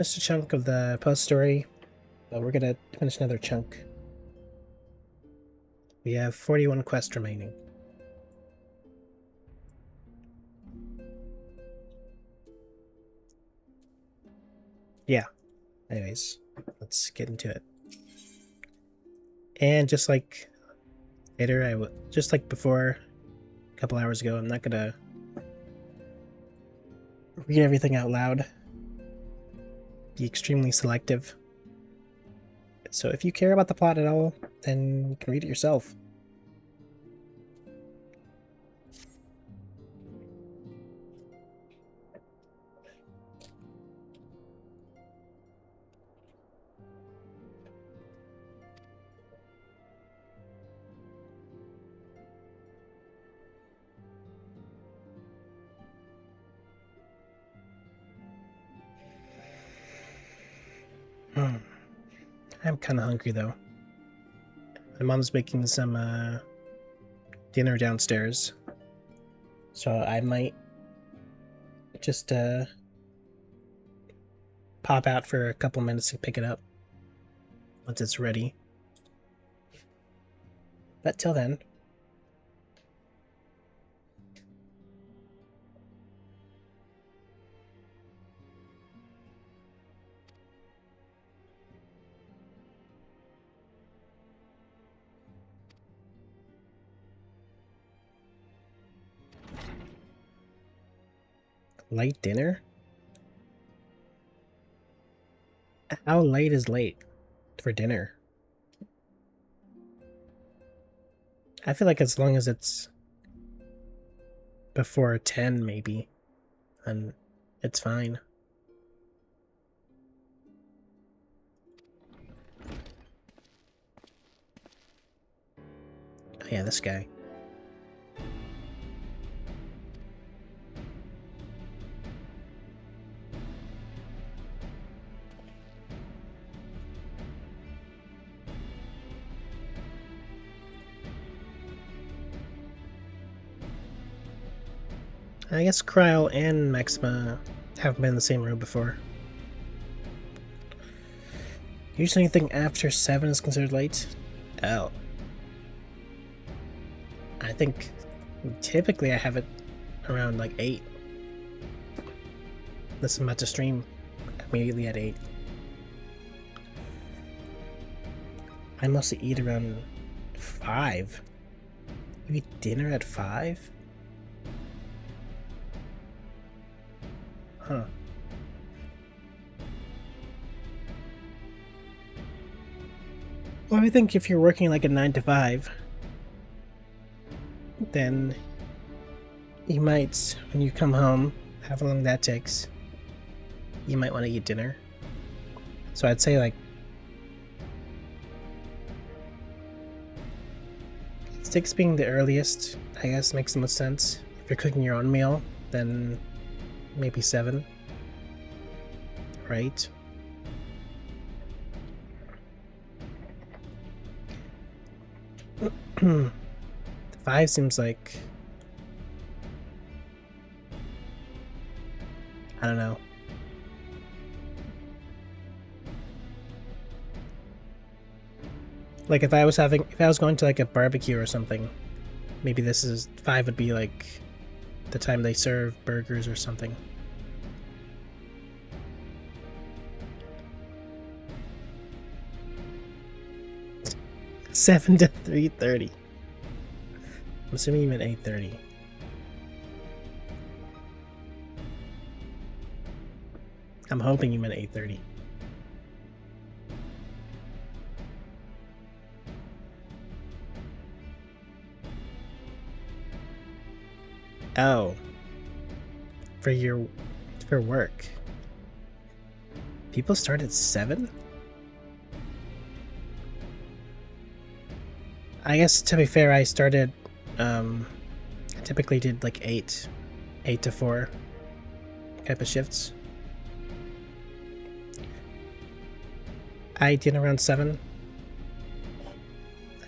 Just a chunk of the post story, but we're gonna finish another chunk. We have 41 quests remaining. Yeah. Anyways, let's get into it. And just like later, just like before, a couple hours ago, I'm not gonna read everything out loud. Be extremely selective. So if you care about the plot at all, then you can read it yourself. I'm kind of hungry though. My mom's making some dinner downstairs, so I might just pop out for a couple minutes to pick it up once it's ready. But till then, late dinner? How late is late for dinner? I feel like as long as it's before 10 maybe, then it's fine. Oh yeah, this guy. I guess Cryo and Maxima haven't been in the same room before. Usually anything after 7 is considered late? Oh. I think typically I have it around like 8. Unless I'm about to stream immediately at 8. I mostly eat around 5. You eat dinner at 5? Huh. Well, I think if you're working like a 9 to 5, then you might, when you come home, however long that takes, you might want to eat dinner. So I'd say like 6 being the earliest, I guess makes the most sense. If you're cooking your own meal, then maybe 7, right? The 5 seems like, I don't know. Like if I was going to like a barbecue or something, maybe 5 would be like the time they serve burgers or something. 7 to 3:30. I'm assuming you meant 8:30. I'm hoping you meant 8:30. Oh. For work. People start at 7? I guess to be fair, I started, I typically did like 8 to 4 type of shifts. I did around 7.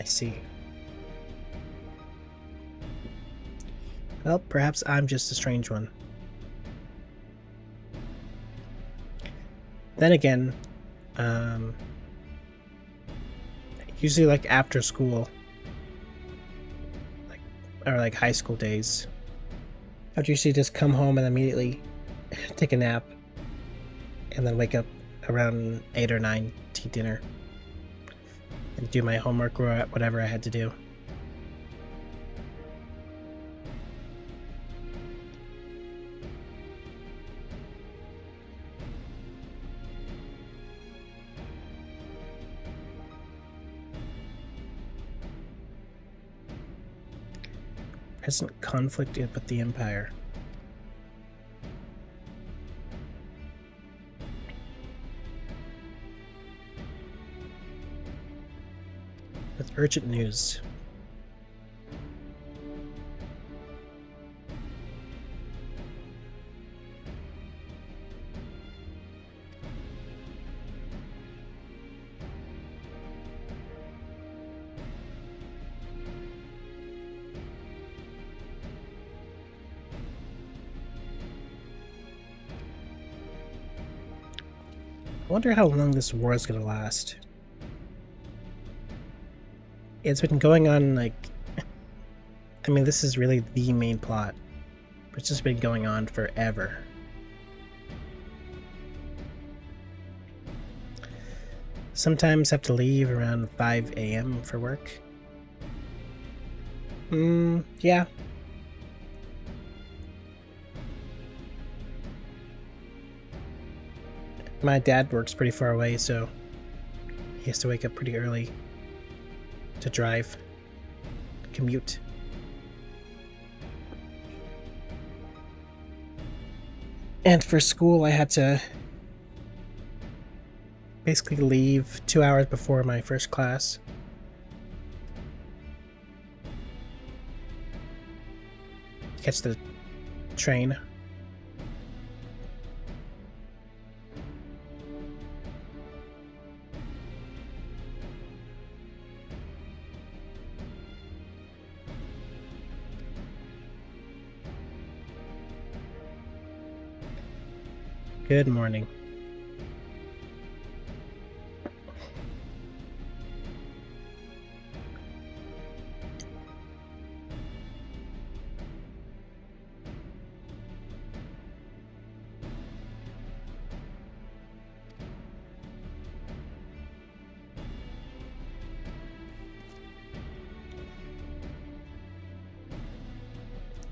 I see. Well, perhaps I'm just a strange one. Then again, usually like after school, or like high school days, I'd usually just come home and immediately take a nap, and then wake up around 8 or 9 to eat dinner and do my homework or whatever I had to do. Present conflict with the Empire. With urgent news. I wonder how long this war is gonna last. It's been going on, like... I mean, this is really the main plot. But it's just been going on forever. Sometimes have to leave around 5 a.m. for work. Yeah. My dad works pretty far away, so he has to wake up pretty early to drive, commute. And for school, I had to basically leave 2 hours before my first class. Catch the train. Good morning.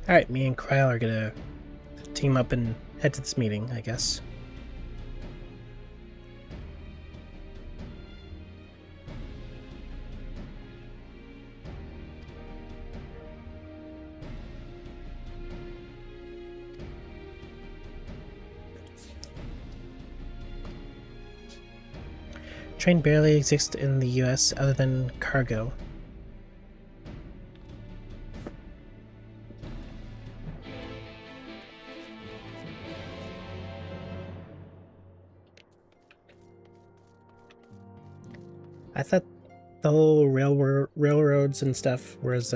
Alright, me and Kryle are gonna team up and head to this meeting, I guess. Train barely exists in the US other than cargo. I thought the whole railroads and stuff was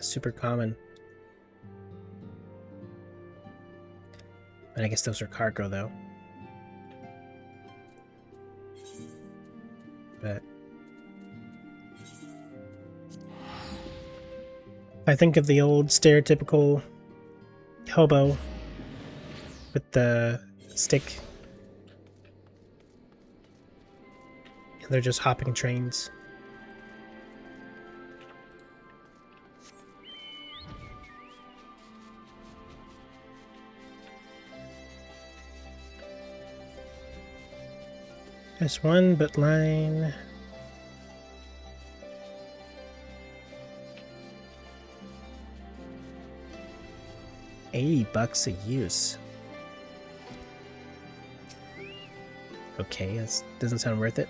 super common. And I guess those are cargo, though. But I think of the old stereotypical hobo with the stick. And they're just hopping trains. There's one, but line... $80 a use. Okay, that doesn't sound worth it.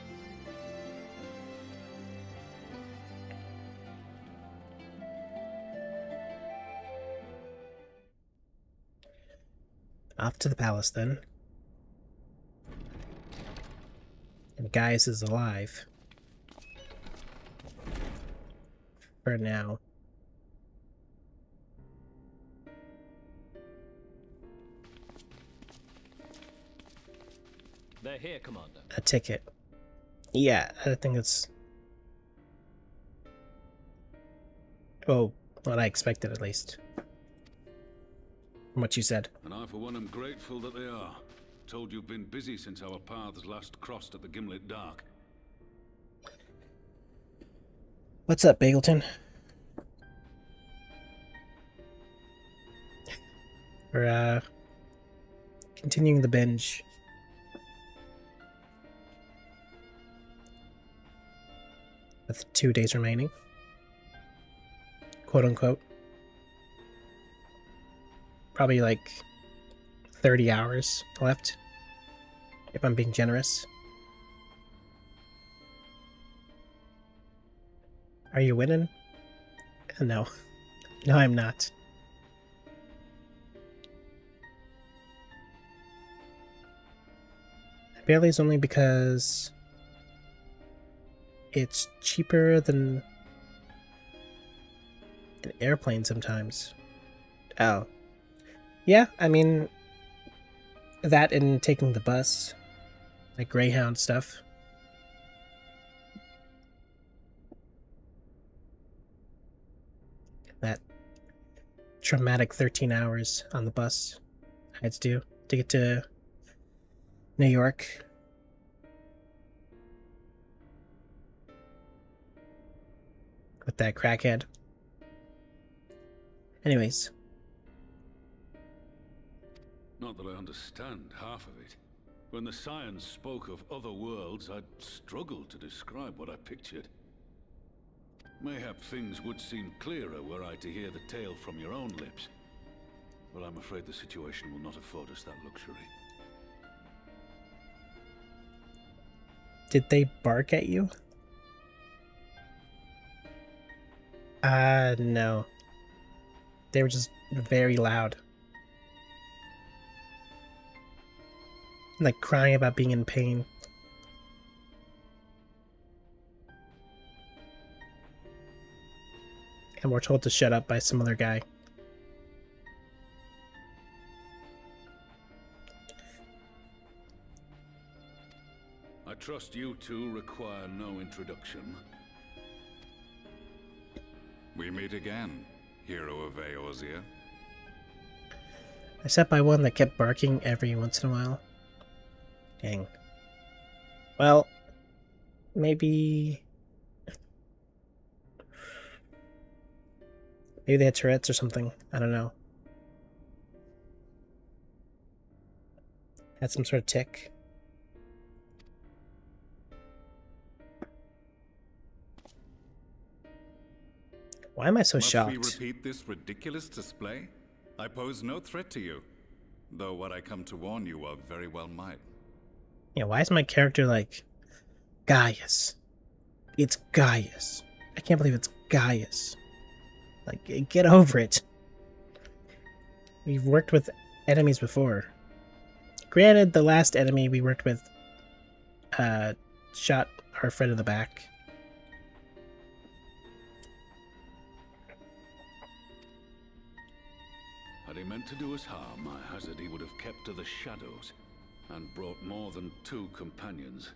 Off to the palace, then. And Gaius is alive. For now. They're here, Commander. a ticket. Yeah, I think it's... Oh, what I expected at least. From what you said. And I, for one, am grateful that they are. Told you've been busy since our paths last crossed at the Gimlet Dark. What's up, Bagleton? We're, continuing the binge. With 2 days remaining. Quote unquote. Probably like 30 hours left, if I'm being generous. Are you winning? No. No, I'm not. Barely is only because it's cheaper than an airplane sometimes. Oh. Yeah, I mean, that and taking the bus, like Greyhound stuff. That traumatic 13 hours on the bus I had to do to get to New York. With that crackhead. Anyways. Not that I understand half of it. When the science spoke of other worlds, I'd struggled to describe what I pictured. Mayhap things would seem clearer were I to hear the tale from your own lips. But I'm afraid the situation will not afford us that luxury. Did they bark at you? No. They were just very loud. Like crying about being in pain. And we're told to shut up by some other guy. I trust you two require no introduction. We meet again, hero of Eorzea. I sat by one that kept barking every once in a while. Dang. Well, maybe they had Tourette's or something. I don't know. Had some sort of tick. Why am I so shocked? Must we repeat this ridiculous display? I pose no threat to you, though what I come to warn you of very well might. Yeah, why is my character like Gaius? It's Gaius. I can't believe it's Gaius. Like, get over it. We've worked with enemies before. Granted, the last enemy we worked with shot our friend in the back. Had he meant to do us harm, I hazard he would have kept to the shadows and brought more than 2 companions.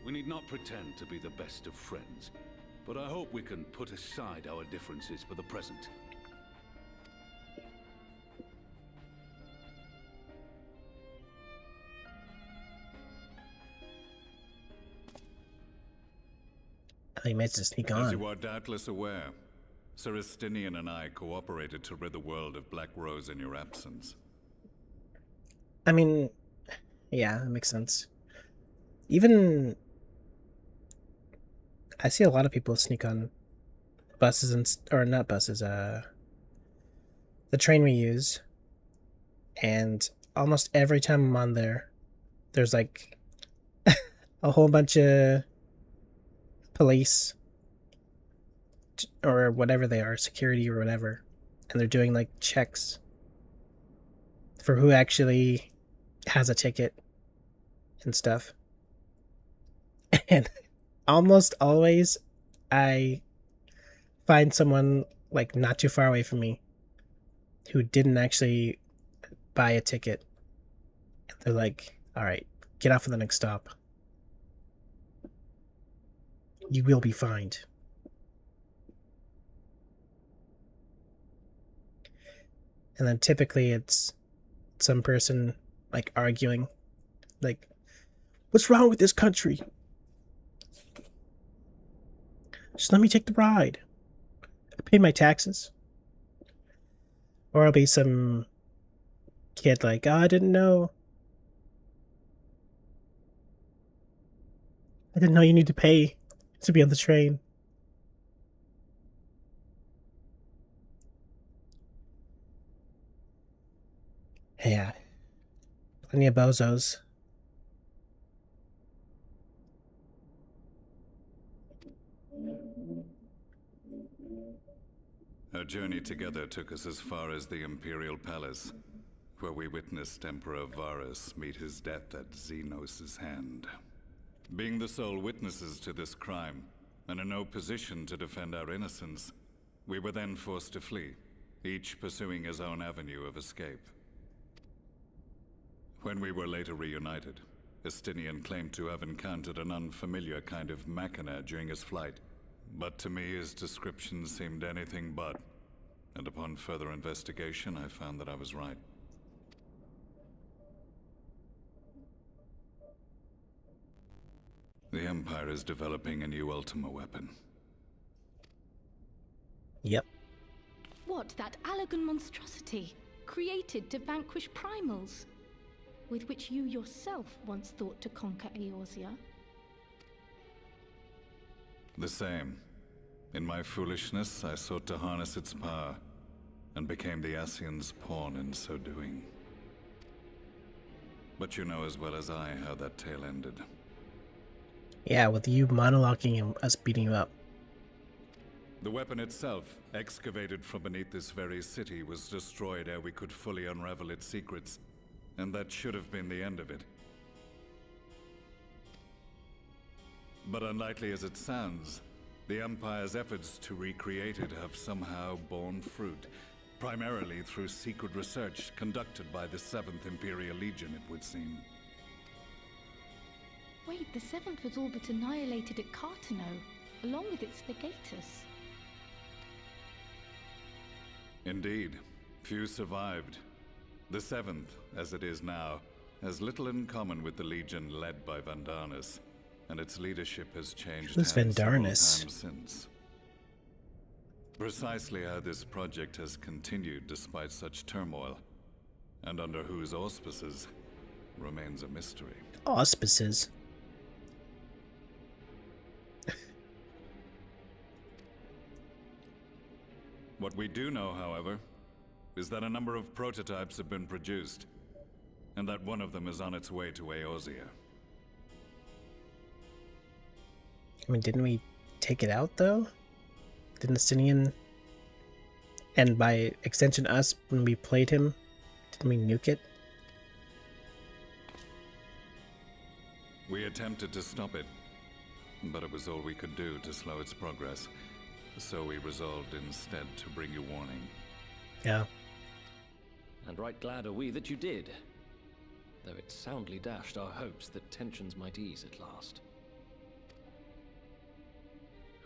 We need not pretend to be the best of friends, but I hope we can put aside our differences for the present. He managed to sneak As on. you are doubtless aware, Sir Estinian and I cooperated to rid the world of Black Rose in your absence. I mean, yeah, that makes sense. Even I see a lot of people sneak on buses and or not buses, the train we use, and almost every time I'm on there, there's like a whole bunch of police or whatever they are, security or whatever, and they're doing like checks for who actually has a ticket and stuff. And almost always I find someone like not too far away from me who didn't actually buy a ticket. And they're like, alright, get off of the next stop. You will be fined. And then typically it's some person like arguing, like, what's wrong with this country? Just let me take the ride. I pay my taxes. Or it'll be some kid like, oh, I didn't know. I didn't know you need to pay to be on the train. Yeah. Plenty of bozos. Our journey together took us as far as the Imperial Palace, where we witnessed Emperor Varus meet his death at Xenos' hand. Being the sole witnesses to this crime, and in no position to defend our innocence, we were then forced to flee, each pursuing his own avenue of escape. When we were later reunited, Estinian claimed to have encountered an unfamiliar kind of machina during his flight, but to me his description seemed anything but, and upon further investigation I found that I was right. The Empire is developing a new Ultima weapon. Yep. What, that Allagan monstrosity, created to vanquish primals, with which you yourself once thought to conquer Eorzea? The same. In my foolishness, I sought to harness its power, and became the Ascian's pawn in so doing. But you know as well as I how that tale ended. Yeah, with you monologuing and us beating you up. The weapon itself, excavated from beneath this very city, was destroyed ere we could fully unravel its secrets, and that should have been the end of it. But unlikely as it sounds, the Empire's efforts to recreate it have somehow borne fruit, primarily through secret research conducted by the 7th Imperial Legion, it would seem. Wait, the Seventh was all but annihilated at Cartano, along with its legatus. Indeed, few survived. The 7th, as it is now, has little in common with the Legion led by Vandarnus, and its leadership has changed Who's hands several Vandarnus? times since. Precisely how this project has continued despite such turmoil, and under whose auspices, remains a mystery. Auspices. What we do know, however, is that a number of prototypes have been produced, and that one of them is on its way to Eorzea. I mean, didn't we take it out, though? Didn't Estinian, and by extension us, when we played him, didn't we nuke it? We attempted to stop it, but it was all we could do to slow its progress. So we resolved instead to bring you warning. Yeah. And right glad are we that you did, though it soundly dashed our hopes that tensions might ease at last.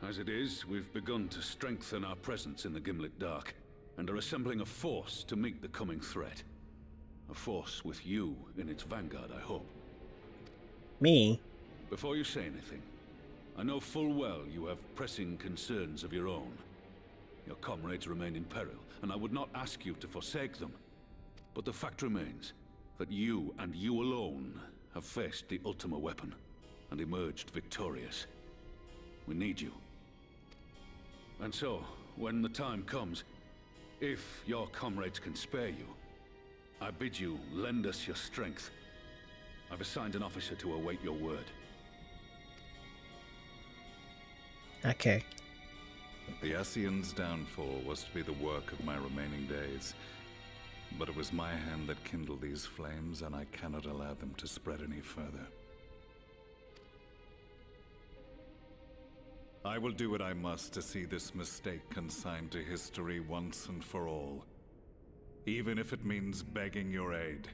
As it is, we've begun to strengthen our presence in the Gimlet Dark, and are assembling a force to meet the coming threat. A force with you in its vanguard, I hope. Me? Before you say anything, I know full well you have pressing concerns of your own. Your comrades remain in peril, and I would not ask you to forsake them. But the fact remains that you, and you alone, have faced the Ultima weapon, and emerged victorious. We need you. And so, when the time comes, if your comrades can spare you, I bid you lend us your strength. I've assigned an officer to await your word. Okay. The Ascian's downfall was to be the work of my remaining days. But it was my hand that kindled these flames, and I cannot allow them to spread any further. I will do what I must to see this mistake consigned to history once and for all. Even if it means begging your aid.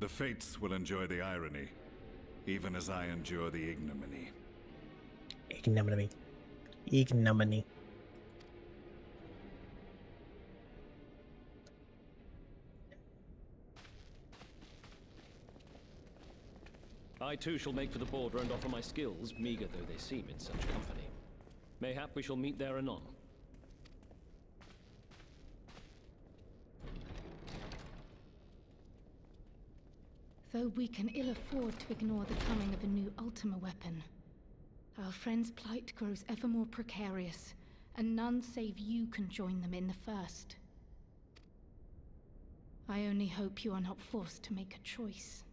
The Fates will enjoy the irony, even as I endure the ignominy. Ignominy. Ignominy. I too shall make for the border and offer my skills, meager though they seem in such company. Mayhap we shall meet there anon. Though we can ill afford to ignore the coming of a new Ultima weapon, our friend's plight grows ever more precarious, and none save you can join them in the first. I only hope you are not forced to make a choice.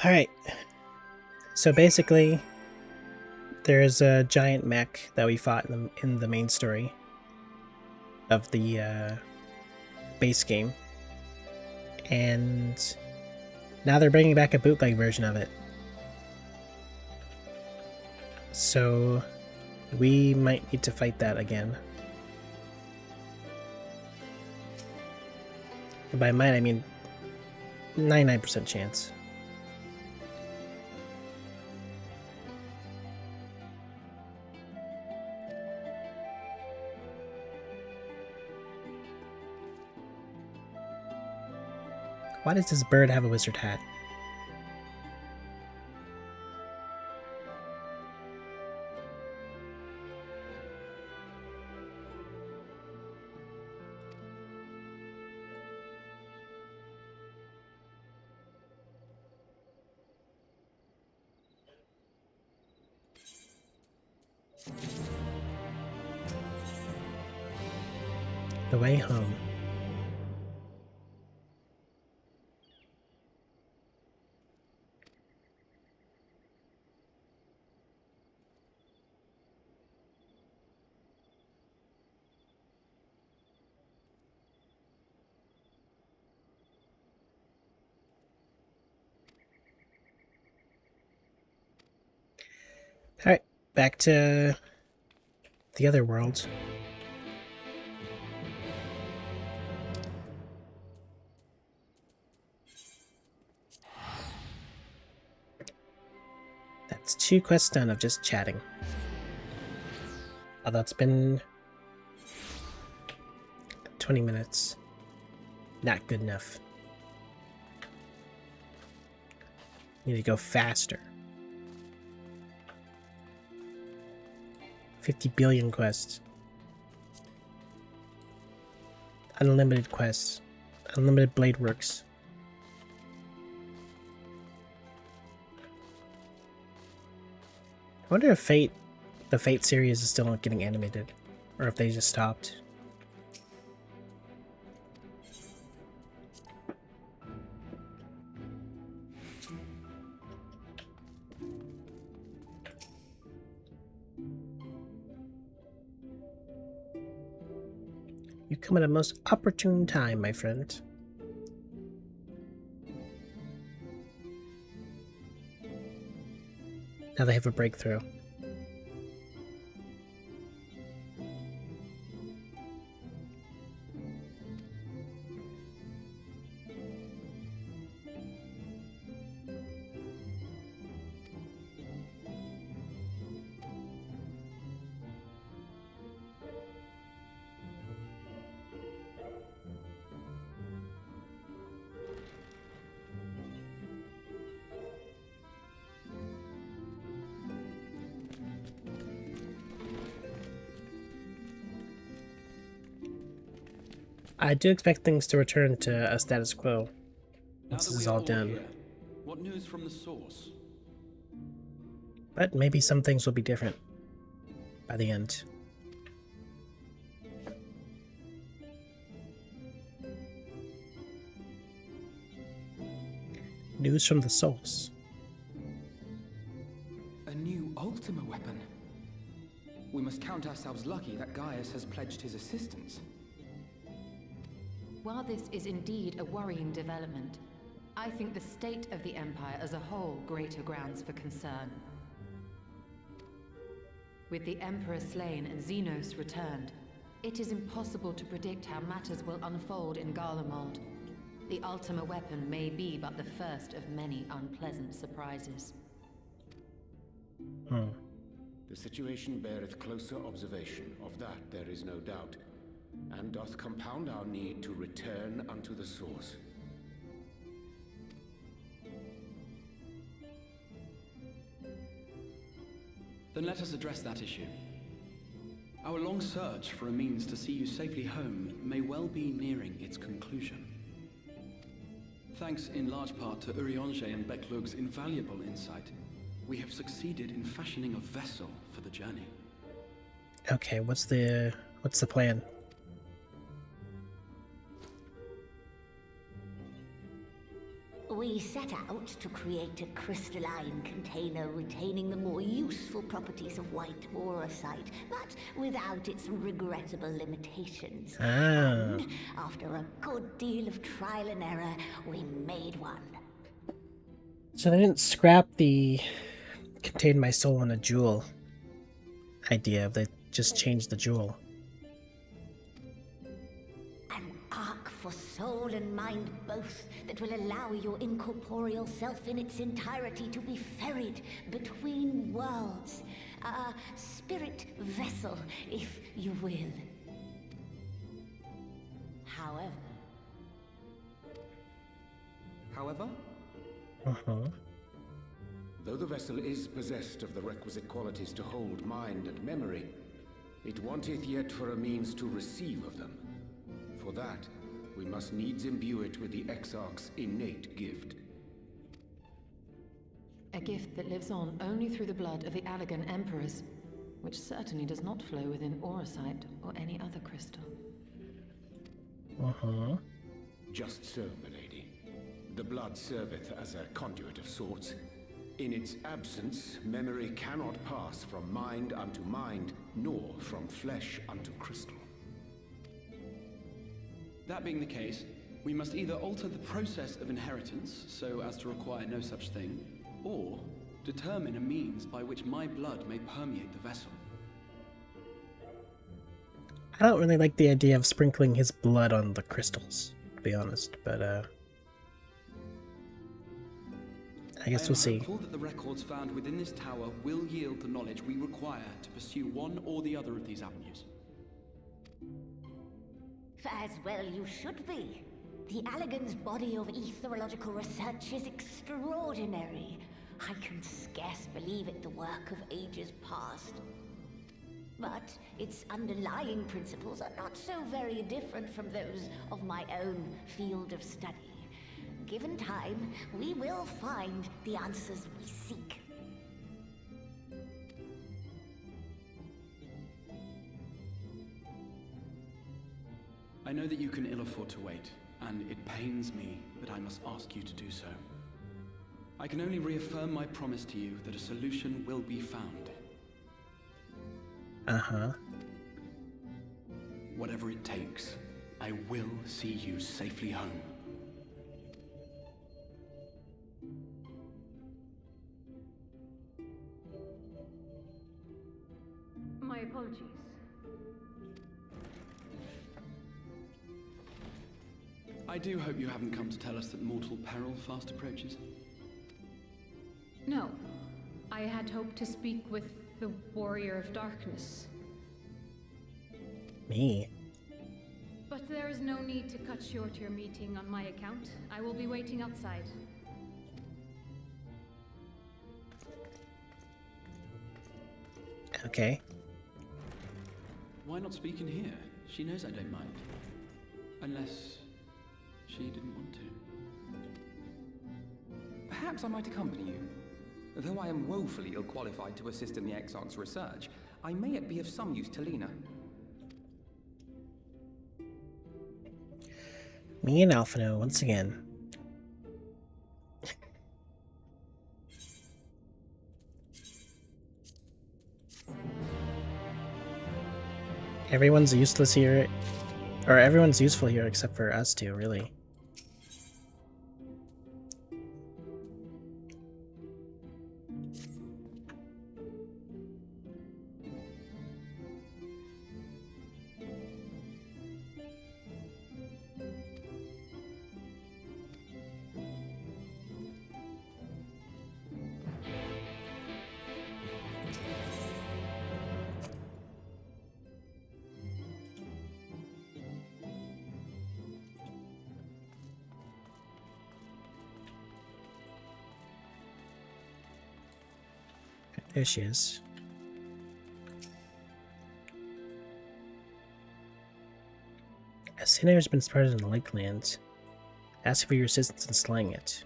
Alright. So basically, there's a giant mech that we fought in the main story of the base game. And now they're bringing back a bootleg version of it. So we might need to fight that again. And by might, I mean 99% chance. Why does this bird have a wizard hat? The way home. Alright, back to the other world. That's 2 quests done of just chatting. Although it's been 20 minutes. Not good enough. Need to go faster. 50 billion quests. Unlimited quests. Unlimited blade works. I wonder if the Fate series is still getting animated, or if they just stopped. You come at a most opportune time, my friend. Now they have a breakthrough. I do expect things to return to a status quo once this is all done. Here, what news from the source? But maybe some things will be different by the end. News from the source. A new Ultima weapon? We must count ourselves lucky that Gaius has pledged his assistance. While this is indeed a worrying development, I think the state of the Empire as a whole greater grounds for concern. With the Emperor slain and Xenos returned, it is impossible to predict how matters will unfold in Garlemald. The Ultima weapon may be but the first of many unpleasant surprises. The situation beareth closer observation, of that there is no doubt, and doth compound our need to return unto the source. Then let us address that issue. Our long search for a means to see you safely home may well be nearing its conclusion. Thanks in large part to Urianger and Becklug's invaluable insight, we have succeeded in fashioning a vessel for the journey. Okay, what's the plan? We set out to create a crystalline container retaining the more useful properties of white aurosite, but without its regrettable limitations. And after a good deal of trial and error, we made one. So they didn't scrap the contain my soul in a jewel idea, they just changed the jewel. An ark for soul and mind both, that will allow your incorporeal self in its entirety to be ferried between worlds. A spirit vessel, if you will. However? Though the vessel is possessed of the requisite qualities to hold mind and memory, it wanteth yet for a means to receive of them. For that, we must needs imbue it with the Exarch's innate gift. A gift that lives on only through the blood of the Allagan Emperors, which certainly does not flow within aurosite or any other crystal. Just so, milady. The blood serveth as a conduit of sorts. In its absence, memory cannot pass from mind unto mind, nor from flesh unto crystal. That being the case, we must either alter the process of inheritance so as to require no such thing, or determine a means by which my blood may permeate the vessel. I don't really like the idea of sprinkling his blood on the crystals, to be honest, but I guess we'll see. I am hopeful that the records found within this tower will yield the knowledge we require to pursue one or the other of these avenues. As well you should be. The Allagan's body of etherological research is extraordinary. I can scarce believe it the work of ages past. But its underlying principles are not so very different from those of my own field of study. Given time, we will find the answers we seek. I know that you can ill afford to wait, and it pains me that I must ask you to do so. I can only reaffirm my promise to you that a solution will be found. Whatever it takes, I will see you safely home. My apologies. I do hope you haven't come to tell us that mortal peril fast approaches. No. I had hoped to speak with the Warrior of Darkness. Me? But there is no need to cut short your meeting on my account. I will be waiting outside. Okay. Why not speak in here? She knows I don't mind. Unless she didn't want to. Perhaps I might accompany you. Though I am woefully ill-qualified to assist in the Exarch's research, I may yet be of some use to Lena. Me and Alphino, once again. Everyone's useless here, or everyone's useful here except for us two, really. There she is. A sinner has been spotted in the Lakelands. Ask for your assistance in slaying it.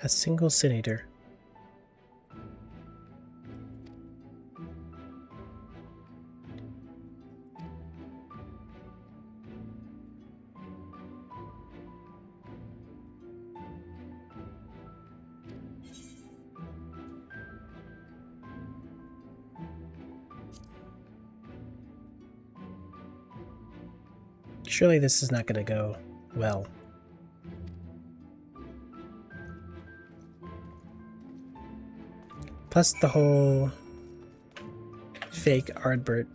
A single senator. Surely this is not going to go well. Plus the whole fake Ardbert.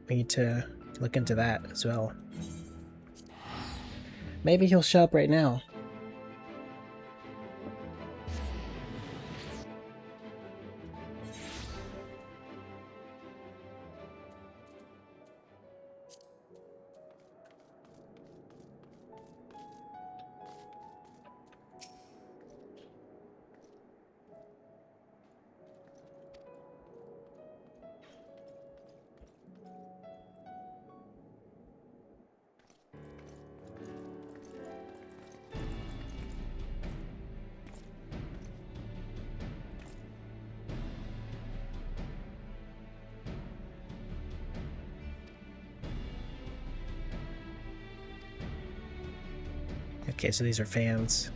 We need to look into that as well. Maybe he'll show up right now. Okay, so these are fans.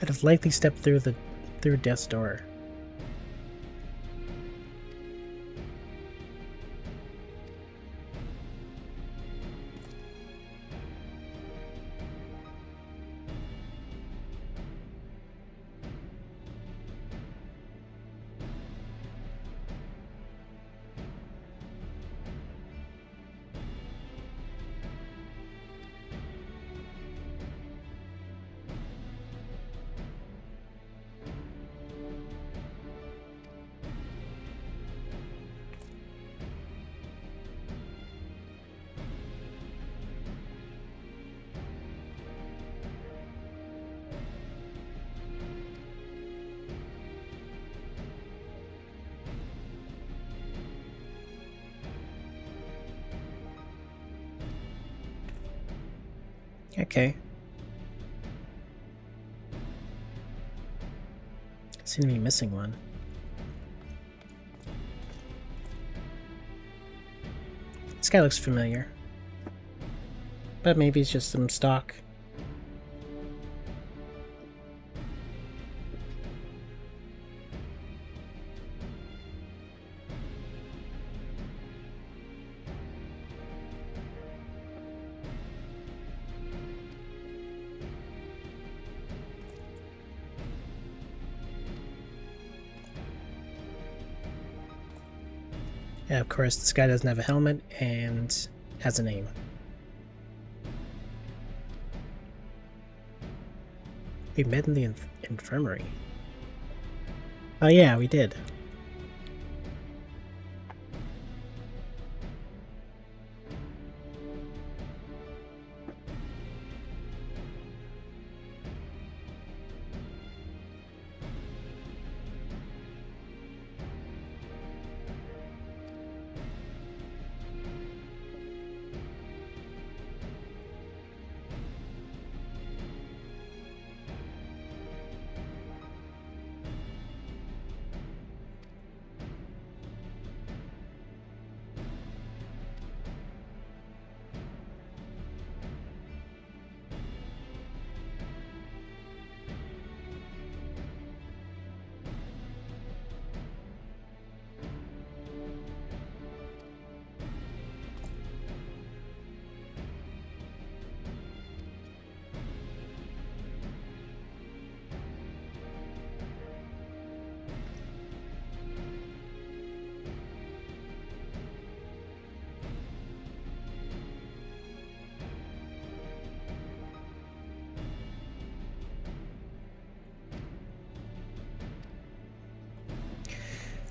I'd have likely stepped through death's door. Okay. Seem to be missing one. This guy looks familiar. But maybe it's just some stock. Yeah, of course, this guy doesn't have a helmet and has a name. We met in the infirmary. Oh yeah, we did.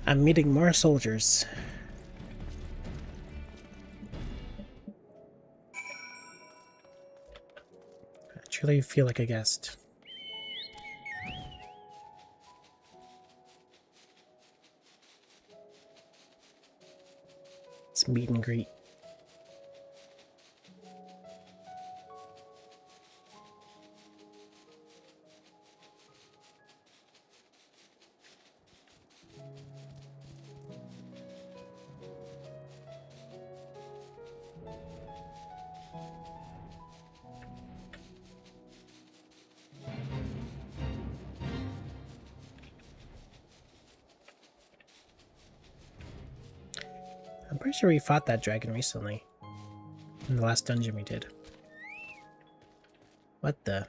I'm meeting more soldiers. I truly feel like a guest. It's meet and greet. I'm pretty sure we fought that dragon recently. In the last dungeon we did. What the?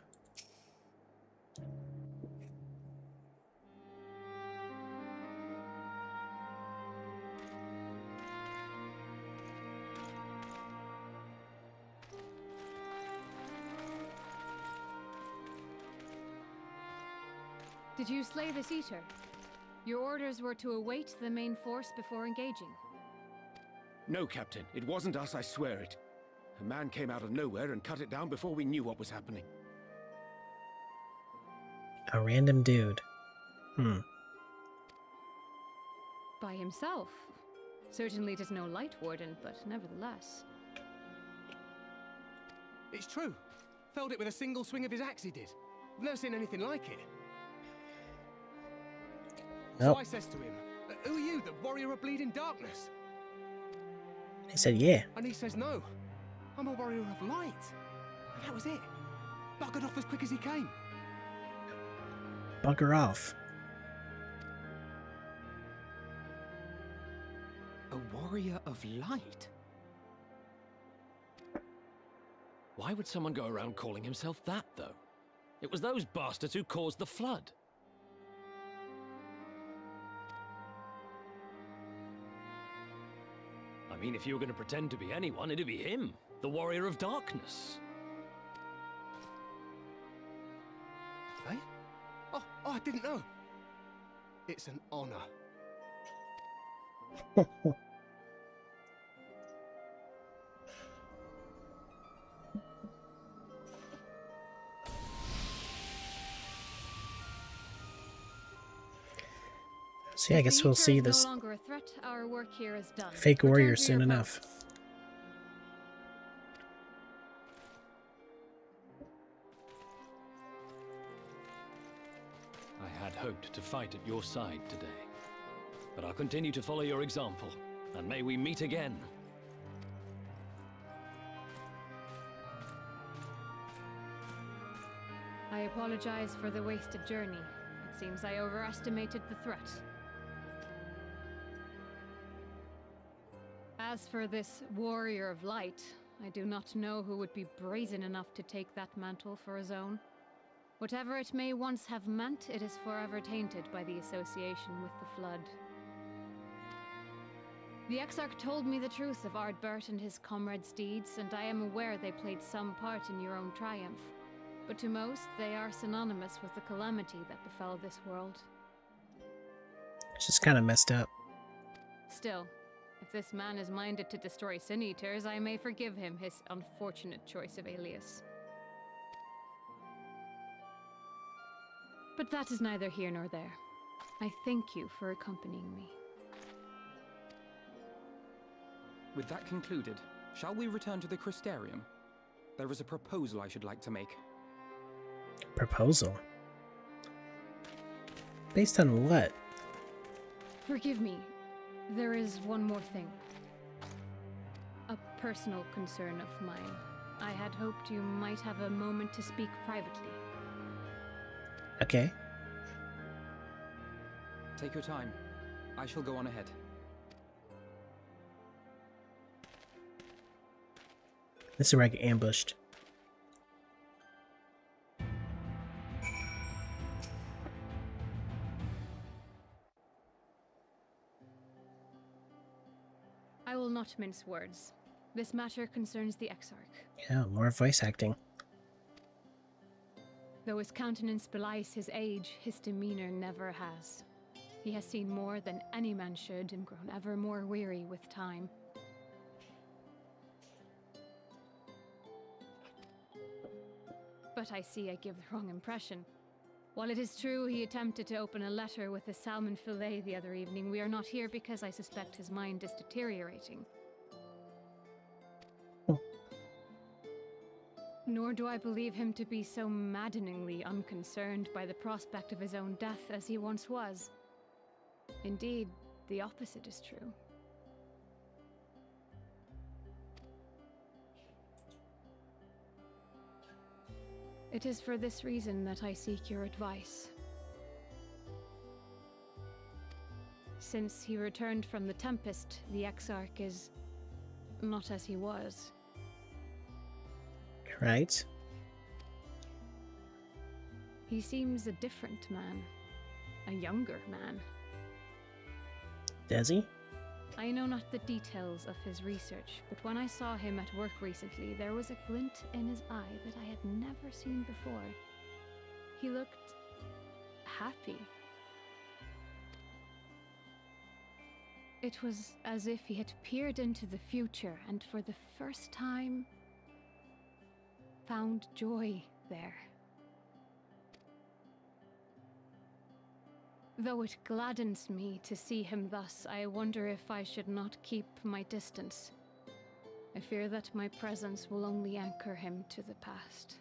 Did you slay this eater? Your orders were to await the main force before engaging. No, Captain. It wasn't us, I swear it. A man came out of nowhere and cut it down before we knew what was happening. A random dude. By himself. Certainly it is no light warden, but nevertheless. It's true. Felled it with a single swing of his axe, he did. I've never seen anything like it. Nope. So I says to him, "Who are you, the warrior of bleeding darkness?" He said, yeah. And he says, "No, I'm a warrior of light." And that was it. Buggered off as quick as he came. Bugger off. A warrior of light? Why would someone go around calling himself that, though? It was those bastards who caused the flood. I mean, if you were going to pretend to be anyone, it'd be him, the warrior of darkness. Eh? Oh, I didn't know. It's an honor. So yeah, I guess we'll see this No longer a threat. Our work here is done. fake Return warrior to soon your enough. posts. I had hoped to fight at your side today, but I'll continue to follow your example, and may we meet again. I apologize for the wasted journey. It seems I overestimated the threat. As for this warrior of light, I do not know who would be brazen enough to take that mantle for his own. Whatever it may once have meant, it is forever tainted by the association with the Flood. The Exarch told me the truth of Ardbert and his comrades' deeds, and I am aware they played some part in your own triumph. But to most, they are synonymous with the calamity that befell this world. It's just kind of messed up. Still, if this man is minded to destroy Sin Eaters, I may forgive him his unfortunate choice of alias. But that is neither here nor there. I thank you for accompanying me. With that concluded, shall we return to the Crystarium? There is a proposal I should like to make. Proposal? Based on what? Forgive me. There is one more thing. A personal concern of mine. I had hoped you might have a moment to speak privately. Okay. Take your time. I shall go on ahead. This is where I get ambushed. I will not mince words. This matter concerns the Exarch. Yeah, more voice acting. Though his countenance belies his age, his demeanor never has. He has seen more than any man should and grown ever more weary with time. But I see I give the wrong impression. While it is true he attempted to open a letter with a salmon fillet the other evening, we are not here because I suspect his mind is deteriorating. Nor do I believe him to be so maddeningly unconcerned by the prospect of his own death as he once was. Indeed, the opposite is true. It is for this reason that I seek your advice. Since he returned from the Tempest, the Exarch is not as he was. Right? He seems a different man. A younger man. Does he? I know not the details of his research, but when I saw him at work recently, there was a glint in his eye that I had never seen before. He looked happy. It was as if he had peered into the future and for the first time found joy there. Though it gladdens me to see him thus, I wonder if I should not keep my distance. I fear that my presence will only anchor him to the past,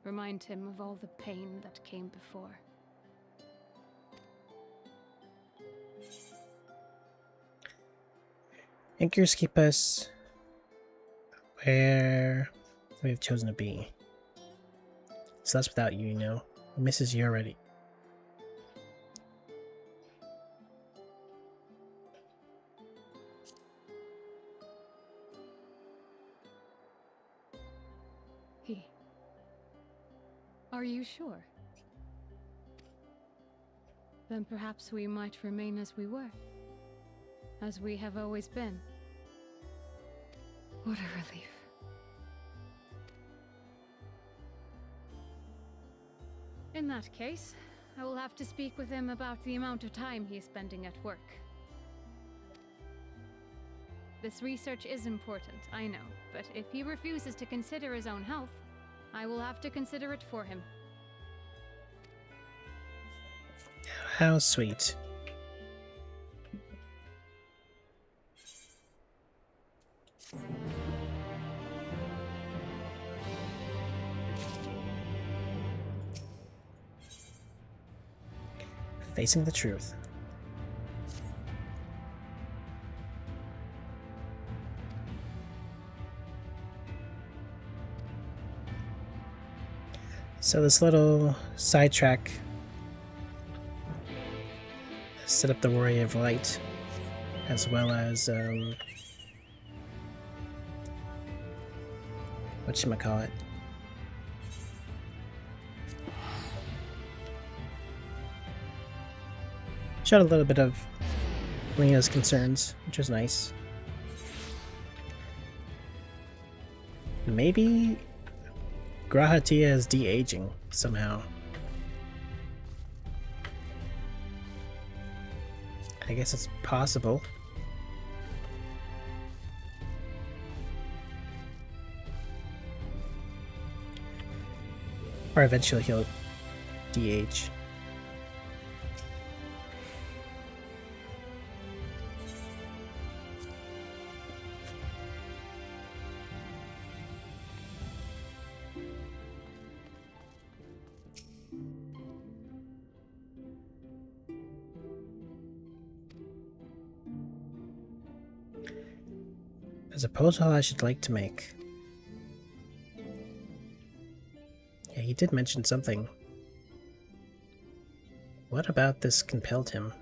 remind him of all the pain that came before. Anchors keep us where we've chosen to be. So that's without you, you know. He misses you already. Are you sure? Then perhaps we might remain as we were. As we have always been. What a relief. In that case, I will have to speak with him about the amount of time he is spending at work. This research is important, I know, but if he refuses to consider his own health, I will have to consider it for him. How sweet. Facing the truth. So this little sidetrack set up the Warrior of Light, as well as whatchamacallit. Showed a little bit of Rena's concerns, which was nice. Maybe Grahatia is de-aging somehow. I guess it's possible. Or eventually he'll de-age. There's a proposal I should like to make. Yeah, he did mention something. What about this compelled him?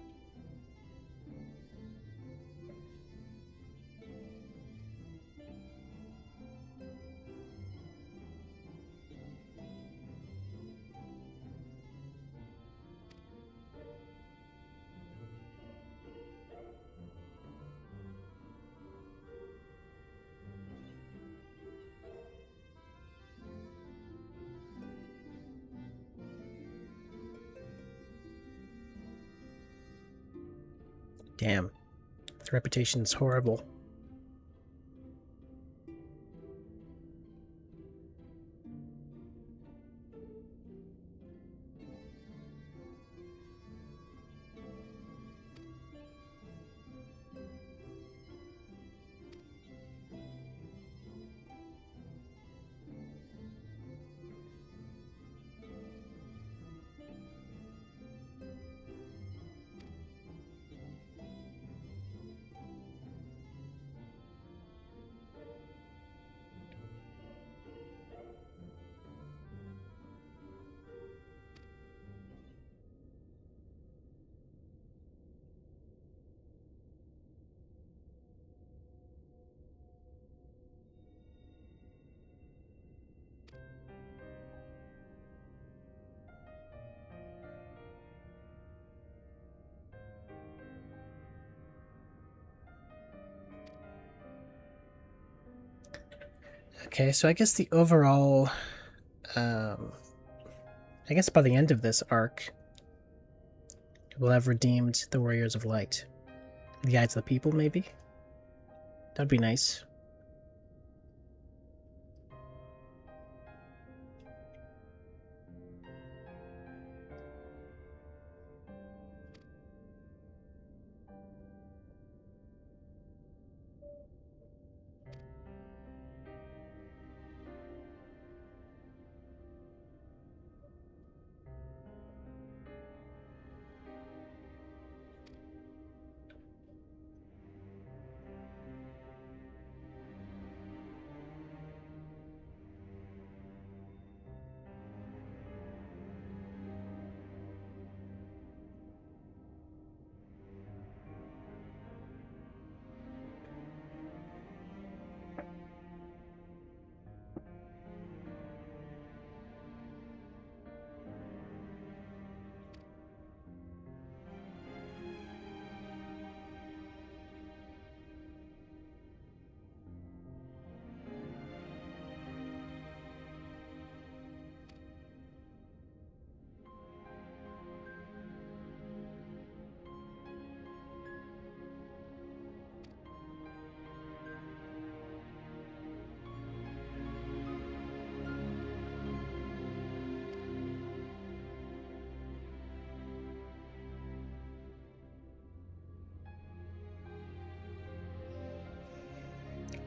Damn. The reputation's horrible. Okay, so I guess the overall, I guess by the end of this arc, we'll have redeemed the Warriors of Light. In the eyes of the people, maybe? That'd be nice.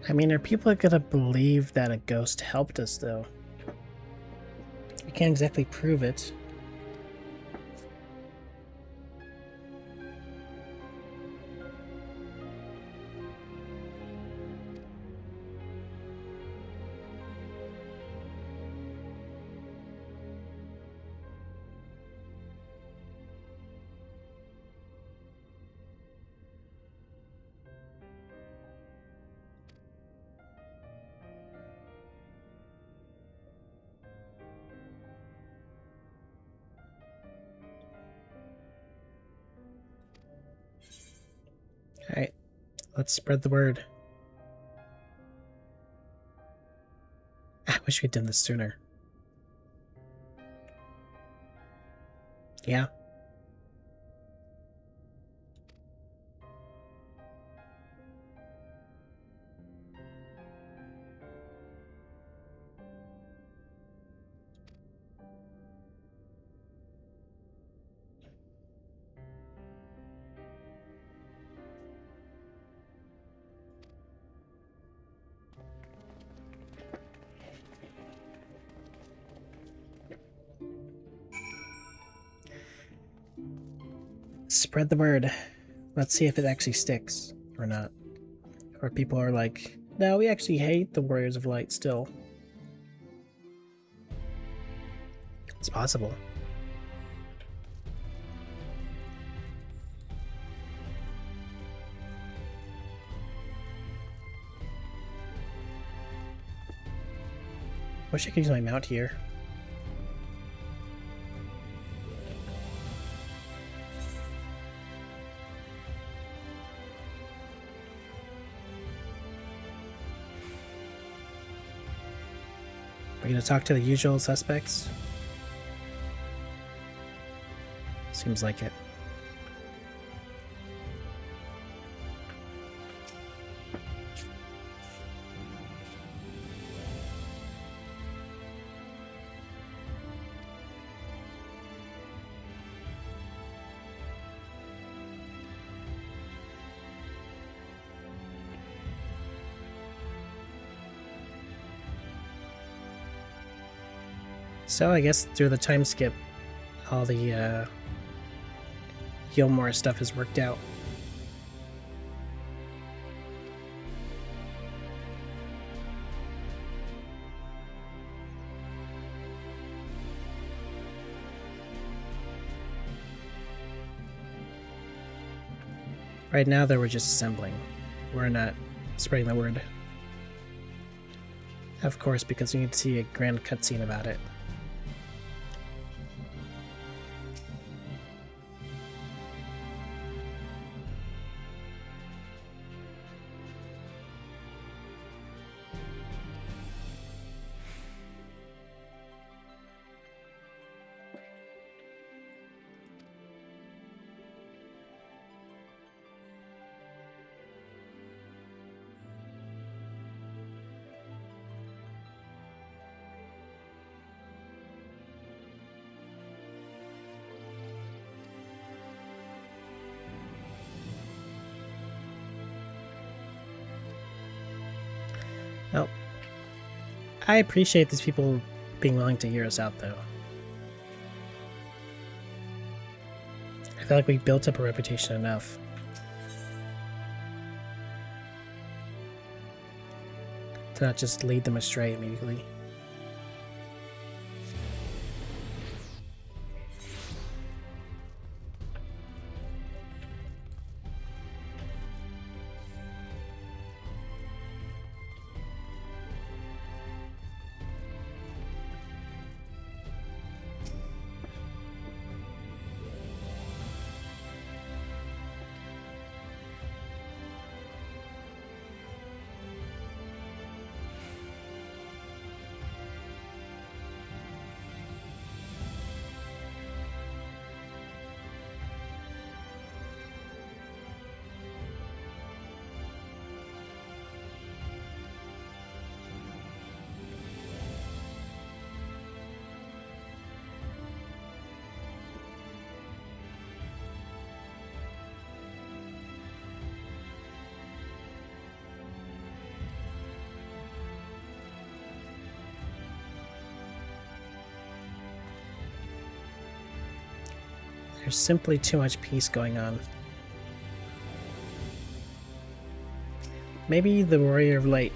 I mean, are people gonna believe that a ghost helped us, though? We can't exactly prove it. Alright, let's spread the word. I wish we'd done this sooner. Yeah. Spread the word. Let's see if it actually sticks or not. Or people are like, no, we actually hate the Warriors of Light still. It's possible. Wish I could use my mount here. We're gonna talk to the usual suspects. Seems like it. So I guess through the time skip, all the Gilmore stuff is worked out. Right now, though, we're just assembling. We're not spreading the word. Of course, because we need to see a grand cutscene about it. Well, I appreciate these people being willing to hear us out, though. I feel like we built up a reputation enough. To not just lead them astray immediately. There's simply too much peace going on. Maybe the Warrior of Light,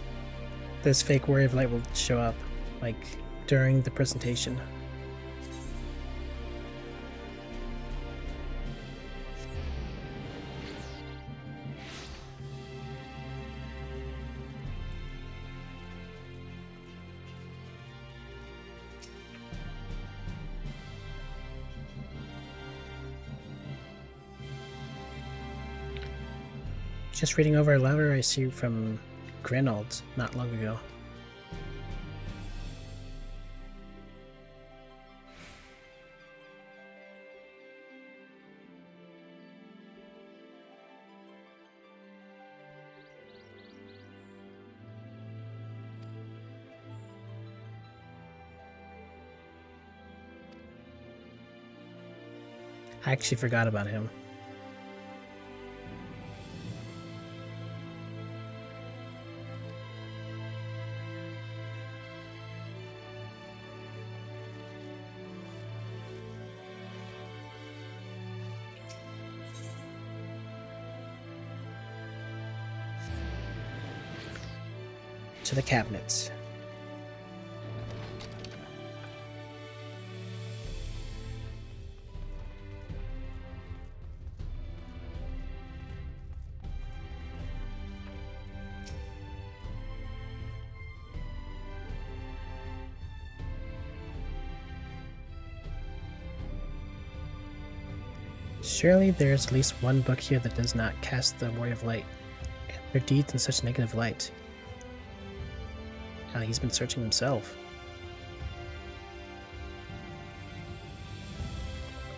this fake Warrior of Light will show up, like, during the presentation. Just reading over a letter I see from Grenold not long ago. I actually forgot about him. To the cabinets. Surely there's at least one book here that does not cast the Warrior of Light and their deeds in such negative light. Now he's been searching himself.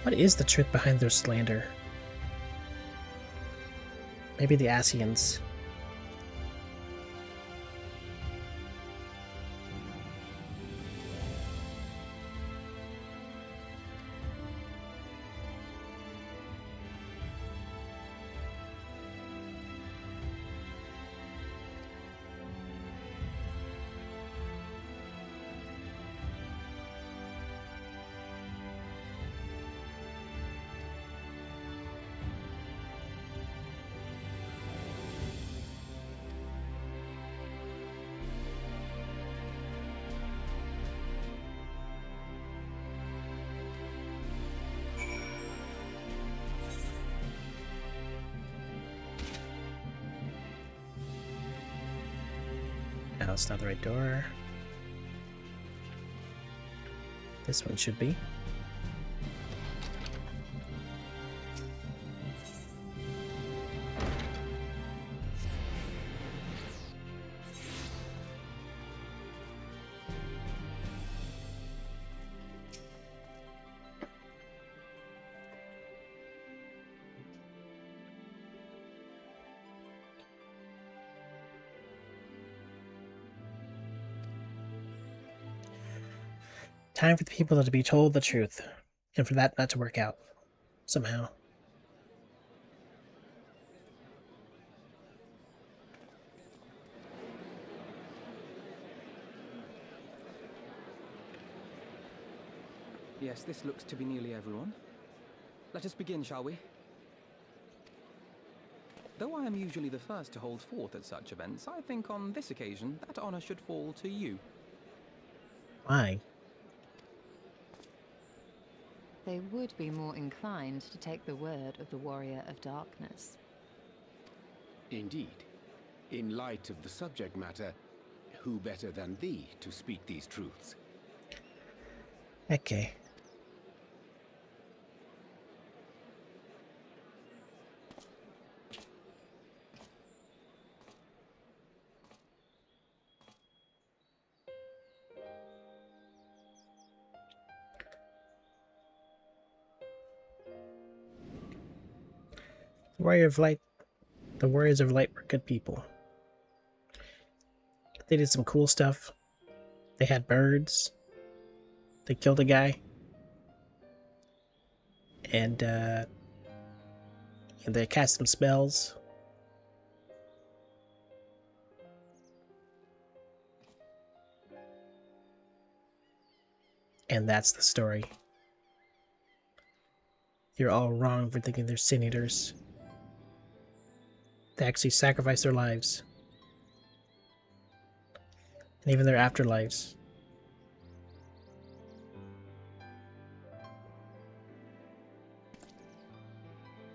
What is the truth behind their slander? Maybe the Asians. No, it's not the right door. This one should be. Time for the people to be told the truth, and for that not to work out, somehow. Yes, this looks to be nearly everyone. Let us begin, shall we? Though I am usually the first to hold forth at such events, I think on this occasion that honor should fall to you. Why? They would be more inclined to take the word of the Warrior of Darkness. Indeed. In light of the subject matter, who better than thee to speak these truths? Okay. The Warriors of Light were good people. They did some cool stuff. They had birds. They killed a guy. And they cast some spells. And that's the story. You're all wrong for thinking they're sin eaters. They actually sacrifice their lives. And even their afterlives.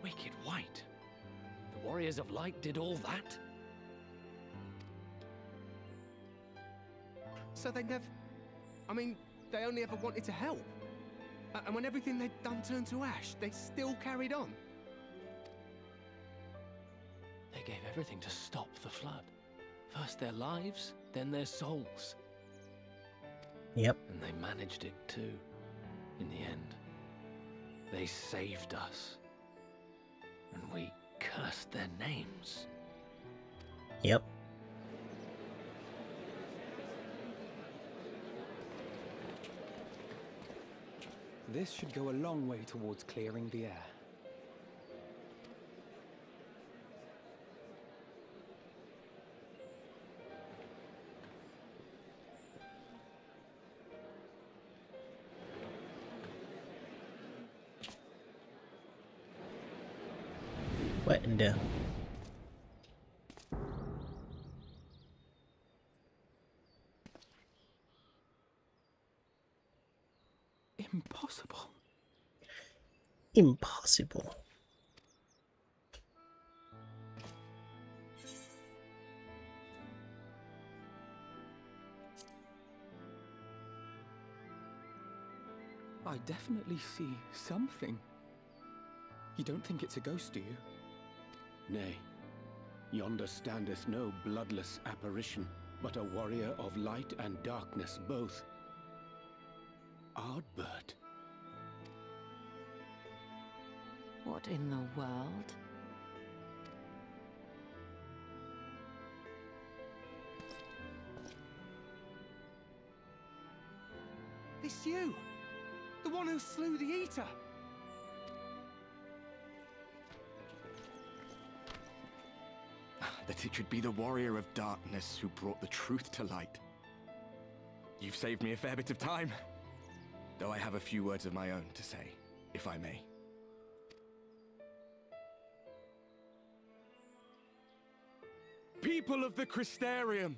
Wicked White. The Warriors of Light did all that? So they never... I mean, they only ever wanted to help. And when everything they'd done turned to ash, they still carried on. They gave everything to stop the flood. First their lives, then their souls. Yep. And they managed it too, in the end. They saved us. And we cursed their names. Yep. This should go a long way towards clearing the air. What in the... Impossible. Impossible. I definitely see something. You don't think it's a ghost, do you? Nay, yonder standeth no bloodless apparition, but a warrior of light and darkness both. Ardbert. What in the world? It's you! The one who slew the Eater! That it should be the Warrior of Darkness who brought the truth to light. You've saved me a fair bit of time. Though I have a few words of my own to say, if I may. People of the Crystarium!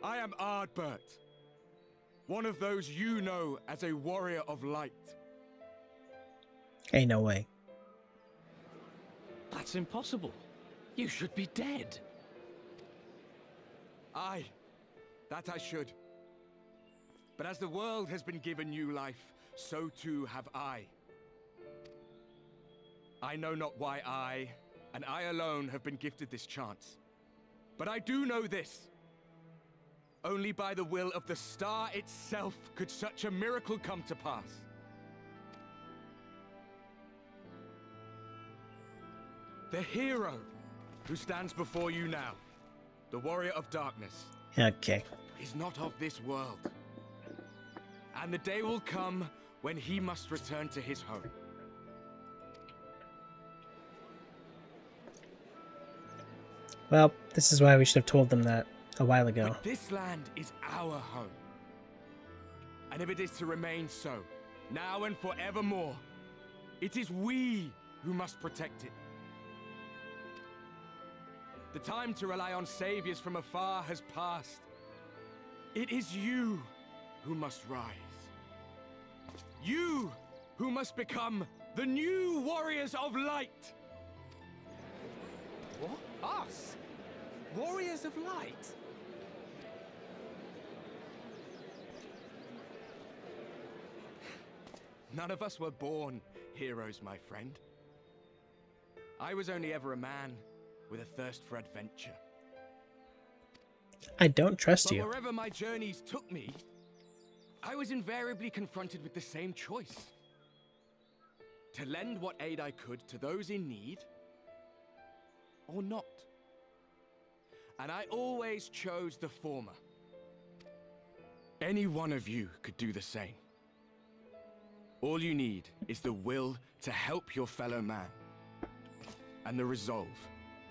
I am Ardbert. One of those you know as a warrior of light. Ain't no way. That's impossible. You should be dead. Aye, that I should. But as the world has been given new life, so too have I. I know not why I, and I alone, have been gifted this chance. But I do know this. Only by the will of the star itself could such a miracle come to pass. The hero who stands before you now, the warrior of darkness, Okay. is not of this world. And the day will come when he must return to his home. Well, this is why we should have told them that a while ago. But this land is our home. And if it is to remain so, now and forevermore, it is we who must protect it. The time to rely on saviors from afar has passed. It is you who must rise. You who must become the new warriors of light. What? Us? Warriors of Light? None of us were born heroes, my friend. I was only ever a man with a thirst for adventure. I don't trust But you. wherever my journeys took me, I was invariably confronted with the same choice. To lend what aid I could to those in need, or not. And I always chose the former. Any one of you could do the same. All you need is the will to help your fellow man, and the resolve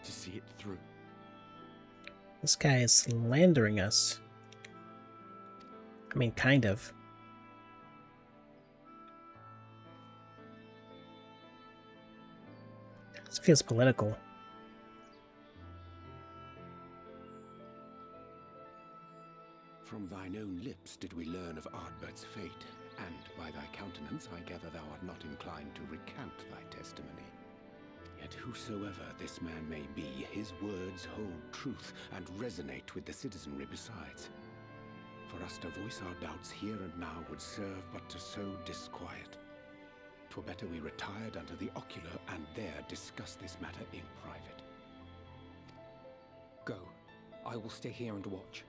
to see it through. This guy is slandering us. I mean, kind of. This feels political. From thine own lips did we learn of Ardbert's fate, and by thy countenance I gather thou art not inclined to recant thy testimony. Yet whosoever this man may be, his words hold truth and resonate with the citizenry besides. For us to voice our doubts here and now would serve but to sow disquiet. 'Twere better we retired under the ocular and there discuss this matter in private. Go. I will stay here and watch.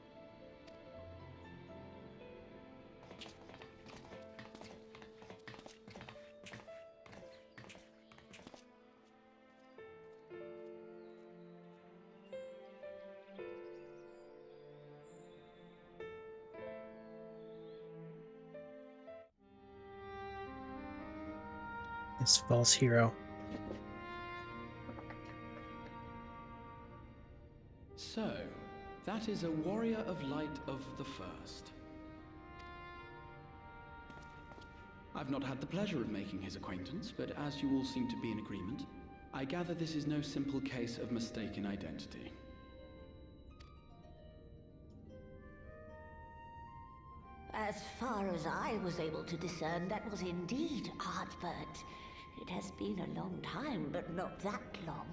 This false hero. So, that is a warrior of light of the first. I've not had the pleasure of making his acquaintance, but as you all seem to be in agreement, I gather this is no simple case of mistaken identity. As far as I was able to discern, that was indeed Ardbert. It has been a long time, but not that long.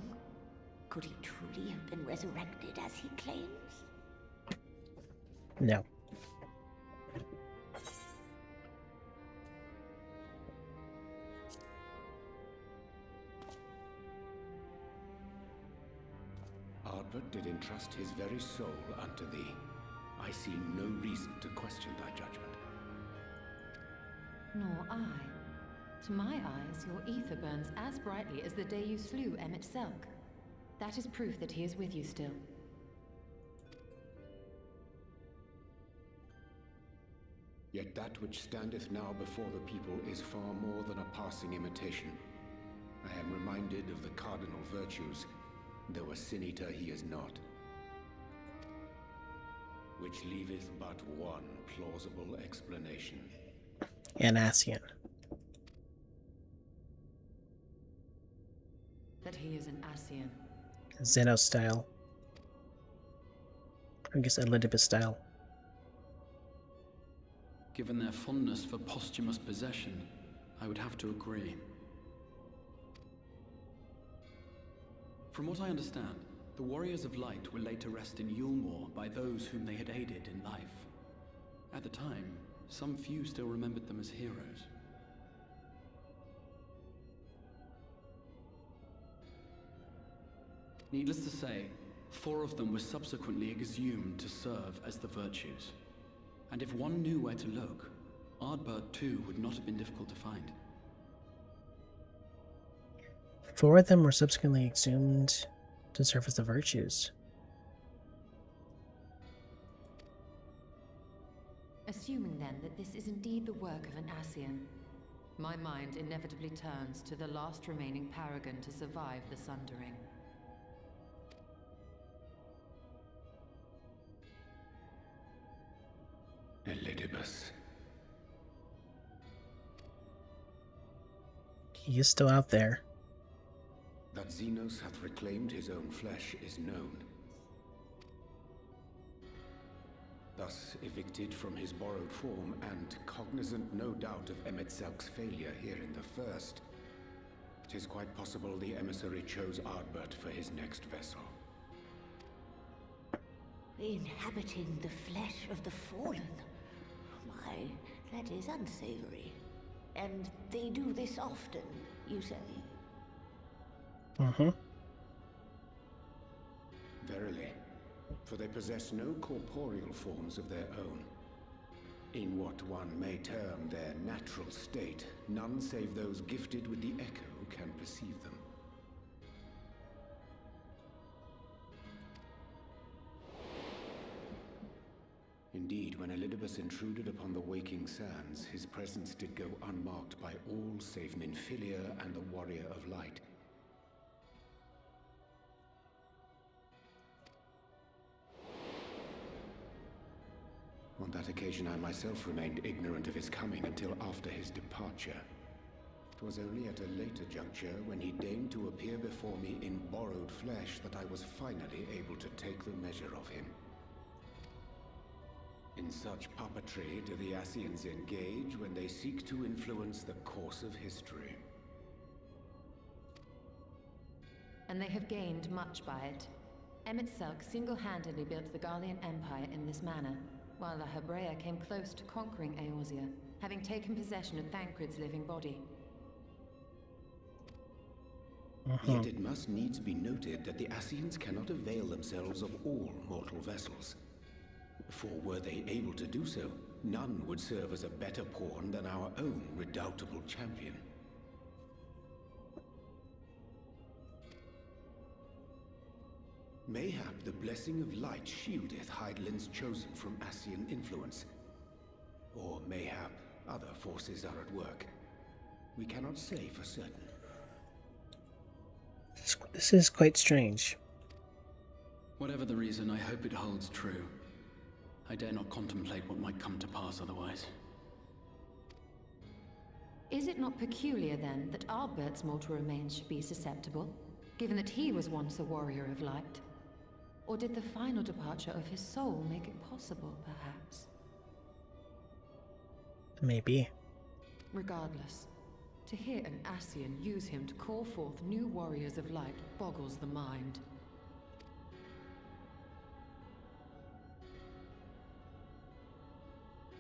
Could he truly have been resurrected as he claims? No. Ardbert did entrust his very soul unto thee. I see no reason to question thy judgment. Nor I. To my eyes, your ether burns as brightly as the day you slew Emmett Selk. That is proof that he is with you still. Yet that which standeth now before the people is far more than a passing imitation. I am reminded of the cardinal virtues, though a sin eater he is not. Which leaveth but one plausible explanation. Anassian. That he is an Ascian. Zeno style. I guess Elizabeth style. Given their fondness for posthumous possession, I would have to agree. From what I understand, The Warriors of Light were laid to rest in Yulmore by those whom they had aided in life. At the time, some few still remembered them as heroes. Needless to say, 4 of them were subsequently exhumed to serve as the Virtues. And if one knew where to look, Ardbert too would not have been difficult to find. 4 of them were subsequently exhumed to serve as the Virtues. Assuming then that this is indeed the work of an Ascian, my mind inevitably turns to the last remaining paragon to survive the Sundering. Elidibus. He is still out there. That Xenos hath reclaimed his own flesh is known. Thus evicted from his borrowed form, and cognizant no doubt of Emet-Selk's failure here in the first, 'tis quite possible the emissary chose Ardbert for his next vessel. Inhabiting the flesh of the fallen? My, that is unsavory. And they do this often, you say? Verily, for they possess no corporeal forms of their own. In what one may term their natural state, none save those gifted with the echo can perceive them. Indeed, when Elidibus intruded upon the waking sands, his presence did go unmarked by all save Minfilia and the Warrior of Light. On that occasion, I myself remained ignorant of his coming until after his departure. It was only at a later juncture, when he deigned to appear before me in borrowed flesh, that I was finally able to take the measure of him. In such puppetry do the Ascians engage when they seek to influence the course of history. And they have gained much by it. Emet-Selk single-handedly built the Garlean Empire in this manner, while La Hebrea came close to conquering Eorzea, having taken possession of Thancred's living body. Yet it must needs be noted that the Ascians cannot avail themselves of all mortal vessels. For were they able to do so, none would serve as a better pawn than our own redoubtable champion. Mayhap the blessing of light shieldeth Hydaelyn's chosen from Ascian influence. Or mayhap other forces are at work. We cannot say for certain. This is quite strange. Whatever the reason, I hope it holds true. I dare not contemplate what might come to pass otherwise. Is it not peculiar, then, that Ardbert's mortal remains should be susceptible, given that he was once a warrior of light? Or did the final departure of his soul make it possible, perhaps? Maybe. Regardless, to hear an Ascian use him to call forth new warriors of light boggles the mind.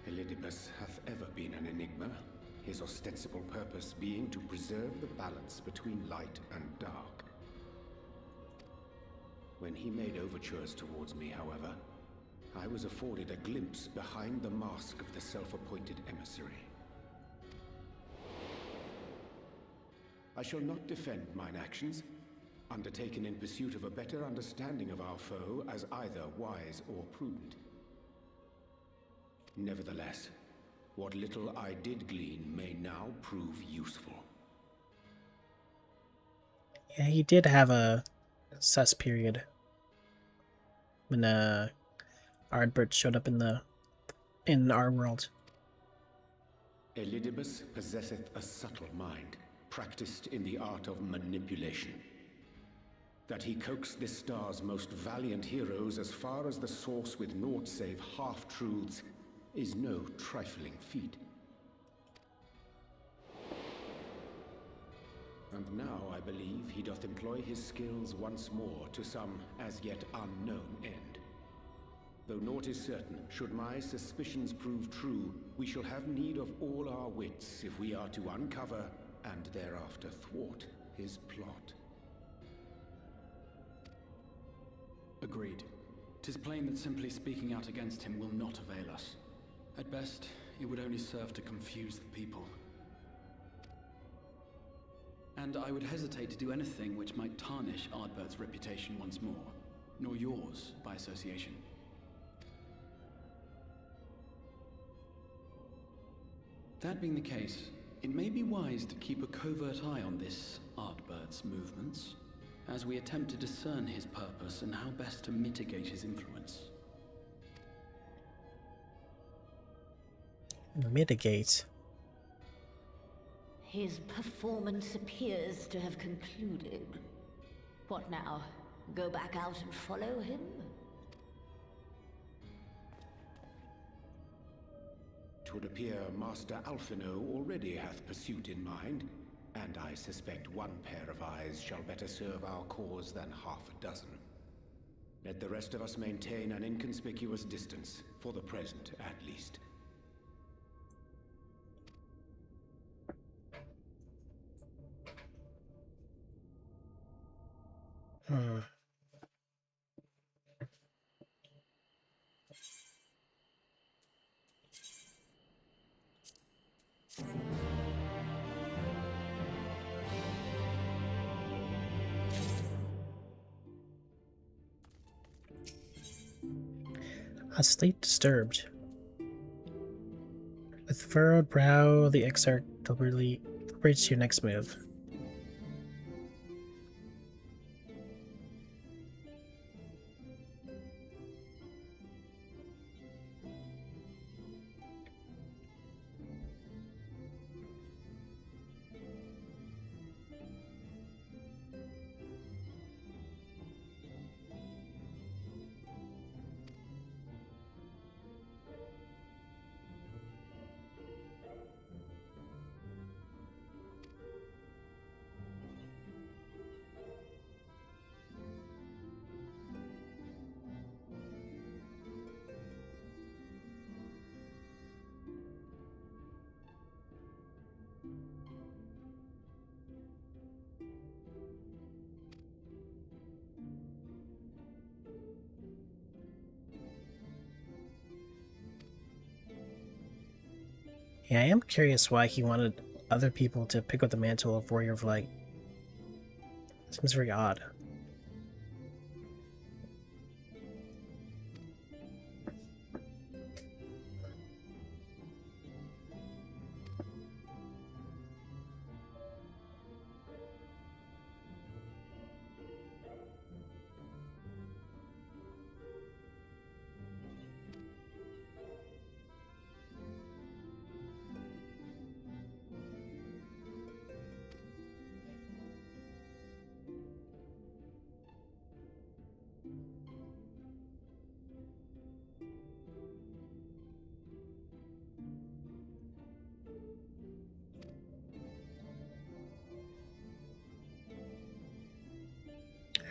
Elidibus hath ever been an enigma, his ostensible purpose being to preserve the balance between light and dark. When he made overtures towards me, however, I was afforded a glimpse behind the mask of the self-appointed emissary. I shall not defend mine actions, undertaken in pursuit of a better understanding of our foe as either wise or prudent. Nevertheless, what little I did glean may now prove useful. Yeah, he did have a sus period when Ardbert showed up in our world. Elidibus possesseth a subtle mind, practiced in the art of manipulation. That he coaxed this star's most valiant heroes as far as the source with naught save half-truths is no trifling feat. And now I believe he doth employ his skills once more to some as yet unknown end. Though naught is certain, should my suspicions prove true, we shall have need of all our wits if we are to uncover and thereafter thwart his plot. Agreed. 'Tis plain that simply speaking out against him will not avail us. At best, it would only serve to confuse the people. And I would hesitate to do anything which might tarnish Ardbert's reputation once more, nor yours by association. That being the case, it may be wise to keep a covert eye on this Ardbert's movements, as we attempt to discern his purpose and how best to mitigate his influence. Mitigate? His performance appears to have concluded. What now? Go back out and follow him? Twould appear Master Alphino already hath pursuit in mind, and I suspect one pair of eyes shall better serve our cause than half a dozen. Let the rest of us maintain an inconspicuous distance, for the present at least. A sleep disturbed. With furrowed brow, the exarch deliberately deliberates your next move. Yeah, I am curious why he wanted other people to pick up the mantle of Warrior of Light. Seems very odd.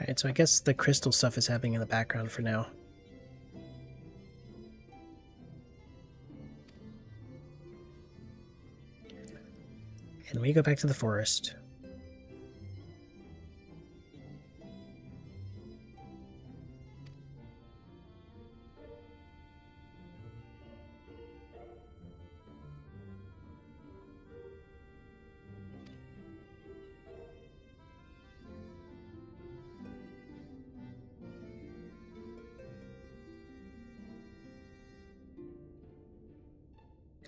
Alright, so I guess the crystal stuff is happening in the background for now. And we go back to the forest.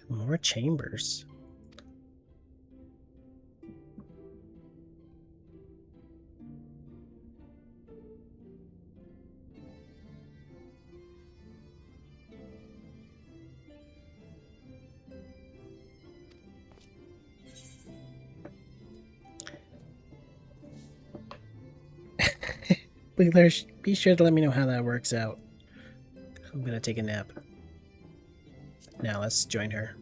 More chambers. Be sure to let me know how that works out. I'm gonna take a nap. Now let's join her.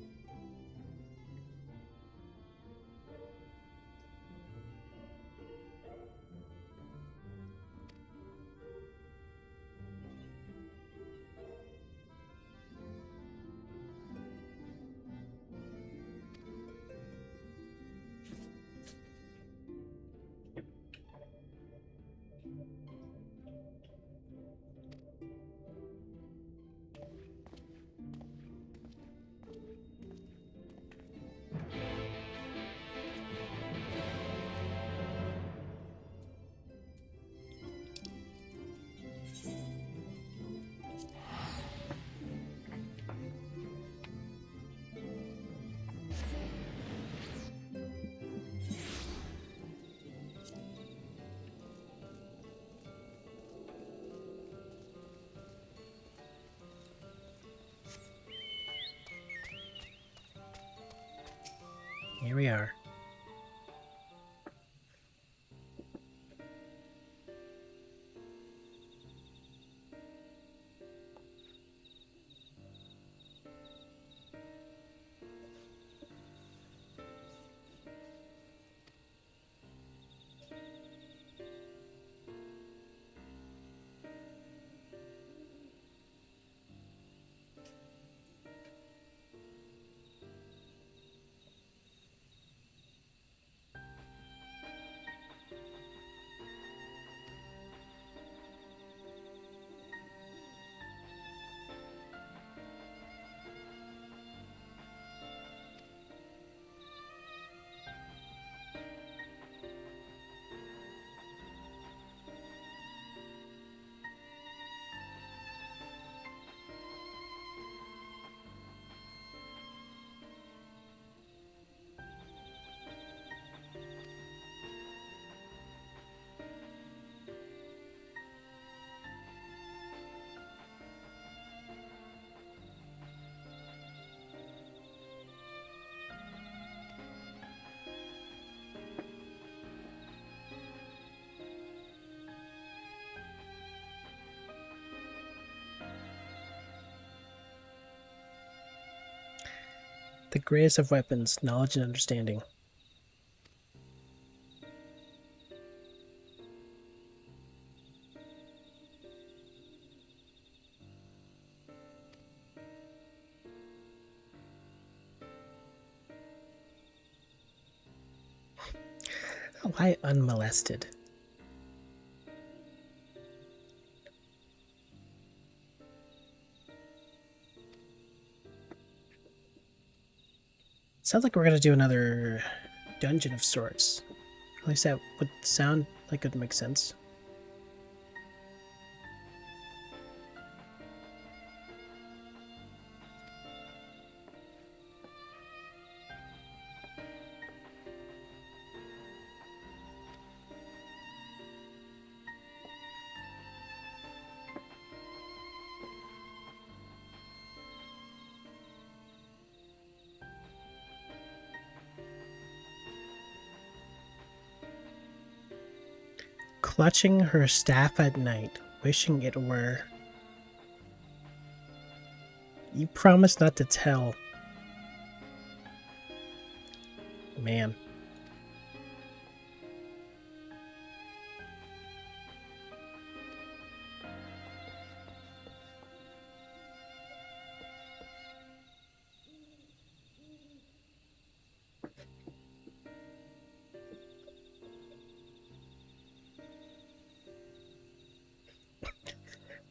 Here we are. The greatest of weapons, knowledge and understanding. Why unmolested? Sounds like we're gonna do another dungeon of sorts. At least that would sound like it would make sense. Clutching her staff at night, wishing it were. You promised not to tell. Man.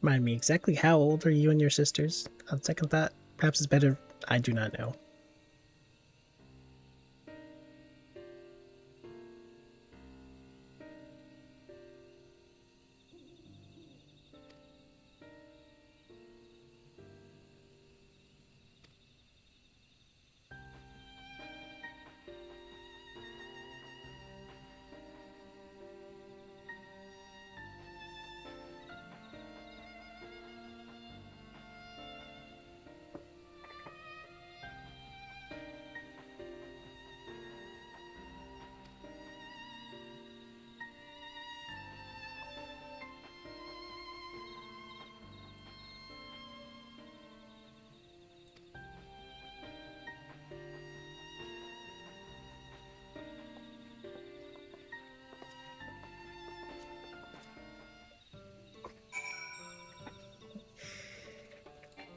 Remind me, exactly how old are you and your sisters? On second thought, perhaps it's better I do not know.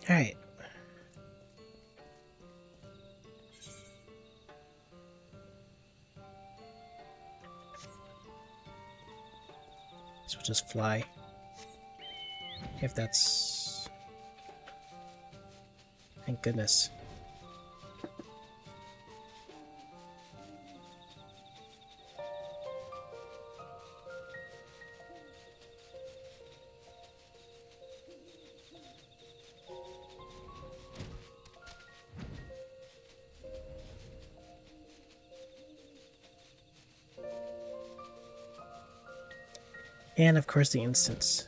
Alright. So we'll just fly. If that's... Thank goodness. And of course the instance.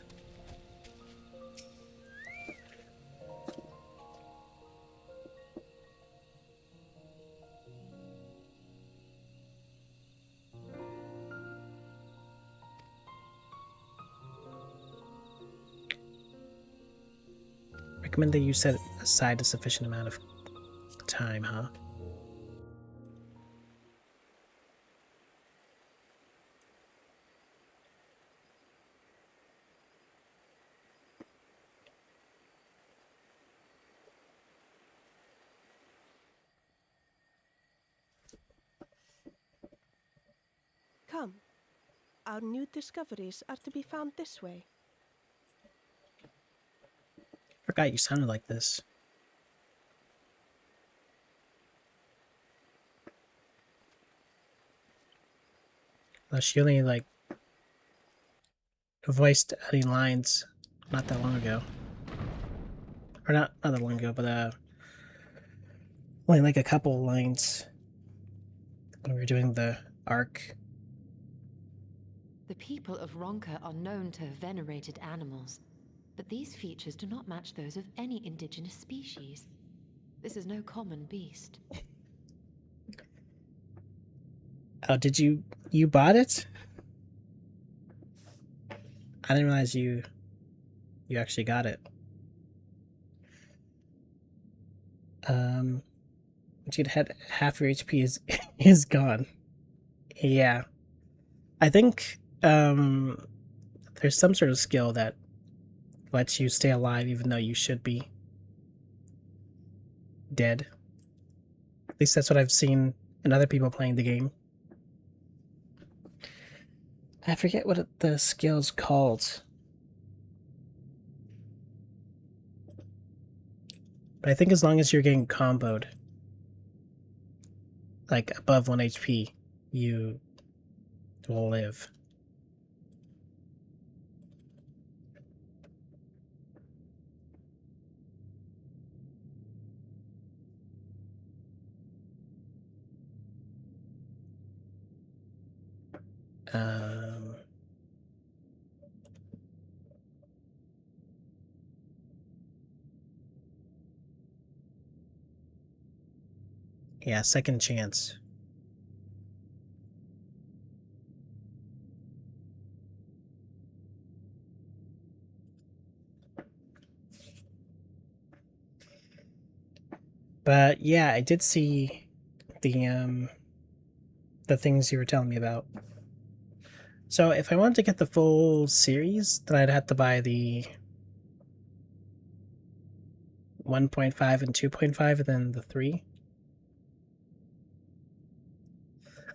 recommend that you set aside a sufficient amount of time, huh? Come. Our new discoveries are to be found this way. Forgot you sounded like this. Well, she only like voiced any lines not that long ago. Or not that long ago, but only like a couple lines when we were doing the arc. The people of Ronka are known to have venerated animals, but these features do not match those of any indigenous species. This is no common beast. Oh, did you bought it? I didn't realize you actually got it. Once you had half your HP is gone. Yeah. I think there's some sort of skill that lets you stay alive even though you should be dead. At least that's what I've seen in other people playing the game. I forget what the skill's called. But I think as long as you're getting comboed, like above 1 HP, you will live. Yeah, second chance. But yeah, I did see the things you were telling me about. So if I wanted to get the full series, then I'd have to buy the 1.5 and 2.5 and then the 3.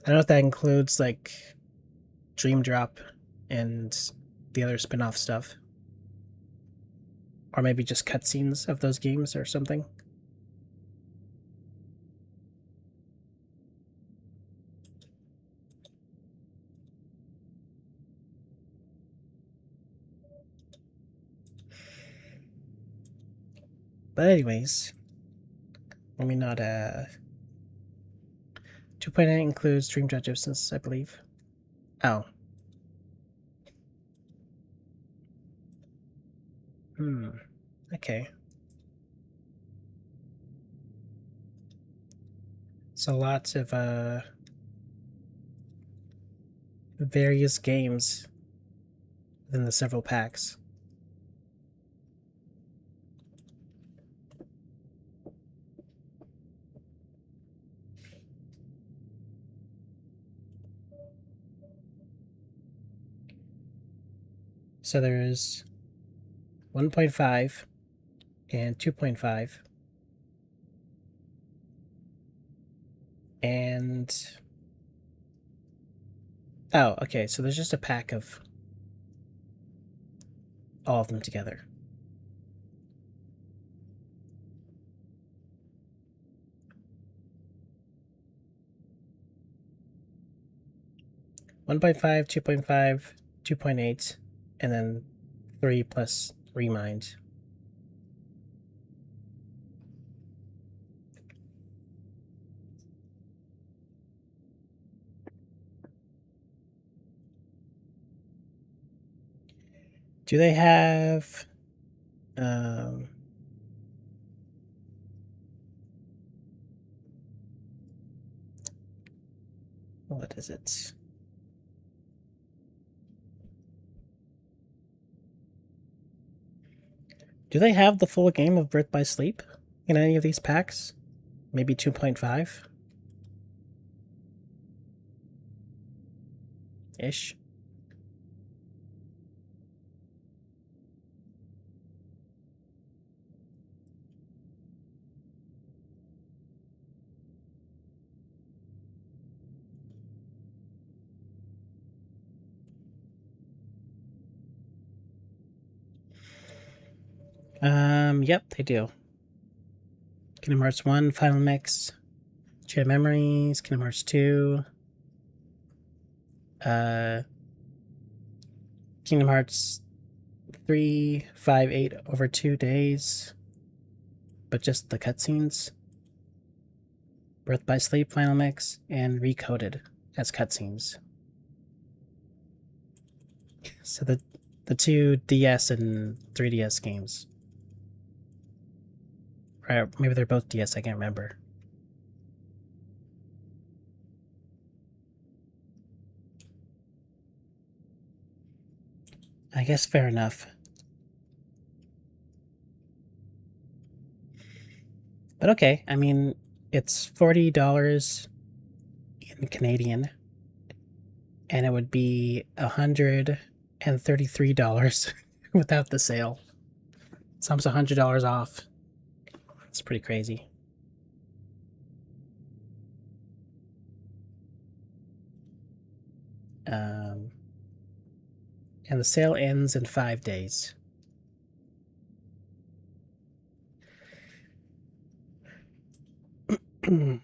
I don't know if that includes like Dream Drop and the other spin-off stuff. Or maybe just cutscenes of those games or something. But anyways, let me not 2.8 includes Dream Drop Distance, I believe. Oh. Okay. So lots of various games within the several packs. So there's 1.5 and 2.5 and oh, okay, so there's just a pack of all of them together. One point five, 2.5, 2.8, and then 3 plus Remind. Do they have what is it? Do they have the full game of Birth by Sleep in any of these packs? Maybe 2.5? Ish. Yep, they do. Kingdom Hearts 1, Final Mix, Chain of Memories, Kingdom Hearts 2, Kingdom Hearts 3, 5, 8 over 2 days, but just the cutscenes, Birth by Sleep, Final Mix, and Recoded as cutscenes. So the two DS and 3DS games. Or maybe they're both DS, I can't remember. I guess fair enough. But okay, I mean, it's $40 in Canadian, and it would be $133 without the sale. It's almost $100 off. It's pretty crazy. And the sale ends in 5 days. I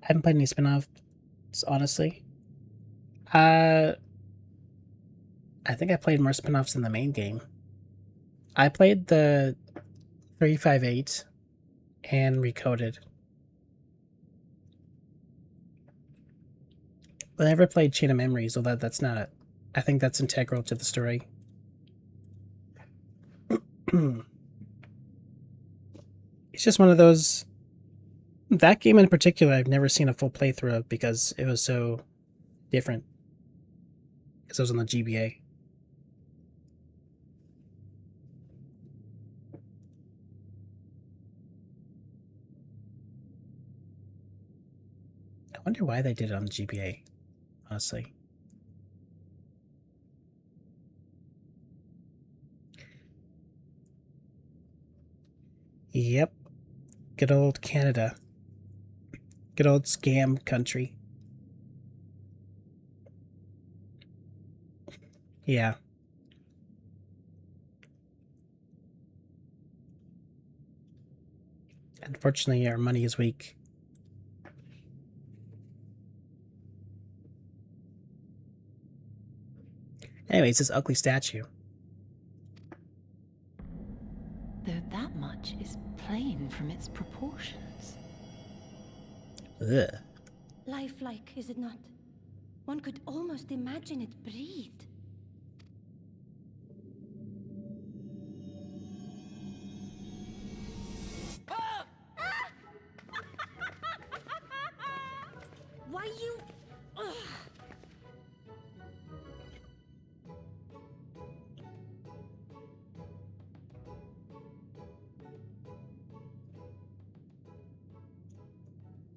haven't played any spin-offs, honestly. I think I played more spin-offs than the main game. I played the 358 and Recoded. But I never played Chain of Memories, although that's not it. I think that's integral to the story. It's just one of those... That game in particular, I've never seen a full playthrough of because it was so different. Because it was on the GBA. I wonder why they did it on the GBA, honestly. Yep. Good old Canada. Good old scam country. Yeah. Unfortunately, our money is weak. Anyways, this ugly statue. Though that much is plain from its proportions. Ugh. Lifelike, is it not? One could almost imagine it breathed. Why you... Ugh.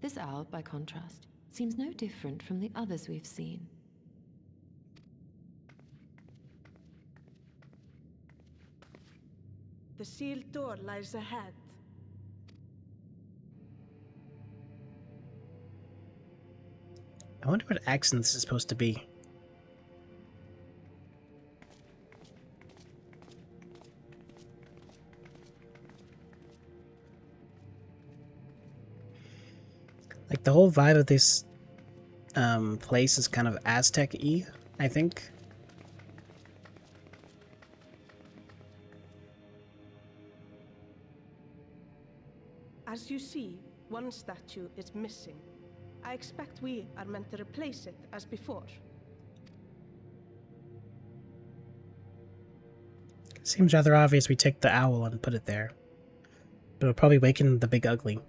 This owl, by contrast, seems no different from the others we've seen. The sealed door lies ahead. I wonder what accent this is supposed to be. Like, the whole vibe of this place is kind of Aztec-y, I think. As you see, one statue is missing. I expect we are meant to replace it as before. Seems rather obvious we take the owl and put it there. But it'll probably waken the big ugly.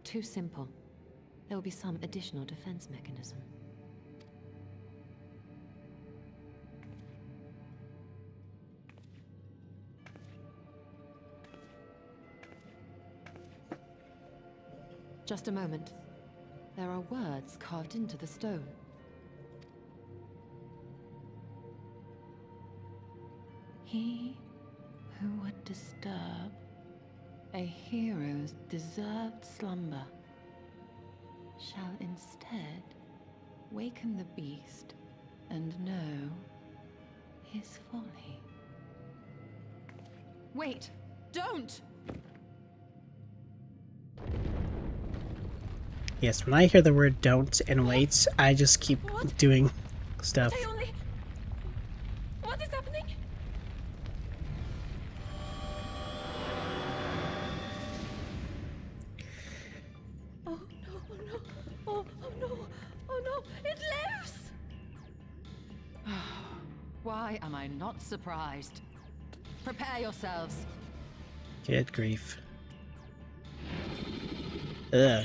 Too simple. There will be some additional defense mechanism. Just a moment. There are words carved into the stone. He who would disturb a hero's deserved slumber shall instead waken the beast and know his folly. Wait! Don't! Yes, when I hear the word don't and wait, I just keep doing stuff. What is happening? Oh no, oh no, oh no, oh no, it lives! Why am I not surprised? Prepare yourselves. Good grief. Ugh.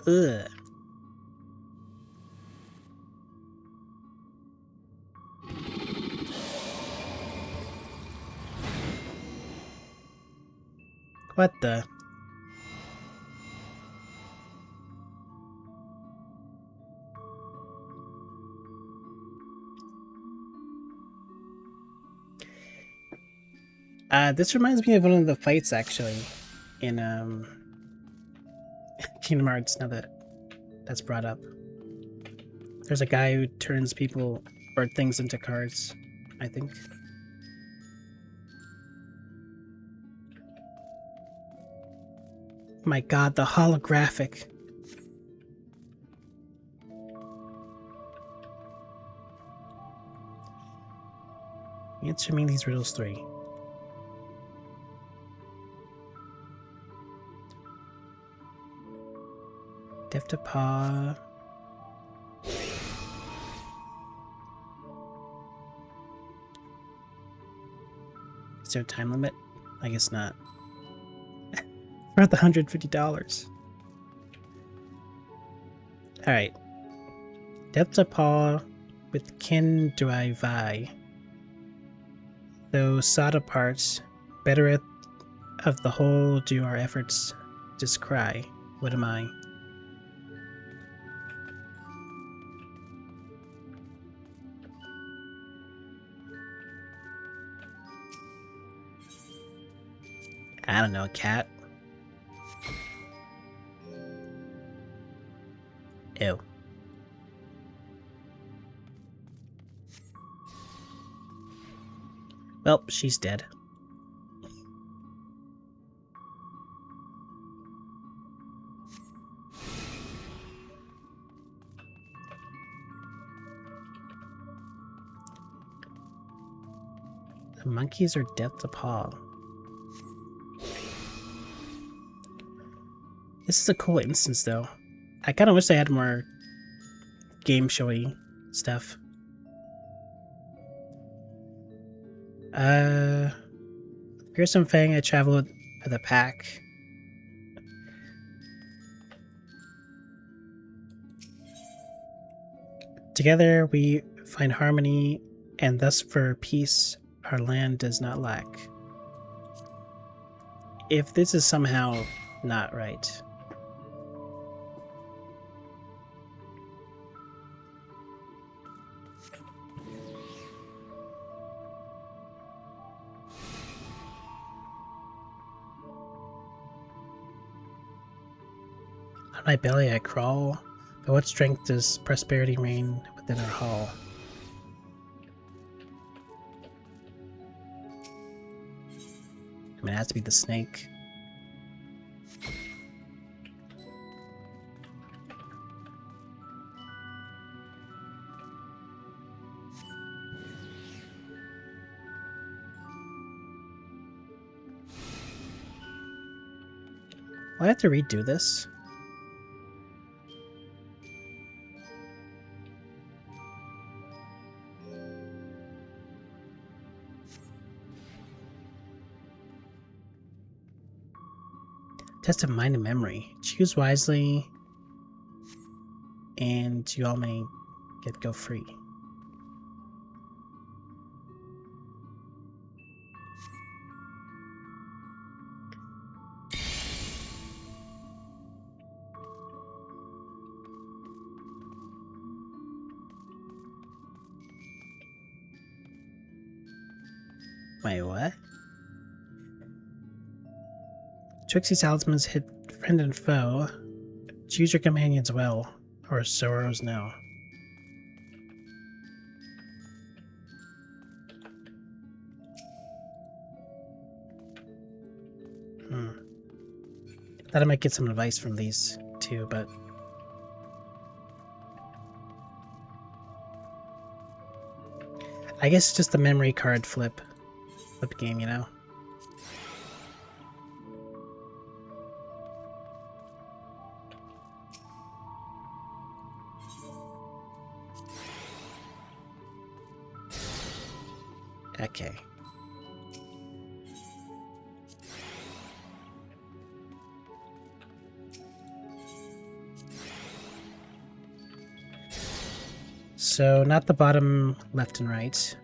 Ugh. What the? This reminds me of one of the fights actually in Kingdom Hearts, now that that's brought up. There's a guy who turns people or things into cards, I think. My god, the holographic. Answer me these riddles 3. Deft to paw. Is there a time limit? I guess not. We're at the $150. Alright. Depth to paw with kin do I vie. Though sought apart, better of the whole do our efforts descry. What am I? I don't know, cat. Ew. Well, she's dead. The monkeys are depth to paw. This is a cool instance, though. I kind of wish they had more game showy stuff. Fearsome Fang, I traveled with a pack. Together we find harmony, and thus for peace our land does not lack. If this is somehow not right. On my belly I crawl, by what strength does prosperity reign within our hall? I mean, it has to be the snake. Will I have to redo this? Test of mind and memory. Choose wisely, and you all may go free. Wait, what? Trixie talismans hit friend and foe. Choose your companions well, or sorrows now. Thought I might get some advice from these two, but I guess it's just the memory card flip game, you know? Okay. So, not the bottom left and right.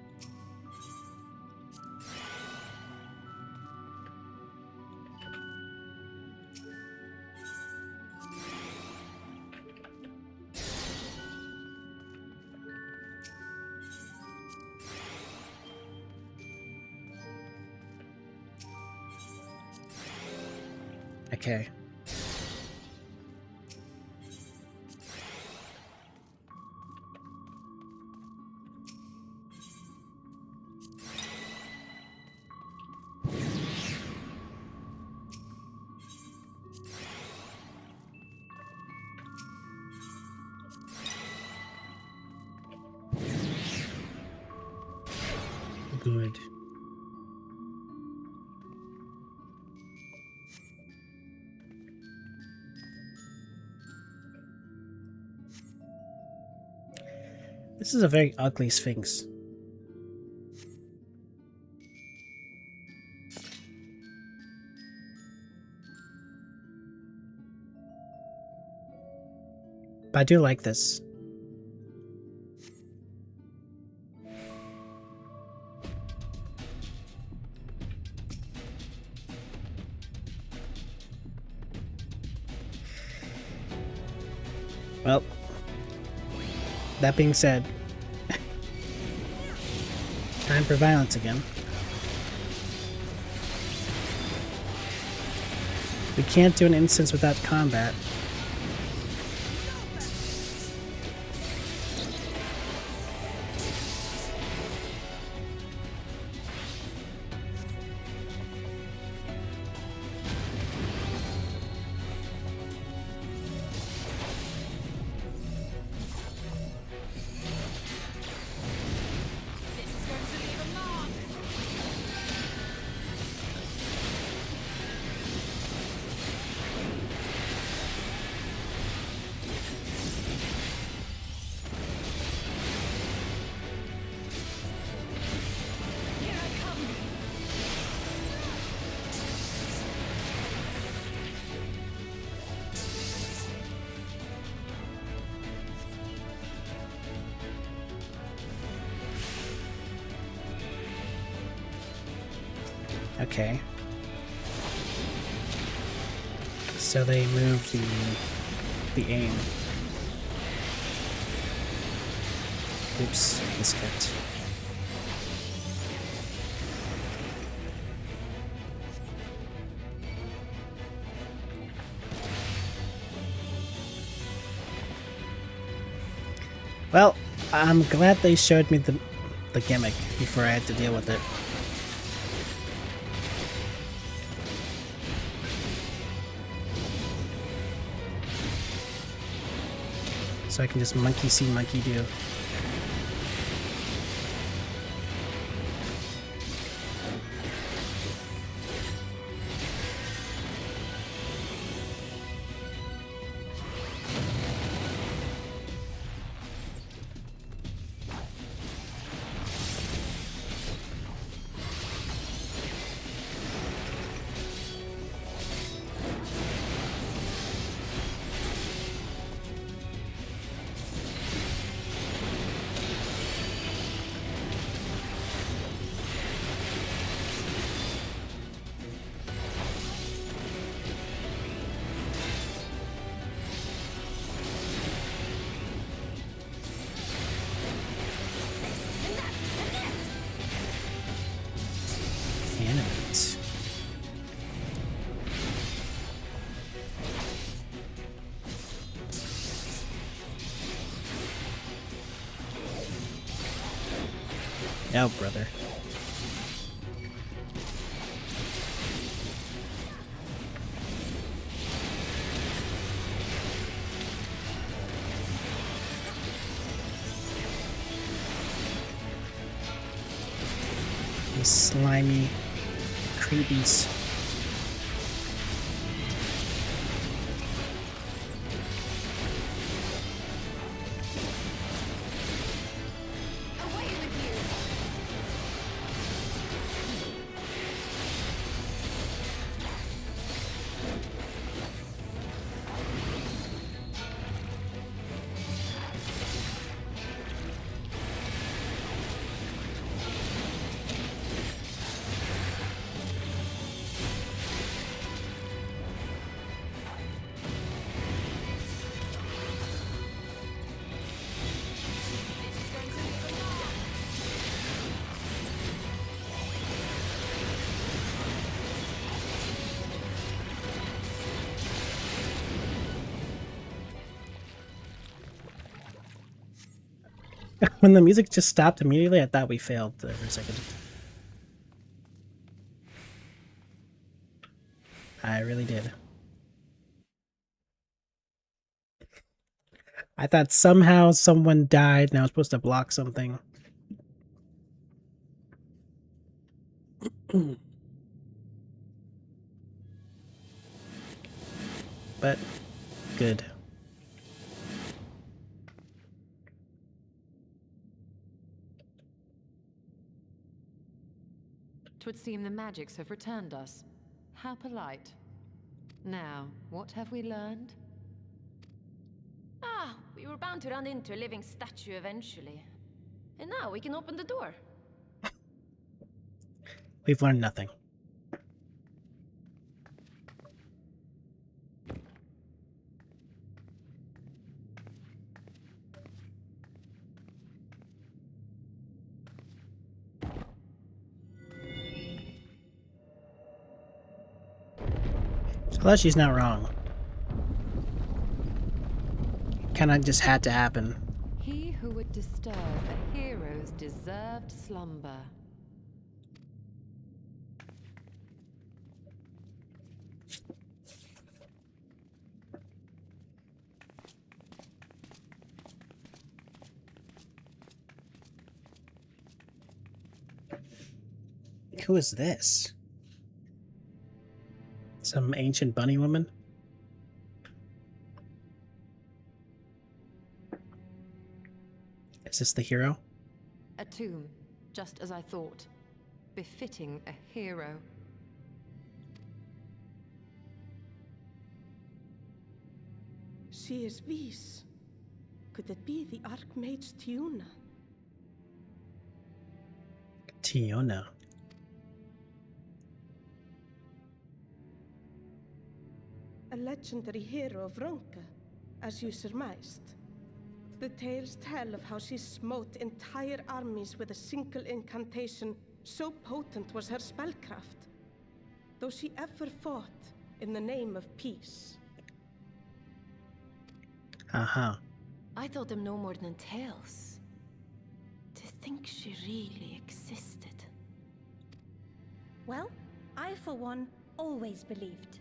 Okay. Good. This is a very ugly sphinx. But I do like this. Well, that being said, time for violence again. We can't do an instance without combat. Okay. So they moved the aim. Oops, misclicked. Well, I'm glad they showed me the gimmick before I had to deal with it. So I can just monkey see, monkey do. Oh, brother. These slimy creepies. When the music just stopped immediately, I thought we failed for a second. I really did. I thought somehow someone died and I was supposed to block something. But good. 'Twould seem the magics have returned us. How polite. Now, what have we learned? Ah, we were bound to run into a living statue eventually. And now we can open the door. We've learned nothing. Unless she's not wrong. Kinda just had to happen. He who would disturb a hero's deserved slumber. Who is this? Some ancient bunny woman? Is this the hero? A tomb, just as I thought. Befitting a hero. She is Vis. Could it be the Archmage Tiuna? Tiona. A legendary hero of Ronka, as you surmised. The tales tell of how she smote entire armies with a single incantation, so potent was her spellcraft. Though she ever fought in the name of peace. Uh-huh. I thought them no more than tales. To think she really existed. Well, I for one always believed.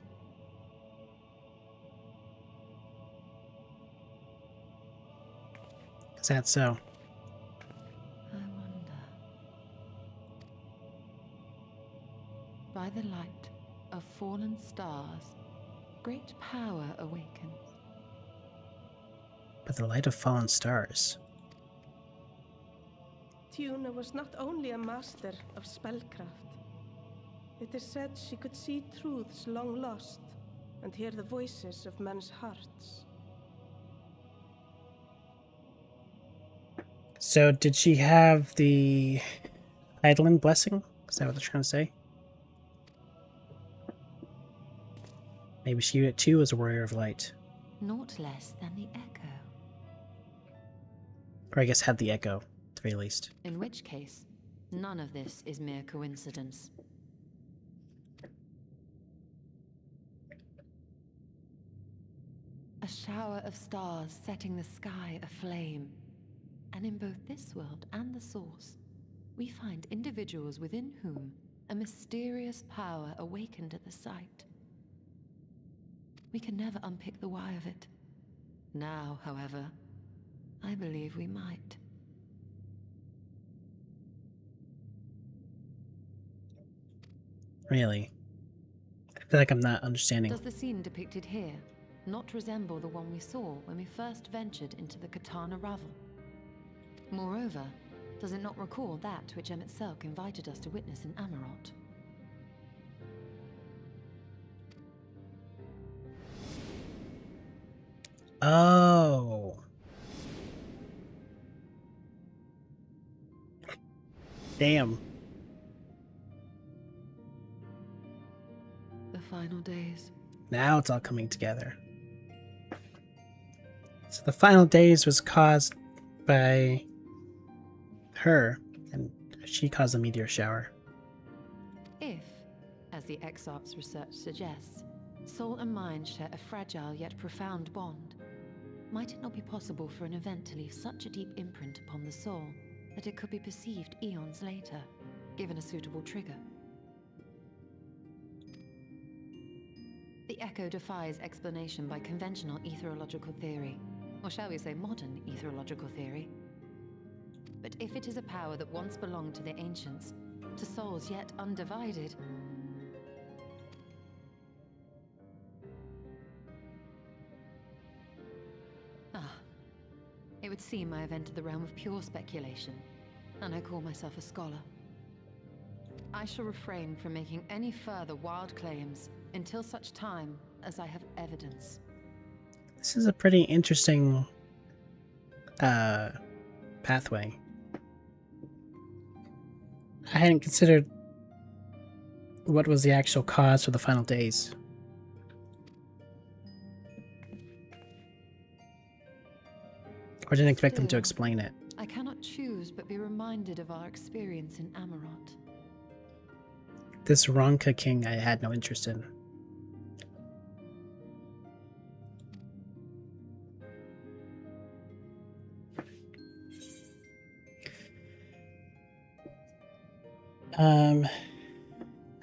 Is that so? I wonder. By the light of fallen stars, great power awakens. By the light of fallen stars. Tiuna was not only a master of spellcraft. It is said she could see truths long lost and hear the voices of men's hearts. So did she have the Eidolon blessing? Is that what they're trying to say? Maybe she too was a warrior of light. Naught less than the echo. Or I guess had the echo, at the very least. In which case, none of this is mere coincidence. A shower of stars setting the sky aflame. And in both this world and the Source, we find individuals within whom a mysterious power awakened at the sight. We can never unpick the why of it. Now, however, I believe we might. Really? I feel like I'm not understanding. Does the scene depicted here not resemble the one we saw when we first ventured into the Katana Ravel? Moreover, does it not recall that which Emmett Selk invited us to witness in Amarot? Oh. Damn. The final days. Now it's all coming together. So the final days was caused by her, and she caused a meteor shower. If, as the Exarch's research suggests, soul and mind share a fragile yet profound bond, might it not be possible for an event to leave such a deep imprint upon the soul that it could be perceived eons later, given a suitable trigger? The echo defies explanation by conventional etherological theory, or shall we say modern etherological theory. But if it is a power that once belonged to the ancients, to souls yet undivided, it would seem I have entered the realm of pure speculation, and I call myself a scholar. I shall refrain from making any further wild claims until such time as I have evidence. This is a pretty interesting pathway. I hadn't considered what was the actual cause for the final days. Or didn't expect them to explain it. I cannot choose but be reminded of our experience in Amarot. This Ronka king I had no interest in.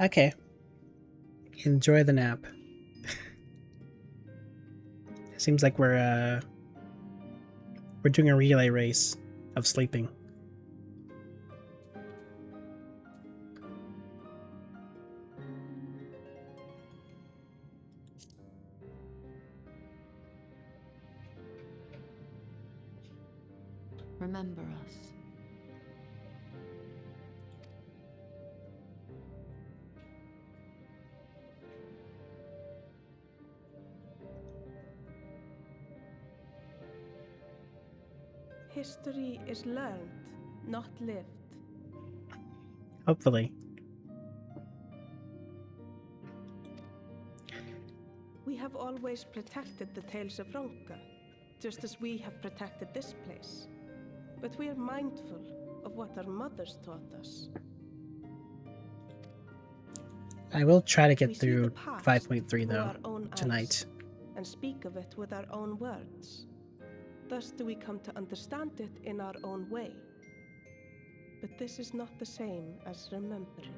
Okay. Enjoy the nap. Seems like we're doing a relay race of sleeping. Remember us. History is learned, not lived. Hopefully. We have always protected the tales of Ronka, just as we have protected this place. But we are mindful of what our mothers taught us. I will try to get We see through the past 5.3 through though our own tonight. eyes and speak of it with our own words. Thus do we come to understand it in our own way. But this is not the same as remembering.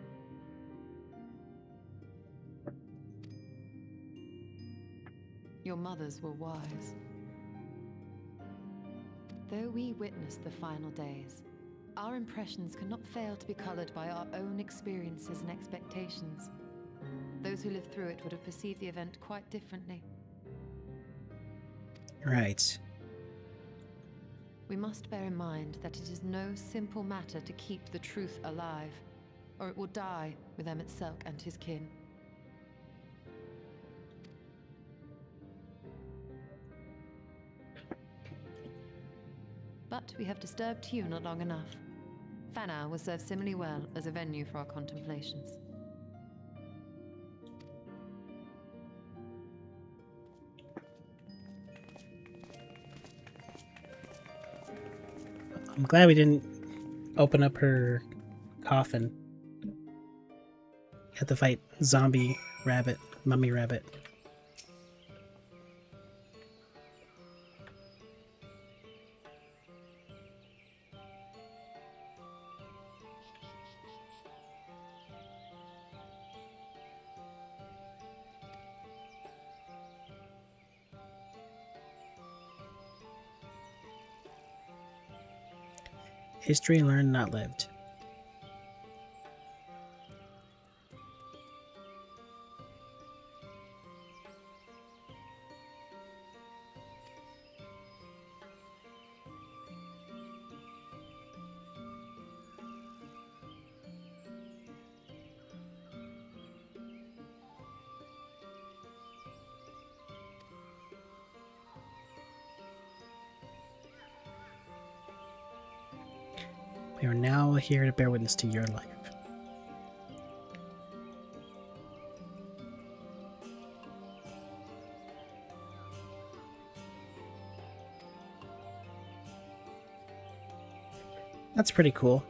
Your mothers were wise. Though we witnessed the final days, our impressions cannot fail to be colored by our own experiences and expectations. Those who lived through it would have perceived the event quite differently. Right. We must bear in mind that it is no simple matter to keep the truth alive, or it will die with Emmett Selk and his kin. But we have disturbed you not long enough. Fanau will serve similarly well as a venue for our contemplations. I'm glad we didn't open up her coffin. Had to fight zombie rabbit, mummy rabbit. History learned, not lived. We are now here to bear witness to your life. That's pretty cool.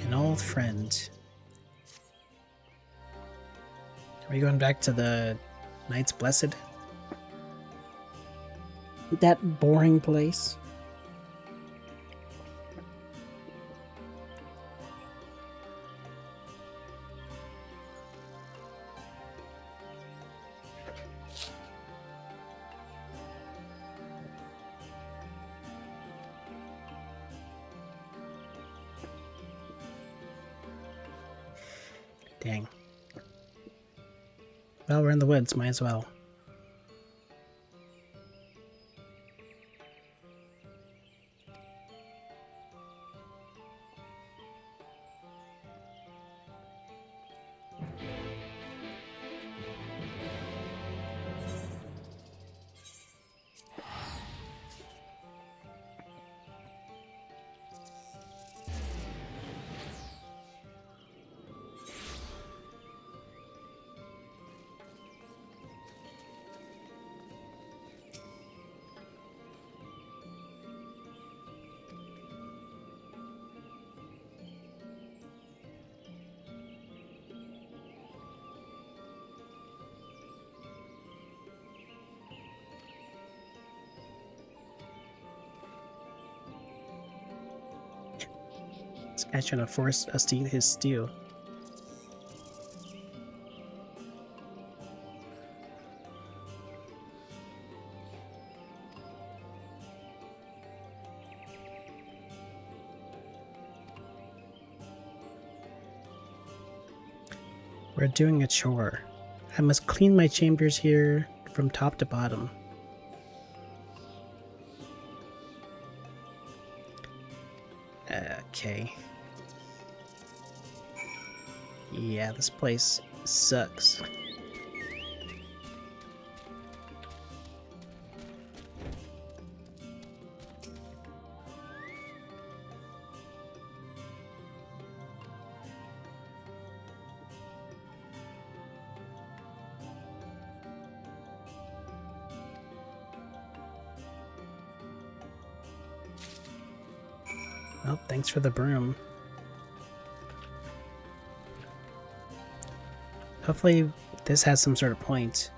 An old friend. Are we going back to the Knights Blessed? That boring place? Dang. Well, we're in the woods, might as well. This guy's trying to force us to eat his stew. We're doing a chore. I must clean my chambers here from top to bottom. Okay. Yeah, this place sucks. Well, thanks for the broom. Hopefully this has some sort of point.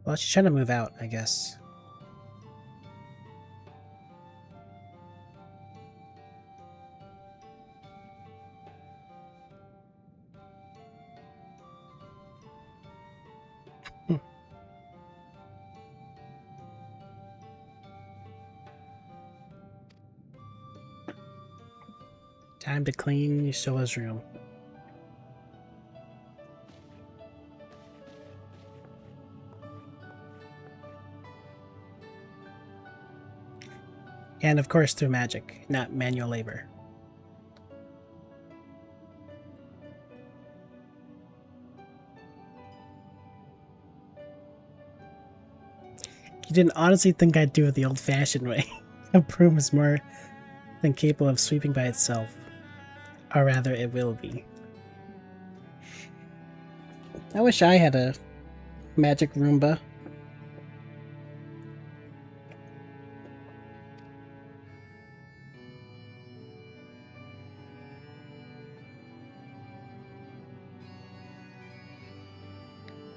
Well, she's trying to move out, I guess. Time to clean Yusola's room. And of course through magic, not manual labor. You didn't honestly think I'd do it the old-fashioned way. A broom is more than capable of sweeping by itself. Or rather, it will be. I wish I had a magic Roomba.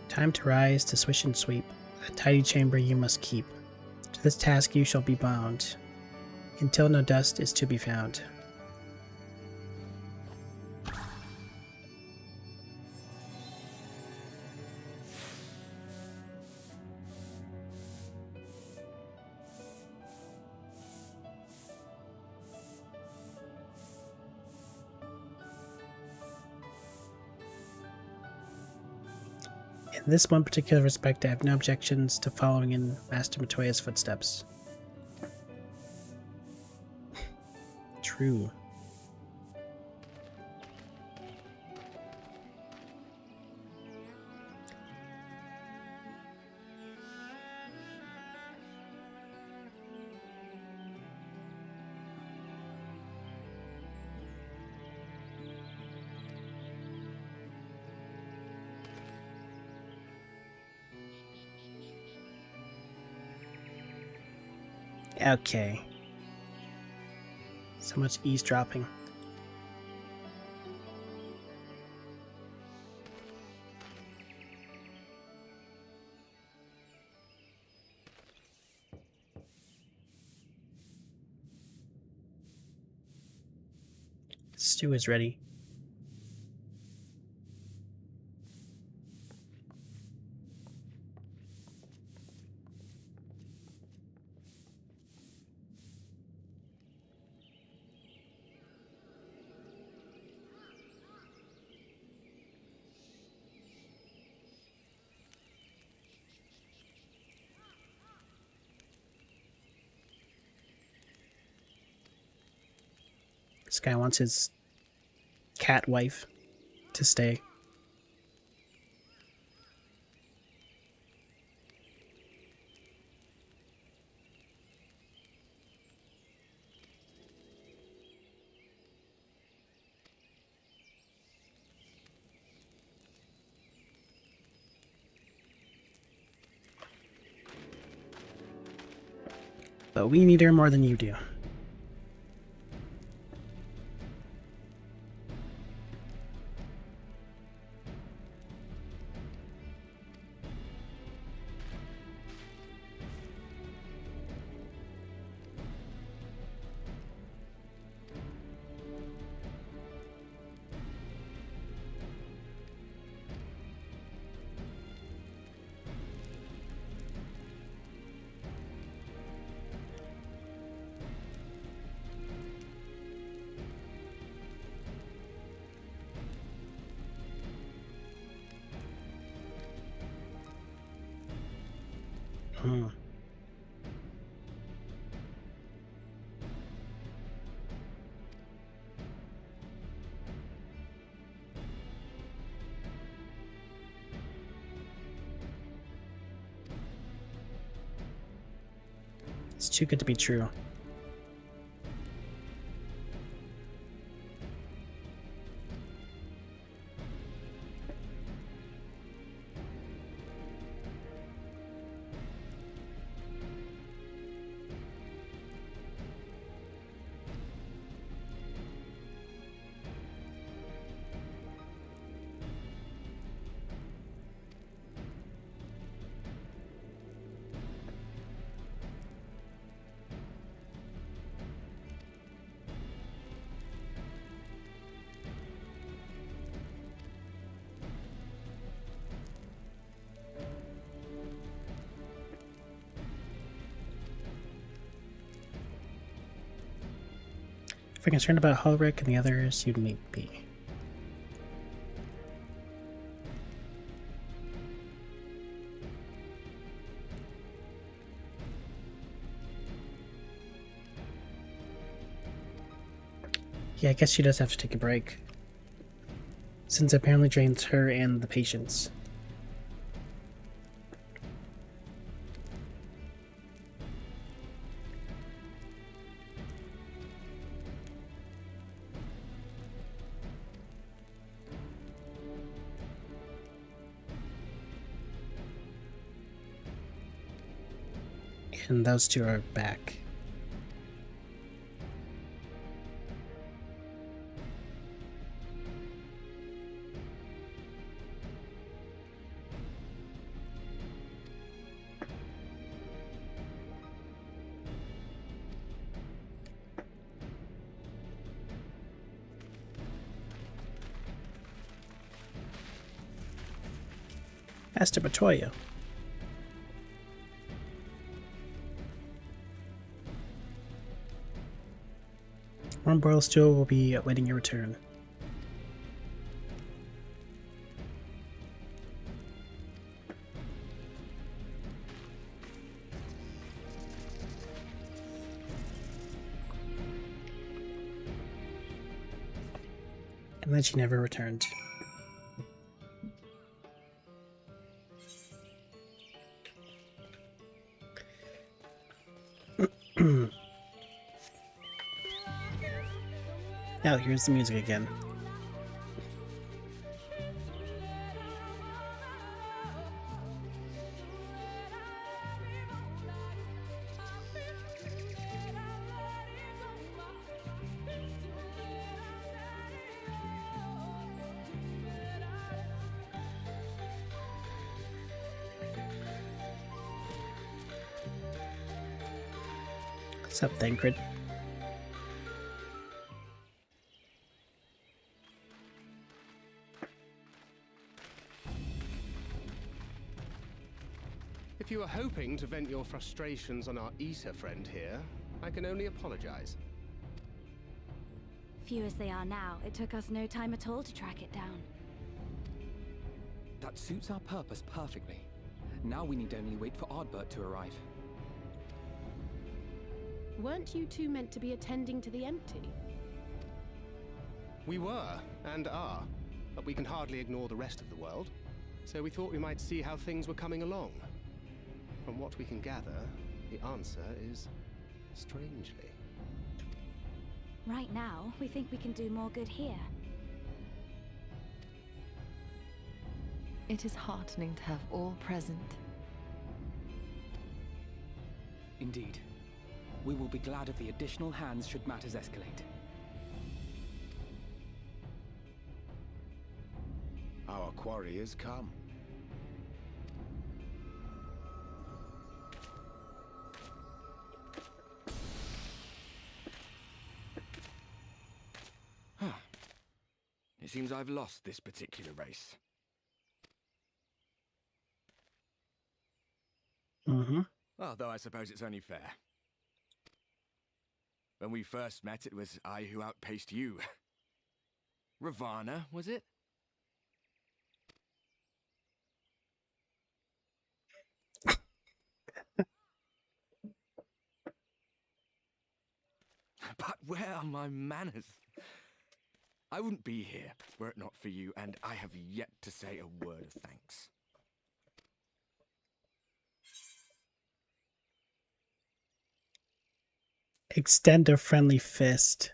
Time to rise, to swish and sweep. A tidy chamber you must keep. To this task you shall be bound, until no dust is to be found. In this one particular respect, I have no objections to following in Master Matoya's footsteps. True. Okay. So much eavesdropping. Stew is ready. This guy wants his cat wife to stay. But we need her more than you do. It's too good to be true. We're concerned about Ulrich and the others you need be. Yeah, I guess she does have to take a break, since it apparently drains her and the patients. And those two are back. Master Batoya. One broil stew will be awaiting your return. And then she never returned. Now here's the music again. What's up, Thancred? If you were hoping to vent your frustrations on our Issa friend here, I can only apologize. Few as they are now, it took us no time at all to track it down. That suits our purpose perfectly. Now we need only wait for Ardbert to arrive. Weren't you two meant to be attending to the empty? We were, and are, but we can hardly ignore the rest of the world. So we thought we might see how things were coming along. From what we can gather, the answer is strangely. Right now, we think we can do more good here. It is heartening to have all present. Indeed. We will be glad of the additional hands should matters escalate. Our quarry has come. It seems I've lost this particular race. Mm-hmm. Although I suppose it's only fair. When we first met, it was I who outpaced you. Ravana, was it? But where are my manners? I wouldn't be here were it not for you, and I have yet to say a word of thanks. Extend a friendly fist.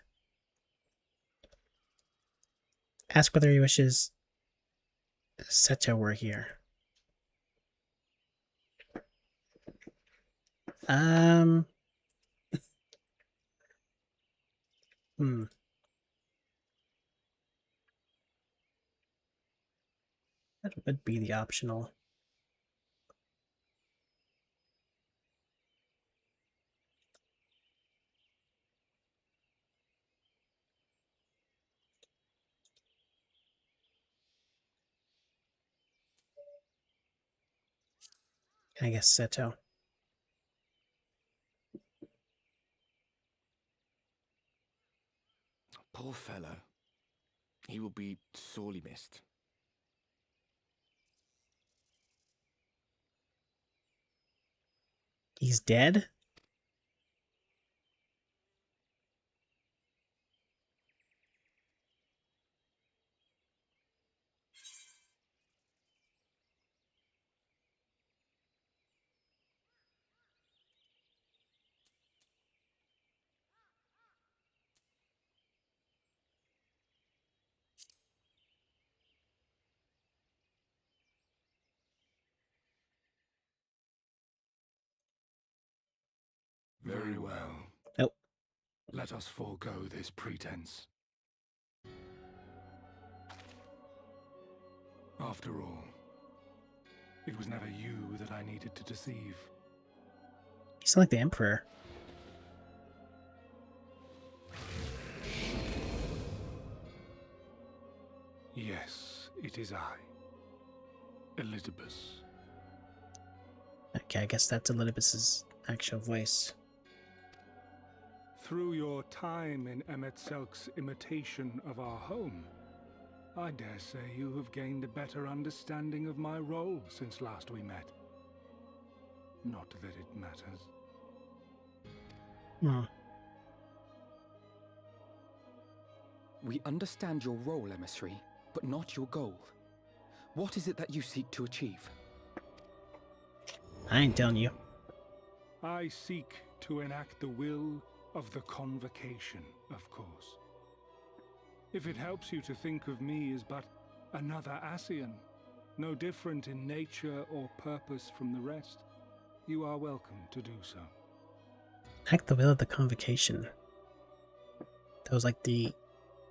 Ask whether he wishes Secha were here. That would be the optional. I guess Seto. Poor fellow. He will be sorely missed. He's dead? Very well. Nope. Let us forego this pretense. After all, it was never you that I needed to deceive. He's like the Emperor. Yes, it is I, Elizabeth. Okay, I guess that's Elizabeth's actual voice. Through your time in Emet-Selk's imitation of our home, I dare say you have gained a better understanding of my role since last we met. Not that it matters. We understand your role, emissary, but not your goal. What is it that you seek to achieve? I ain't telling you. I seek to enact the will of the Convocation, of course. If it helps you to think of me as but another Ascian, no different in nature or purpose from the rest, you are welcome to do so. Act the will of the Convocation. That was like the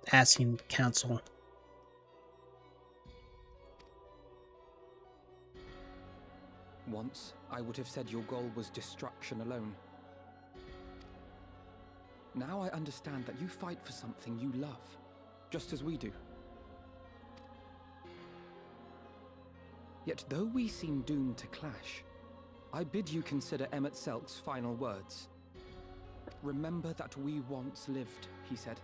Ascian Council. Once, I would have said your goal was destruction alone. Now I understand that you fight for something you love, just as we do. Yet though we seem doomed to clash, I bid you consider Emet-Selk's final words. Remember that we once lived, he said.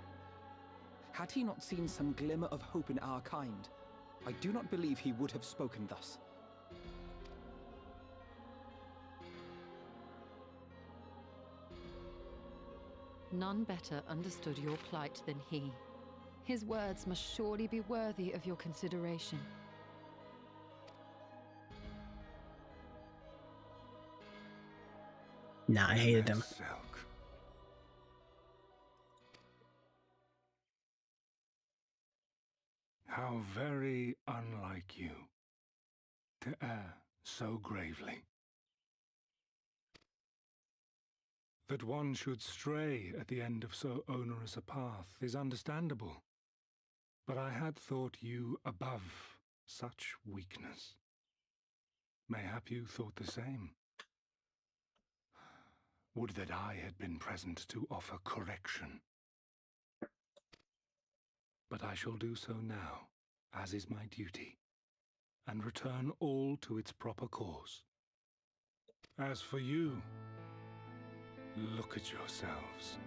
Had he not seen some glimmer of hope in our kind, I do not believe he would have spoken thus. None better understood your plight than he. His words must surely be worthy of your consideration. Nah, I hated him. How very unlike you to err so gravely. That one should stray at the end of so onerous a path is understandable. But I had thought you above such weakness. Mayhap you thought the same. Would that I had been present to offer correction. But I shall do so now, as is my duty, and return all to its proper course. As for you, look at yourselves.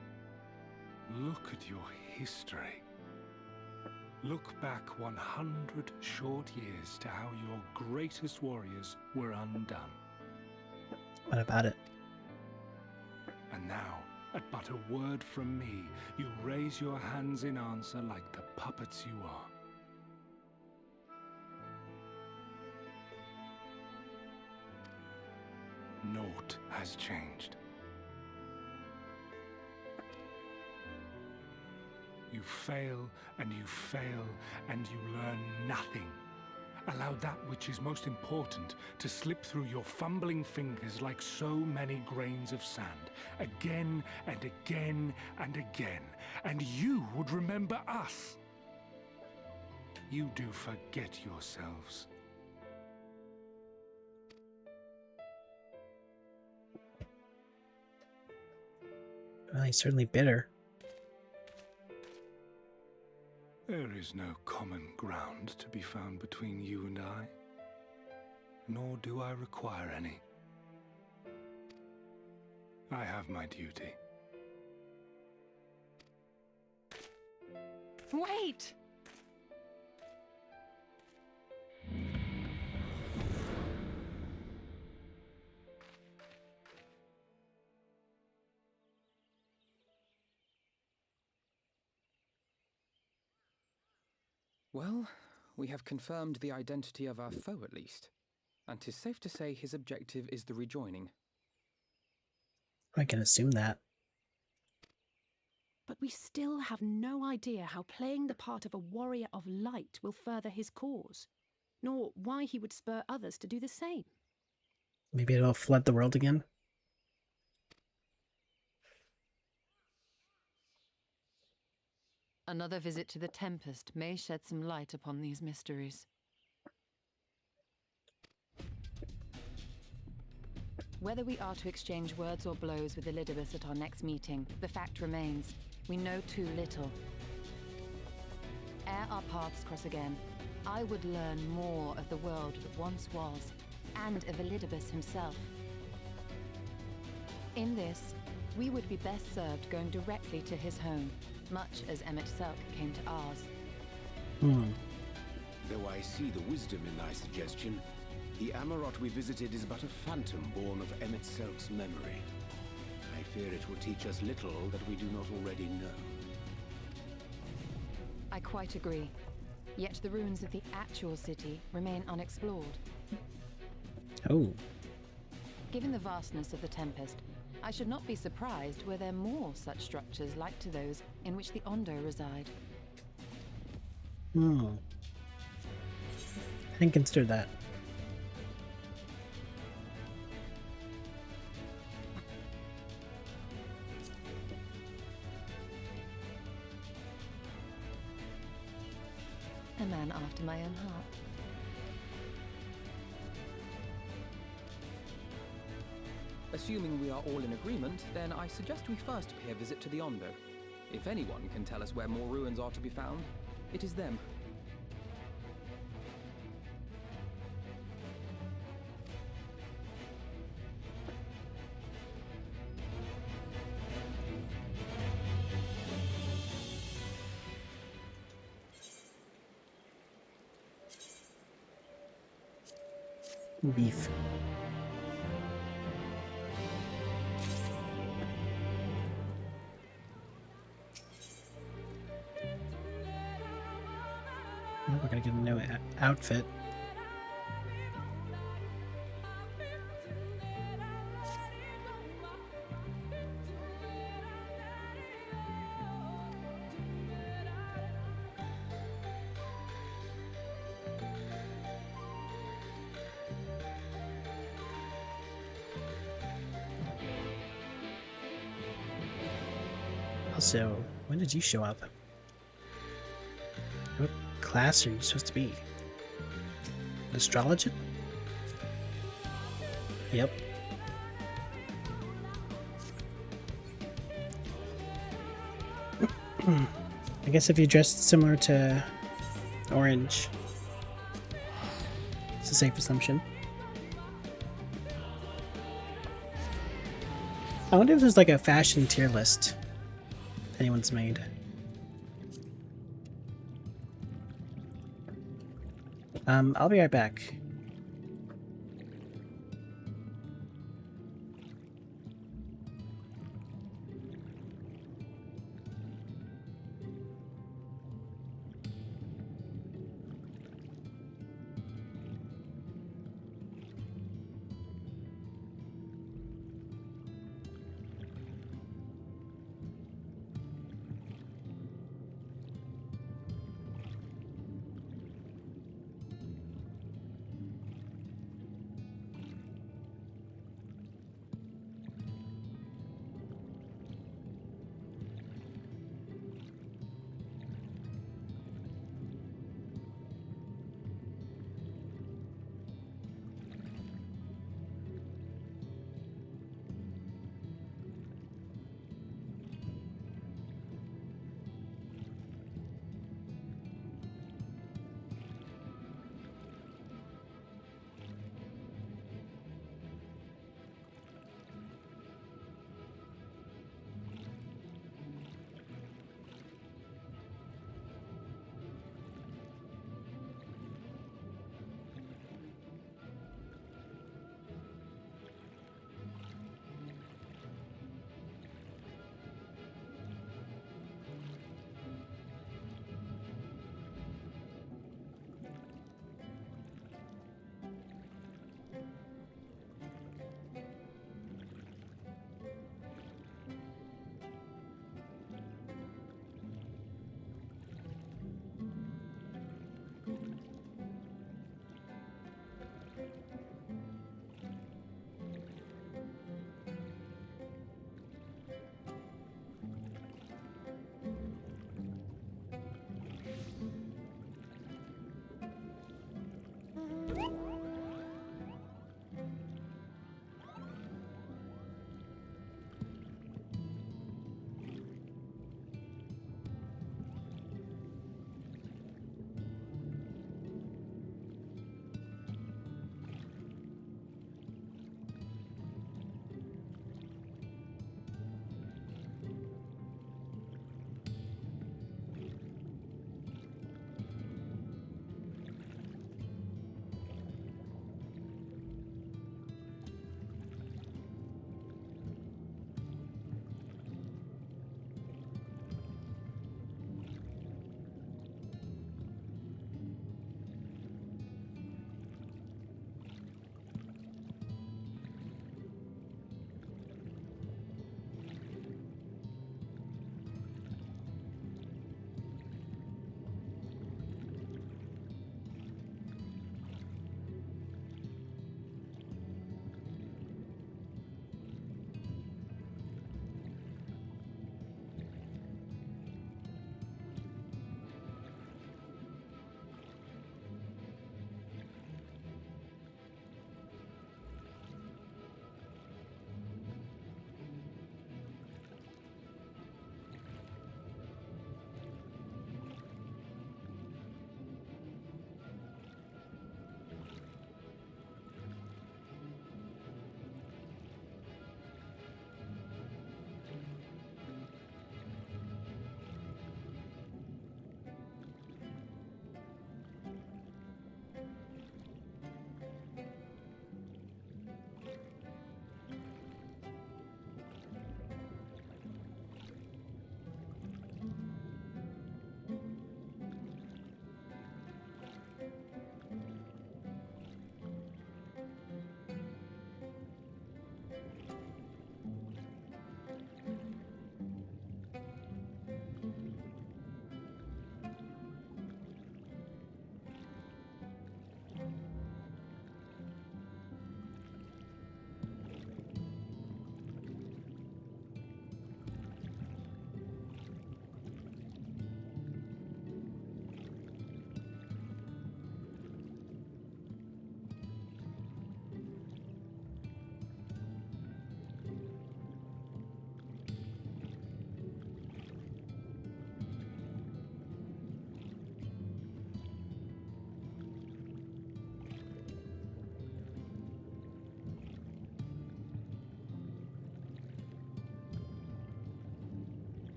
Look at your history. Look back 100 short years to how your greatest warriors were undone. What about it? And now, at but a word from me, you raise your hands in answer like the puppets you are. Naught has changed. You fail, and you fail, and you learn nothing. Allow that which is most important to slip through your fumbling fingers like so many grains of sand, again and again and again, and you would remember us. You do forget yourselves. Well, he's certainly bitter. There is no common ground to be found between you and I, nor do I require any. I have my duty. Wait! Well, we have confirmed the identity of our foe at least. And 'tis safe to say his objective is the rejoining. I can assume that. But we still have no idea how playing the part of a warrior of light will further his cause, nor why he would spur others to do the same. Maybe it'll flood the world again. Another visit to the Tempest may shed some light upon these mysteries. Whether we are to exchange words or blows with Elidibus at our next meeting, the fact remains, we know too little. Ere our paths cross again, I would learn more of the world that once was, and of Elidibus himself. In this, we would be best served going directly to his home, much as Emmett Selk came to ours. Though I see the wisdom in thy suggestion, the Amarot we visited is but a phantom born of Emmett Selk's memory. I fear it will teach us little that we do not already know. I quite agree. Yet the ruins of the actual city remain unexplored. Oh. Given the vastness of the Tempest, I should not be surprised were there more such structures like to those in which the Ondo reside. I didn't consider that. A man after my own heart. Assuming we are all in agreement, then I suggest we first pay a visit to the Ondo. If anyone can tell us where more ruins are to be found, it is them. Beef. Oh, we're gonna get a new outfit. Also, when did you show up? What class are you supposed to be? An astrologer? Yep. I guess if you dressed similar to Orange, it's a safe assumption. I wonder if there's like a fashion tier list anyone's made. I'll be right back.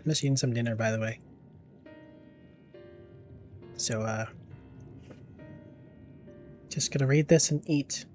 I'm just eating some dinner, by the way. So, just gonna read this and eat.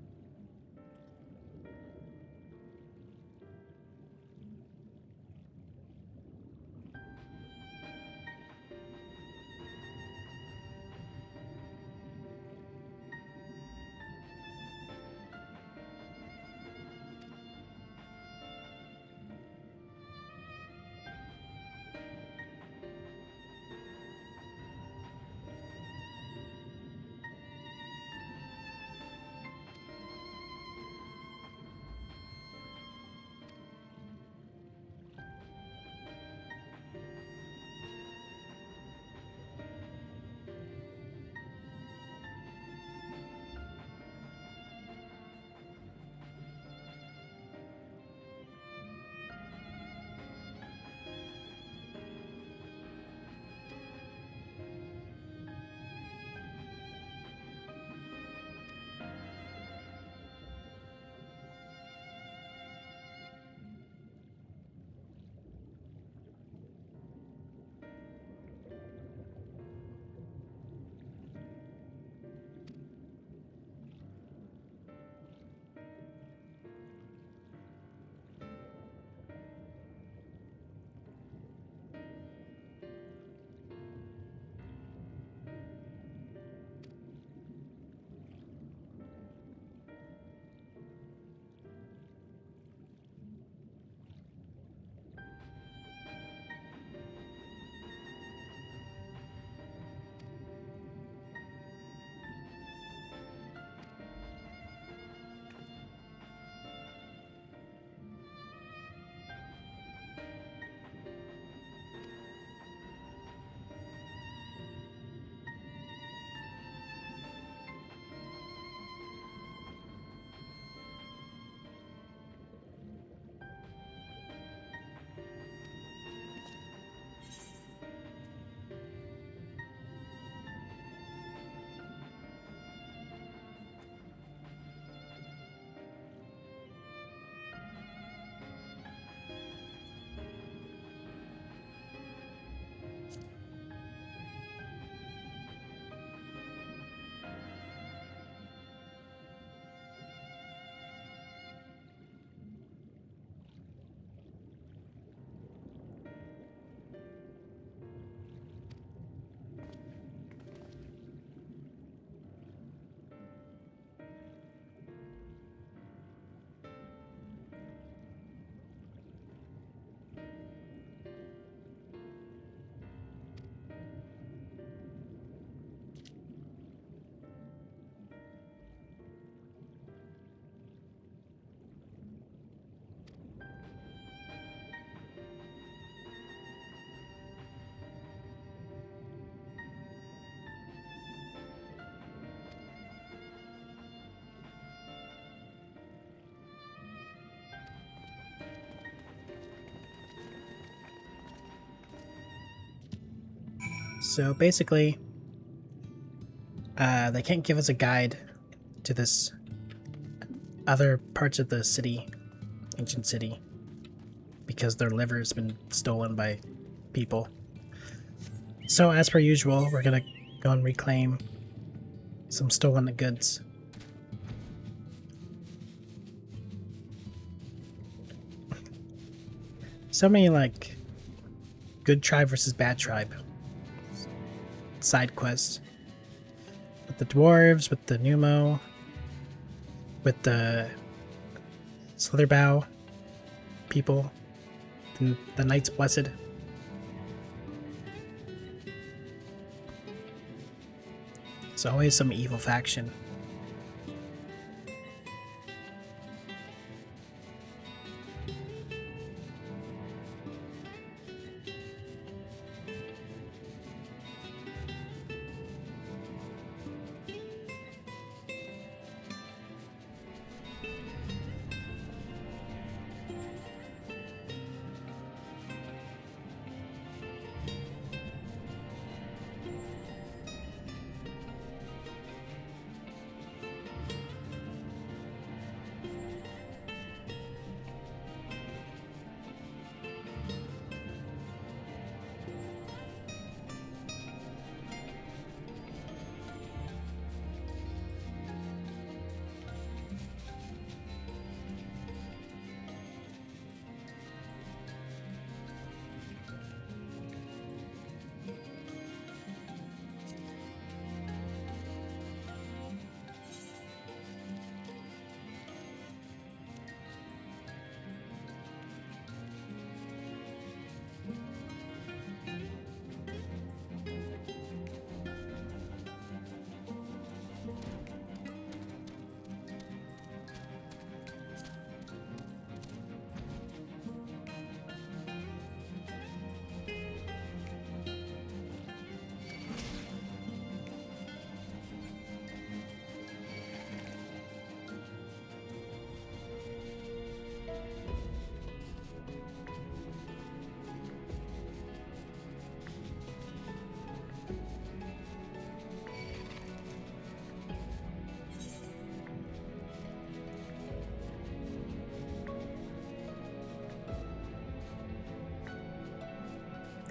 So basically, they can't give us a guide to this other parts of the city, ancient city, because their liver's been stolen by people. So as per usual, we're gonna go and reclaim some stolen goods. So many, like, good tribe versus bad tribe side quests. With the dwarves, with the Numo, with the Slitherbow people, the Knights Blessed. There's always some evil faction.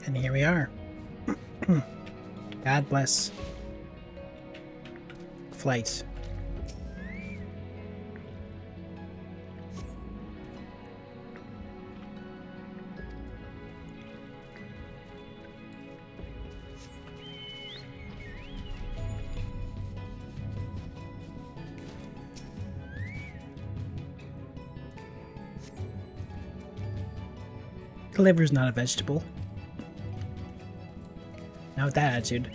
And here we are. God bless. Flight. The liver's not a vegetable. Not with that attitude.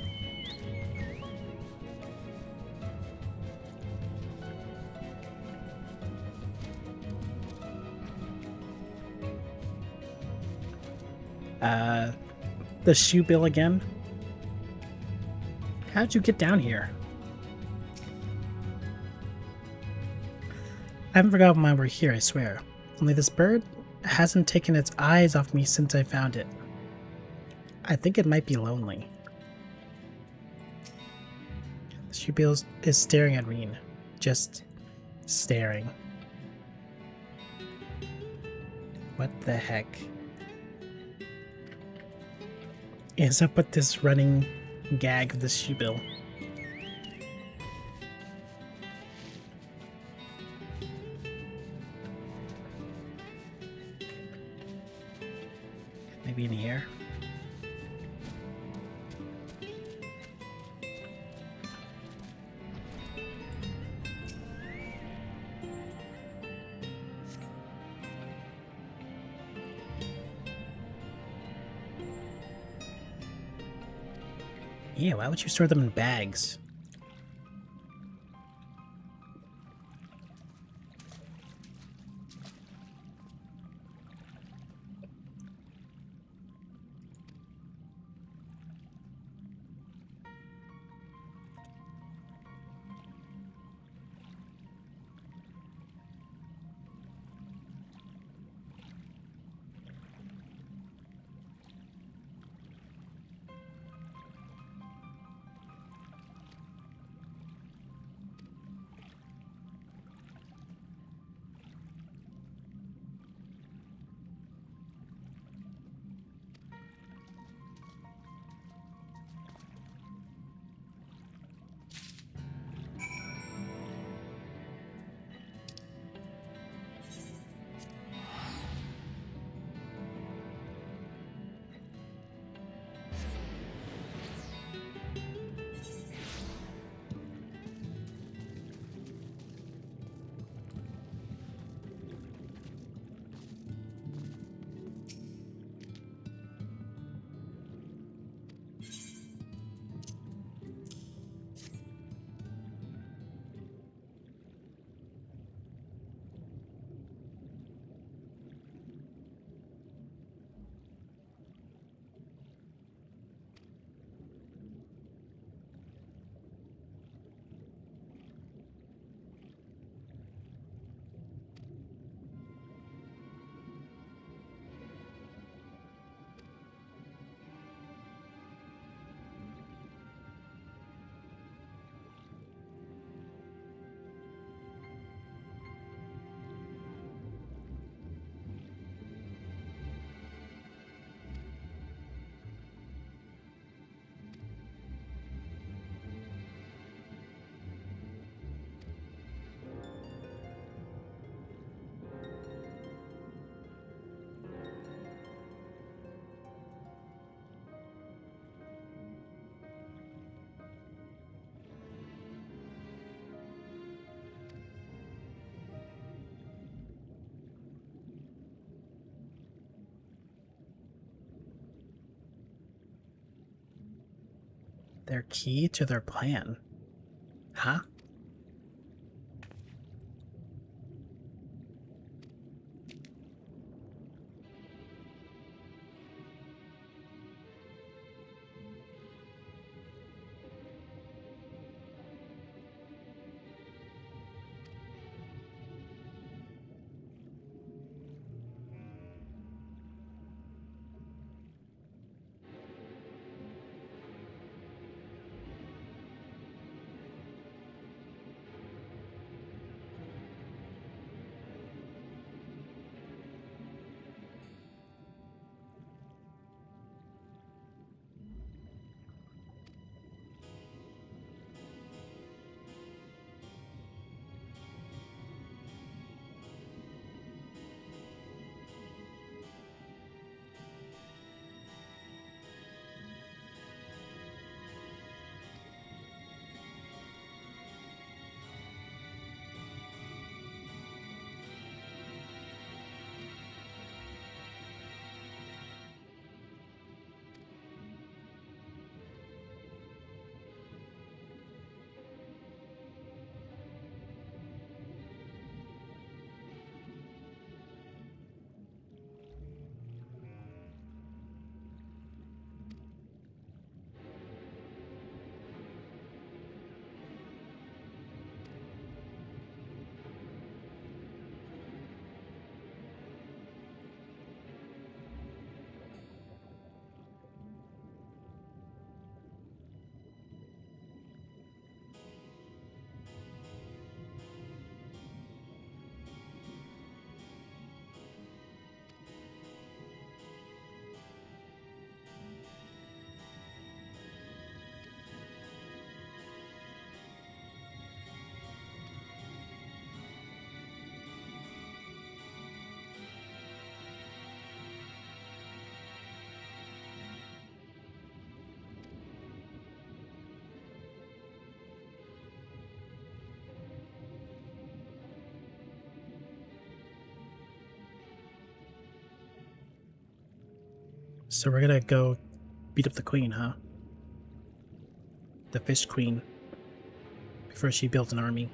The shoe bill again? How'd you get down here? I haven't forgotten why we're here, I swear. Only this bird hasn't taken its eyes off me since I found it. I think it might be lonely. The shoe bill is staring at Reen. Just staring. What the heck is up with this running gag of the shoe bill? Maybe in here? Yeah, why would you store them in bags? Their key to their plan. Huh? So we're gonna go beat up the queen, huh? The fish queen. Before she built an army.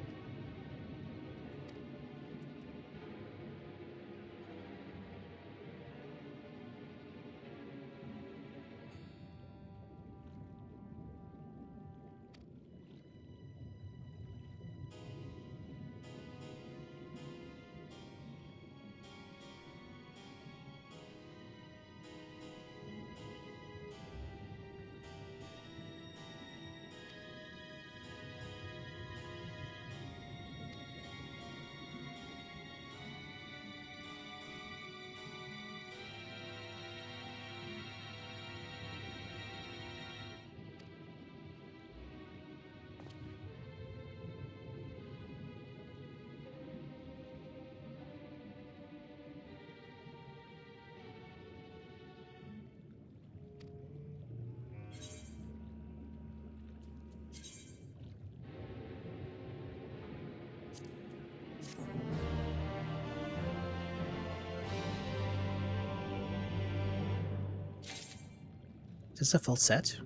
Is this a full set?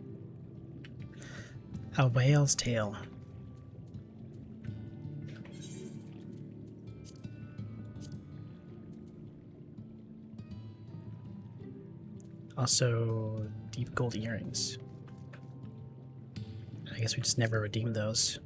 A whale's tail. Also, deep gold earrings. I guess we just never redeemed those.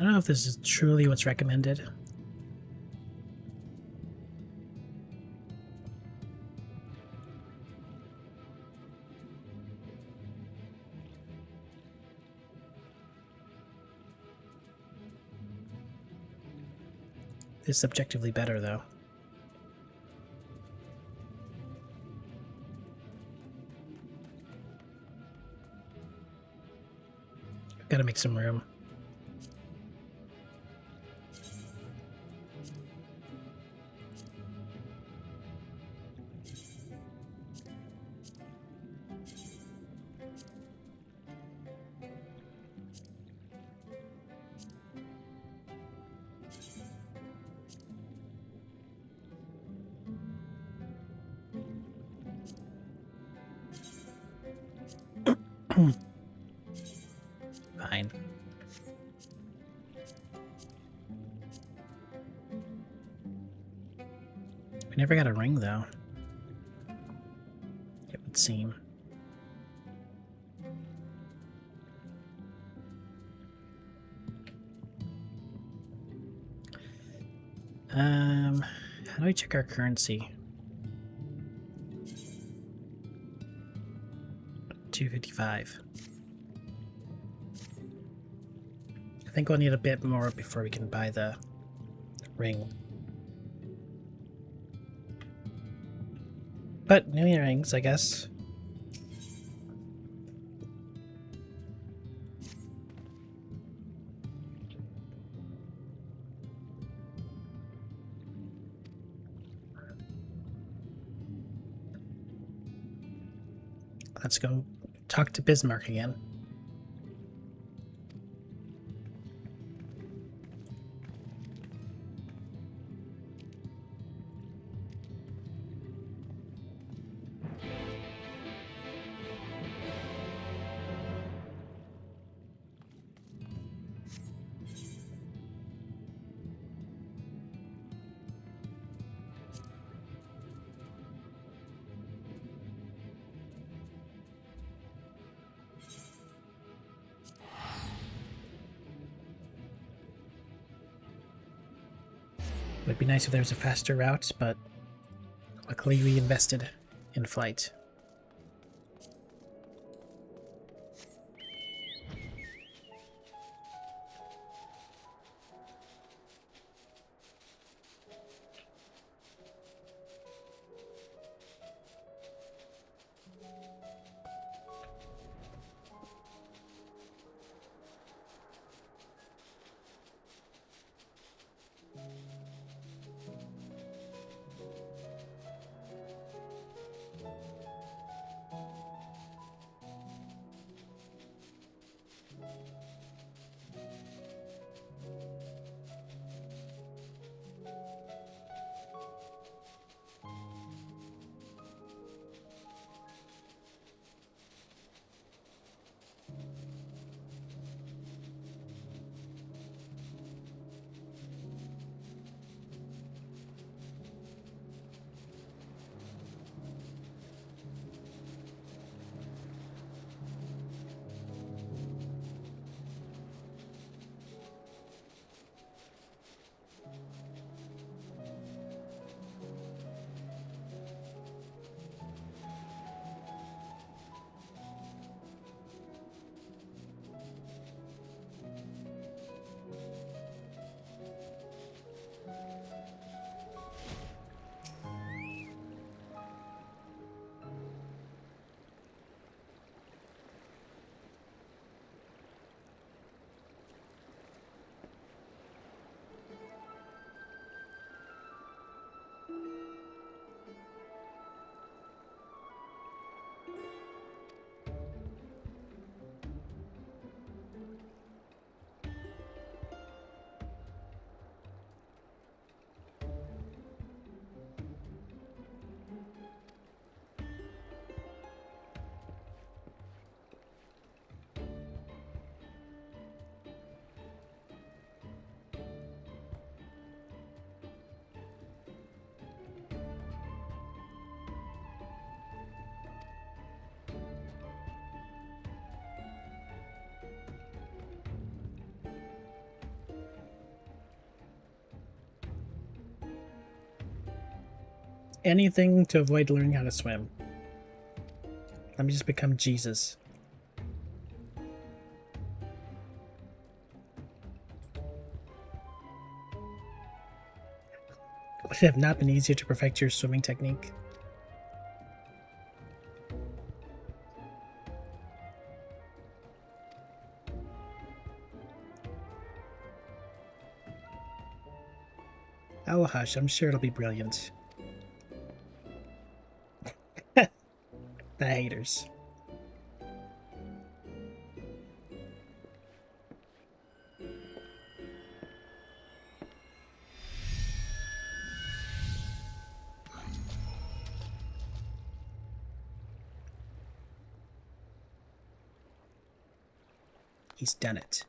I don't know if this is truly what's recommended. It's subjectively better, though. Gotta make some room. Fine. We never got a ring, though. It would seem. How do we check our currency? 255. I think we'll need a bit more before we can buy the ring. But new earrings, I guess. Let's go talk to Bismarck again. It would be nice if there was a faster route, but luckily we invested in flight. anything to avoid learning how to swim. Let me just become Jesus. Would it have not been easier to perfect your swimming technique? Oh, hush, I'm sure it'll be brilliant. The haters. He's done it.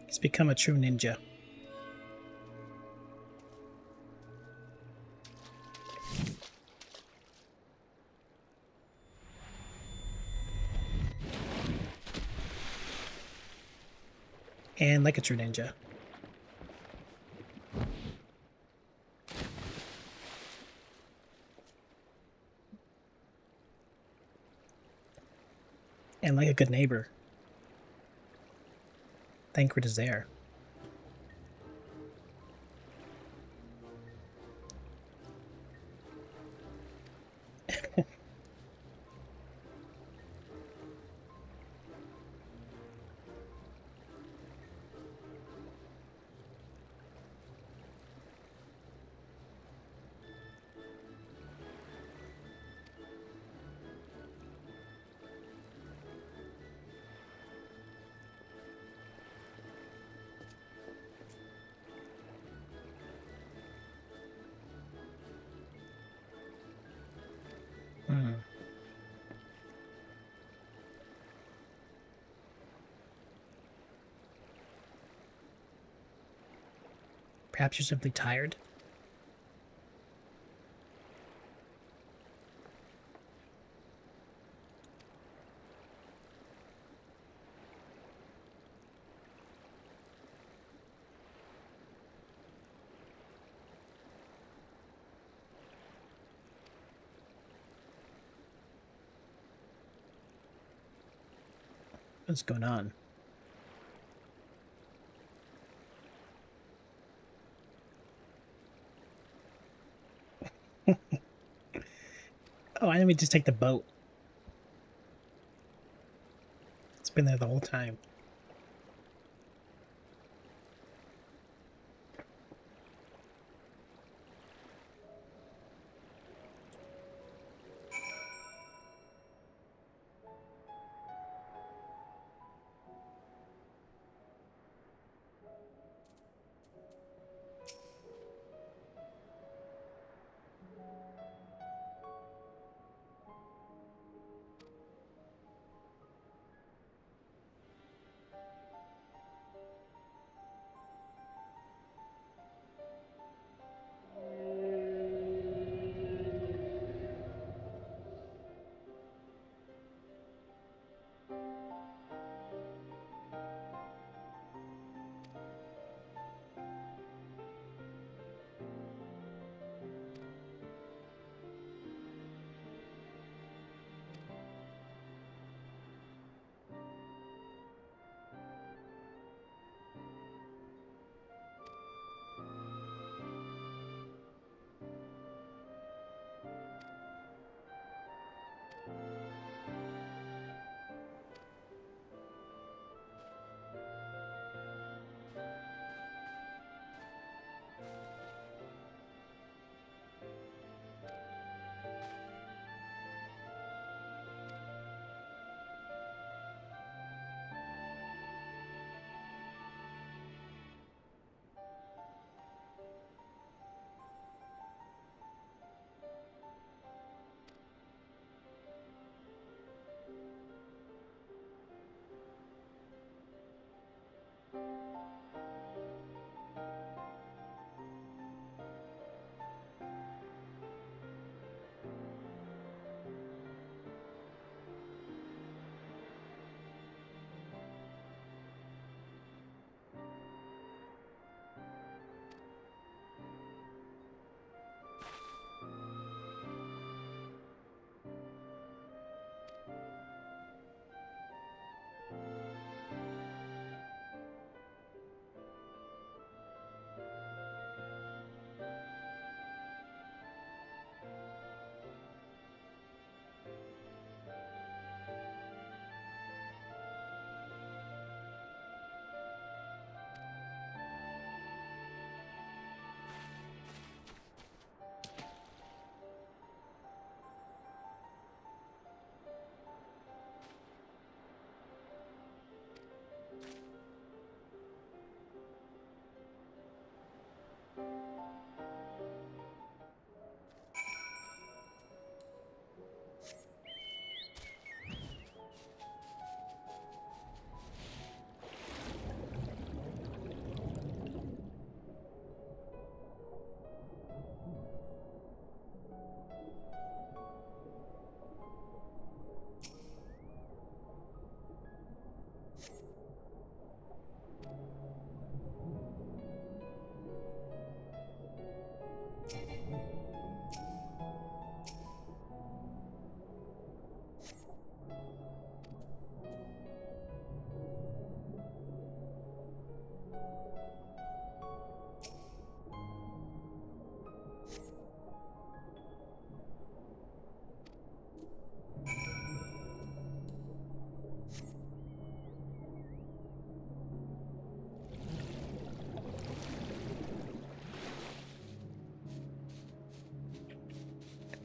He's become a true ninja. And like a true ninja. And like a good neighbor. Thancred is there. Perhaps you're simply tired? What's going on? Oh, I didn't mean just take the boat. It's been there the whole time.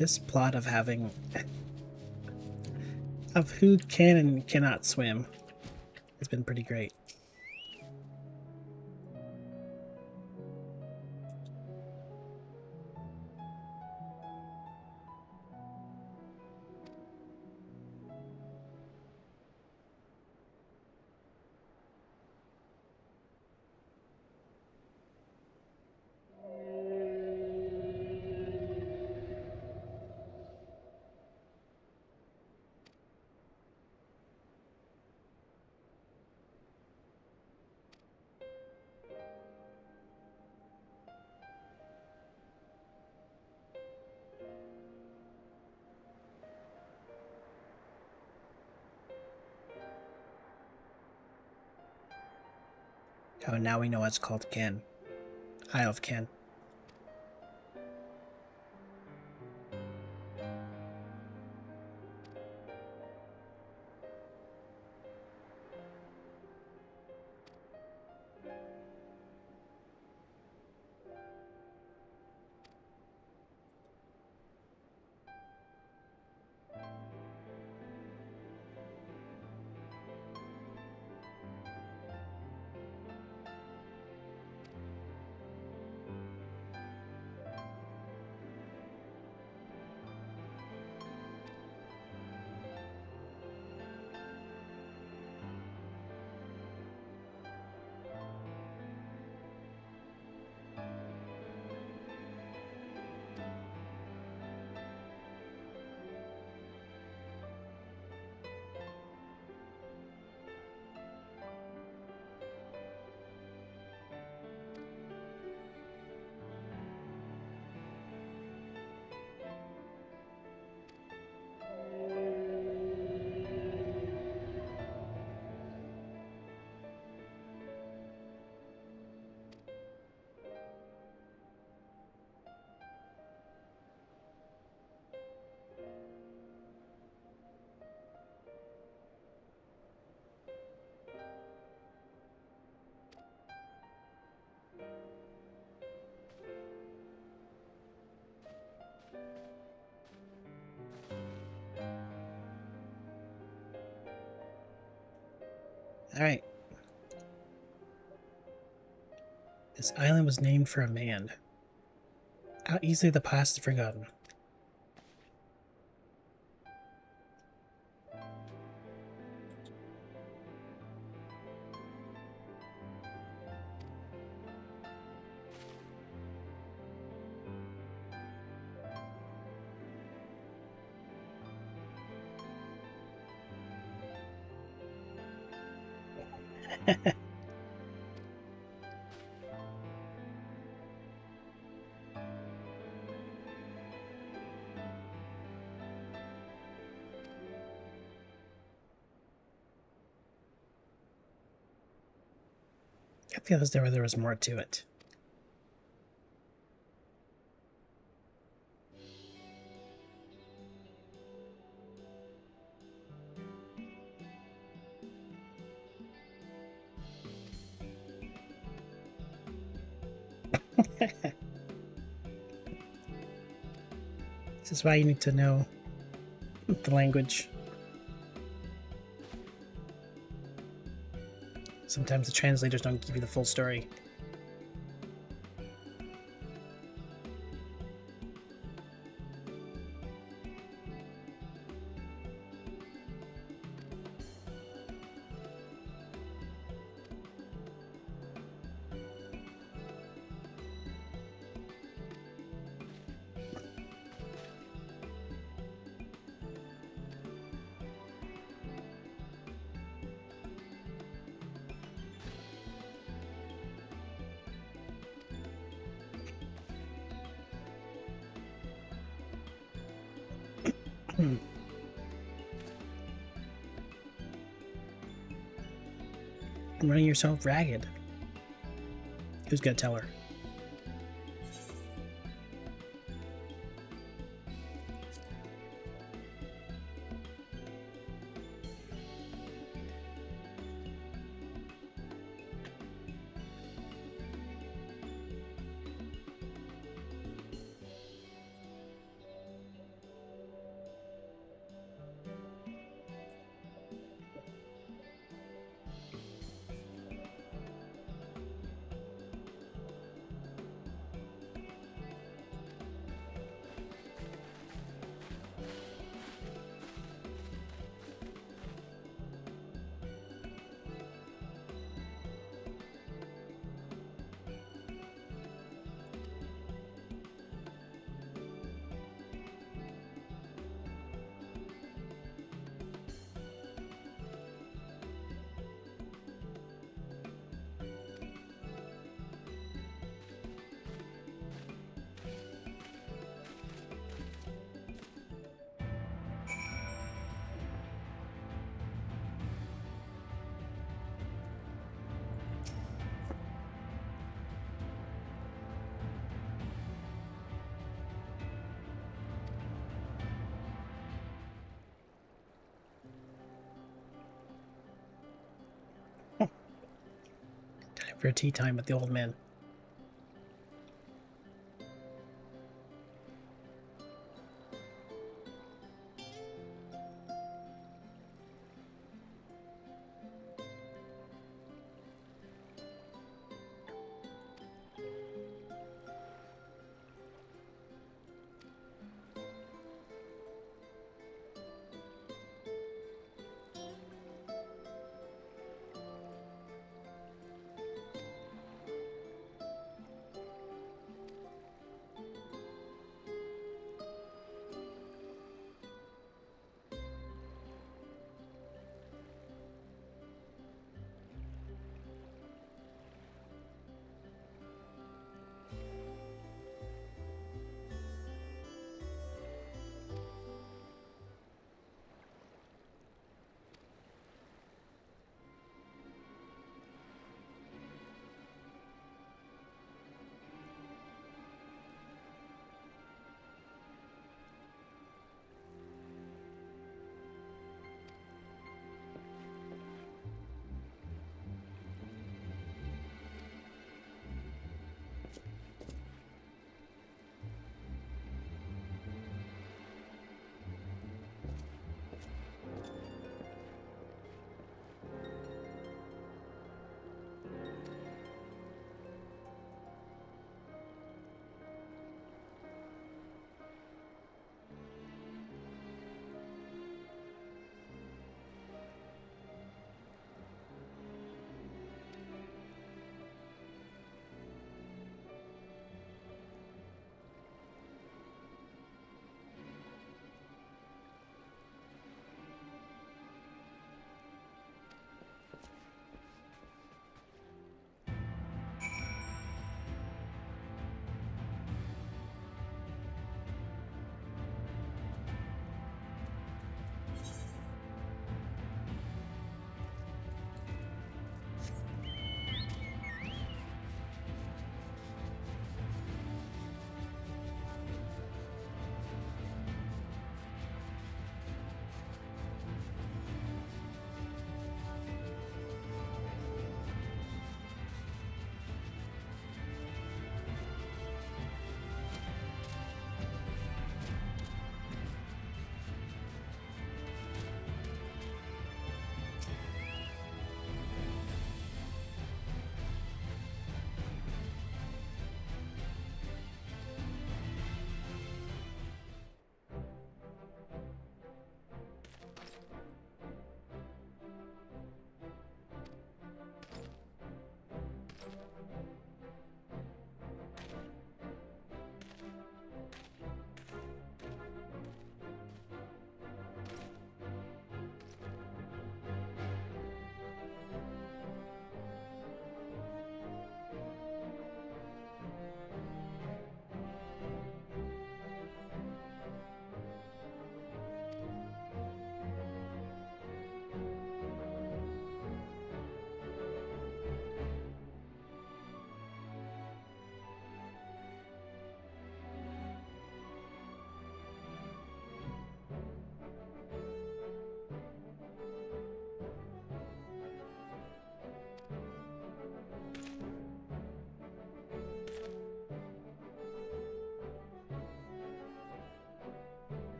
this plot of having of who can and cannot swim has been pretty great. Oh, now we know it's called Ken. Isle of Ken. Alright. This island was named for a man. How easily the past is forgotten. I feel as though there was more to it. This is why you need to know the language. Sometimes the translators don't give you the full story. Running yourself ragged. Who's gonna tell her? for tea time with the old man.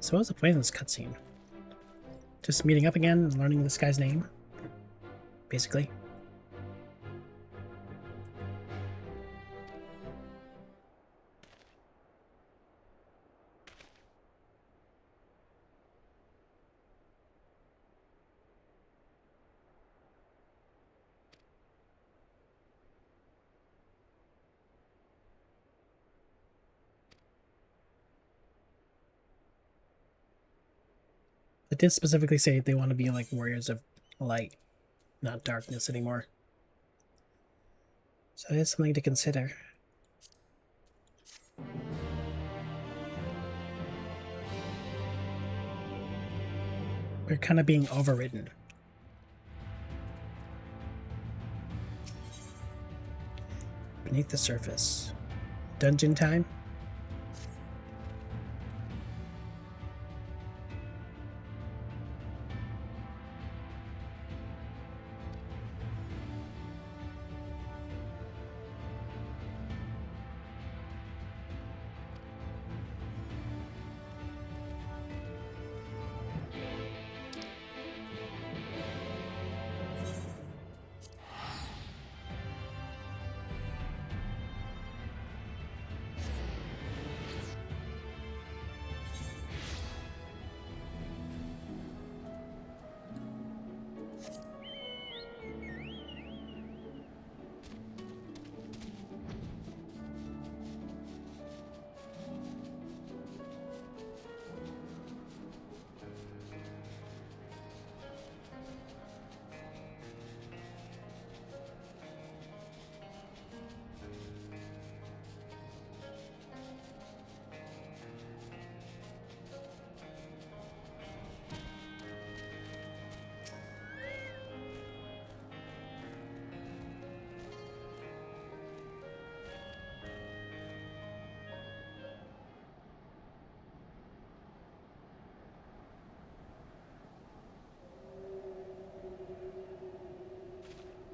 So what's the point of this cutscene? Just meeting up again and learning this guy's name? Basically. It did specifically say they want to be like warriors of light, not darkness anymore. So it is something to consider. We're kind of being overridden. Beneath the surface. Dungeon time?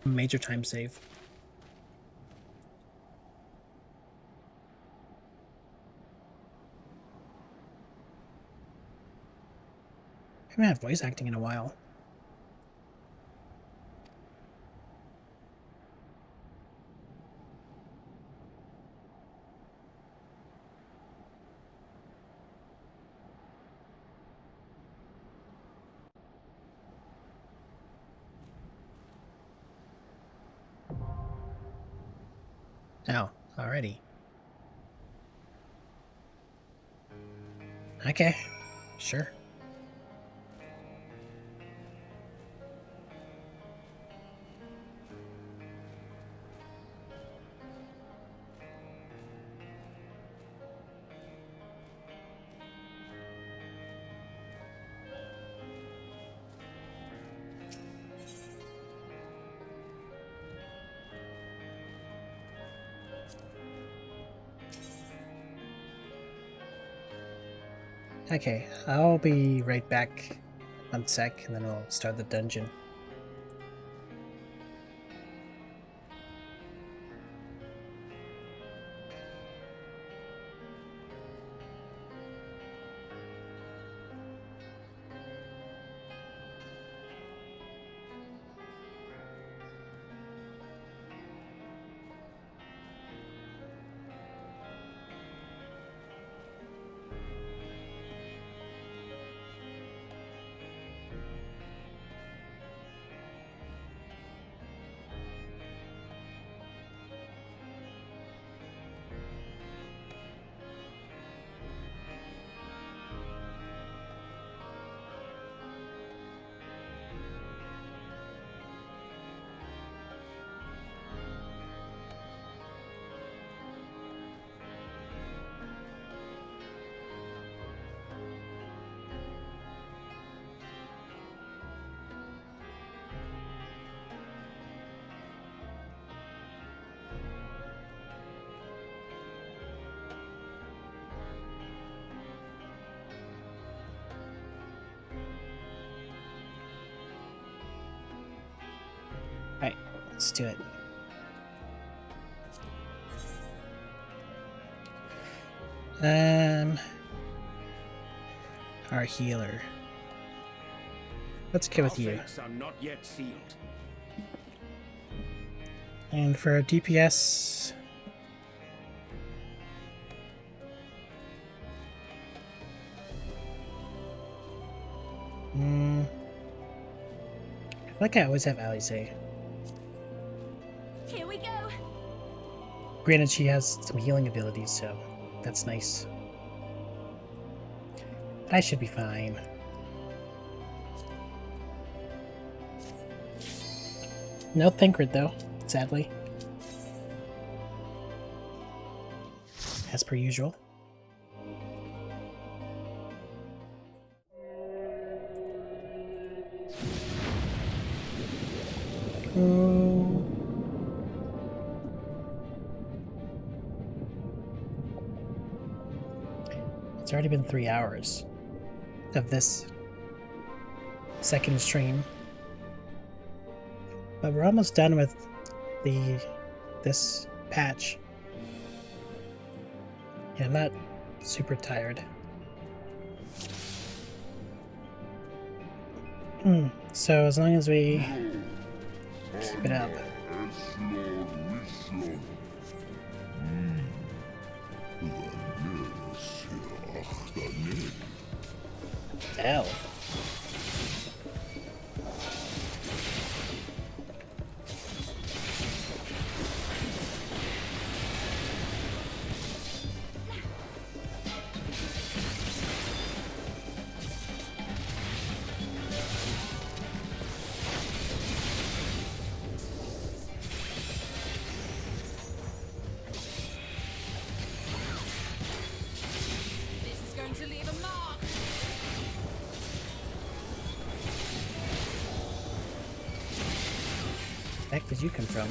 Major time save. I haven't had voice acting in a while. Oh, alrighty. Okay, sure. Okay, I'll be right back 1 sec, and then I'll start the dungeon. Alright, let's do it. our healer. Let's go with you. Fates are not yet sealed. And for our DPS, like I always have Alize. Here we go. Granted, she has some healing abilities, so that's nice. I should be fine. No Thinker though, sadly. As per usual. It's already been 3 hours of this second stream. But we're almost done with this patch. Yeah, I'm not super tired. So as long as we keep it up. Ow. Where the heck did you come from?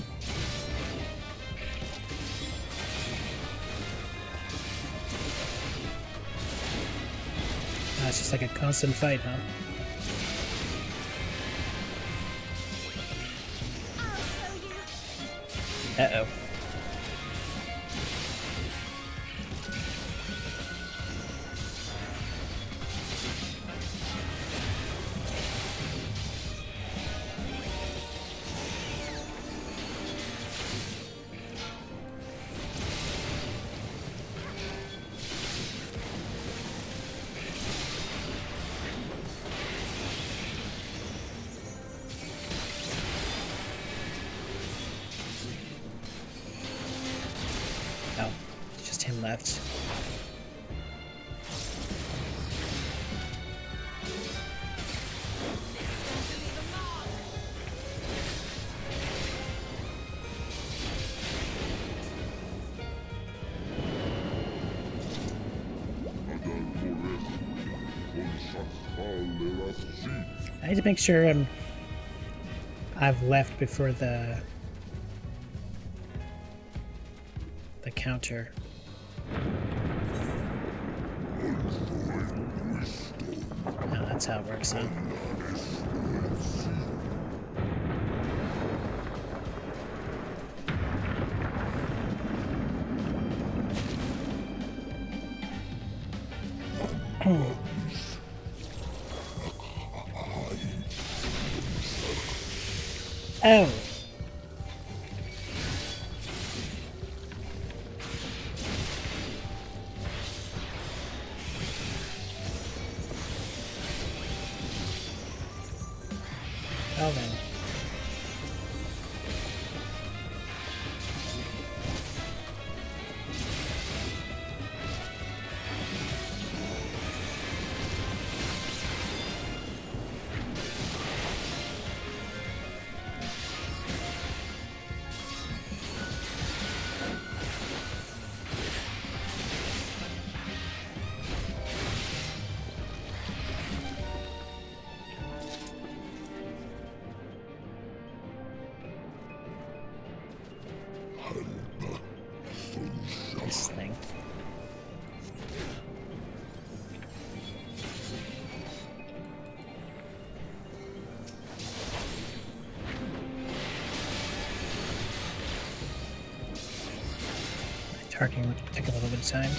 It's just like a constant fight, huh? Uh-oh. Left. I need to make sure I've left before the counter. No, that's how it works, huh? Oh. Well then. This thing. Targeting will take a little bit of time.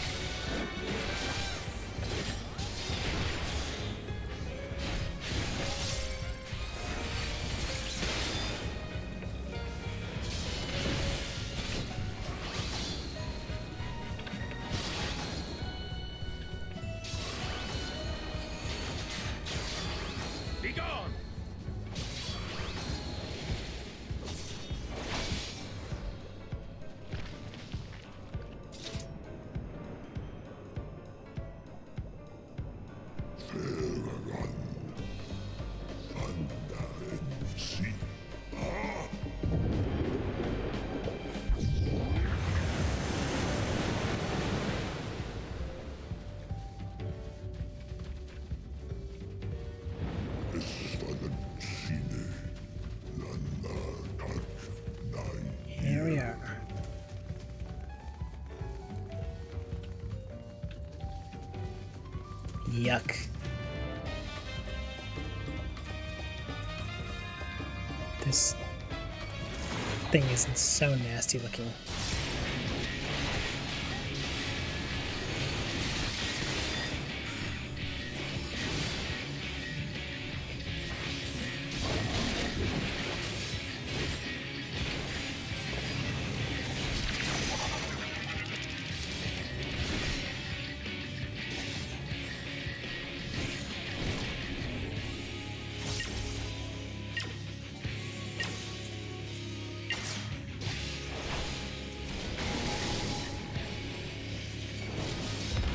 Begone! Here we are. Yuck. This thing is so nasty looking.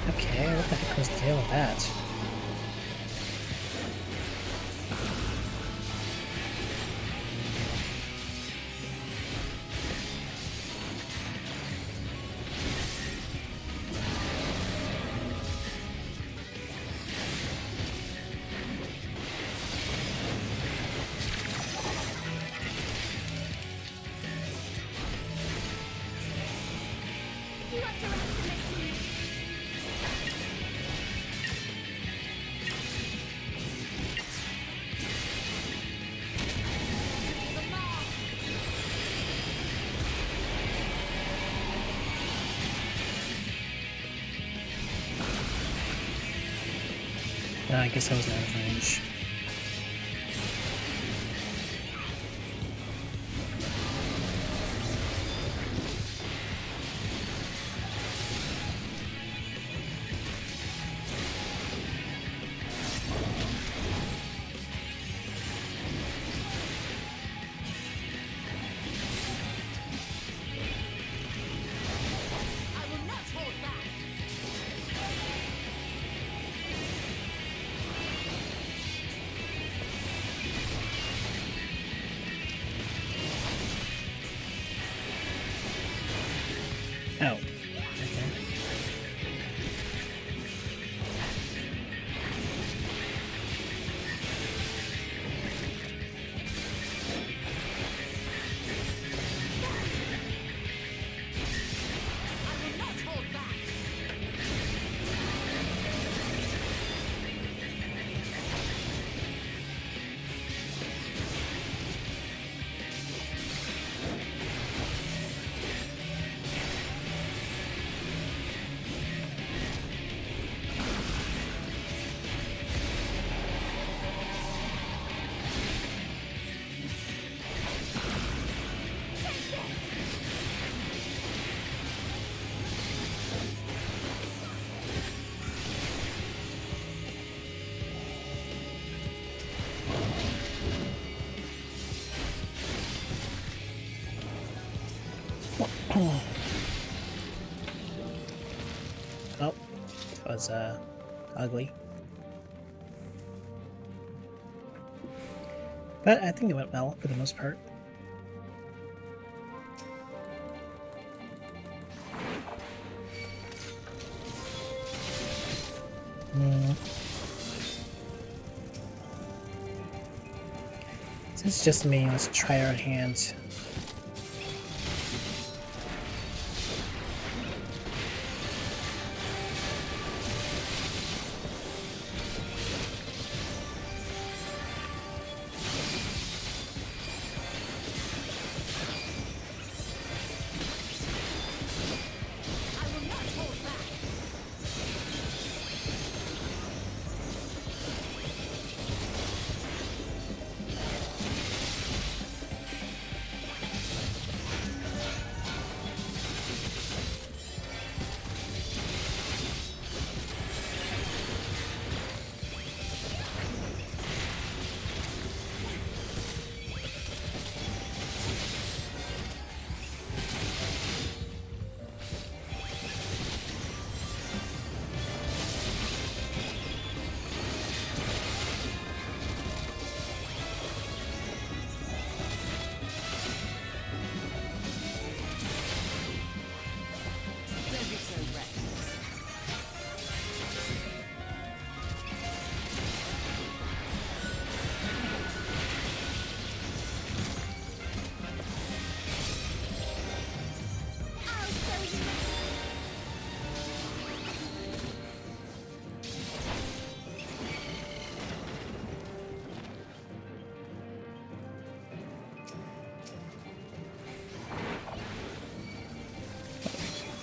Okay, what the heck was the deal with that? I guess I was out of range. Oh. Okay. Oh, that was ugly. But I think it went well for the most part. Since it's just me, let's try our hands.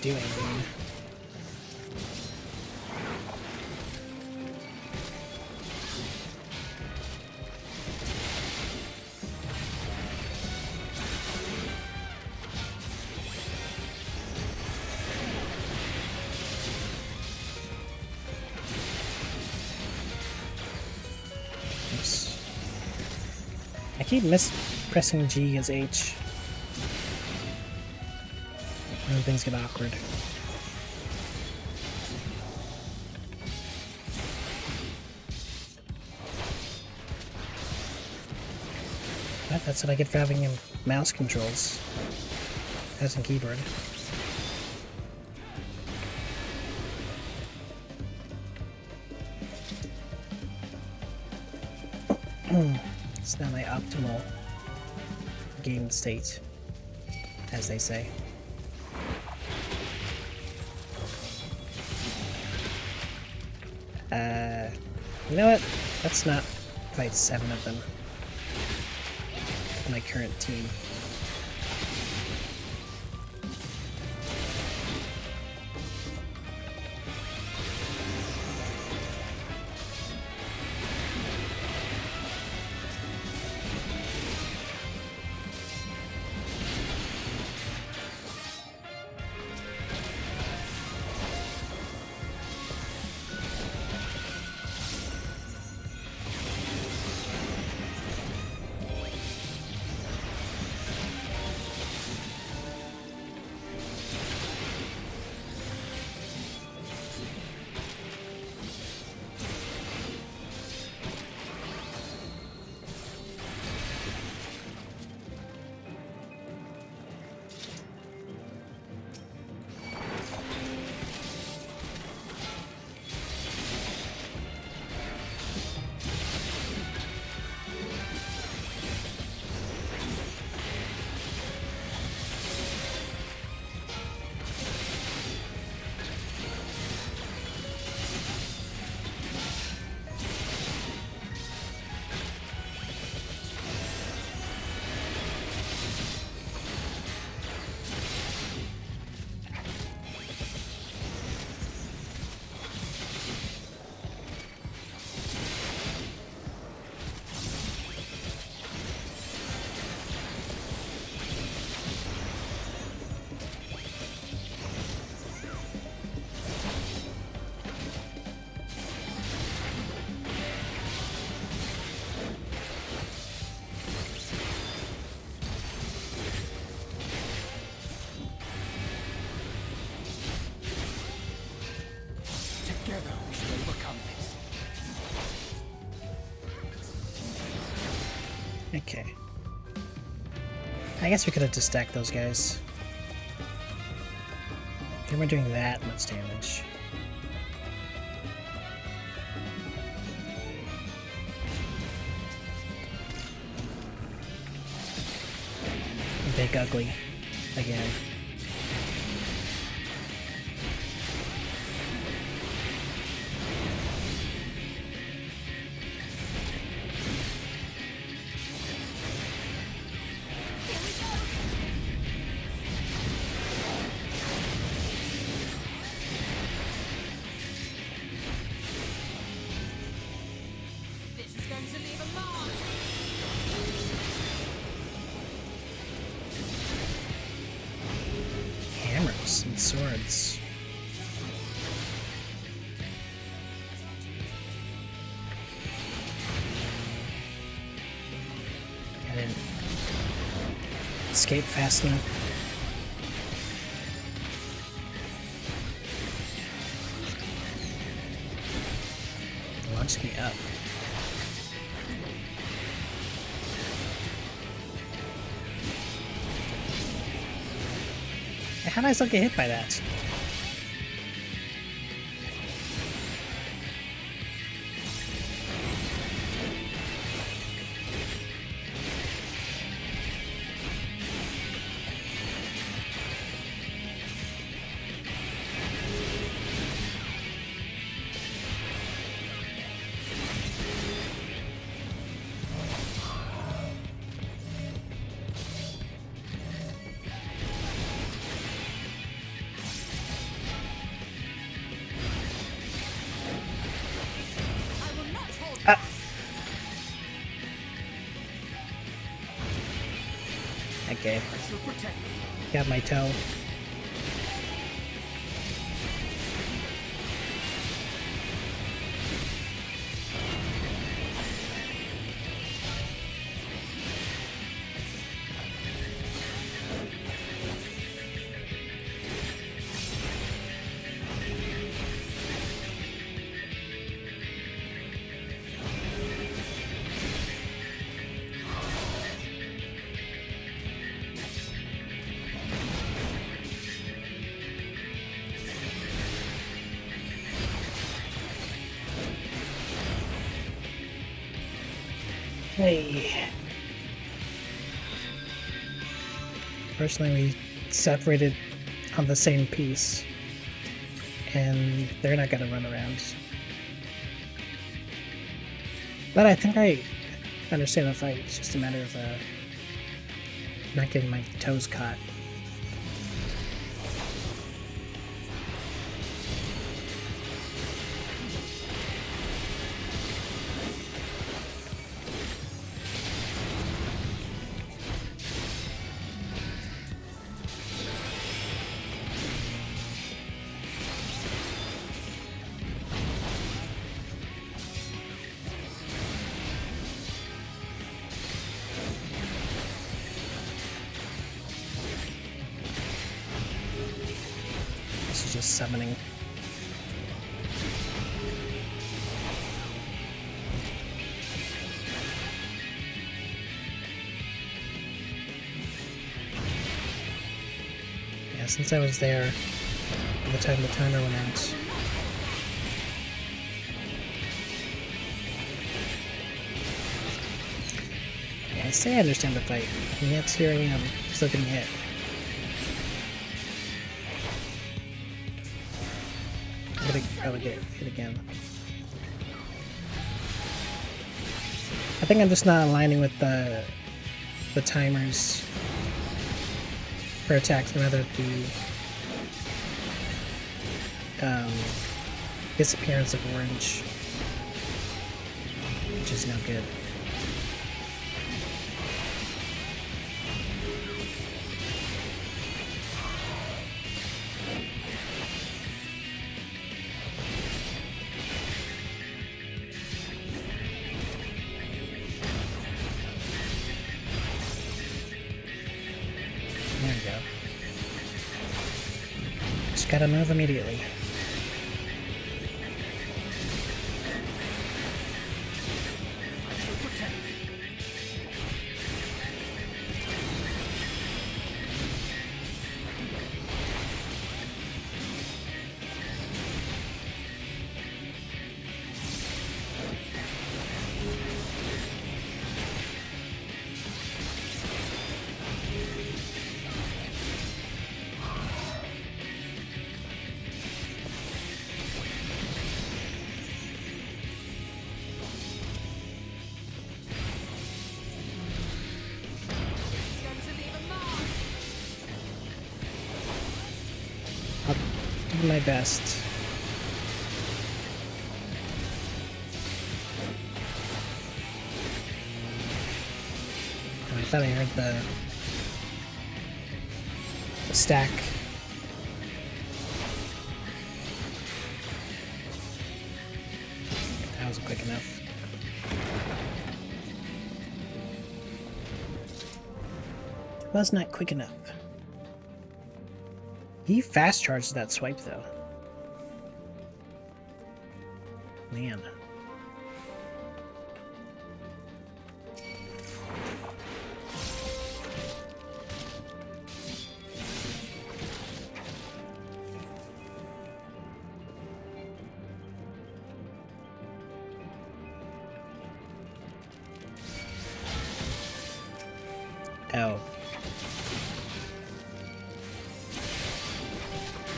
doing? Oops. I keep pressing G as H. And things get awkward. But that's what I get for having mouse controls as in keyboard. It's not my optimal game state, as they say. You know what? Let's not fight 7 of them. My current team. Okay. I guess we could have just stacked those guys. They weren't doing that much damage. Big Ugly again. Hammers and swords. I didn't escape fast enough. Launched me up. How did I still get hit by that? Okay. Got my toe. Hey. Fortunately, we separated on the same piece, and they're not gonna run around. But I think I understand the fight. It's just a matter of not getting my toes caught. Just summoning. Yeah, since I was there by the time the timer went out. Yeah, I say I understand the fight, and yet here I am, still getting hit. I'm gonna probably get hit again. I think I'm just not aligning with the timers for attacks, rather the disappearance of orange, which is no good. There we go. Just gotta move immediately. I'll do my best. I thought I heard the stack. That wasn't quick enough. It was not quick enough. He fast charged that swipe though. Man. Oh.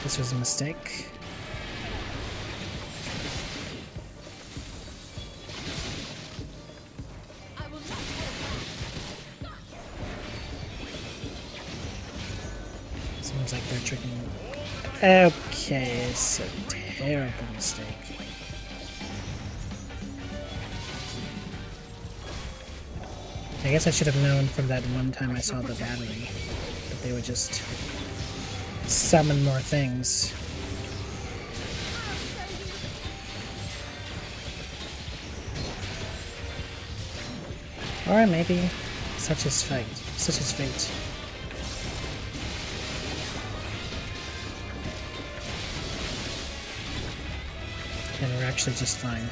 This was a mistake. Seems like they're tricking me. Okay, it's a terrible mistake. I guess I should have known from that one time I saw the battery that they would just summon more things. Or maybe such is fate. Such is fate. And we're actually just fine.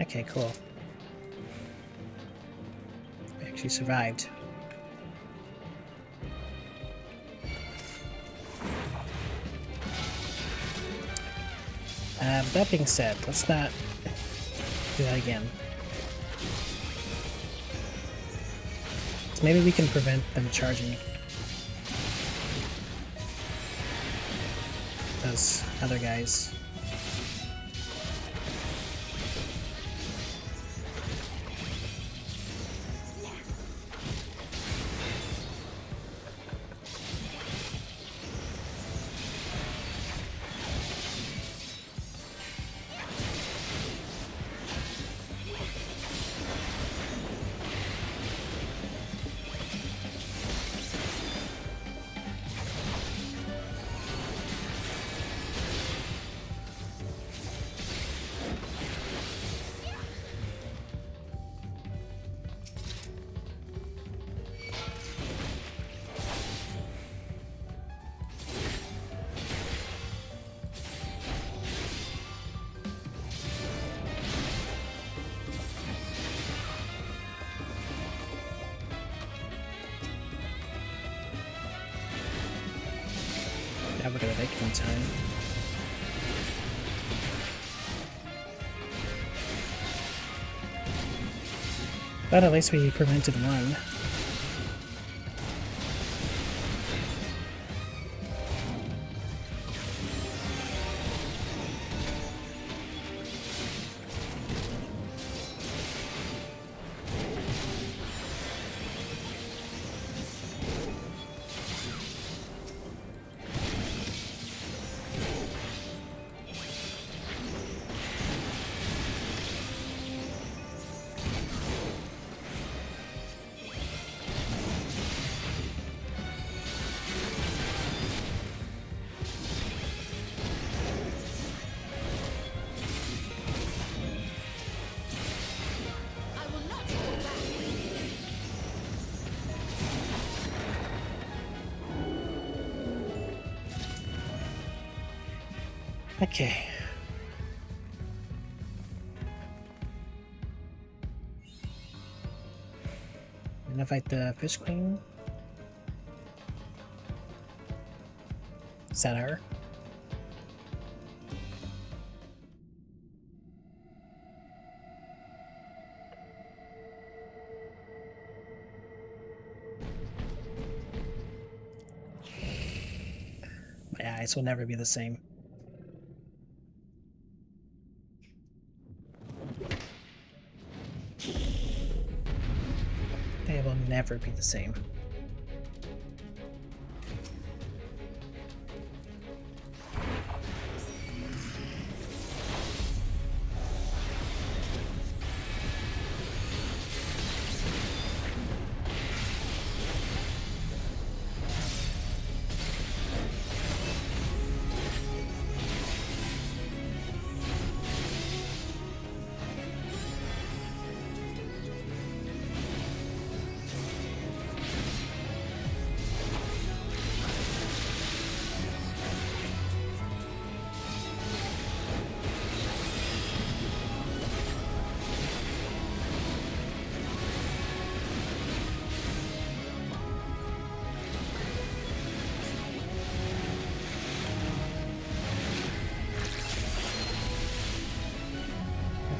Okay, cool. We actually survived. That being said, let's not do that again. So maybe we can prevent them charging those other guys. Yeah, we're gonna make it in time. But at least we prevented one. Okay. I'm gonna fight the Fish Queen. Is that her? My eyes will never be the same. They will never be the same.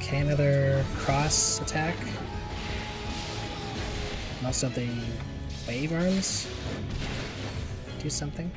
Okay, another cross attack. And also the wave arms do something.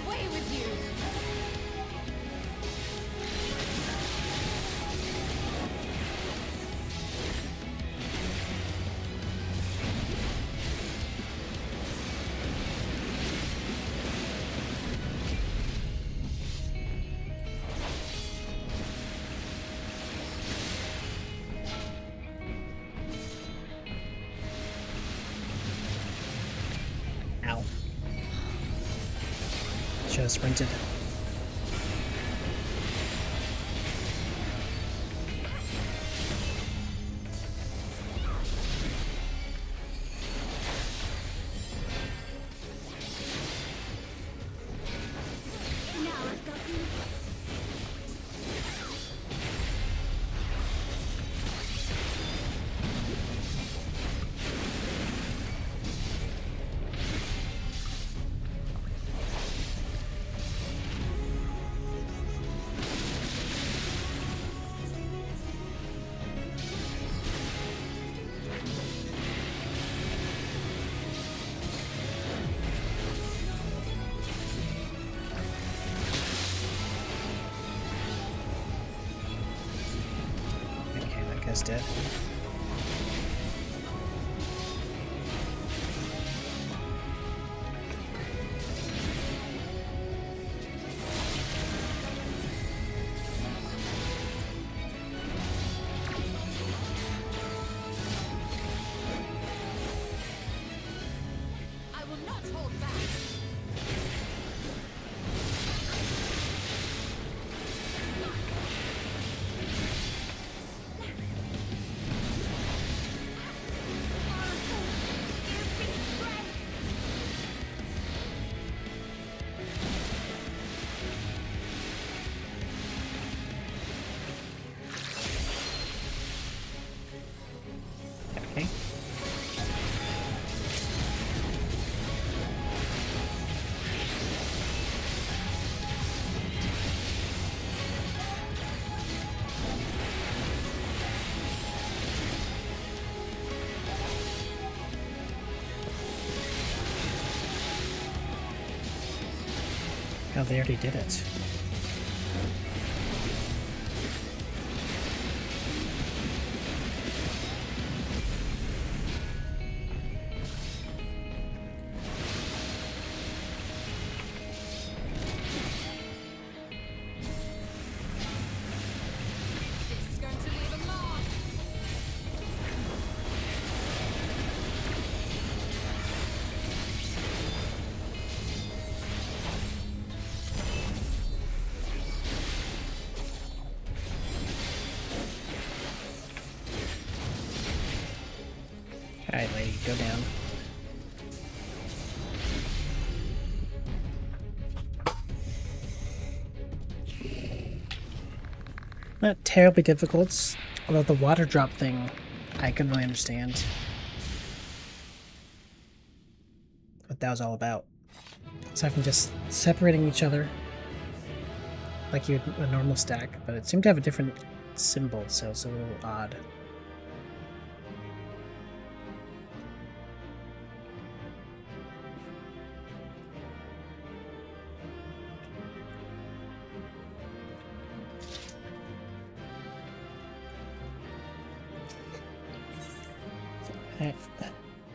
Away with you! Ow. Should have sprinted. Okay, that guy's dead. I will not hold back! Okay. Oh, they already did it. This is going to leave a mark! Alright, lady, go down. Not terribly difficult, although the water drop thing I couldn't really understand what that was all about. Aside from just separating each other like you would a normal stack, but it seemed to have a different symbol, so it's a little odd. Alright,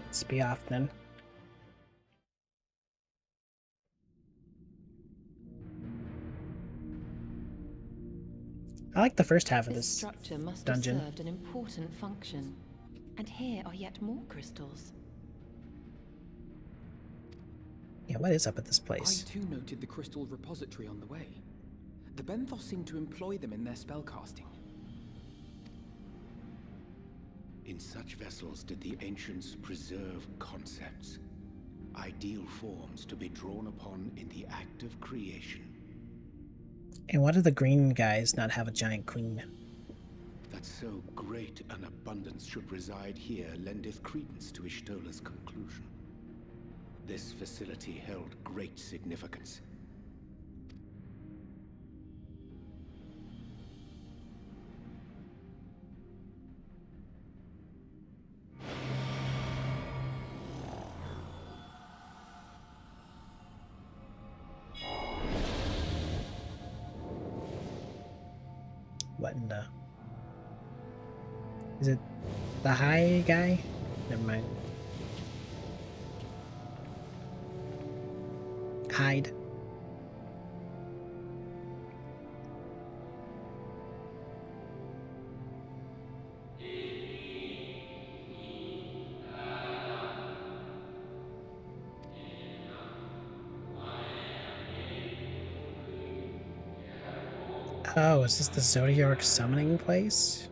let's be off then. I like the first half of This this structure must dungeon. have served an important function. And here are yet more crystals. Yeah, what is up at this place? I too noted the crystal repository on the way. The Benthos seem to employ them in their spellcasting. In such vessels did the ancients preserve concepts, ideal forms to be drawn upon in the act of creation. And why do the green guys not have a giant queen? That so great an abundance should reside here lendeth credence to Ishtola's conclusion. This facility held great significance. What in the... Is it the high guy? Never mind. Hide. Oh, is this the Zodiac summoning place?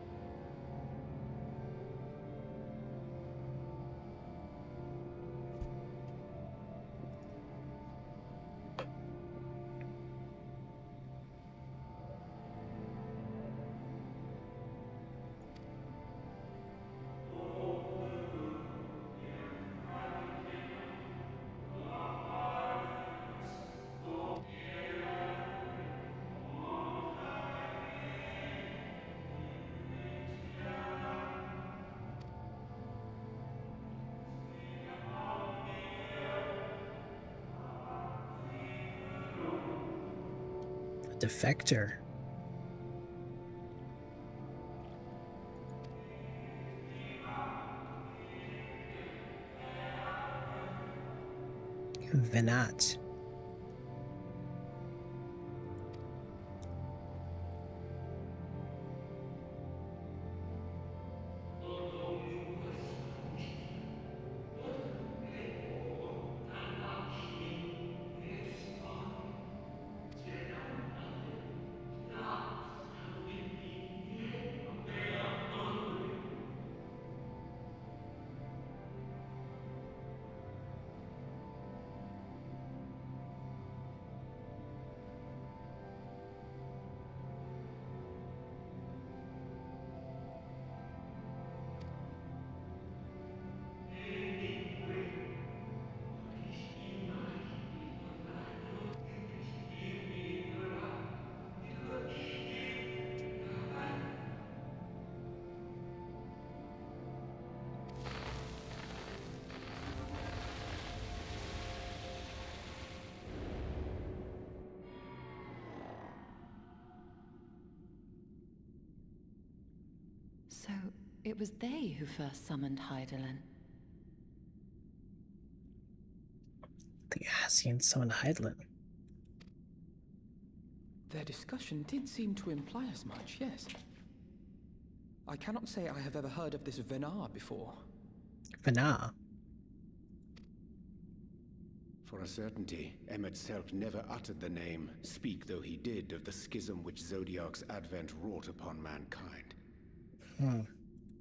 Defector. Venat. So, it was they who first summoned Hydaelyn. The Ascians summoned Hydaelyn. Their discussion did seem to imply as much, yes. I cannot say I have ever heard of this Venar before. Venar? For a certainty, Emet-Selch never uttered the name, speak though he did of the schism which Zodiark's advent wrought upon mankind.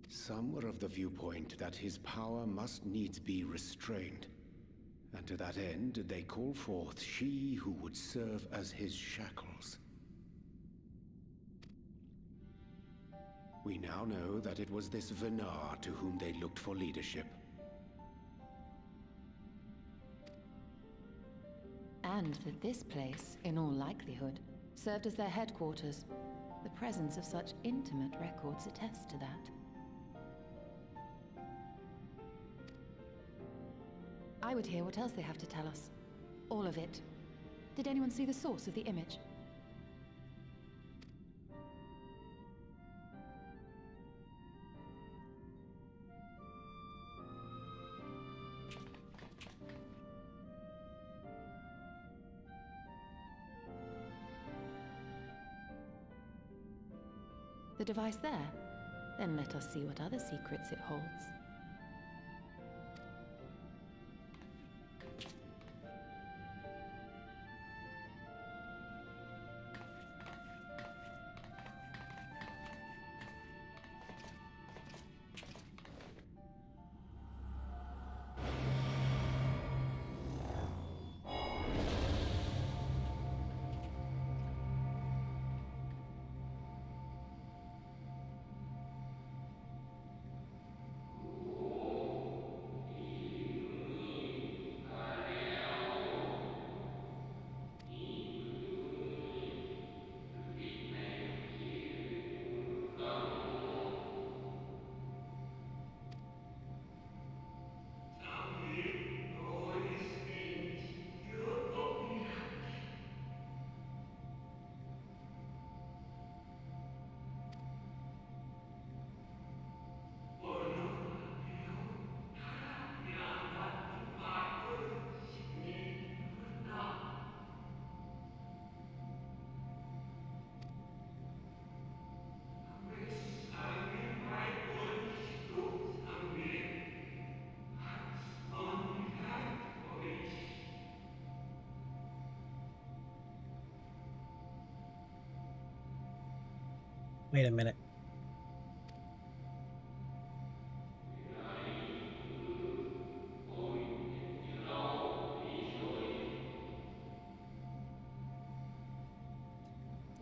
Some were of the viewpoint that his power must needs be restrained, and to that end did they call forth she who would serve as his shackles. We now know that it was this Venar to whom they looked for leadership. And that this place, in all likelihood, served as their headquarters. The presence of such intimate records attests to that. I would hear what else they have to tell us. All of it. Did anyone see the source of the image? The device there? Then let us see what other secrets it holds. Wait a minute.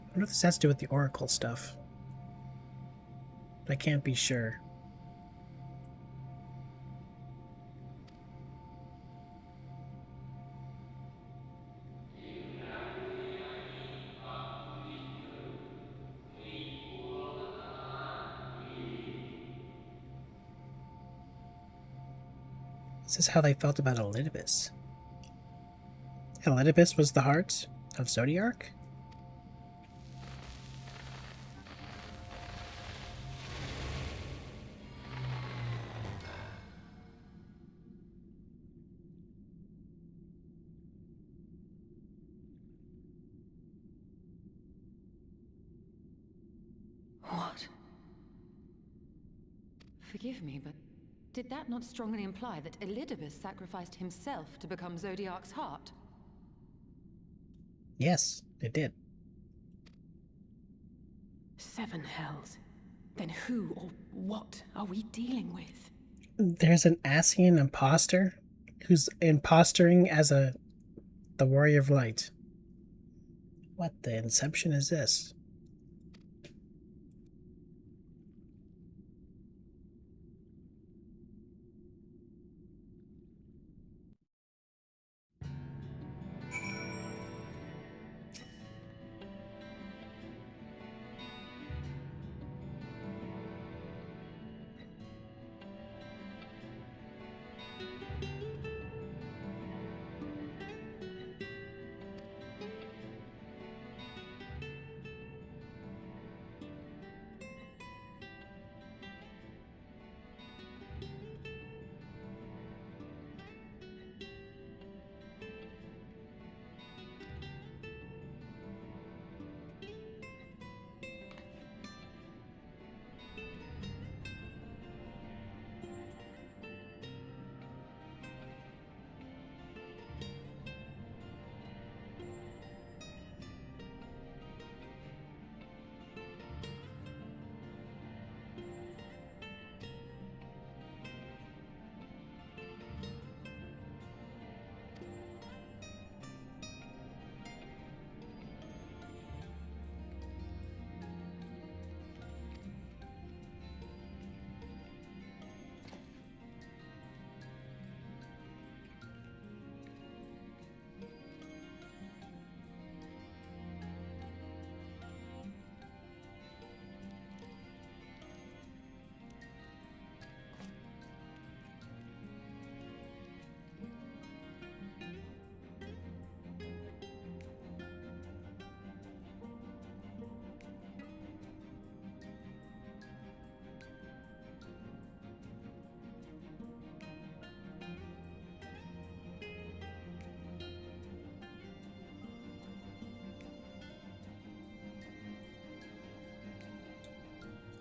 I wonder if this has to do with the Oracle stuff. But I can't be sure. This is how they felt about Elidibus. Elidibus was the heart of Zodiark? What? Forgive me, but did that not strongly imply that Elidibus sacrificed himself to become Zodiark's heart? Yes, it did. 7 hells. Then who or what are we dealing with? There's an Asian imposter who's impostoring as the Warrior of Light. What the inception is this?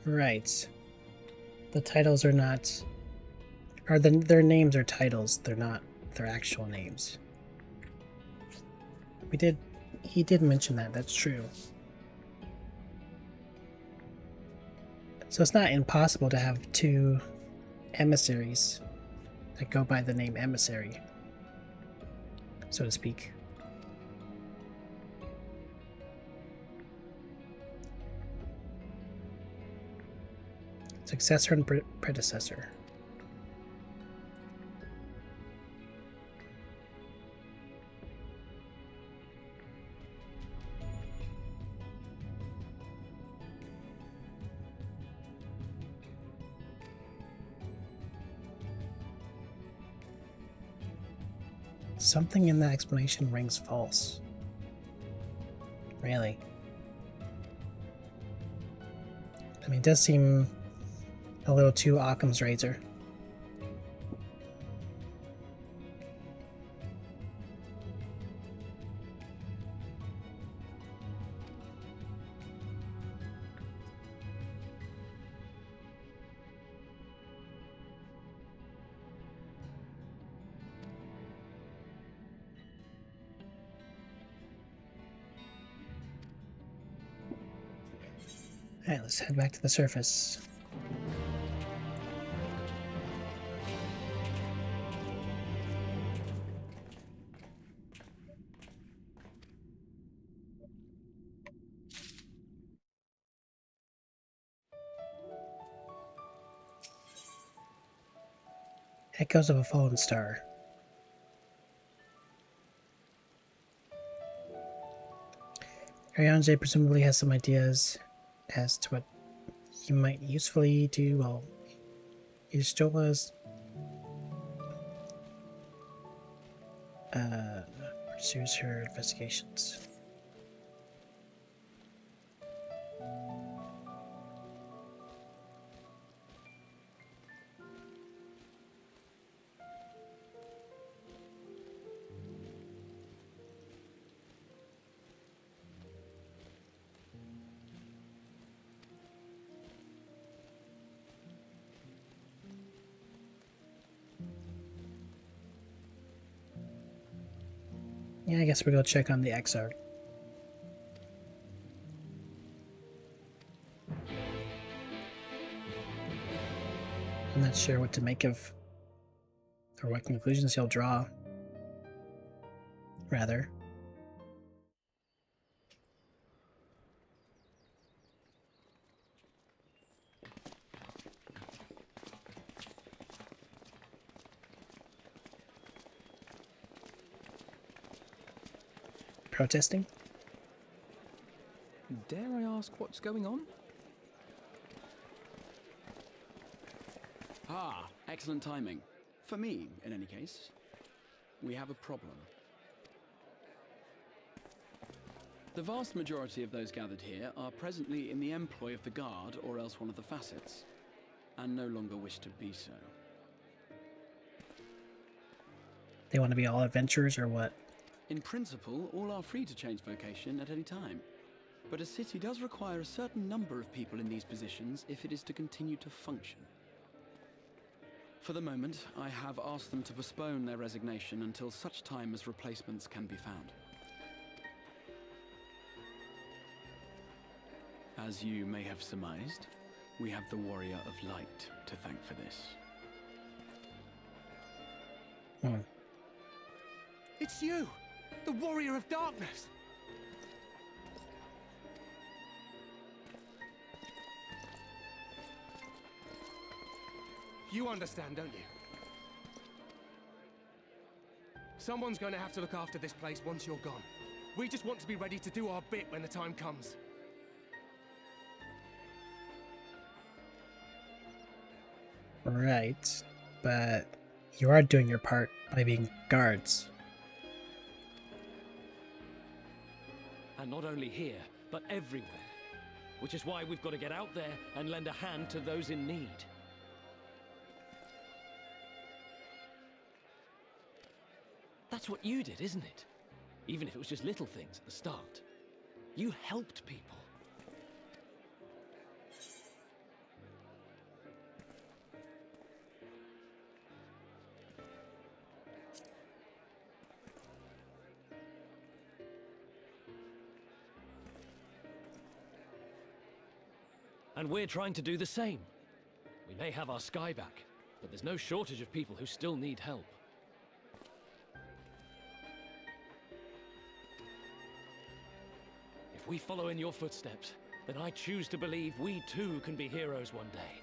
Right. The titles are not... Or their names are titles, they're not their actual names. He did mention that, that's true. So it's not impossible to have 2 emissaries that go by the name Emissary, so to speak. Successor and predecessor. Something in that explanation rings false. Really. I mean, it does seem a little too Occam's razor. Alright, let's head back to the surface. Echoes of a fallen star. Ariane presumably has some ideas as to what you might usefully do while Ystola's pursues her investigations. Yeah, I guess we'll go check on the Exarch. I'm not sure what to make of, or what conclusions he'll draw, rather. Protesting? Dare I ask what's going on? Ah, excellent timing. For me, in any case. We have a problem. The vast majority of those gathered here are presently in the employ of the Guard or else one of the facets, and no longer wish to be so. They want to be all adventurers or what? In principle, all are free to change vocation at any time. But a city does require a certain number of people in these positions if it is to continue to function. For the moment, I have asked them to postpone their resignation until such time as replacements can be found. As you may have surmised, we have the Warrior of Light to thank for this. It's you! The Warrior of Darkness! You understand, don't you? Someone's going to have to look after this place once you're gone. We just want to be ready to do our bit when the time comes. Right, but you are doing your part by being guards. And not only here, but everywhere. Which is why we've got to get out there and lend a hand to those in need. That's what you did, isn't it? Even if it was just little things at the start. You helped people. And we're trying to do the same. We may have our sky back, but there's no shortage of people who still need help. If we follow in your footsteps, then I choose to believe we too can be heroes one day,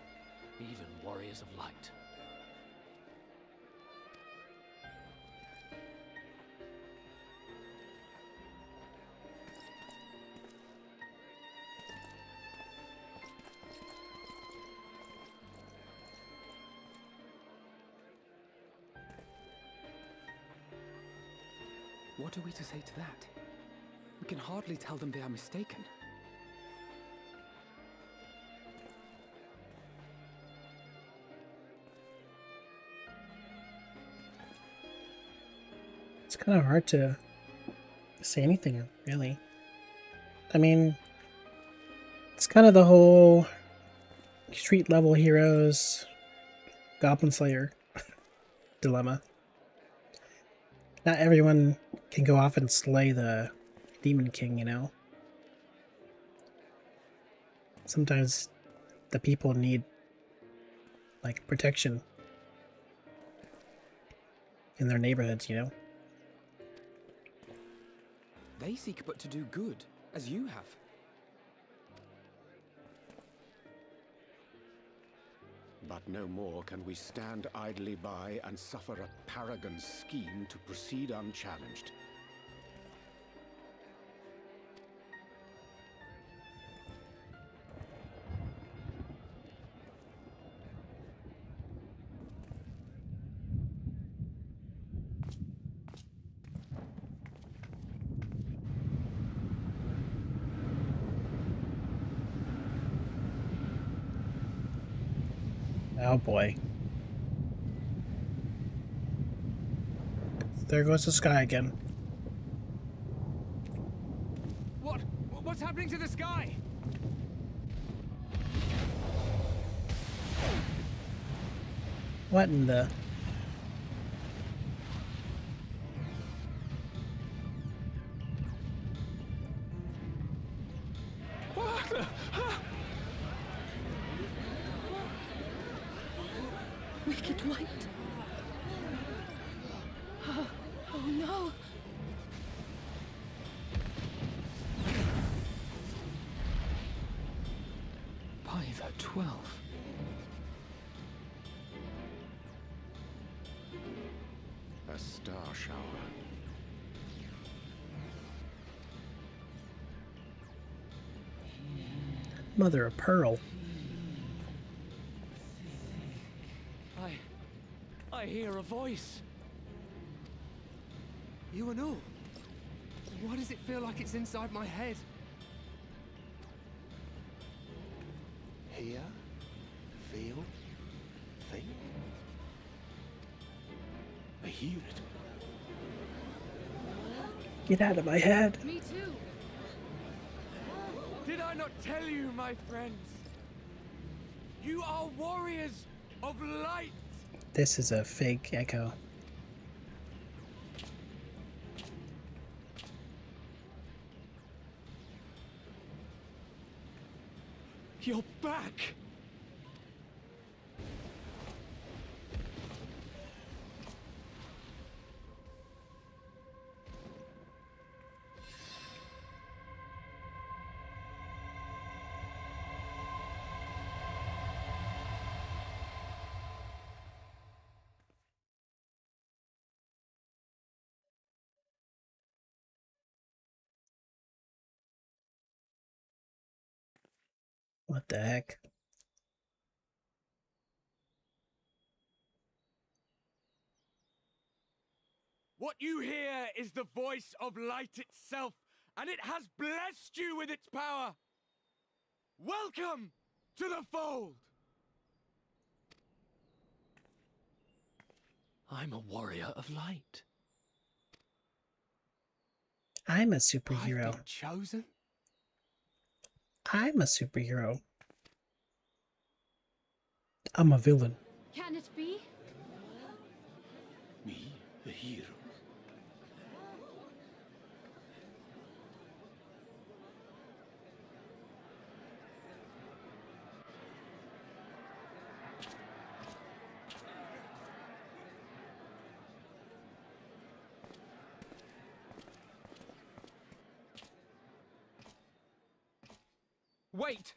even warriors of light. What are we to say to that? We can hardly tell them they are mistaken. It's kind of hard to say anything, really. I mean, it's kind of the whole street level heroes, Goblin Slayer dilemma. Not everyone can go off and slay the Demon King, you know? Sometimes the people need, like, protection in their neighborhoods, you know? They seek but to do good, as you have. But no more can we stand idly by and suffer a paragon's scheme to proceed unchallenged. Oh boy. There goes the sky again. What's happening to the sky? What in the... Wicked light. Oh no. By the 12. A star shower. Mother of pearl. I hear a voice. You and all. Why does it feel like it's inside my head? Hear, feel, think. I hear it. Get out of my head. Me too. Did I not tell you, my friends? You are warriors of light. This is a fake echo. You're back. What the heck? What you hear is the voice of light itself, and it has blessed you with its power. Welcome to the fold. I'm a warrior of light. I'm a superhero. I've been chosen? I'm a superhero. I'm a villain. Can it be? Me, a hero. Wait!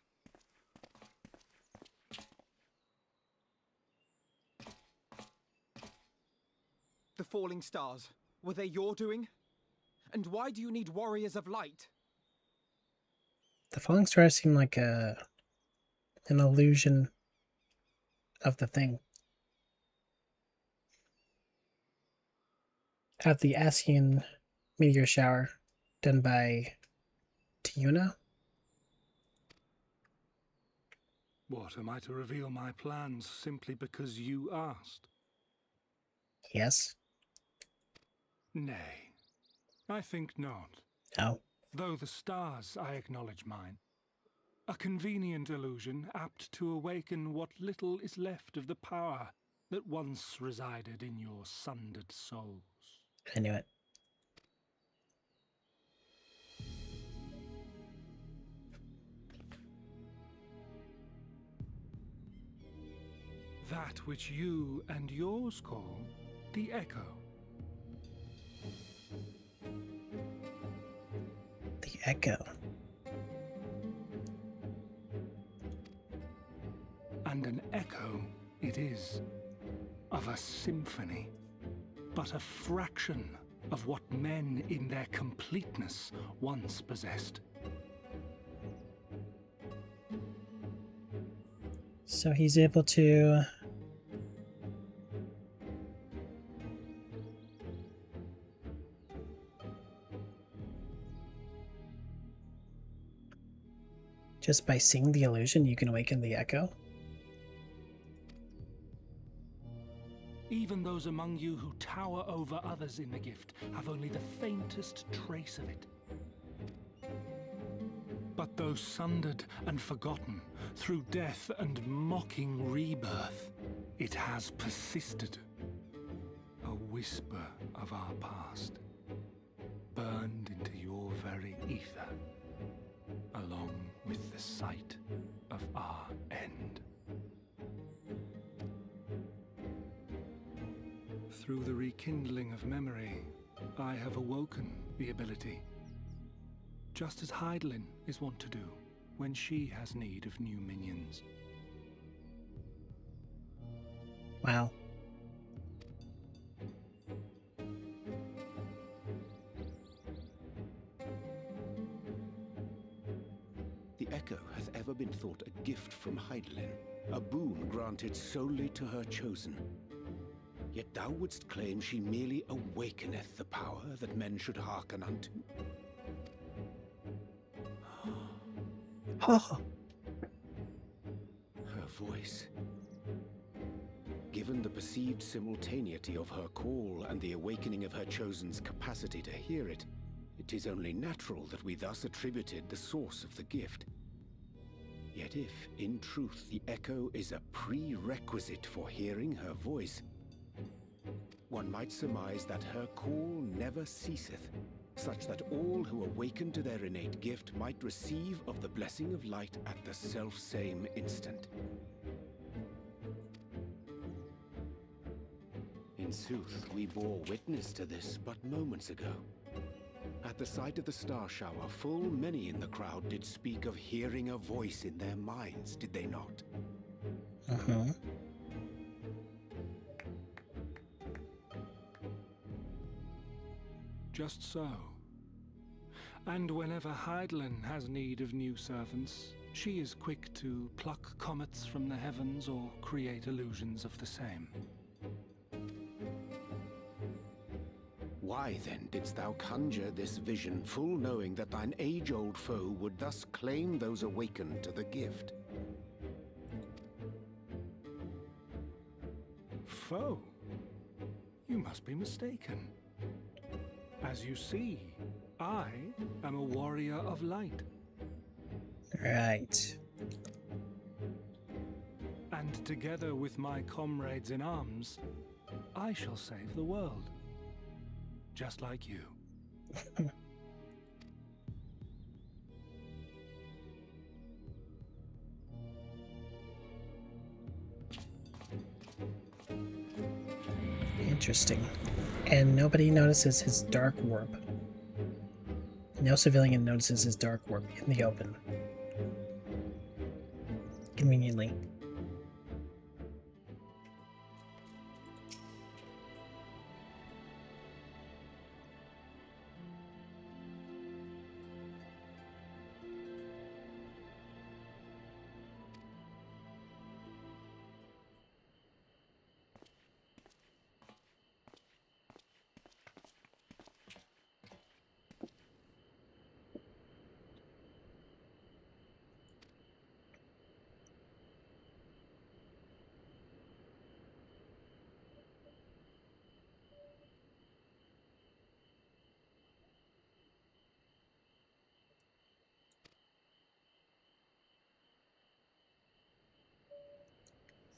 The falling stars, were they your doing? And why do you need warriors of light? The falling stars seem like an illusion of the thing. At the Asian meteor shower done by Tiuna. What, am I to reveal my plans simply because you asked? Yes. Nay, I think not. No. Though the stars, I acknowledge mine. A convenient illusion apt to awaken what little is left of the power that once resided in your sundered souls. I knew it. that which you and yours call the Echo. The Echo. And an echo it is, of a symphony, but a fraction of what men in their completeness once possessed. So he's able to just by seeing the illusion, you can awaken the Echo? Even those among you who tower over others in the gift have only the faintest trace of it. But though sundered and forgotten through death and mocking rebirth, it has persisted. A whisper of our past, burned into your very ether, along with the sight of our end. Through the rekindling of memory, I have awoken the ability, just as Heidelin is wont to do when she has need of new minions. Wow. The Echo has ever been thought a gift from Heidelin, a boon granted solely to her chosen. Yet thou wouldst claim she merely awakeneth the power that men should hearken unto. Oh. Her voice. Given the perceived simultaneity of her call and the awakening of her chosen's capacity to hear it, it is only natural that we thus attributed the source of the gift. Yet if, in truth, the Echo is a prerequisite for hearing her voice, one might surmise that her call never ceaseth, such that all who awaken to their innate gift might receive of the blessing of light at the self-same instant. In sooth, we bore witness to this but moments ago. At the sight of the star shower, full many in the crowd did speak of hearing a voice in their minds, did they not? Uh-huh. Just so. And whenever Heidelin has need of new servants, she is quick to pluck comets from the heavens or create illusions of the same. Why then didst thou conjure this vision, full knowing that thine age-old foe would thus claim those awakened to the gift? Foe? You must be mistaken. As you see, I am a warrior of light. Right. And together with my comrades in arms, I shall save the world. Just like you. Interesting. And nobody notices his dark warp. No civilian notices his dark warp in the open. Conveniently.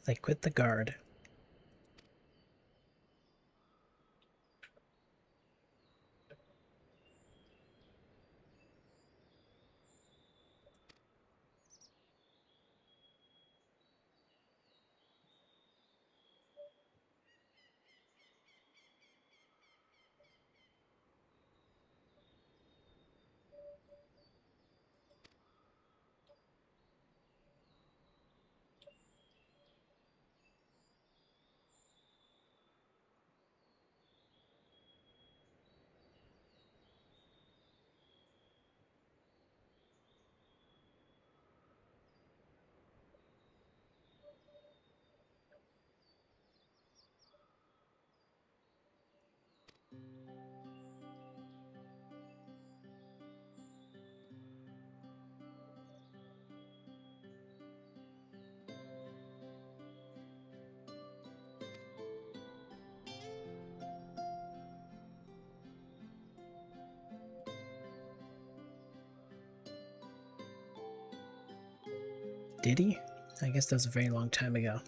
They quit the guard. Did he? I guess that was a very long time ago.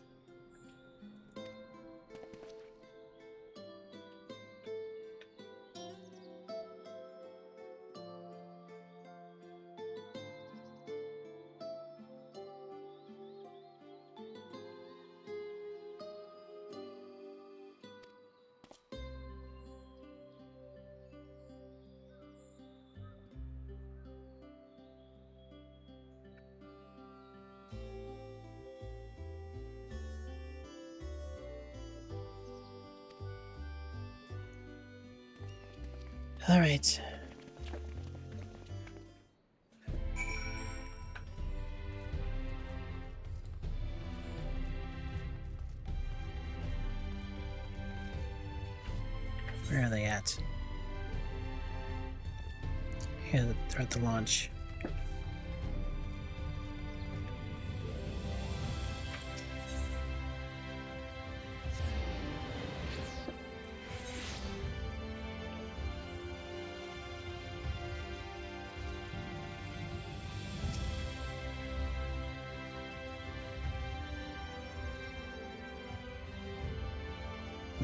All right. Where are they at? Yeah, they're at the launch.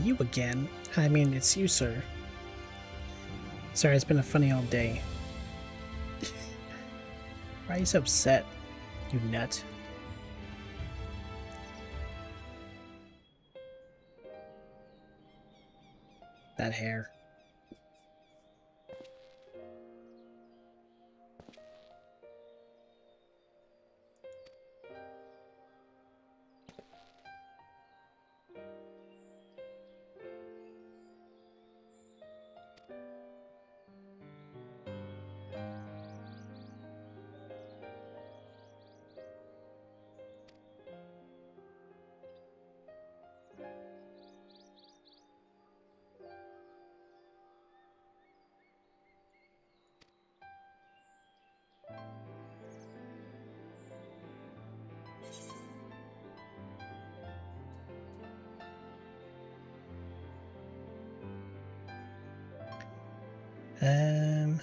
You again? I mean, it's you, sir. Sorry, it's been a funny old day. Why are you so upset, you nut? That hair. Um...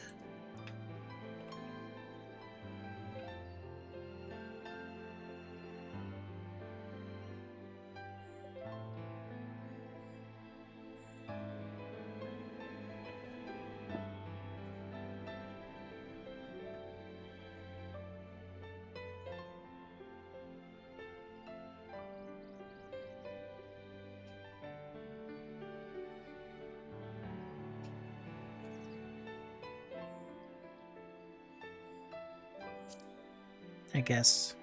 I guess.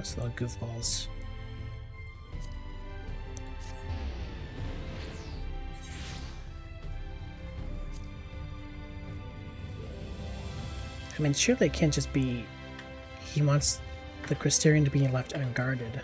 That's little goofballs. I mean, surely it can't just be he wants the Crystarian to be left unguarded.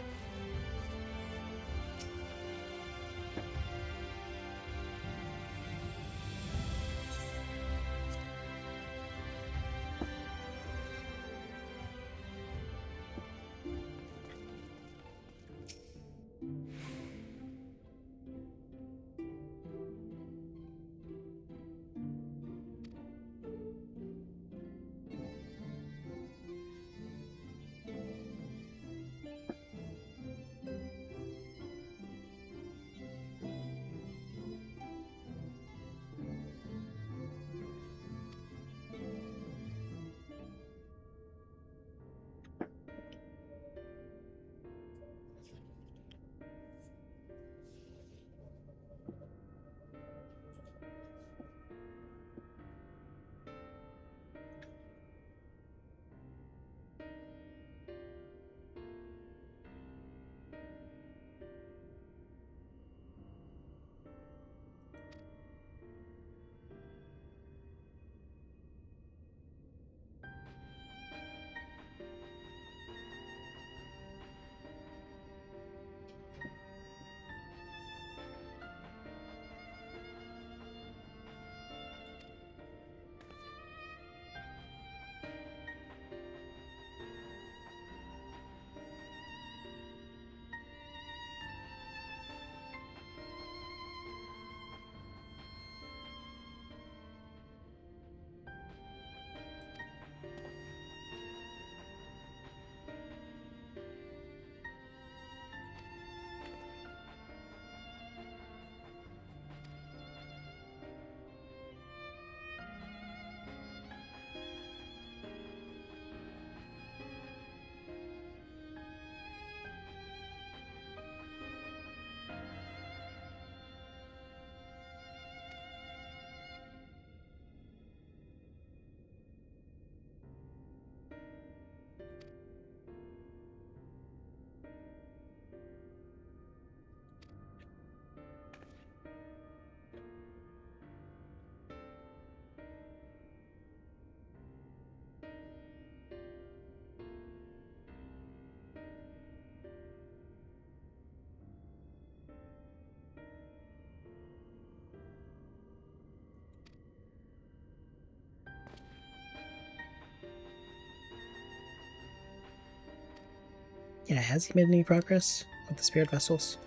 Yeah, has he made any progress with the spirit vessels?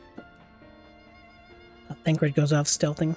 Thancred goes off stealthing.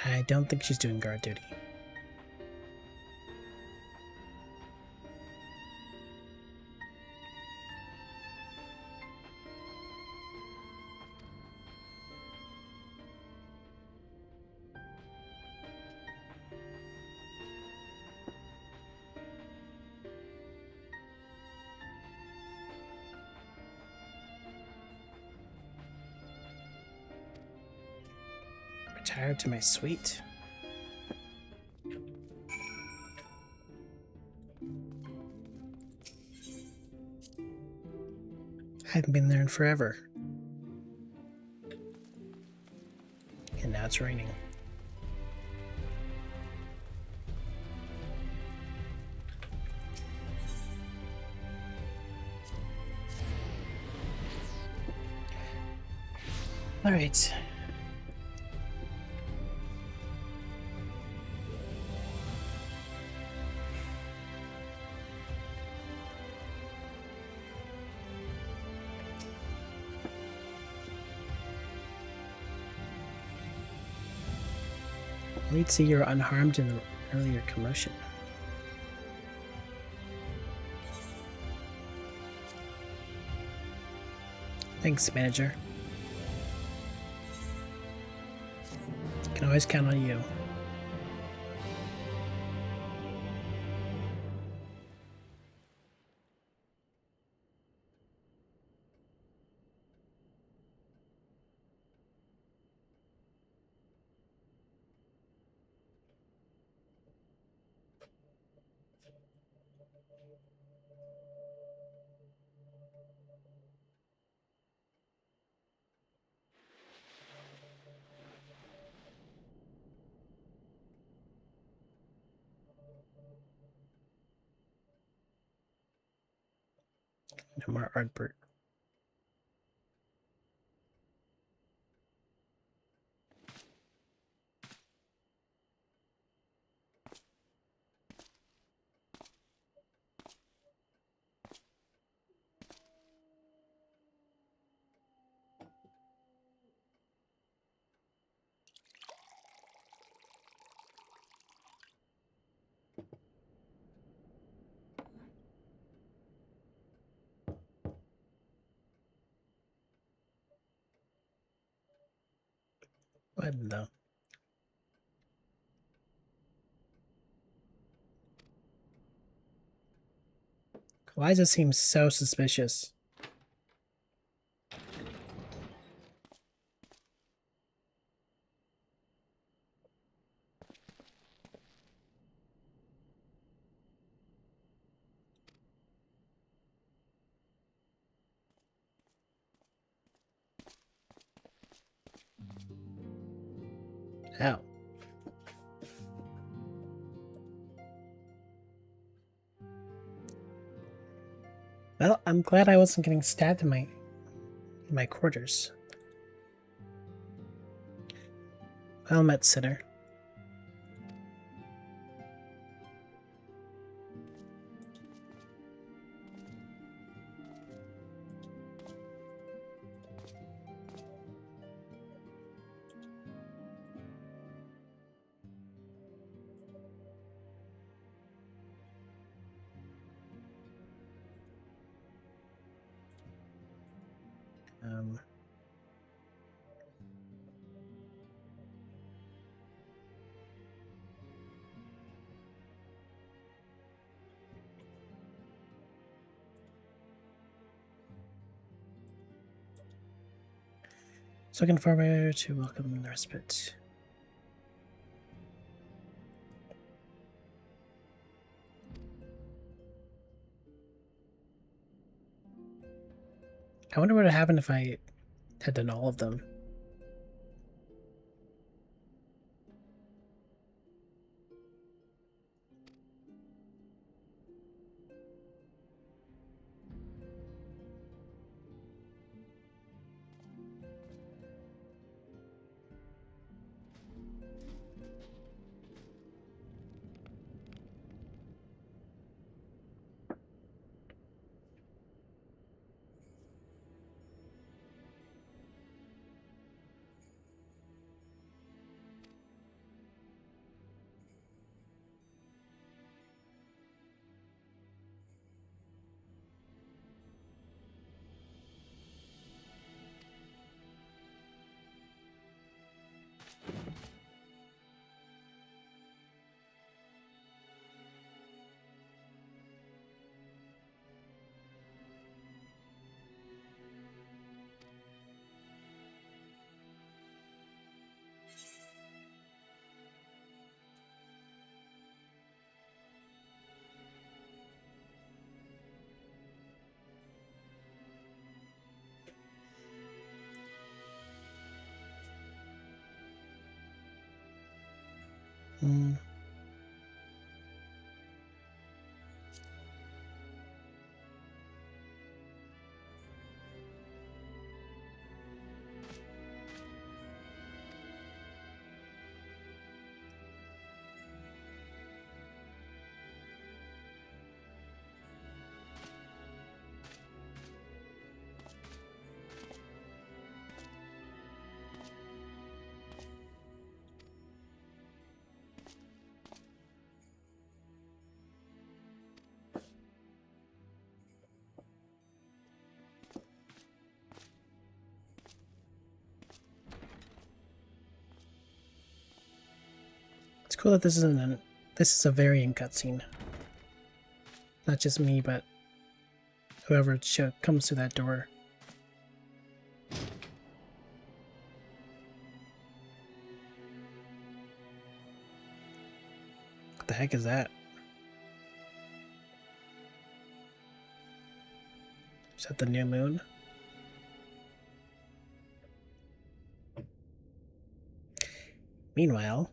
I don't think she's doing guard duty. Retired to my suite. I haven't been there in forever. And now it's raining. All right. Let's see you're unharmed in the earlier commotion. Thanks, manager. Can always count on you. No more Artbert. What the? Why does it seem so suspicious? How? Well, I'm glad I wasn't getting stabbed in my quarters. Well met, sinner. Um, Looking forward to welcome the respite. I wonder what would happen if I had done all of them. Hmm. It's cool that this is a variant cutscene. Not just me, but whoever comes through that door. What the heck is that? Is that the new moon? Meanwhile,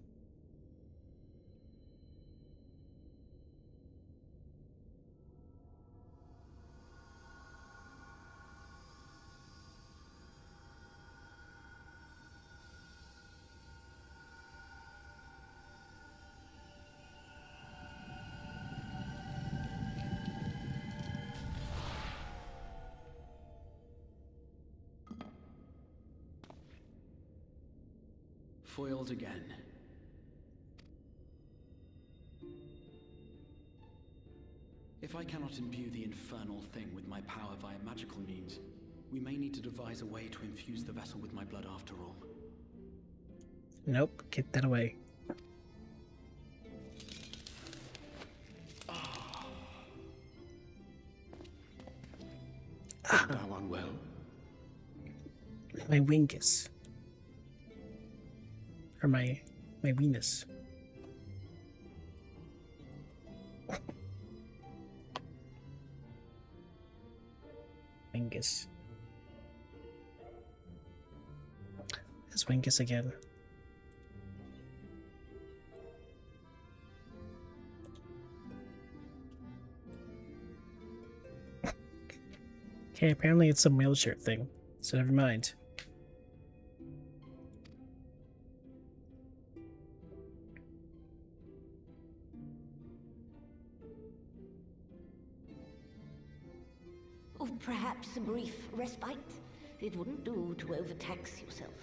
Foiled again. If I cannot imbue the infernal thing with my power via magical means, we may need to devise a way to infuse the vessel with my blood after all. nope, get that away. Thou unwell? My wingus. Or my weenus. Wingus. It's wingus again. Okay, apparently it's some wheelchair thing, so never mind. Or perhaps a brief respite? It wouldn't do to overtax yourself.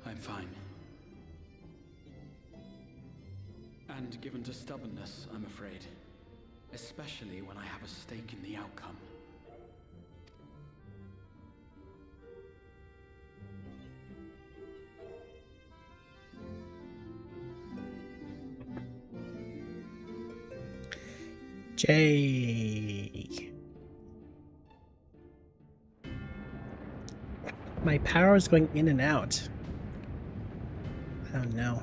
I'm fine. And given to stubbornness, I'm afraid. Especially when I have a stake in the outcome. J. My power is going in and out. Oh no.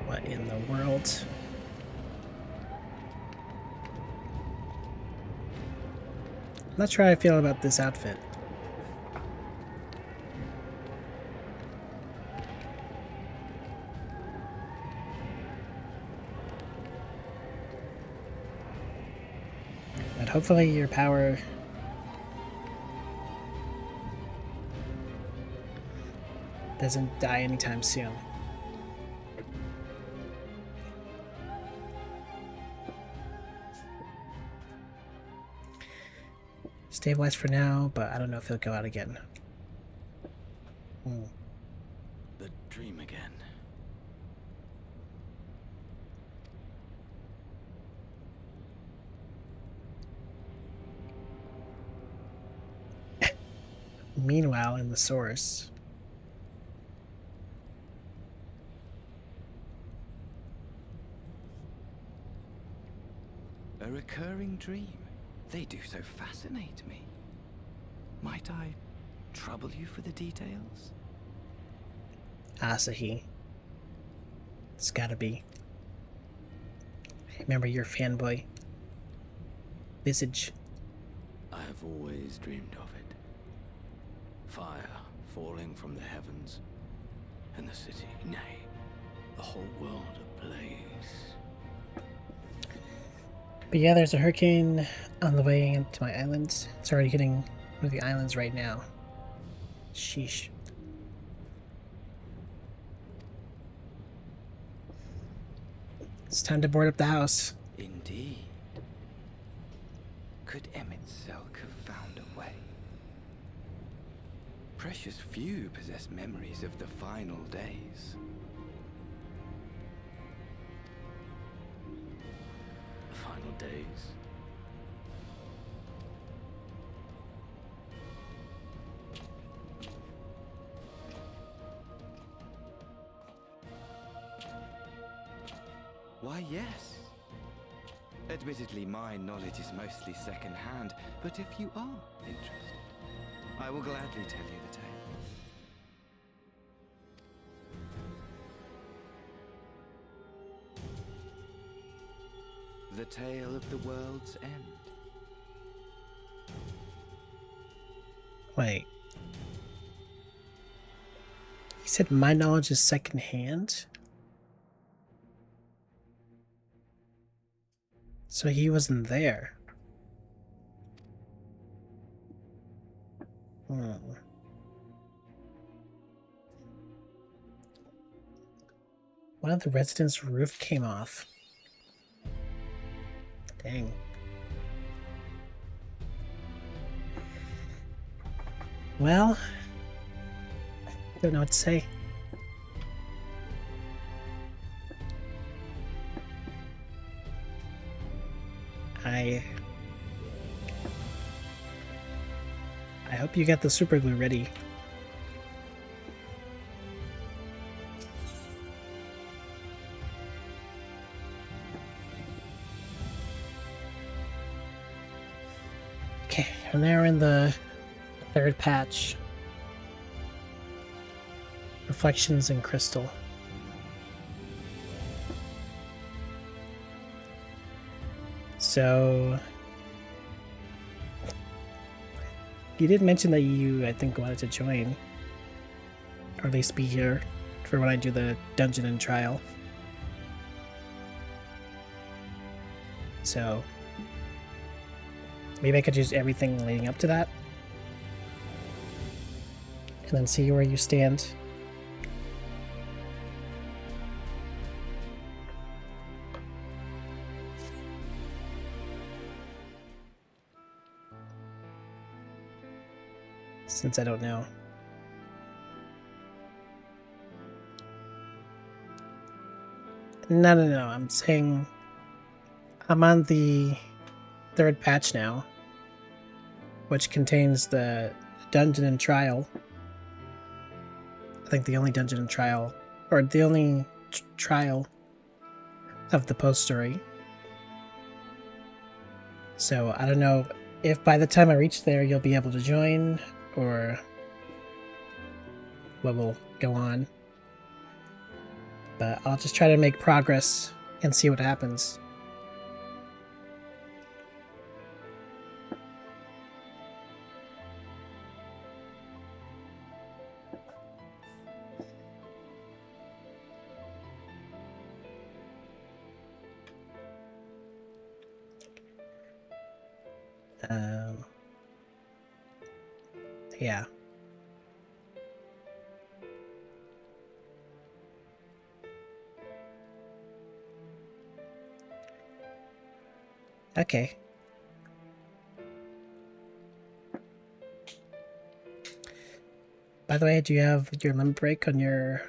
What in the world? I'm not sure how I feel about this outfit. But hopefully your power doesn't die anytime soon. Stabilized for now, but I don't know if he'll go out again. The dream again. Meanwhile, in the source. A recurring dream. They do so fascinate me. Might I trouble you for the details? Asahi. It's gotta be. Remember your fanboy visage. I have always dreamed of it. Fire falling from the heavens, and the city, nay, the whole world ablaze. But yeah, there's a hurricane on the way to my island. It's already hitting one of the islands right now. Sheesh. It's time to board up the house. Indeed. Could Emmett Selk have found a way? Precious few possess memories of the final days. The final days? Why, yes. Admittedly, my knowledge is mostly second-hand, but if you are interested, I will gladly tell you the tale. The tale of the world's end. Wait. He said my knowledge is second-hand? So he wasn't there. One of the residents' roof came off. Dang. Well, I don't know what to say. I hope you got the super glue ready. Okay, and now we're in the third patch. Reflections in Crystal. So you did mention that you, I think, wanted to join, or at least be here for when I do the dungeon and trial. So maybe I could use everything leading up to that, and then see where you stand. Since I don't know. No. I'm saying I'm on the 3rd patch now, which contains the dungeon and trial. I think the only dungeon and trial, or the only trial of the post story. So I don't know if by the time I reach there you'll be able to join, or what will go on. But I'll just try to make progress and see what happens. Yeah. Okay. By the way, do you have your limit break on your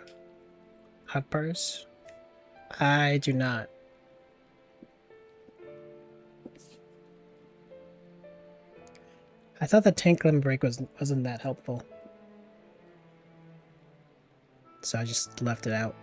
hot bars? I do not. I thought the tank limit break wasn't that helpful, so I just left it out.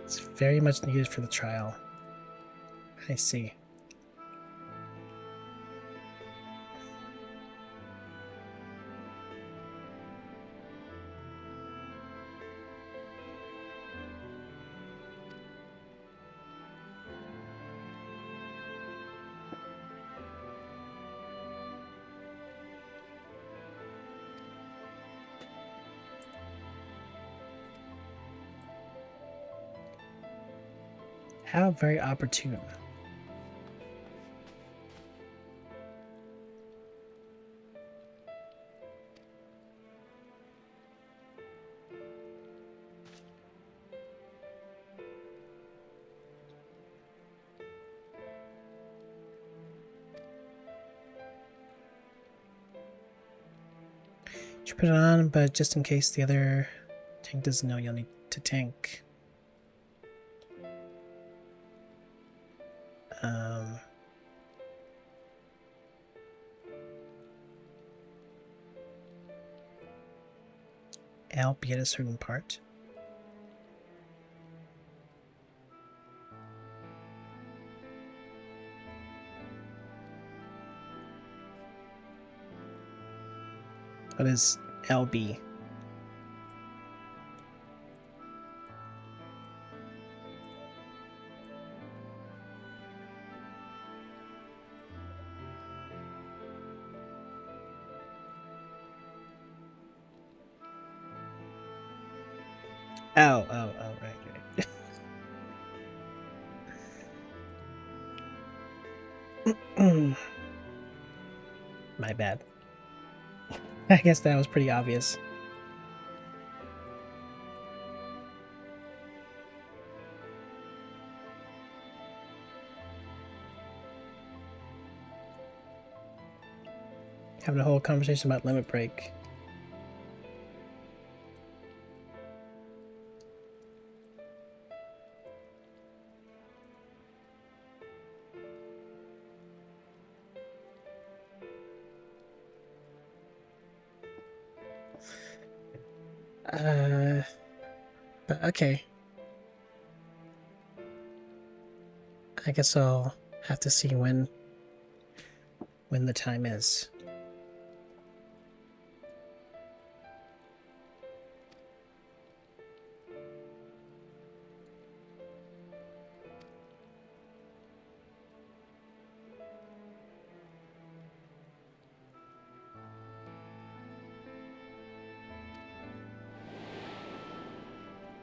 It's very much needed for the trial. I see. How very opportune. You put it on, but just in case the other tank doesn't know, you'll need to tank. I'll be at a certain part. What is LB? Oh, right. My bad. I guess that was pretty obvious. Having a whole conversation about limit break. But okay. I guess I'll have to see when the time is.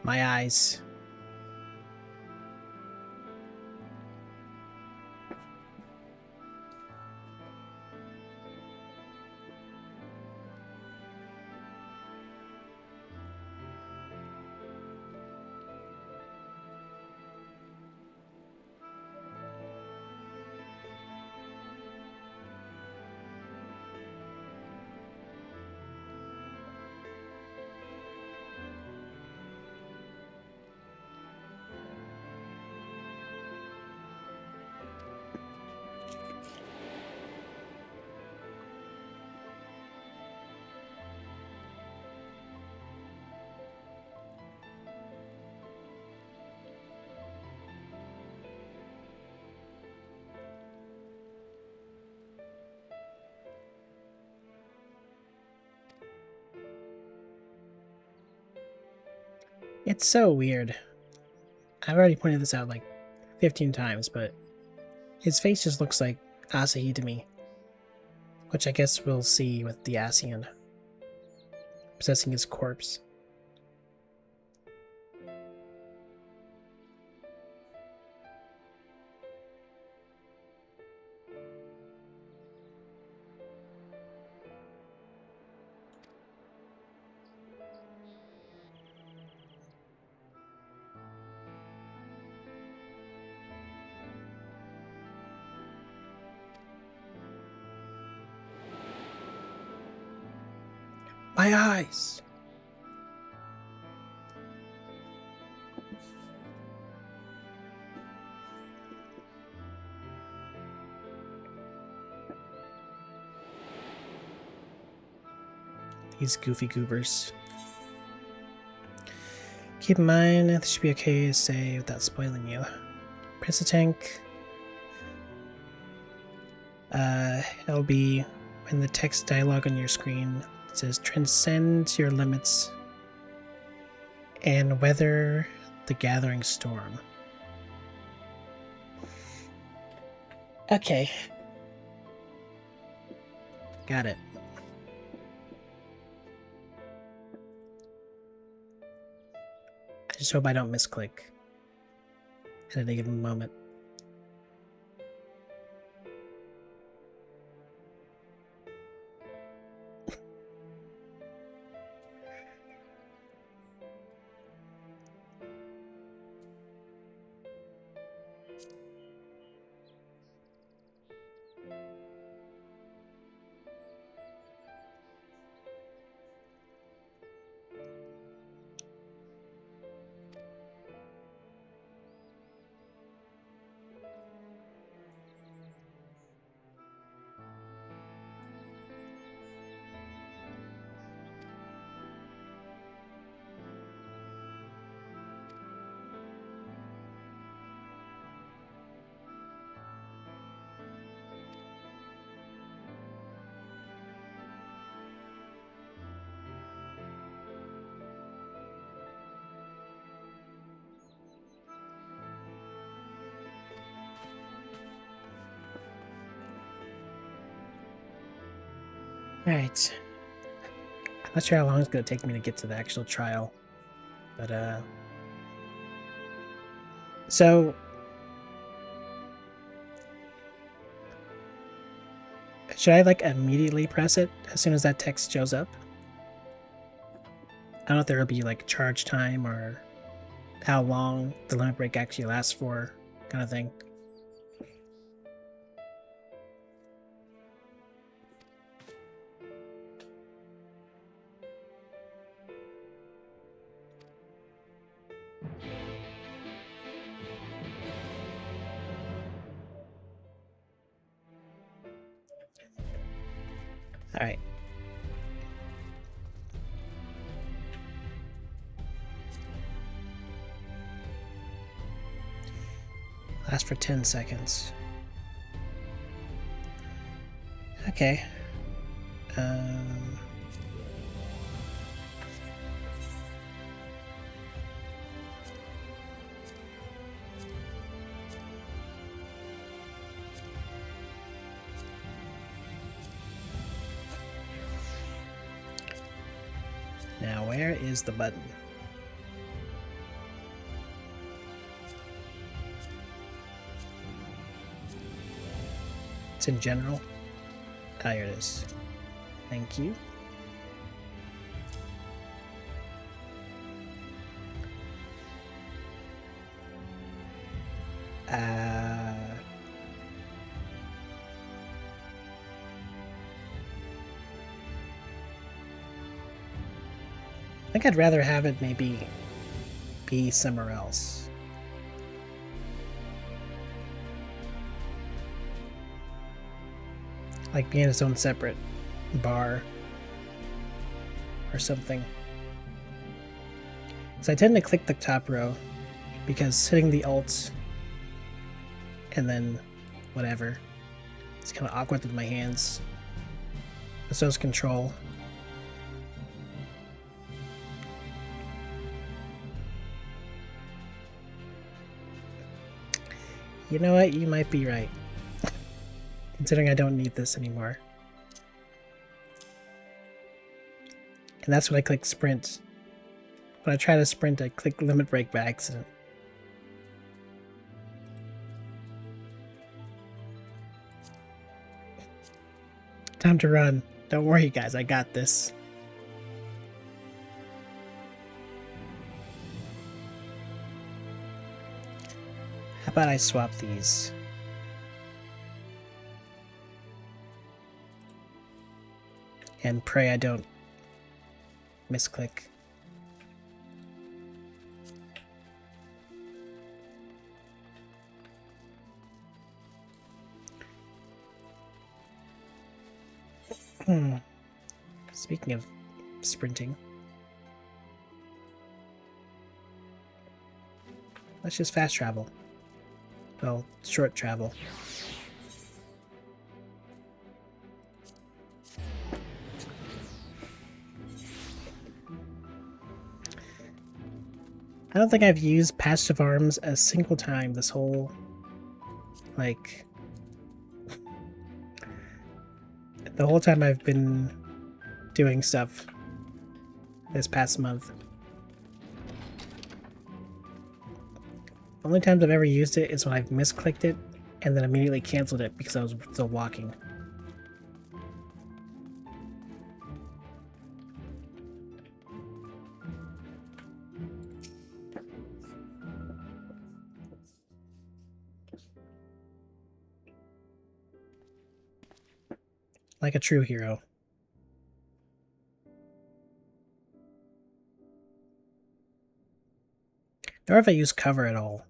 My eyes. It's so weird. I've already pointed this out like 15 times, but his face just looks like Asahi to me. Which I guess we'll see with the Asian possessing his corpse. My eyes! These goofy goobers. Keep in mind, this should be okay to say without spoiling you. Press the tank. It'll be when the text dialogue on your screen says transcend your limits and weather the gathering storm. Okay. Got it. I just hope I don't misclick at any given moment. Alright. I'm not sure how long it's going to take me to get to the actual trial. But, so... should I, like, immediately press it as soon as that text shows up? I don't know if there'll be, like, charge time or how long the limit break actually lasts for, kind of thing. Alright. Lasts for 10 seconds. Okay. Now, where is the button? It's in general. Ah, here it is. Thank you. I think I'd rather have it maybe be somewhere else. Like be in its own separate bar or something. So I tend to click the top row because hitting the alt and then whatever, it's kind of awkward with my hands. And so is control. You know what? You might be right. Considering I don't need this anymore. And that's when I click sprint. When I try to sprint, I click limit break by accident. Time to run. Don't worry, guys. I got this. How about I swap these? And pray I don't misclick. Speaking of sprinting, let's just fast travel. Well, short travel. I don't think I've used passive arms a single time this whole, like, the whole time I've been doing stuff this past month. The only times I've ever used it is when I've misclicked it and then immediately canceled it because I was still walking. Like a true hero. Or if I use cover at all.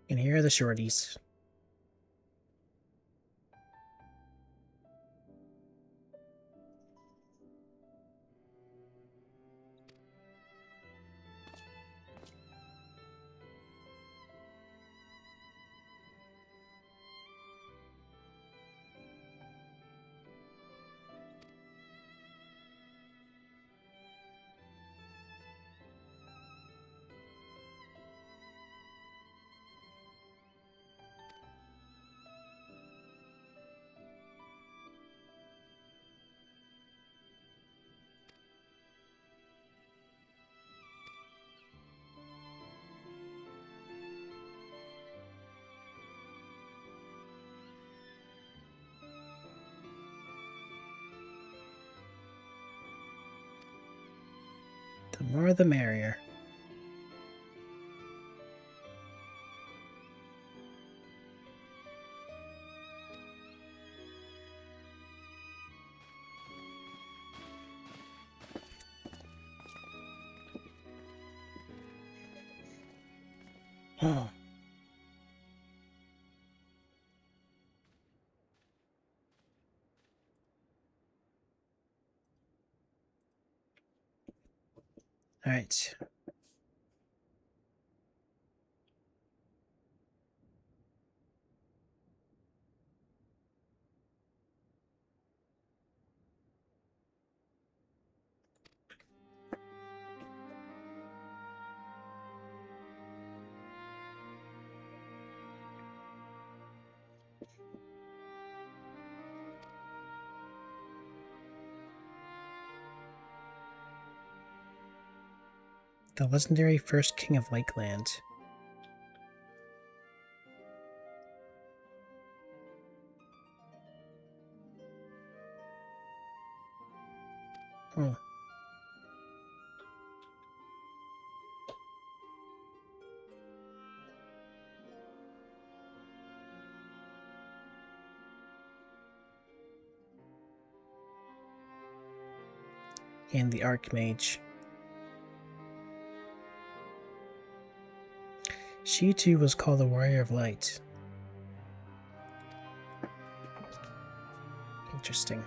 And here are the shorties. The more the merrier. Oh. All right. The legendary first king of Lakeland. Oh. And the Archmage. She too was called the Warrior of Light. Interesting.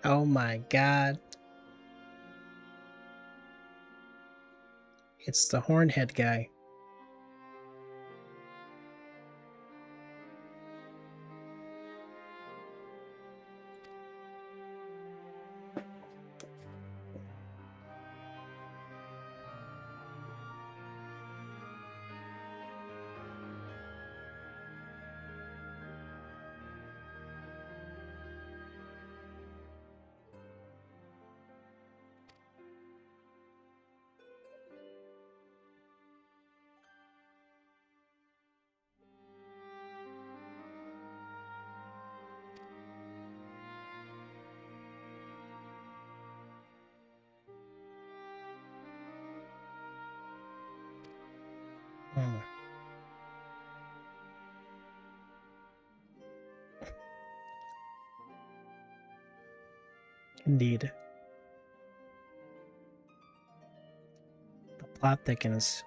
Oh my god. It's the Hornhead guy. Hmm. Indeed. The plot thickens.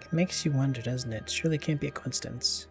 It makes you wonder, doesn't it? Surely can't be a coincidence.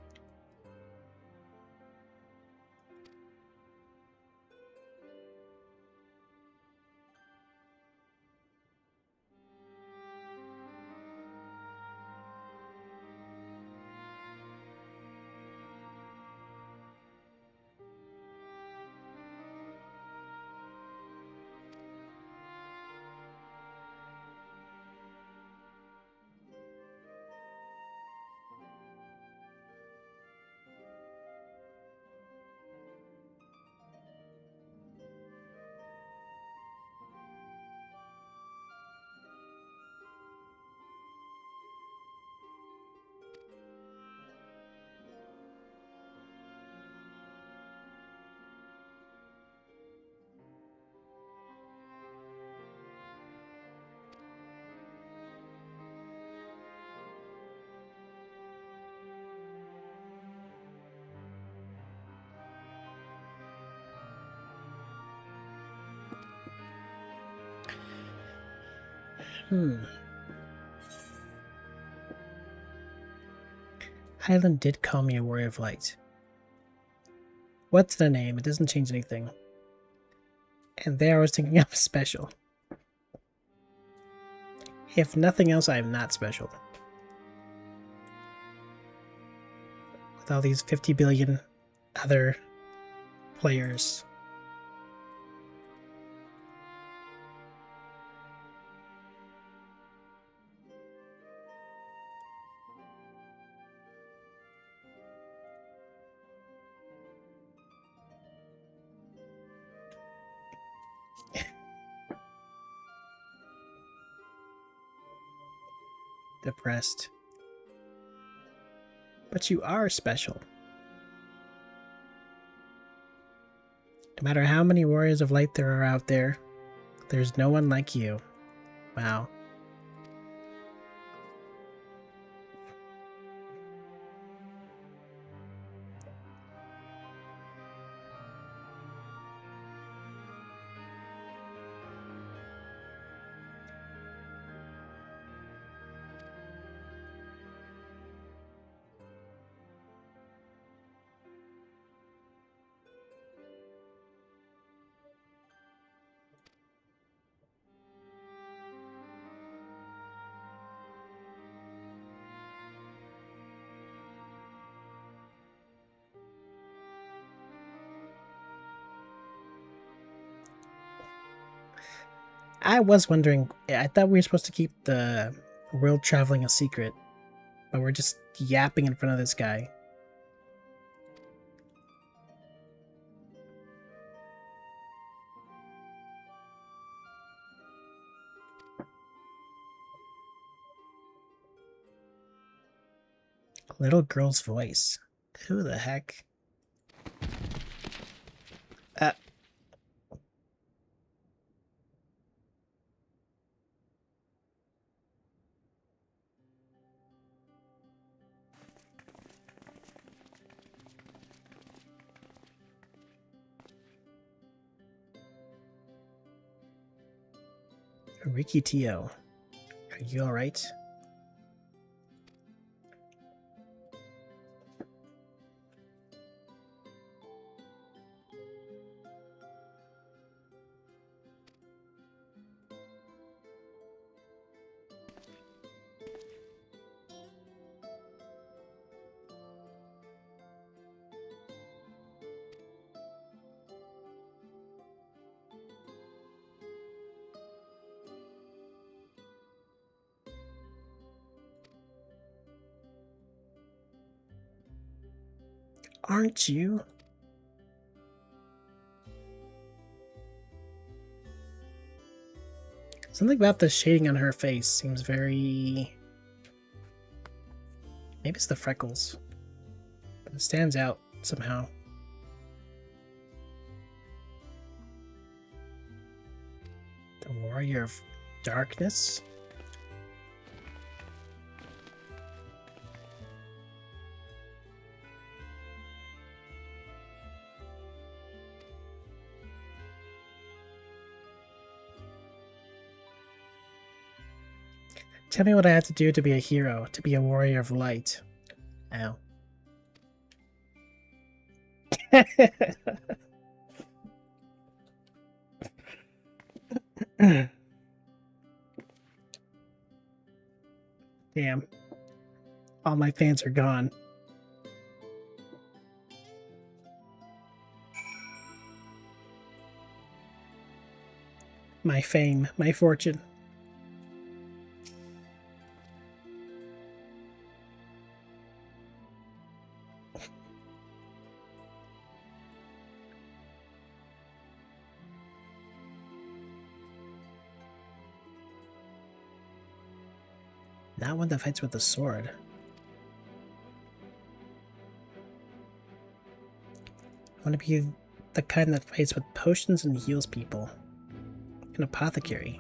Highland did call me a warrior of light. What's the name? It doesn't change anything. And there I was thinking I'm special. If nothing else, I am not special. With all these 50 billion other players. Depressed. But you are special. No matter how many warriors of light there are out there, there's no one like you. Wow. I was wondering, I thought we were supposed to keep the world traveling a secret, but we're just yapping in front of this guy. Little girl's voice. Who the heck? Ricky Tio. Are you alright? Aren't you? Something about the shading on her face seems very... Maybe it's the freckles. But it stands out somehow. The Warrior of Darkness? Tell me what I have to do to be a hero, to be a warrior of light. Ow. Damn. All my fans are gone. My fame, my fortune. Not one that fights with a sword. I want to be the kind that fights with potions and heals people. An apothecary.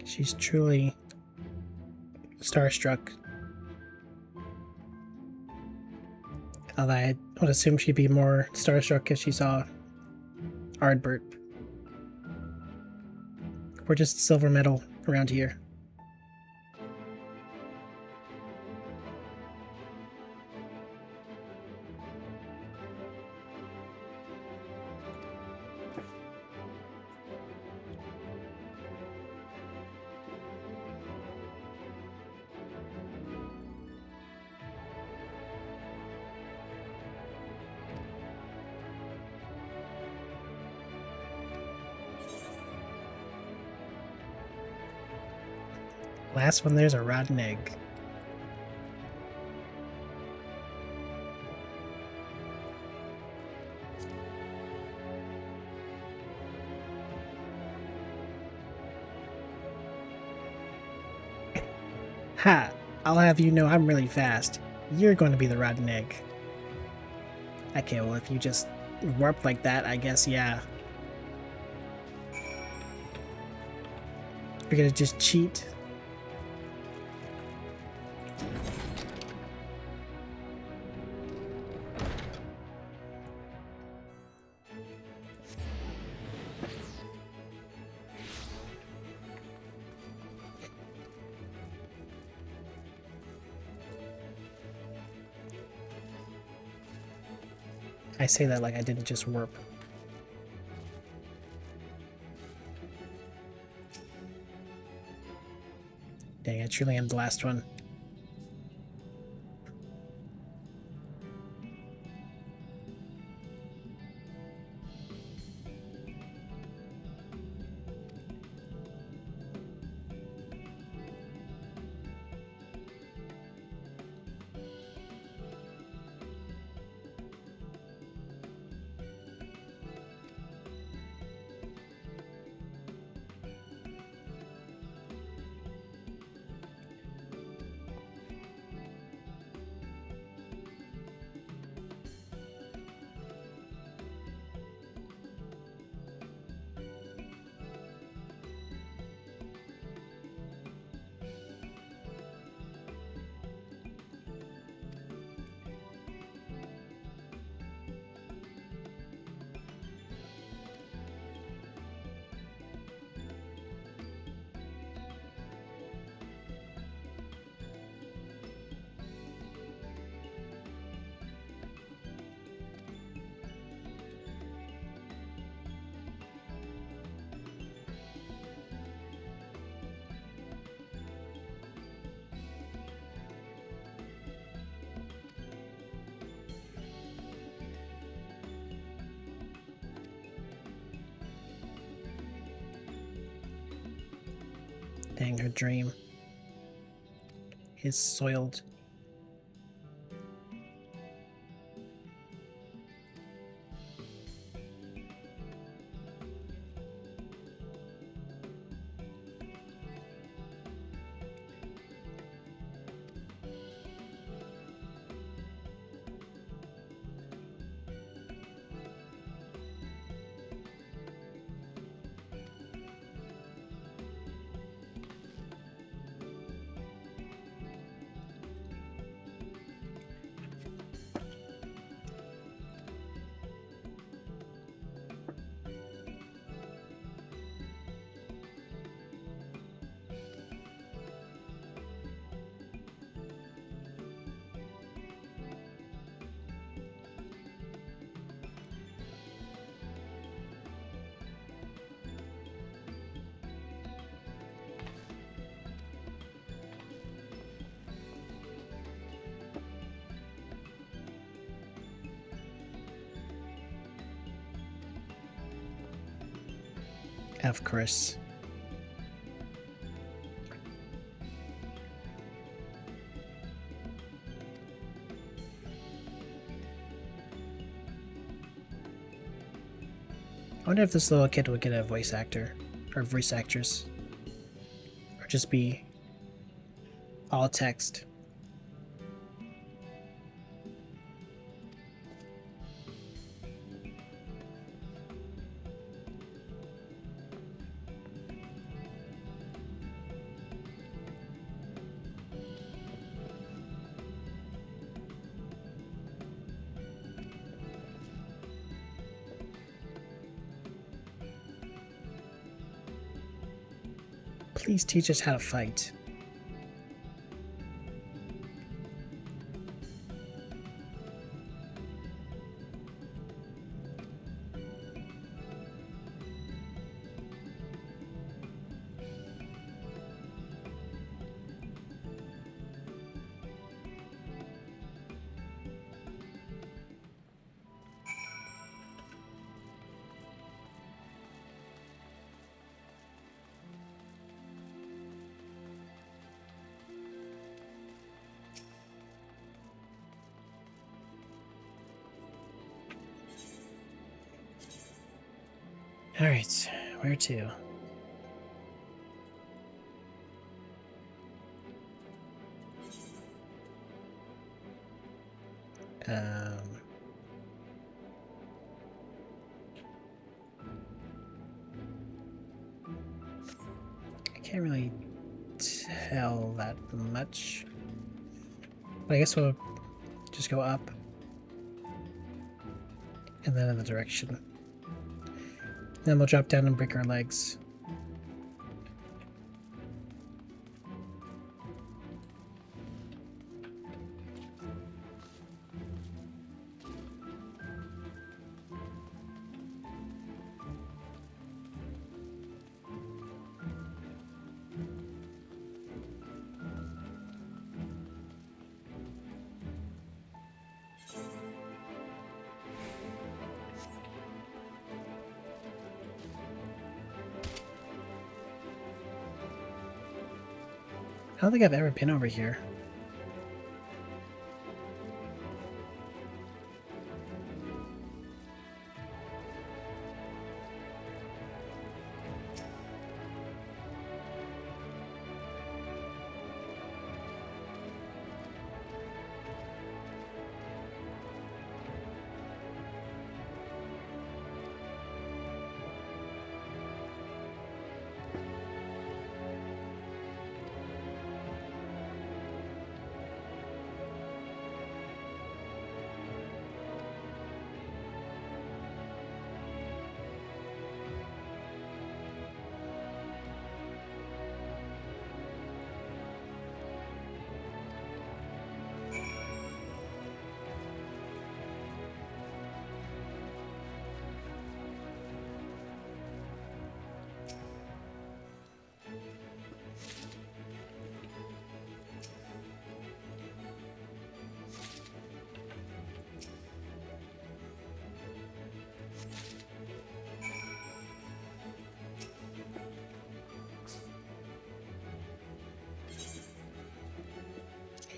She's truly starstruck. Although I would assume she'd be more starstruck if she saw Ardbert. We're just silver medal around here. Last one there's a rotten egg. Ha! I'll have you know I'm really fast. You're going to be the rotten egg. Okay, well if you just warp like that, I guess, yeah. You're gonna just cheat. I say that like I didn't just warp. Dang, I truly am the last one. Dang, her dream is soiled. Of course. I wonder if this little kid would get a voice actor or voice actress, or just be all text. Please teach us how to fight. Alright, where to? I can't really tell that much. But I guess we'll just go up. And then in the direction. Then we'll drop down and break our legs. I don't think I've ever been over here.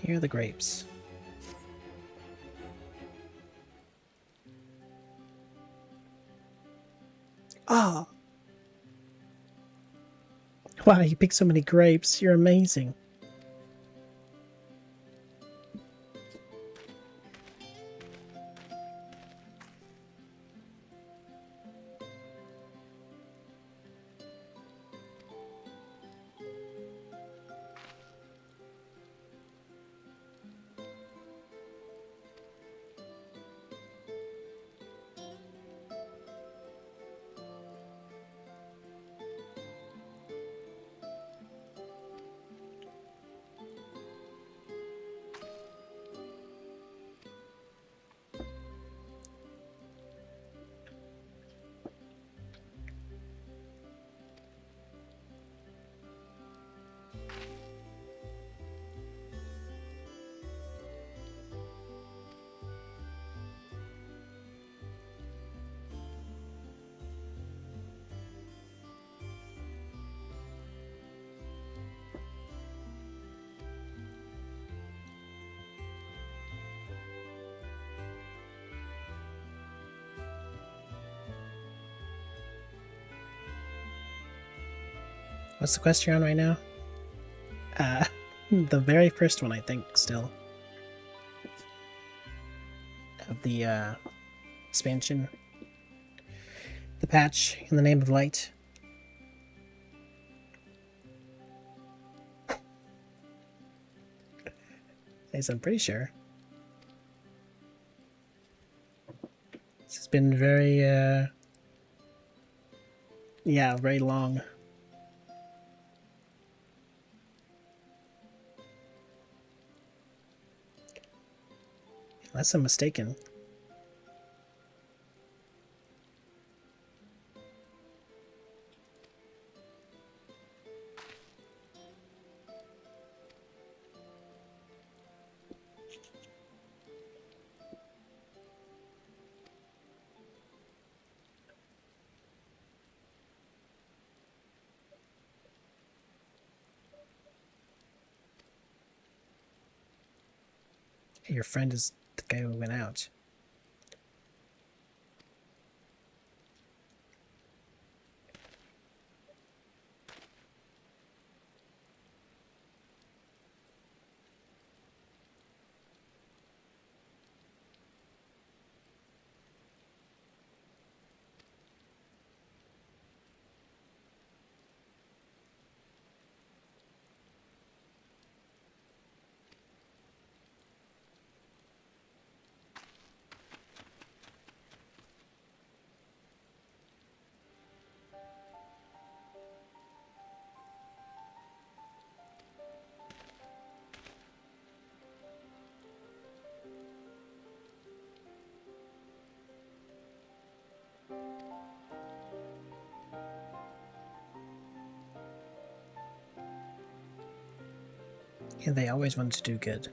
Here are the grapes. Oh! Wow, you picked so many grapes. You're amazing. What's the quest you're on right now? The very first one, I think, still. Of the, expansion. The patch in the name of light. Yes, I'm pretty sure. This has been very, yeah, very long. Unless I'm mistaken. Your friend is the guy who went out. And they always wanted to do good.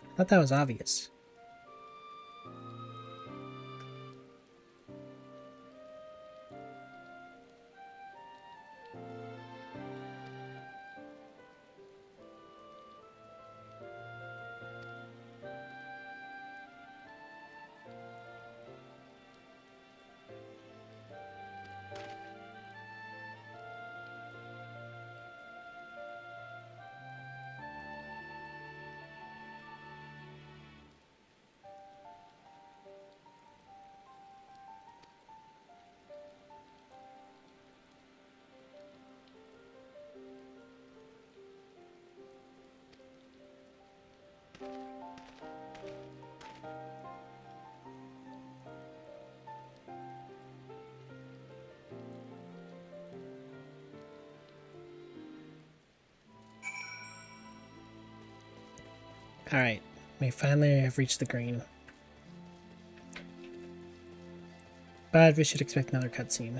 I thought that was obvious. Alright, we finally have reached the green. But we should expect another cutscene.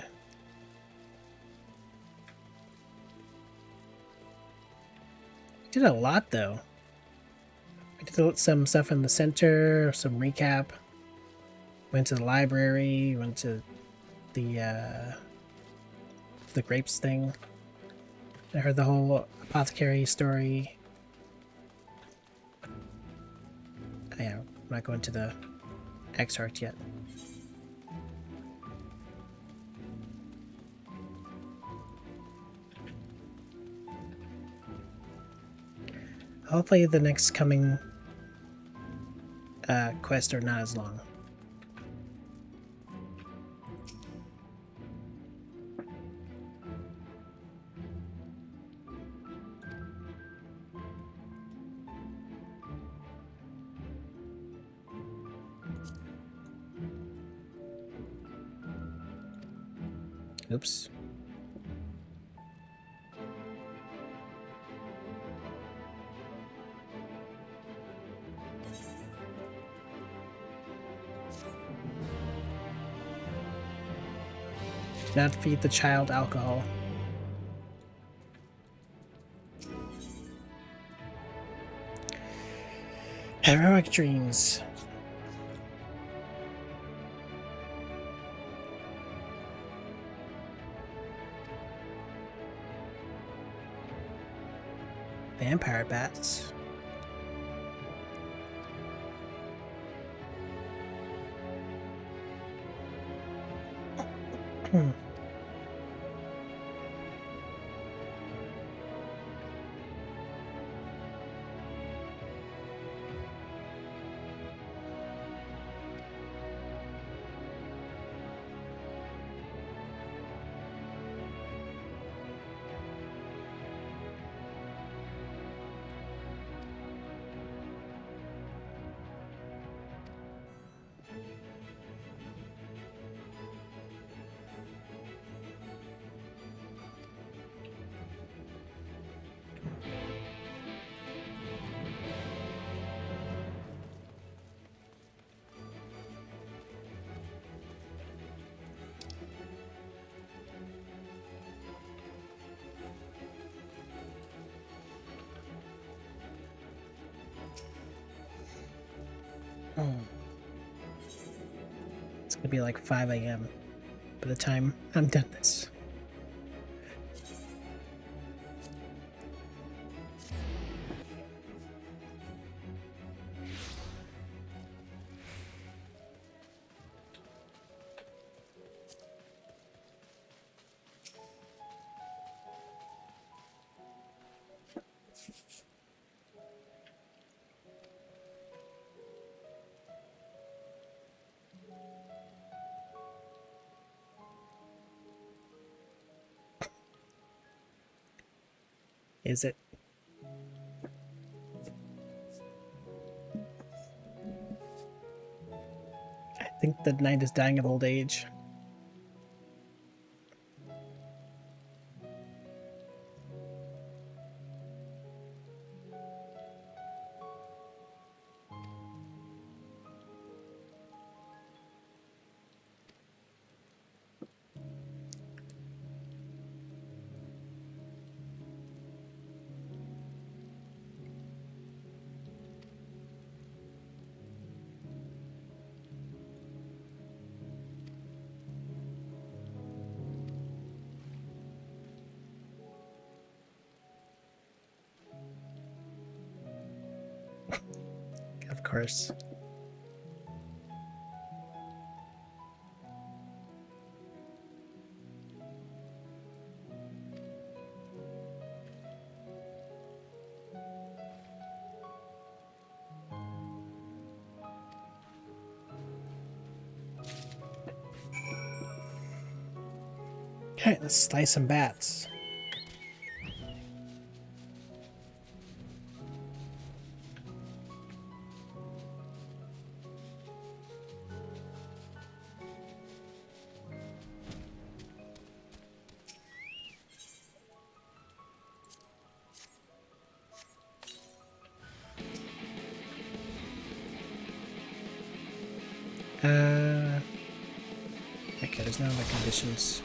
We did a lot though. We did some stuff in the center, some recap. Went to the library, went to the grapes thing. I heard the whole apothecary story. Yeah, I'm not going to the exarch yet. Hopefully the next coming quests are not as long. Oops. Do not feed the child alcohol. Heroic dreams. Vampire bats. It's gonna be like 5 a.m. by the time I'm done this. Is it? I think the knight is dying of old age. Of course. Okay, let's slice some bats. Okay, there's no other conditions.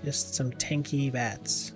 Just some tanky bats.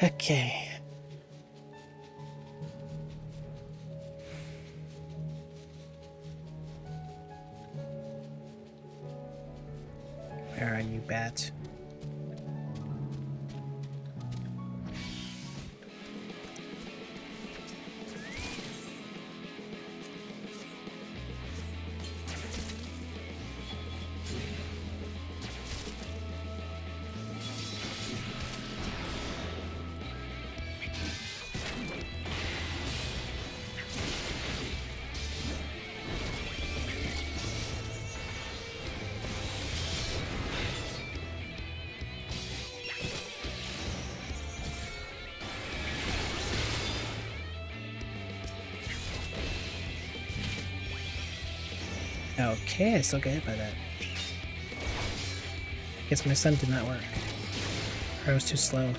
Okay. Where are you, bat? Okay, I still get hit by that. Guess my stun did not work. Or I was too slow.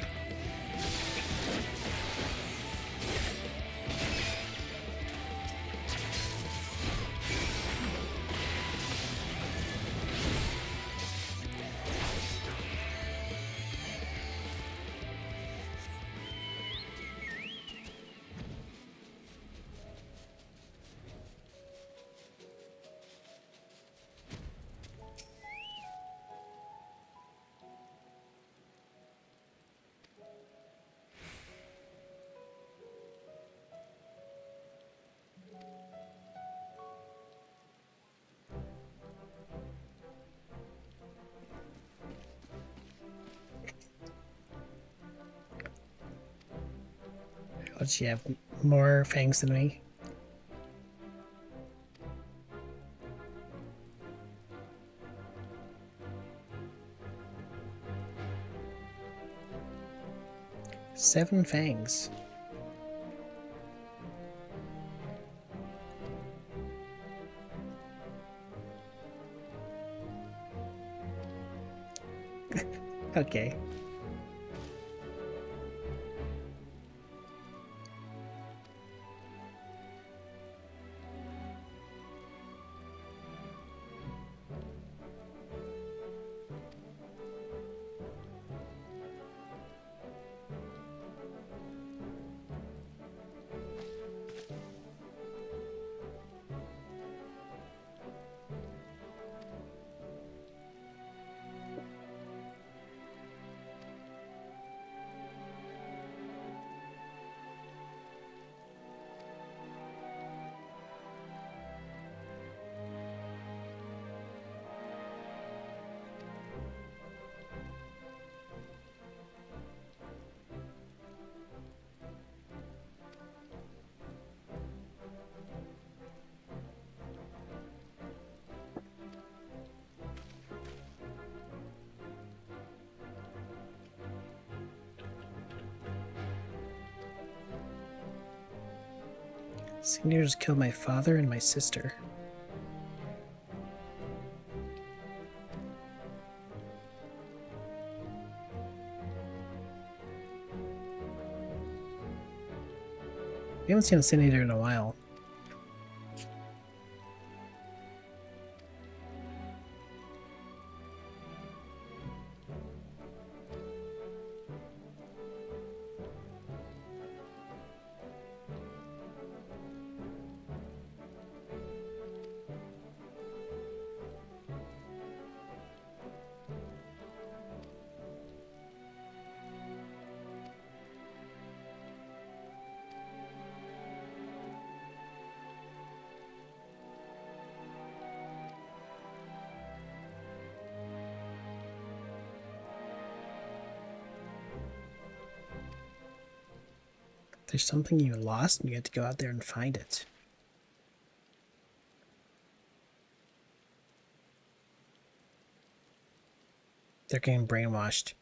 Does she have more fangs than me? Seven fangs. Okay. Seniors killed my father and my sister. We haven't seen a Senator in a while. There's something you lost and you had to go out there and find it. They're getting brainwashed.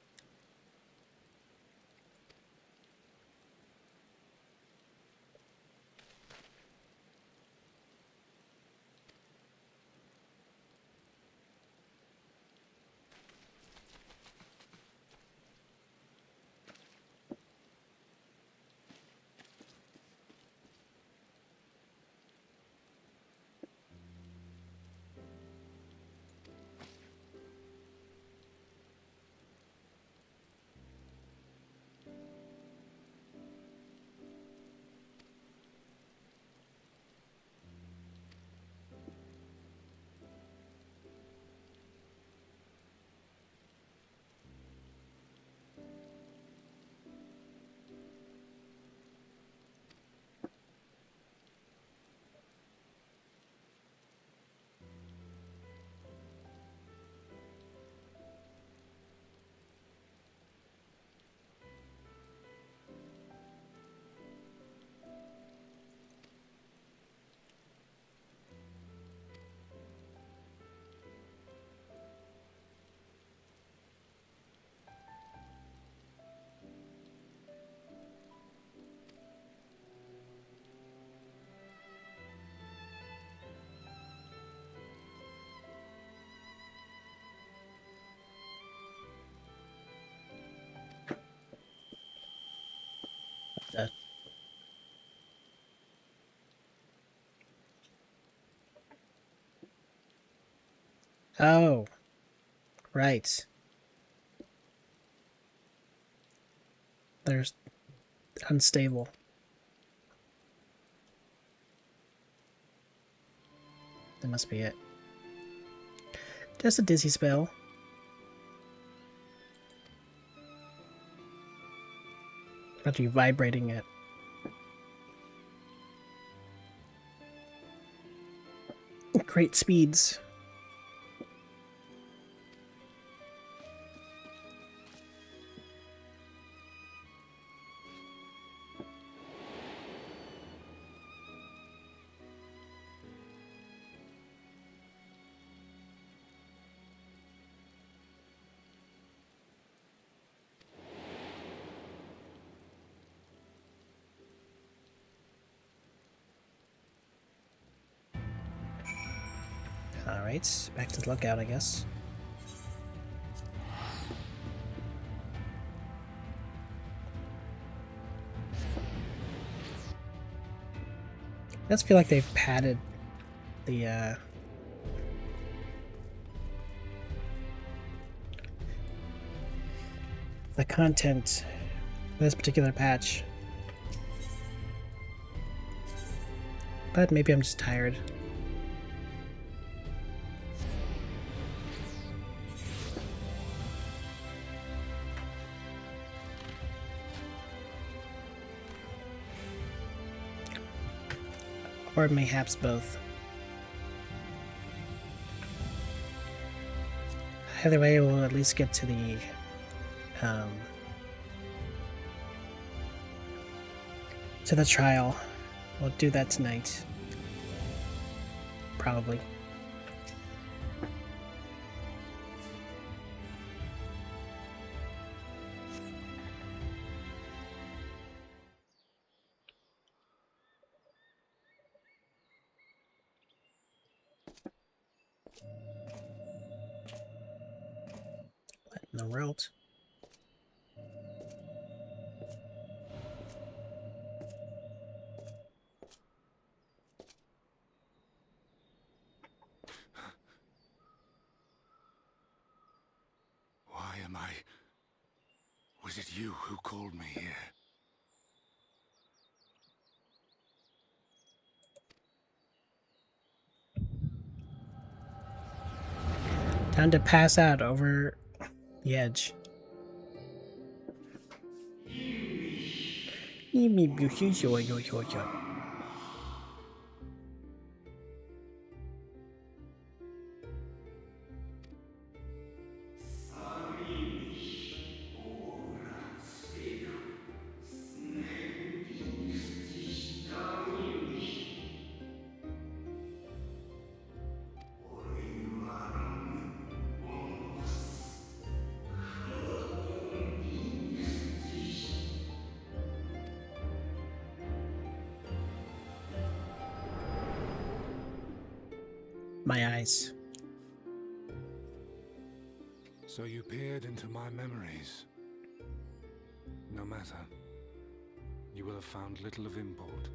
Oh, right. There's unstable. That must be it. Just a dizzy spell. About to be vibrating it. Great speeds. Alright, back to the lookout, I guess. It does feel like they've padded the content of this particular patch. But maybe I'm just tired. Or mayhaps both. Either way, we'll at least get to the trial. We'll do that tonight. Probably. What in the world? Why am I... Was it you who called me here? Time to pass out over the edge. My eyes. So you peered into my memories. No matter. You will have found little of import.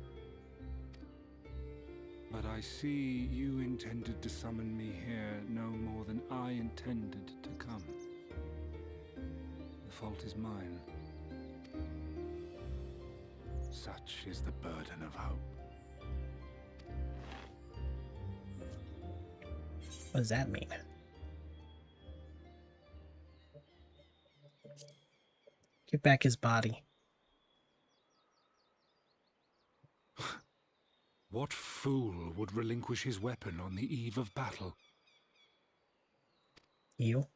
But I see you intended to summon me here no more than I intended to come. The fault is mine. Such is the burden of hope. What does that mean? Give back his body. What fool would relinquish his weapon on the eve of battle? You?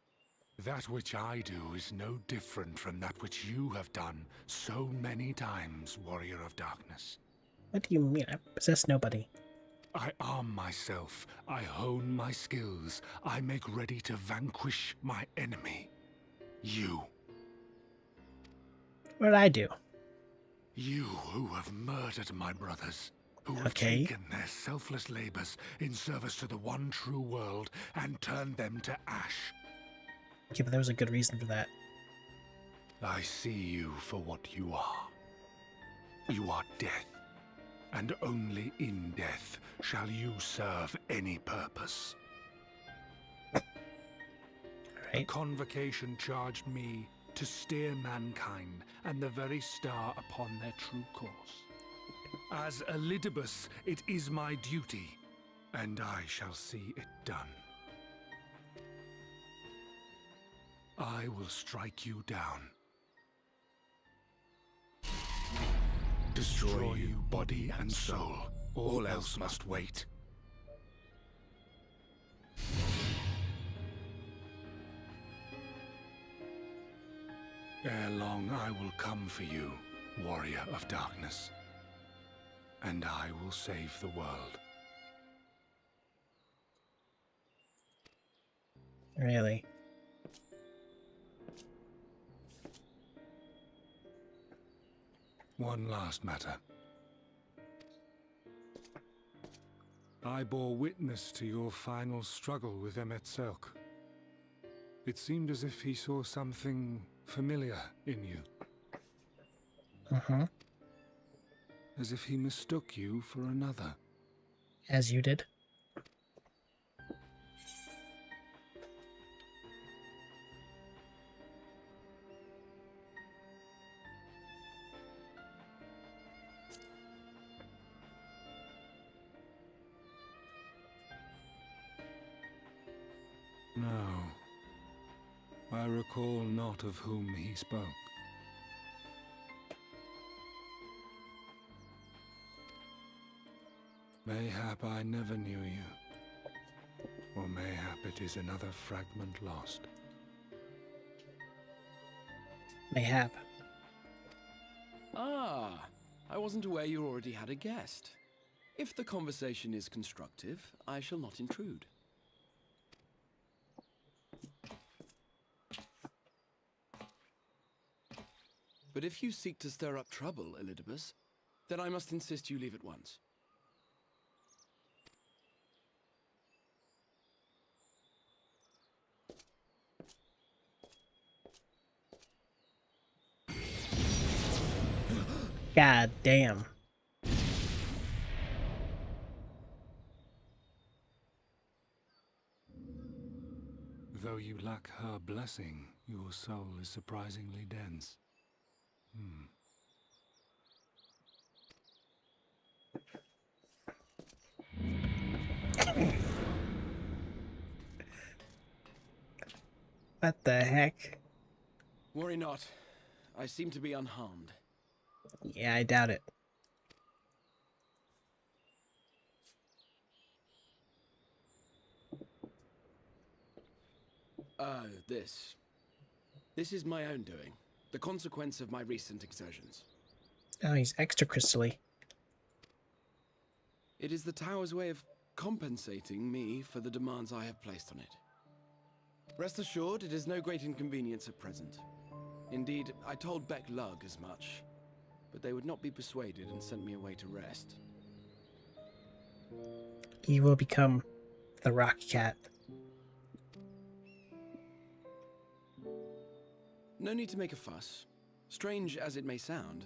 That which I do is no different from that which you have done so many times, Warrior of Darkness. What do you mean? I possess nobody. I arm myself, I hone my skills, I make ready to vanquish my enemy. You. What did I do? You who have murdered my brothers, who have taken their selfless labors in service to the one true world and turned them to ash. Okay, but there was a good reason for that. I see you for what you are. You are death, and only in death shall you serve any purpose. The Convocation charged me to steer mankind and the very star upon their true course. As Elidibus, it is my duty, and I shall see it done. I will strike you down. Destroy you body and soul. All else must wait. Ere long I will come for you, Warrior of Darkness. And I will save the world. Really? One last matter. I bore witness to your final struggle with Emet-Selch. It seemed as if he saw something familiar in you. Uh-huh. As if he mistook you for another. As you did. No. I recall not of whom he spoke. Mayhap I never knew you. Or mayhap it is another fragment lost. Mayhap. Ah, I wasn't aware you already had a guest. If the conversation is constructive, I shall not intrude. But if you seek to stir up trouble, Elidibus, then I must insist you leave at once. God damn. Though you lack her blessing, your soul is surprisingly dense. What the heck? Worry not. I seem to be unharmed. Yeah, I doubt it. This is my own doing. The consequence of my recent exertions. Oh, he's extra crystally. It is the tower's way of compensating me for the demands I have placed on it. Rest assured, it is no great inconvenience at present. Indeed, I told Beck Lug as much, but they would not be persuaded and sent me away to rest. He will become the Rock Cat. No need to make a fuss. Strange as it may sound,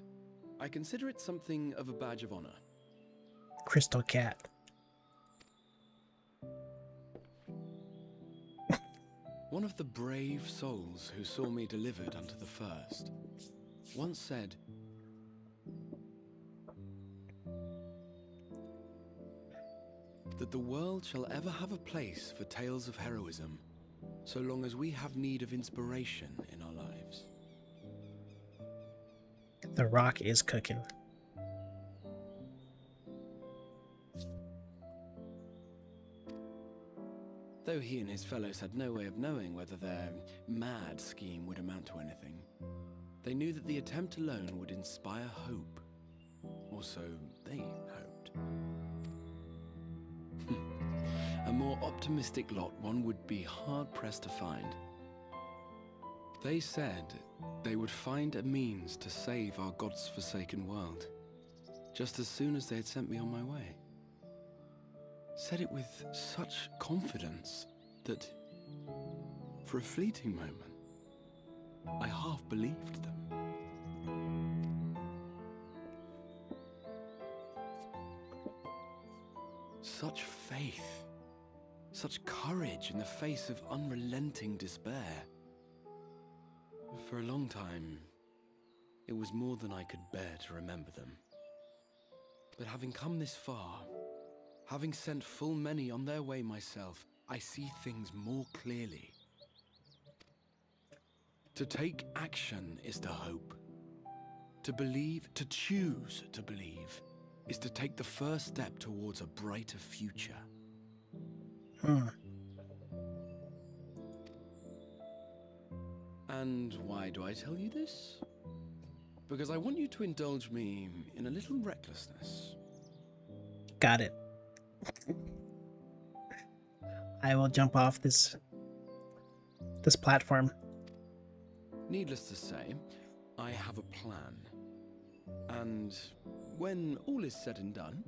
I consider it something of a badge of honor. Crystal Cat. One of the brave souls who saw me delivered unto the first once said, that the world shall ever have a place for tales of heroism, so long as we have need of inspiration in our lives. The Rock is cooking. Though he and his fellows had no way of knowing whether their mad scheme would amount to anything, they knew that the attempt alone would inspire hope. Or so they hoped. A more optimistic lot one would be hard-pressed to find. They said they would find a means to save our God's forsaken world, just as soon as they had sent me on my way. Said it with such confidence that, for a fleeting moment, I half believed them. Such faith, such courage in the face of unrelenting despair. For a long time, it was more than I could bear to remember them. But having come this far, having sent full many on their way myself, I see things more clearly. To take action is to hope. To believe, to choose to believe, is to take the first step towards a brighter future. And why do I tell you this? Because I want you to indulge me in a little recklessness. Got it. I will jump off this platform. Needless to say, I have a plan. And when all is said and done,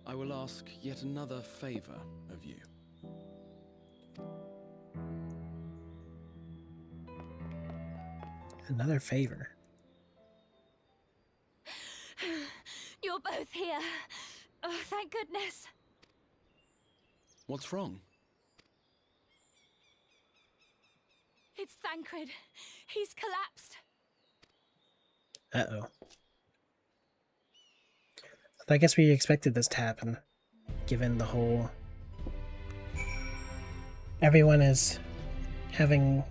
I will ask yet another favor of you. Another favor. You're both here. Oh, thank goodness. What's wrong? It's Thancred. He's collapsed. Uh-oh. I guess we expected this to happen, given the whole... Everyone is having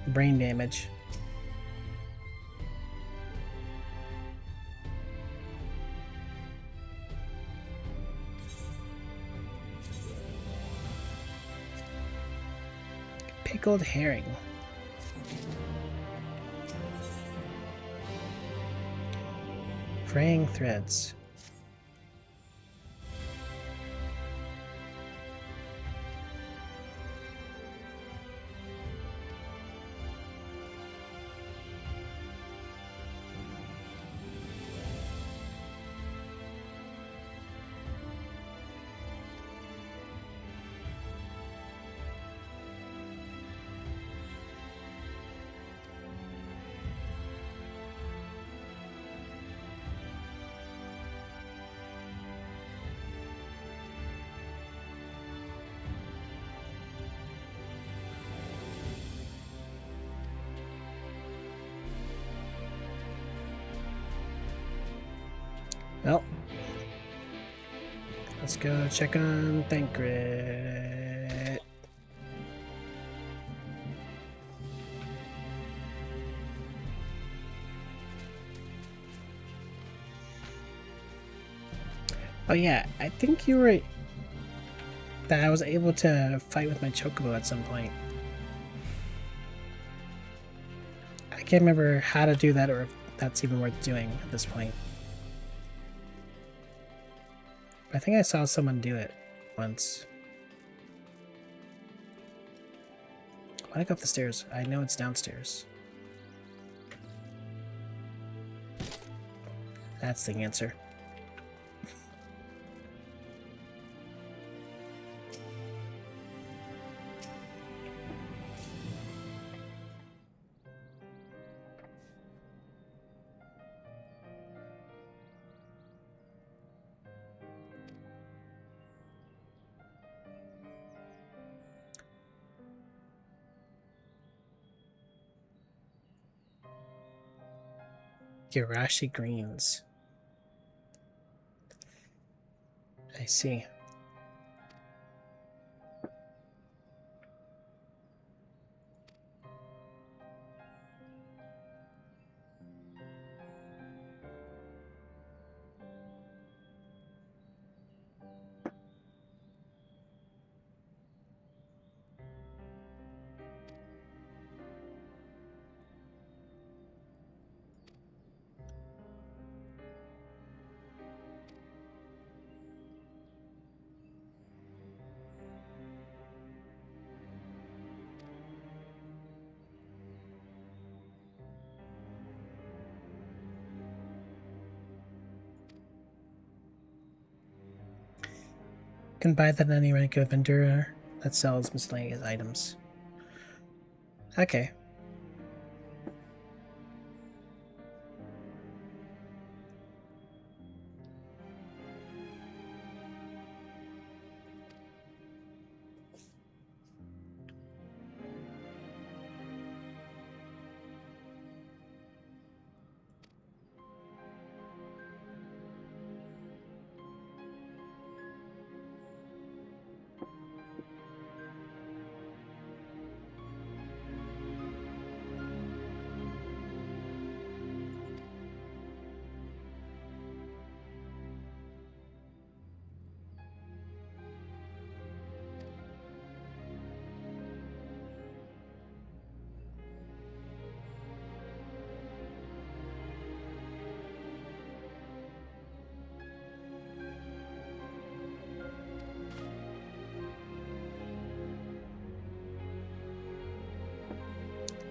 brain damage. Pickled herring. Fraying threads. Well, let's go check on Thancred. Oh yeah, I think you were... that I was able to fight with my chocobo at some point. I can't remember how to do that or if that's even worth doing at this point. I think I saw someone do it once. I want to go up the stairs. I know it's downstairs. That's the answer. Girashi greens. I see. Can buy that at any rank of vendor that sells miscellaneous items. Okay.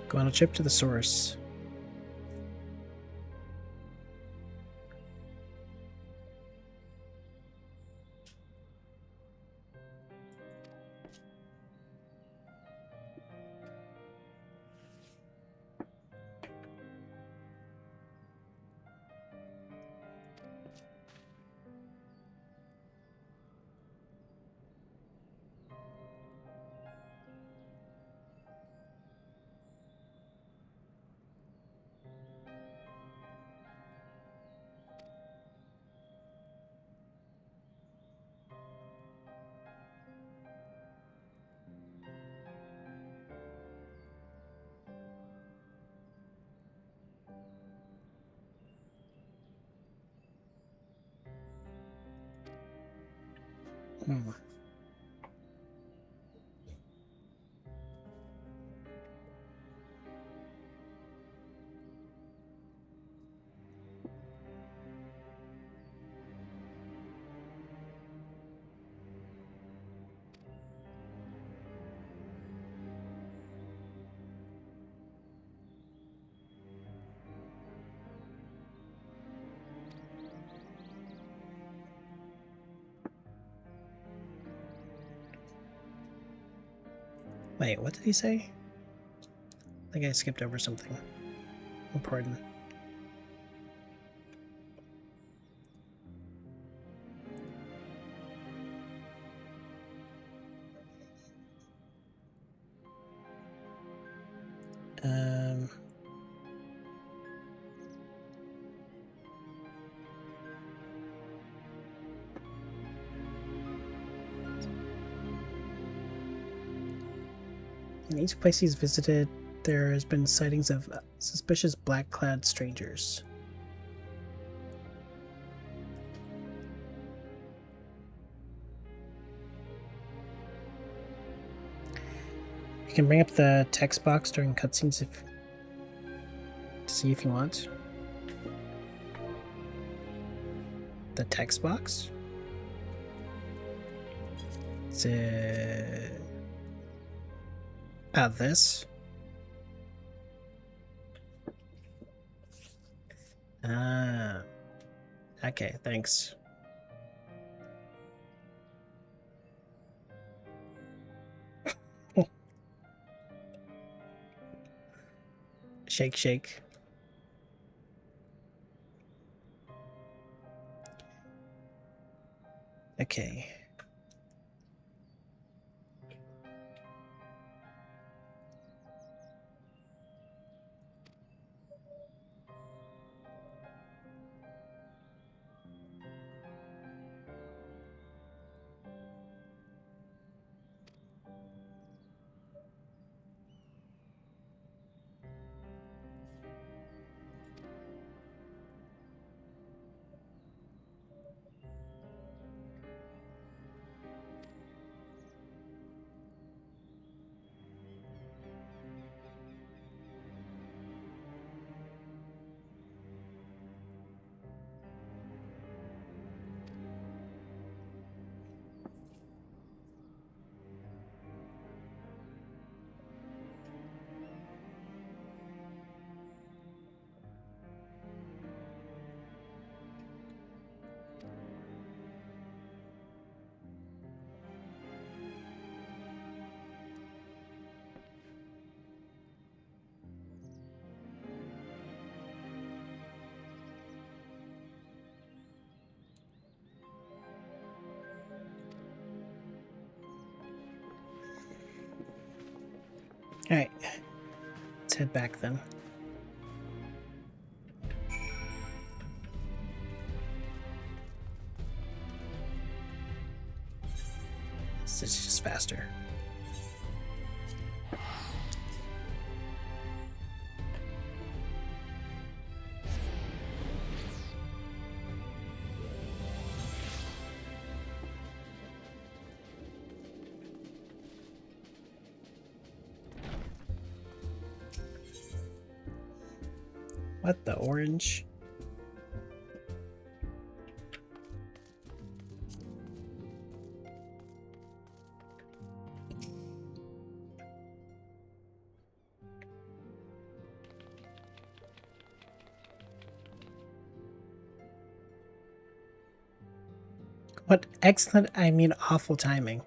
Go on a trip to the source. Hmm. Wait, what did he say? I think I skipped over something important. Um... In each place he's visited, there has been sightings of suspicious black-clad strangers. You can bring up the text box during cutscenes to see if you want. The text box? Is it... this? Ah. Okay, thanks. Shake, shake. Okay. Alright. Let's head back then. This is just faster. What the orange? What excellent, I mean awful timing.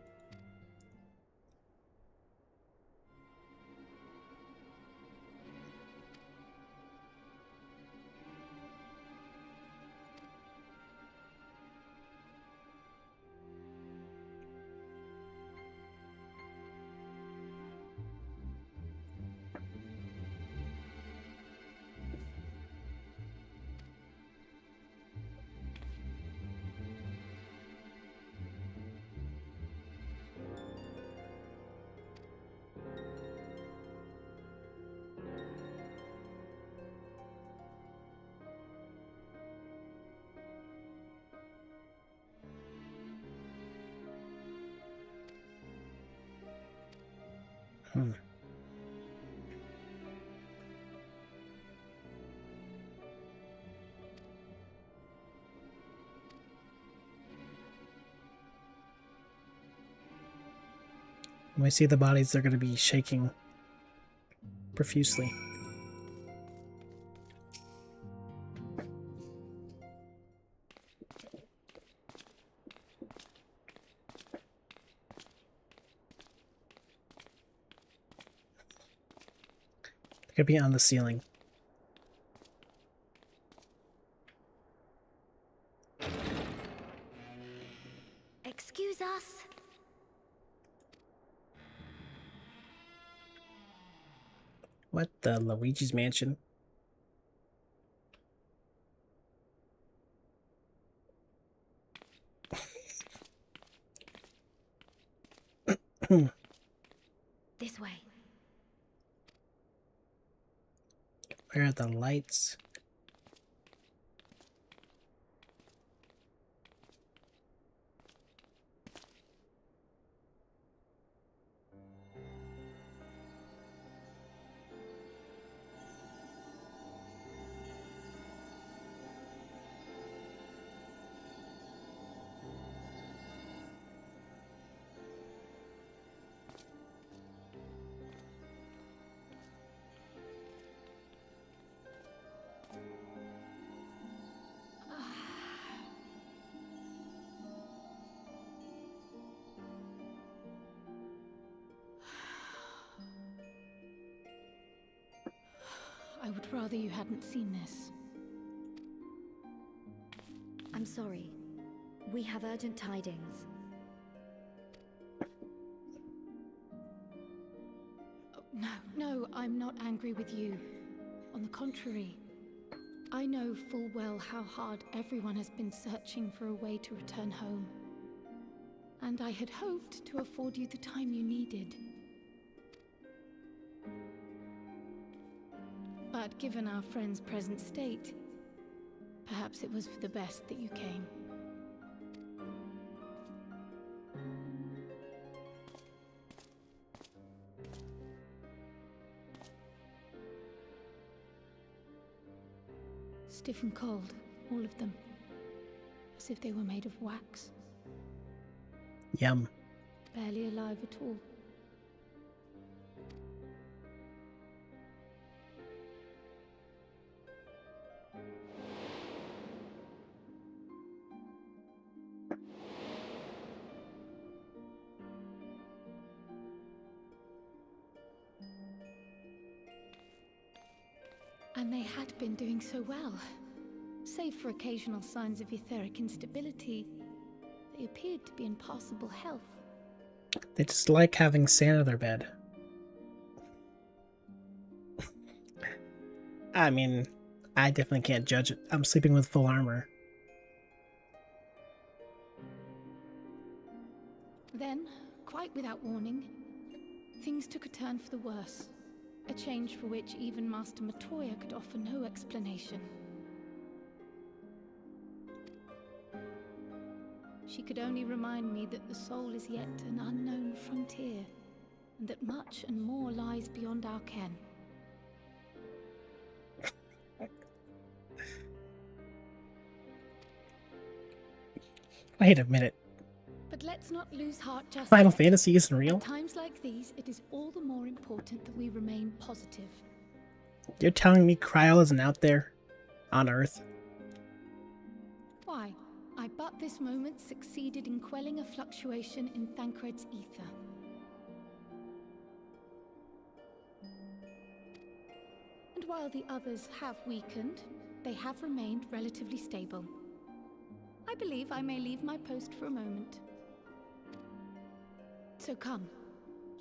Hmm. When we see the bodies, they're going to be shaking profusely. They could be on the ceiling. Excuse us. What, the Luigi's Mansion? This way. Where are the lights? I would rather you hadn't seen this. I'm sorry. We have urgent tidings. Oh, no, I'm not angry with you. On the contrary, I know full well how hard everyone has been searching for a way to return home. And I had hoped to afford you the time you needed. But given our friend's present state, perhaps it was for the best that you came. Stiff and cold, all of them. As if they were made of wax. Yum. Barely alive at all. And they had been doing so well. Save for occasional signs of etheric instability, they appeared to be in passable health. They just like having sand on their bed. I mean, I definitely can't judge it. I'm sleeping with full armor. Then, quite without warning, things took a turn for the worse. A change for which even Master Matoya could offer no explanation. She could only remind me that the soul is yet an unknown frontier, and that much and more lies beyond our ken. Wait a minute. But let's not lose heart just Final yet. Fantasy isn't real? At times like these, it is all the more important that we remain positive. You're telling me Cryo isn't out there? On Earth? Why? I but this moment succeeded in quelling a fluctuation in Thancred's ether. And while the others have weakened, they have remained relatively stable. I believe I may leave my post for a moment. So come,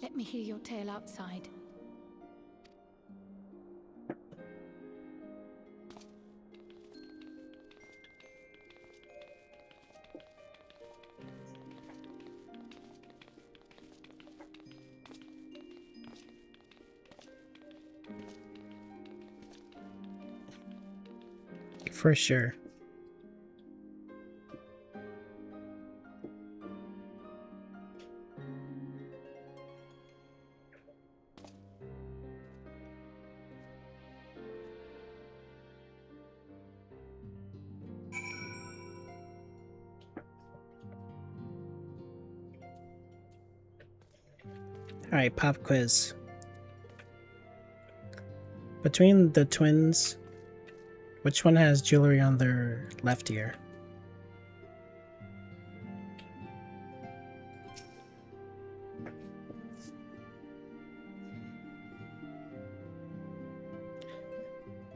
let me hear your tale outside. For sure. Alright, pop quiz. Between the twins, which one has jewelry on their left ear?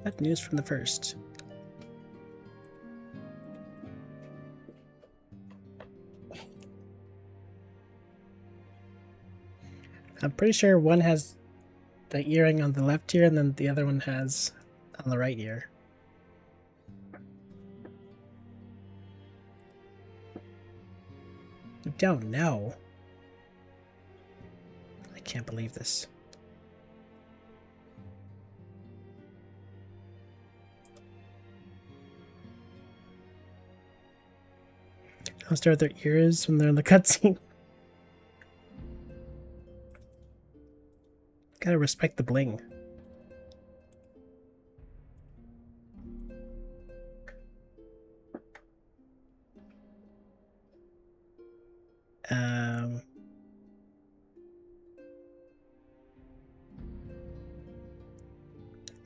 That news from the first. I'm pretty sure one has the earring on the left ear and then the other one has on the right ear. You don't know. I can't believe this. How stare at their ears when they're in the cutscene. Gotta respect the bling. I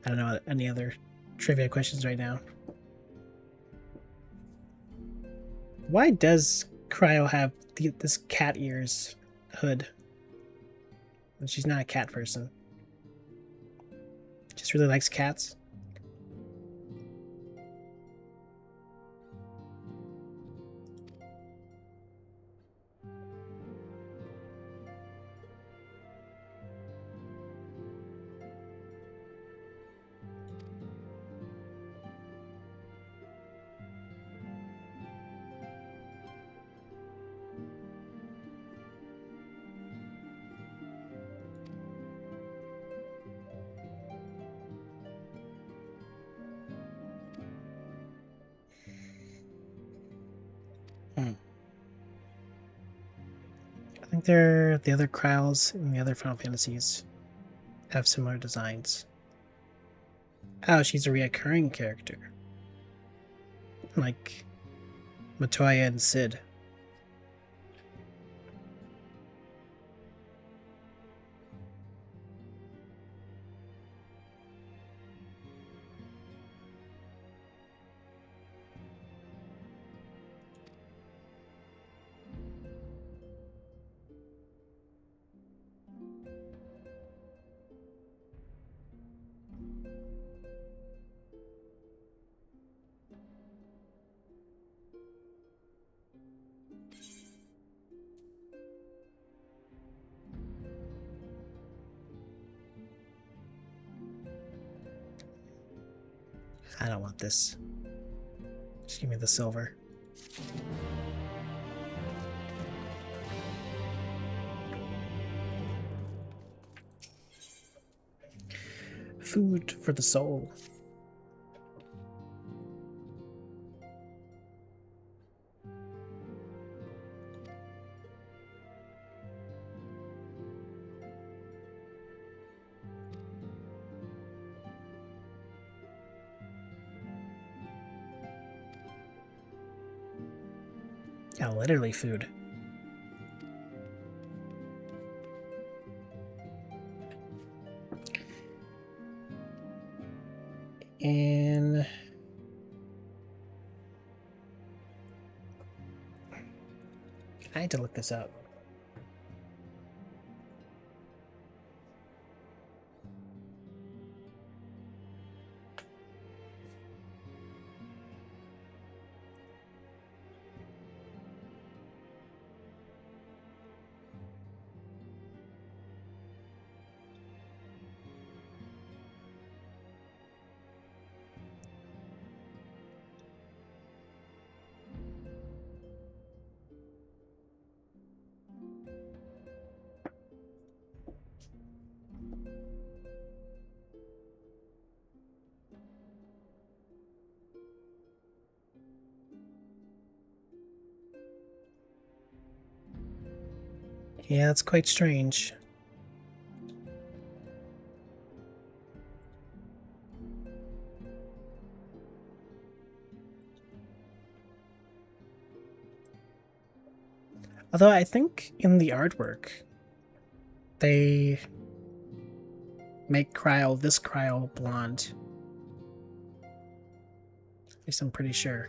don't know any other trivia questions right now. Why does Cryo have this cat ears hood? And she's not a cat person. Just really likes cats. I think the other Kryles in the other Final Fantasies have similar designs. Oh, she's a reoccurring character. Like Matoya and Sid. I don't want this. Just give me the silver. Food for the soul. Yeah, literally food. And I had to look this up. Yeah, that's quite strange. Although I think in the artwork, they make this cryo blonde. At least I'm pretty sure.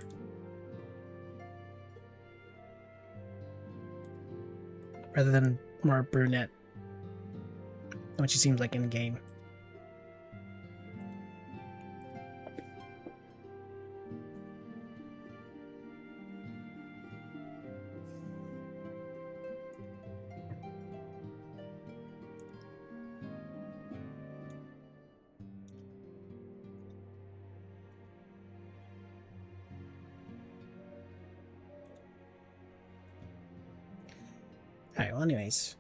Rather than more brunette, which she seems like in game. Alright, well anyways.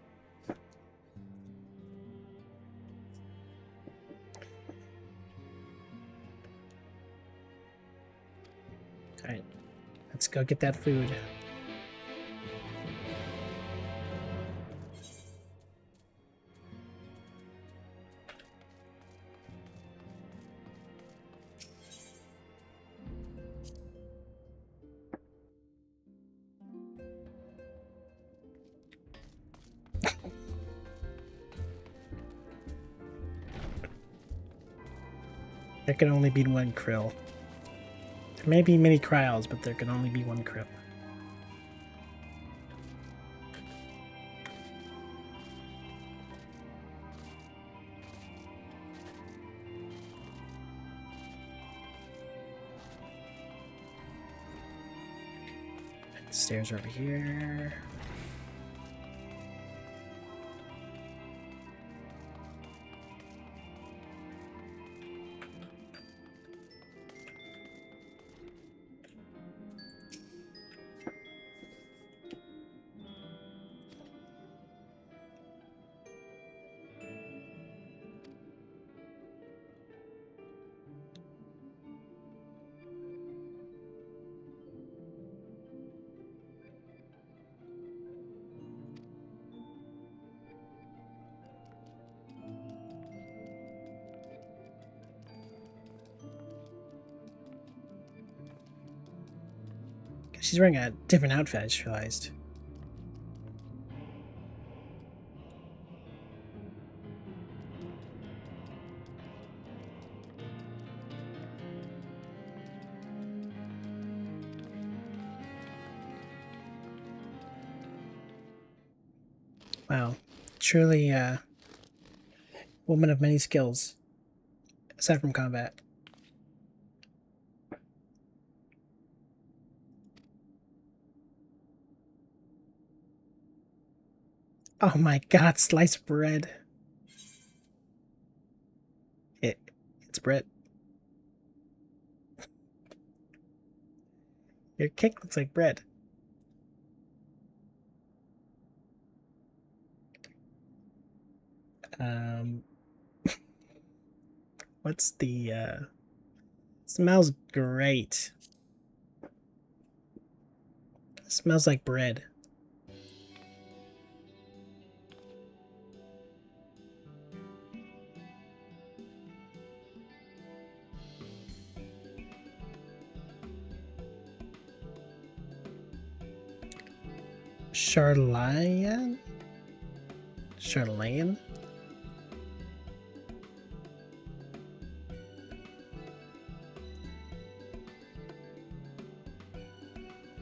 Alright, let's go get that food. There can only be one krill. There may be many cryos, but there can only be one krill. Stairs over here. She's wearing a different outfit, I just realized. Wow. Truly a woman of many skills, aside from combat. Oh my god, sliced bread. It's bread. Your cake looks like bread. What's the smells great. Smells like bread. Charlayan? Charlayan?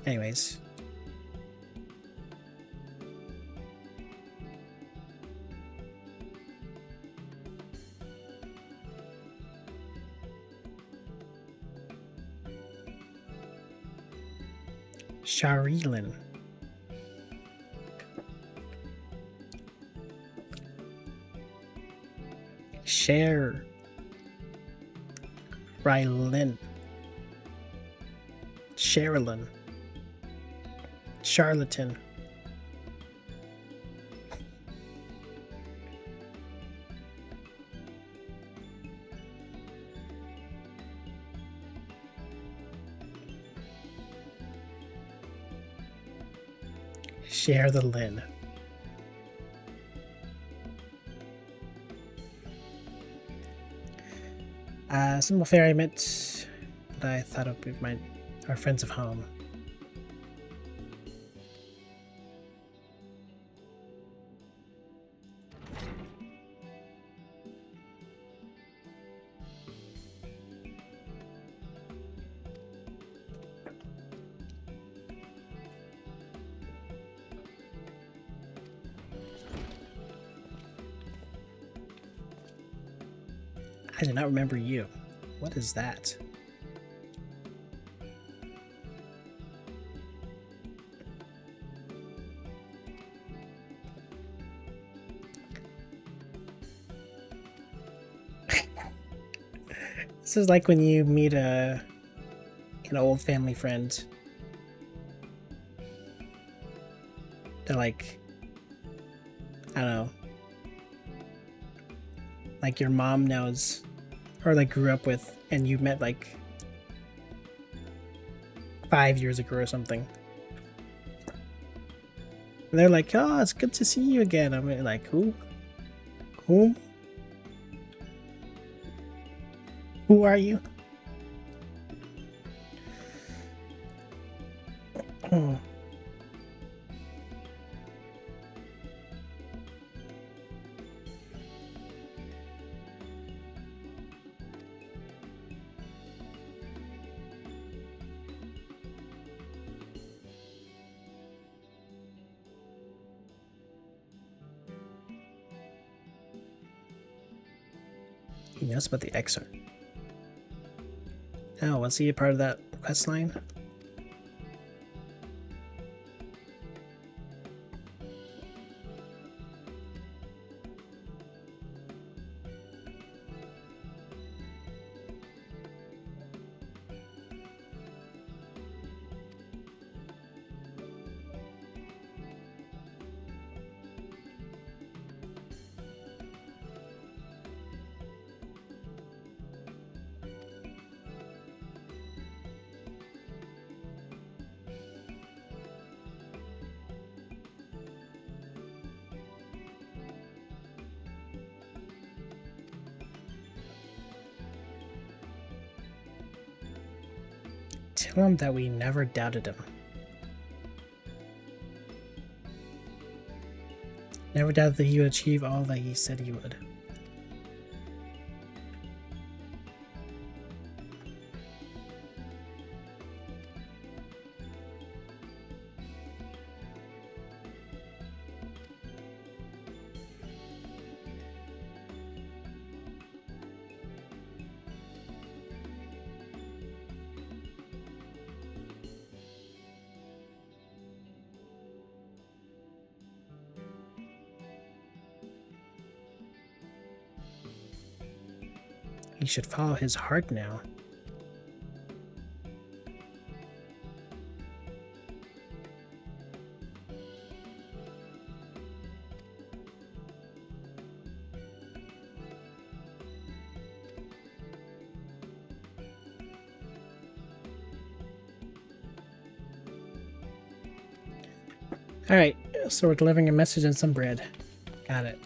Anyways. Sharilyn. Share. Rylin. Sherilyn. Charlatan. Share the Lin. Simple fairy met that I thought of with our friends of home. I do not remember you. What is that? This is like when you meet an old family friend. They're like, I don't know, like your mom knows, or like grew up with, and you met like 5 years ago or something. And they're like, oh, it's good to see you again. I'm like, who? Whom? Who are you? Oh. He knows about the excerpt. Oh, was he a part of that quest line? Tell him that we never doubted him. Never doubted that he would achieve all that he said he would. He should follow his heart now. Alright, so we're delivering a message and some bread. Got it.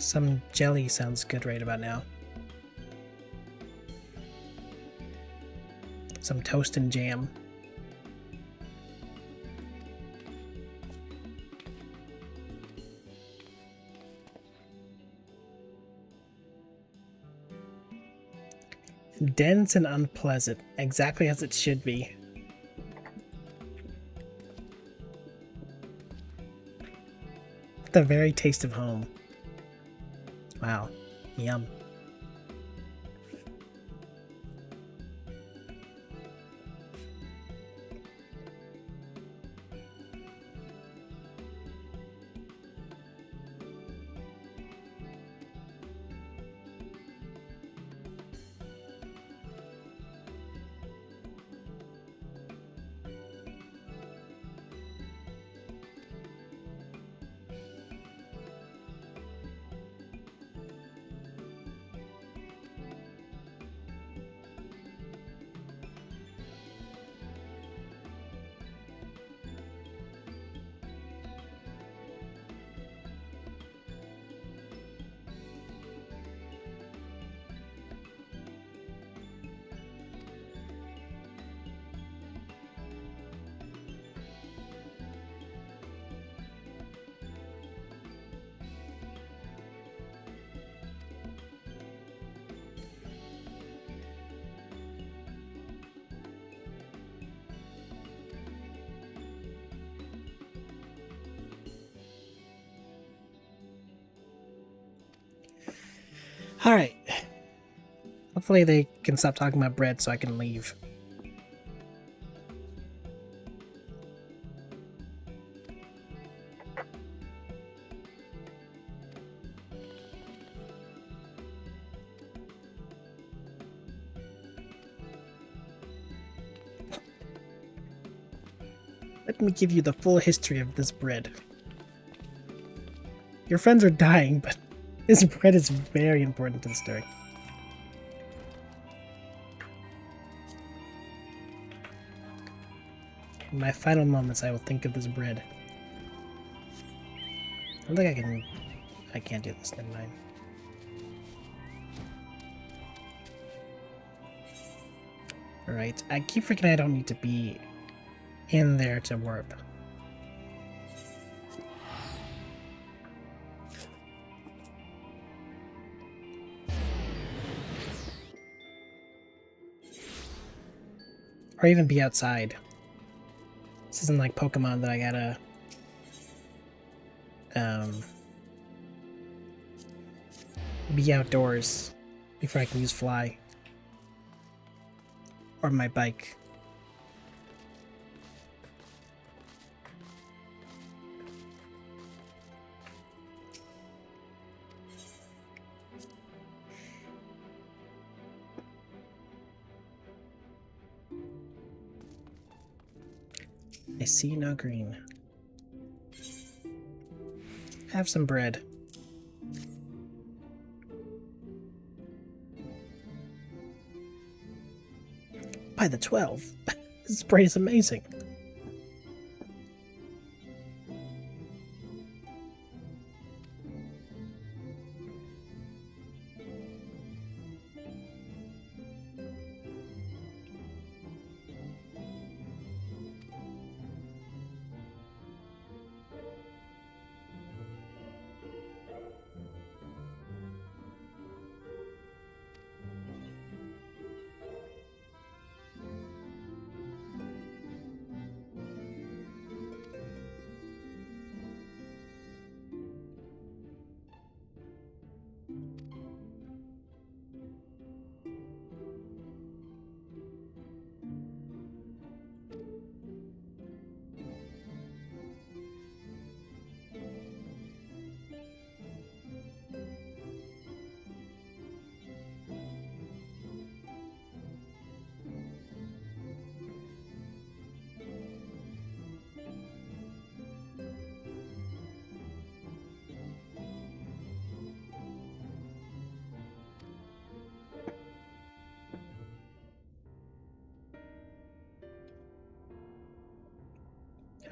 Some jelly sounds good right about now. Some toast and jam. Dense and unpleasant, exactly as it should be. The very taste of home. Wow, yum. Alright. Hopefully they can stop talking about bread so I can leave. Let me give you the full history of this bread. Your friends are dying, but this bread is very important to the story. In my final moments, I will think of this bread. I don't think I can't do this, never mind. Alright, I keep forgetting I don't need to be in there to warp. Or even be outside. This isn't like Pokemon that I gotta be outdoors before I can use fly. Or my bike. I see no green. Have some bread. By the 12. This bread is amazing.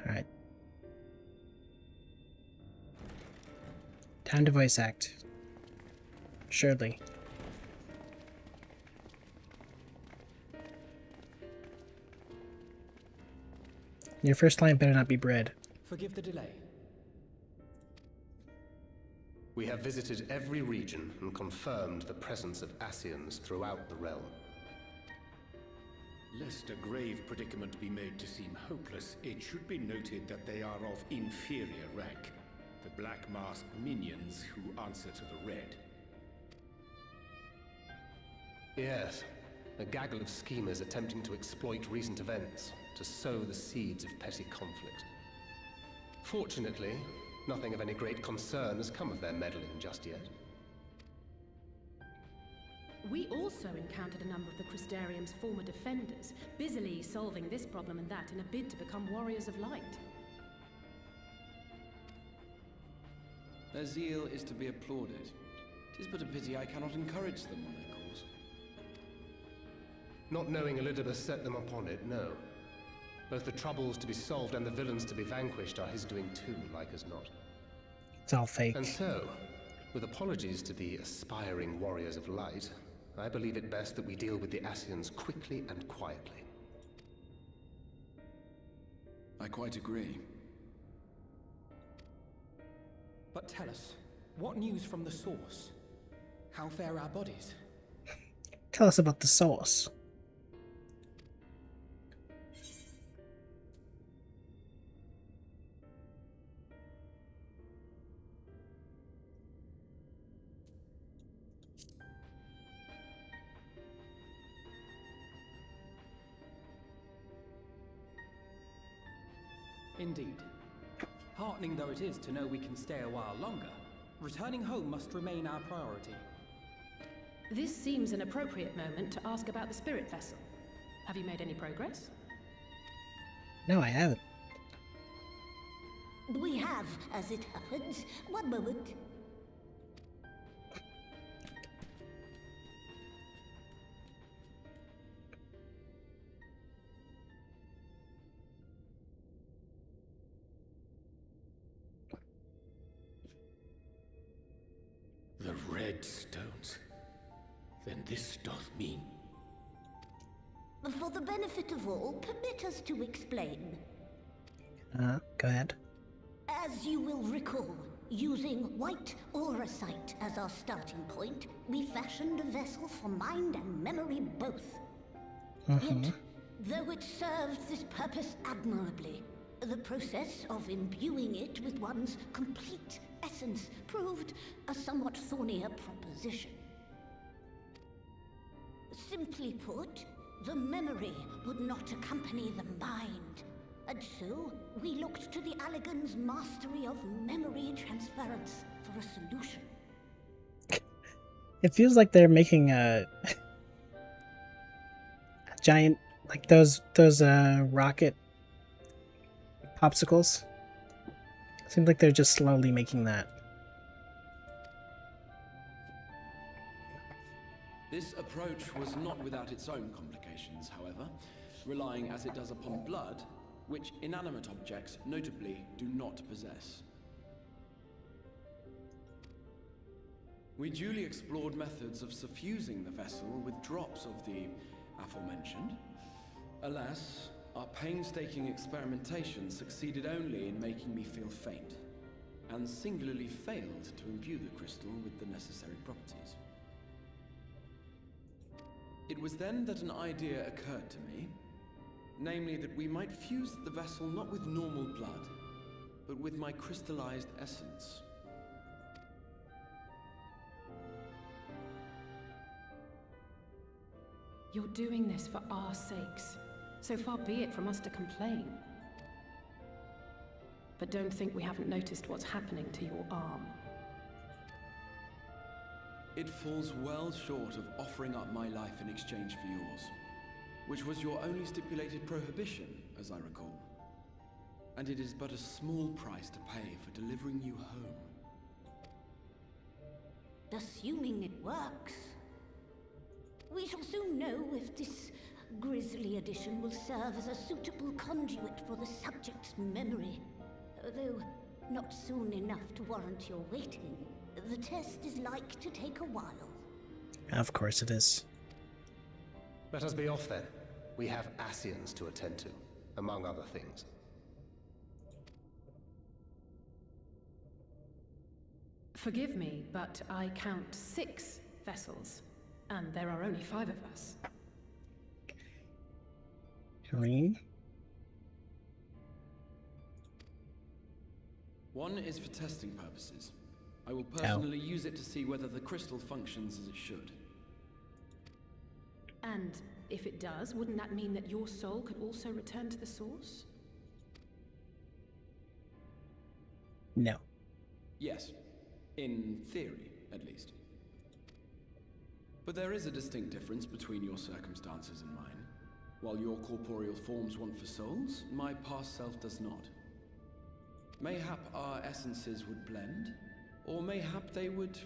Alright. Time to voice act. Surely. Your first line better not be bread. Forgive the delay. We have visited every region and confirmed the presence of Ascians throughout the realm. Lest a grave predicament be made to seem hopeless, it should be noted that they are of inferior rank. The Black Masked minions who answer to the Red. Yes, a gaggle of schemers attempting to exploit recent events to sow the seeds of petty conflict. Fortunately, nothing of any great concern has come of their meddling just yet. We also encountered a number of the Crystarium's former defenders, busily solving this problem and that in a bid to become warriors of light. Their zeal is to be applauded. 'Tis but a pity I cannot encourage them on their cause. Not knowing Elidibus set them upon it, no. Both the troubles to be solved and the villains to be vanquished are his doing too, like as not. It's all fake. And so, with apologies to the aspiring warriors of light, I believe it best that we deal with the Ascians quickly and quietly. I quite agree. But tell us, what news from the source? How fare our bodies? Tell us about the source. Indeed. Heartening though it is to know we can stay a while longer, returning home must remain our priority. This seems an appropriate moment to ask about the spirit vessel. Have you made any progress? No, I haven't. We have, as it happens. One moment. The red stones. Then this doth mean... For the benefit of all, permit us to explain. Go ahead. As you will recall, using white aura sight as our starting point, we fashioned a vessel for mind and memory both. Yet, though it served this purpose admirably, the process of imbuing it with one's complete essence proved a somewhat thornier proposition. Simply put, the memory would not accompany the mind. And so, we looked to the Allegan's mastery of memory transference for a solution. It feels like they're making a giant, like those rocket popsicles. Seems like they're just slowly making that. This approach was not without its own complications, however, relying as it does upon blood, which inanimate objects, notably, do not possess. We duly explored methods of suffusing the vessel with drops of the aforementioned. Alas, our painstaking experimentation succeeded only in making me feel faint, and singularly failed to imbue the crystal with the necessary properties. It was then that an idea occurred to me, namely that we might fuse the vessel not with normal blood, but with my crystallized essence. You're doing this for our sakes, so far be it from us to complain. But don't think we haven't noticed what's happening to your arm. It falls well short of offering up my life in exchange for yours, which was your only stipulated prohibition, as I recall. And it is but a small price to pay for delivering you home. Assuming it works. We shall soon know if this grisly addition will serve as a suitable conduit for the subject's memory. Although not soon enough to warrant your waiting. The test is like to take a while. Of course it is. Let us be off then. We have Ascians to attend to, among other things. Forgive me, but I count 6 vessels, and there are only 5 of us. Green? One is for testing purposes. I will personally use it to see whether the crystal functions as it should. And if it does, wouldn't that mean that your soul could also return to the source? No. Yes. In theory, at least. But there is a distinct difference between your circumstances and mine. While your corporeal forms want for souls, my past self does not. Mayhap our essences would blend, or mayhap they would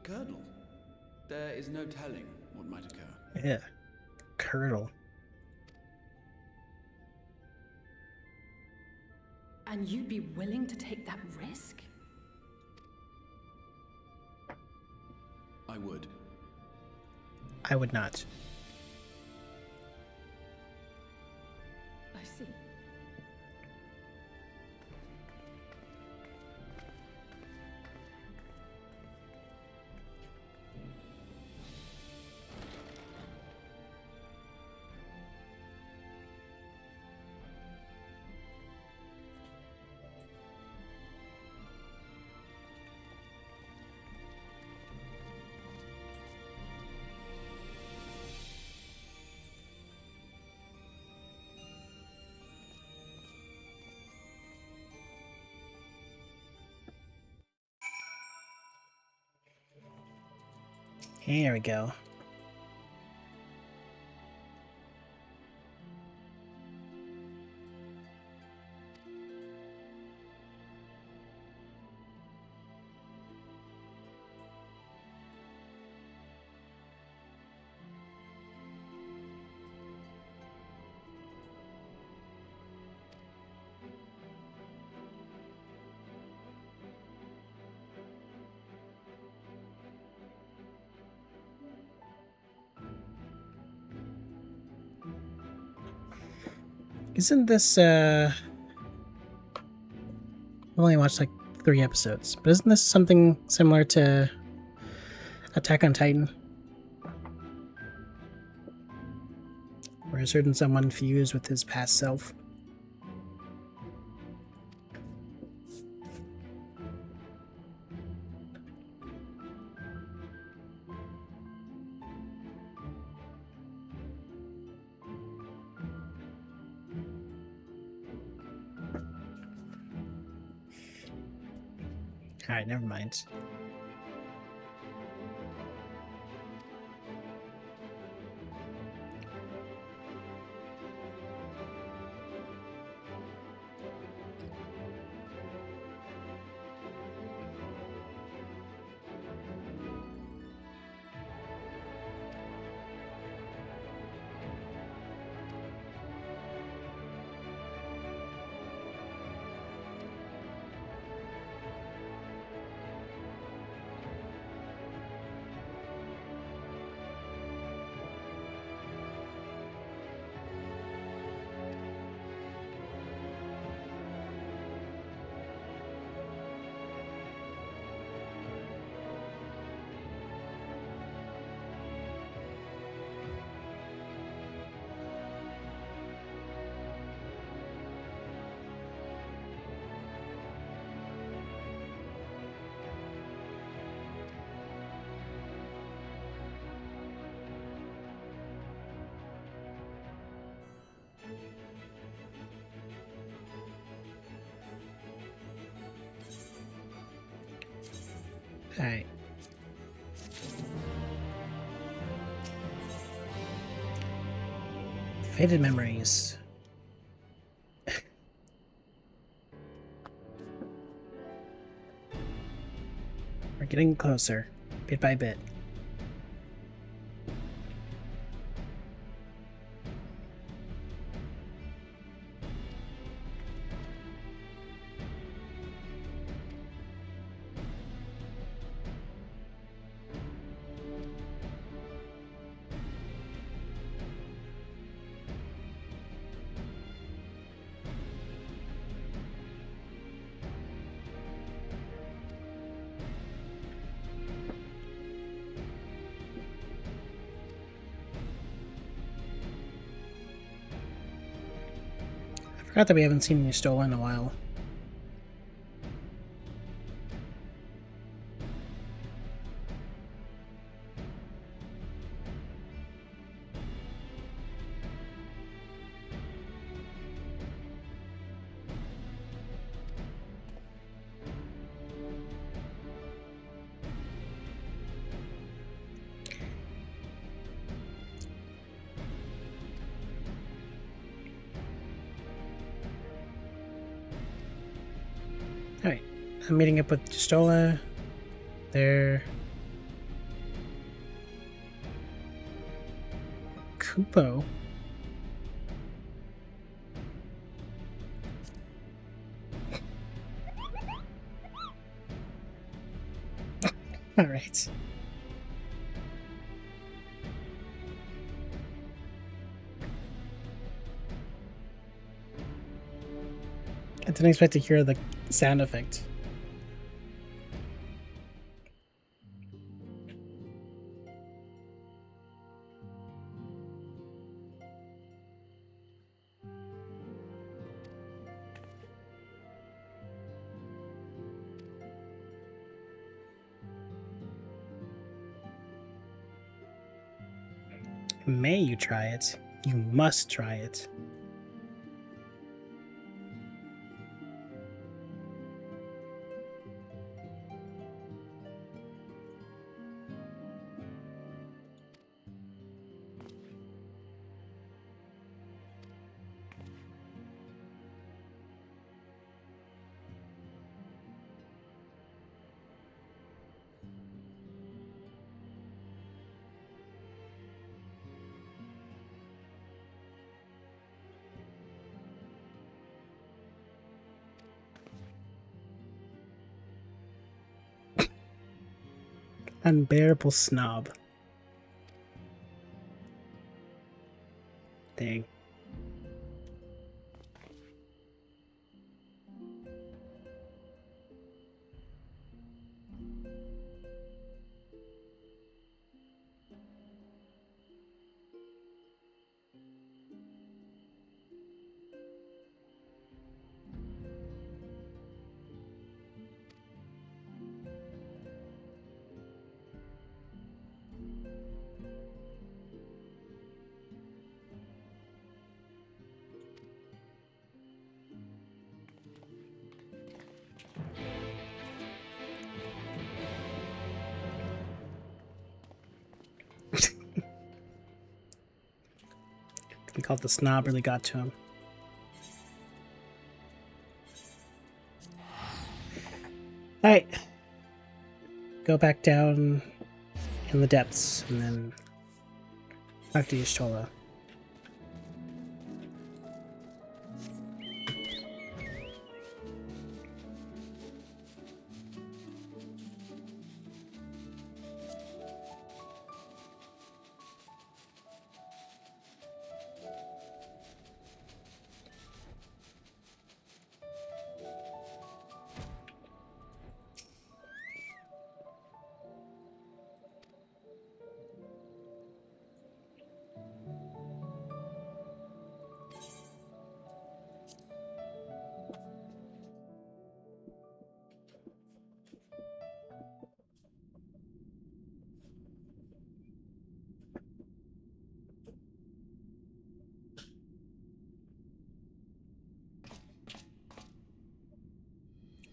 curdle. There is no telling what might occur. Yeah. Curdle. And you'd be willing to take that risk? I would. I would not. I see. Here we go. Isn't this, I've only watched like 3 episodes, but isn't this something similar to Attack on Titan? Where a certain someone fused with his past self? Alright, never mind. Alright. Faded memories. We're getting closer, bit by bit. I forgot that we haven't seen you stolen in a while. Alright, I'm meeting up with Stola. There. Kupo. Alright. I didn't expect to hear the sound effect. May you try it? You must try it. Unbearable snob. Dang. We called the snob really got to him. Alright. Go back down in the depths and then back to Y'shtola.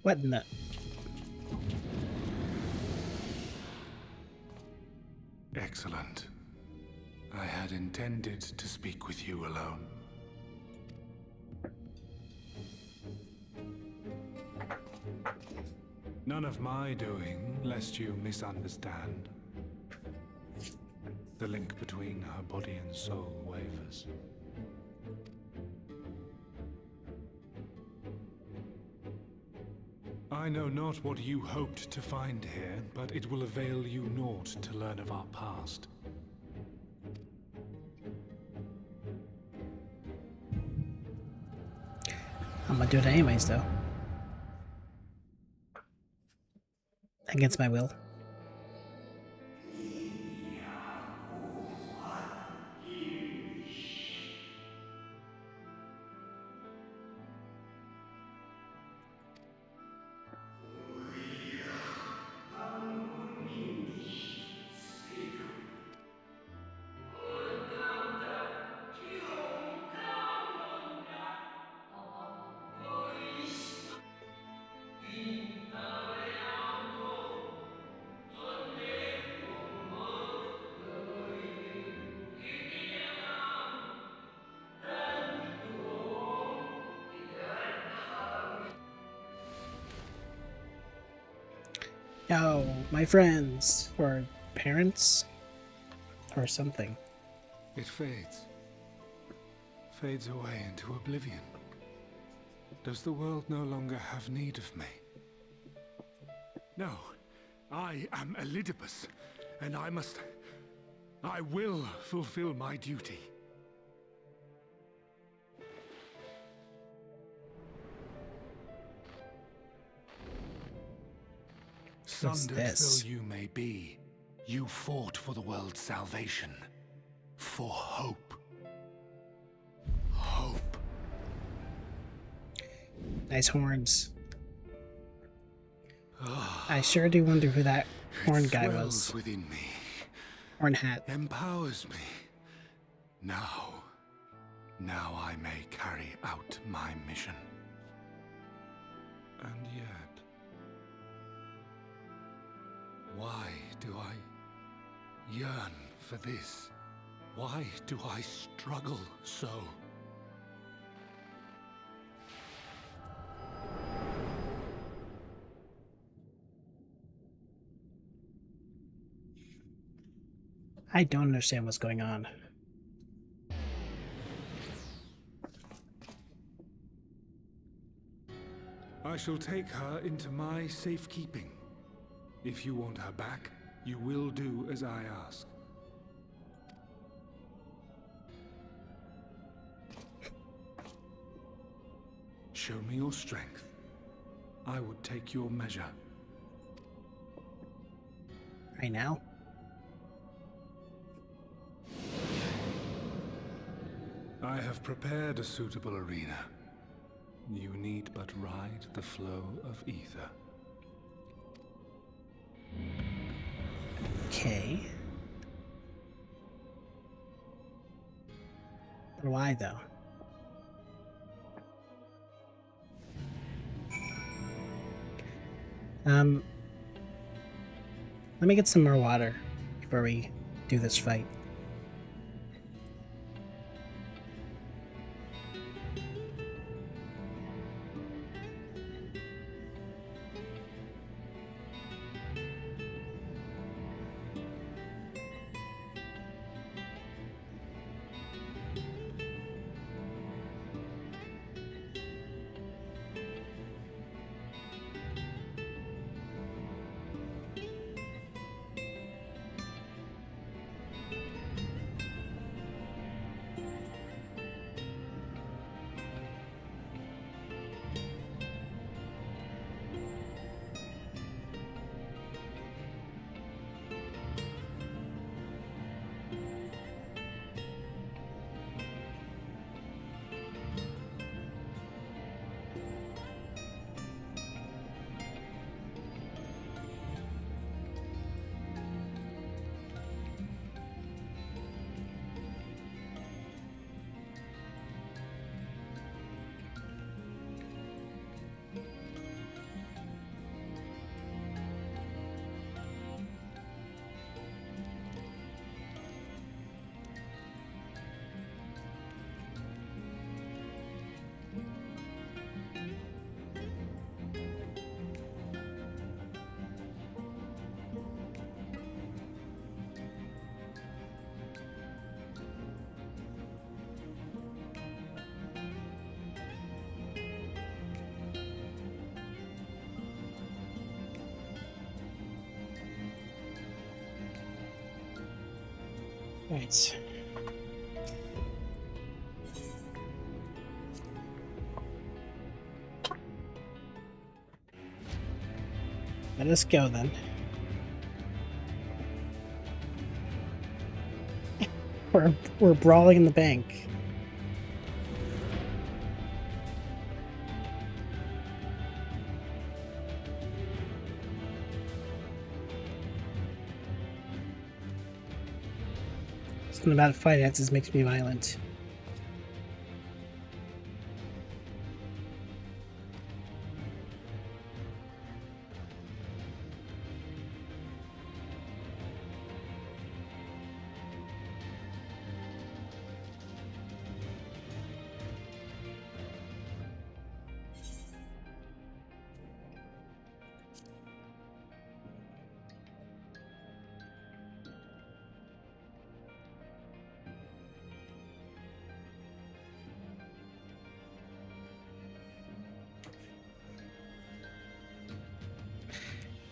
What in the... Excellent. I had intended to speak with you alone. None of my doing, lest you misunderstand. The link between her body and soul wavers. I know not what you hoped to find here, but it will avail you naught to learn of our past. I'm gonna do it anyways, though. Against my will. No, my friends, or parents, or something. It fades. Fades away into oblivion. Does the world no longer have need of me? No, I am Elidibus, and I will fulfill my duty. Sundered though you may be, you fought for the world's salvation. For hope. Hope. Nice horns. I sure do wonder who that horn guy was. Within me. Horn hat. Empowers me. Now I may carry out my mission. And yet, why do I yearn for this? Why do I struggle so? I don't understand what's going on. I shall take her into my safekeeping. If you want her back, You will do as I ask. Show me your strength. I would take your measure. Right now? I have prepared a suitable arena. You need but ride the flow of ether. Okay. But why, though? Let me get some more water before we do this fight. Right. Let us go then. We're brawling in the bank. Something about finances makes me violent.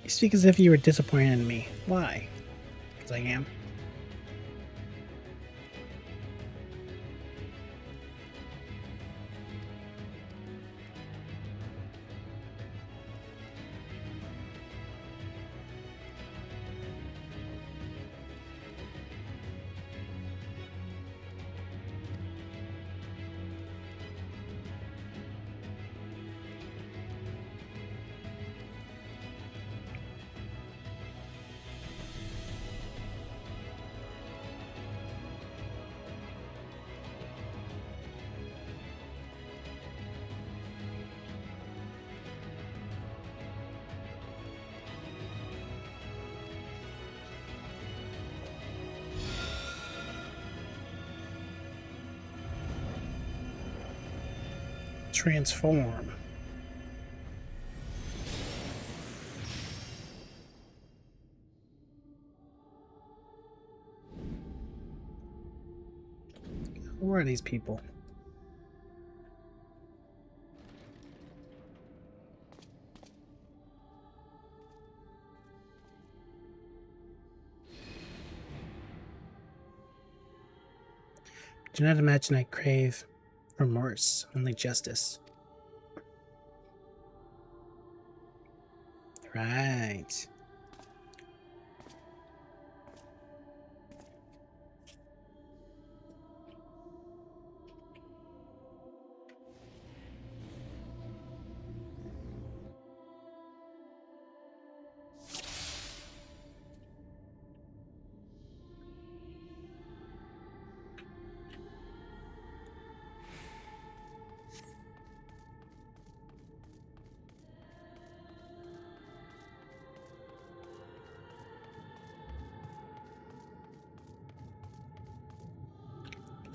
You speak as if you were disappointed in me. Why? Because I am. Transform. Who are these people? Do not imagine I crave remorse, only justice. Right.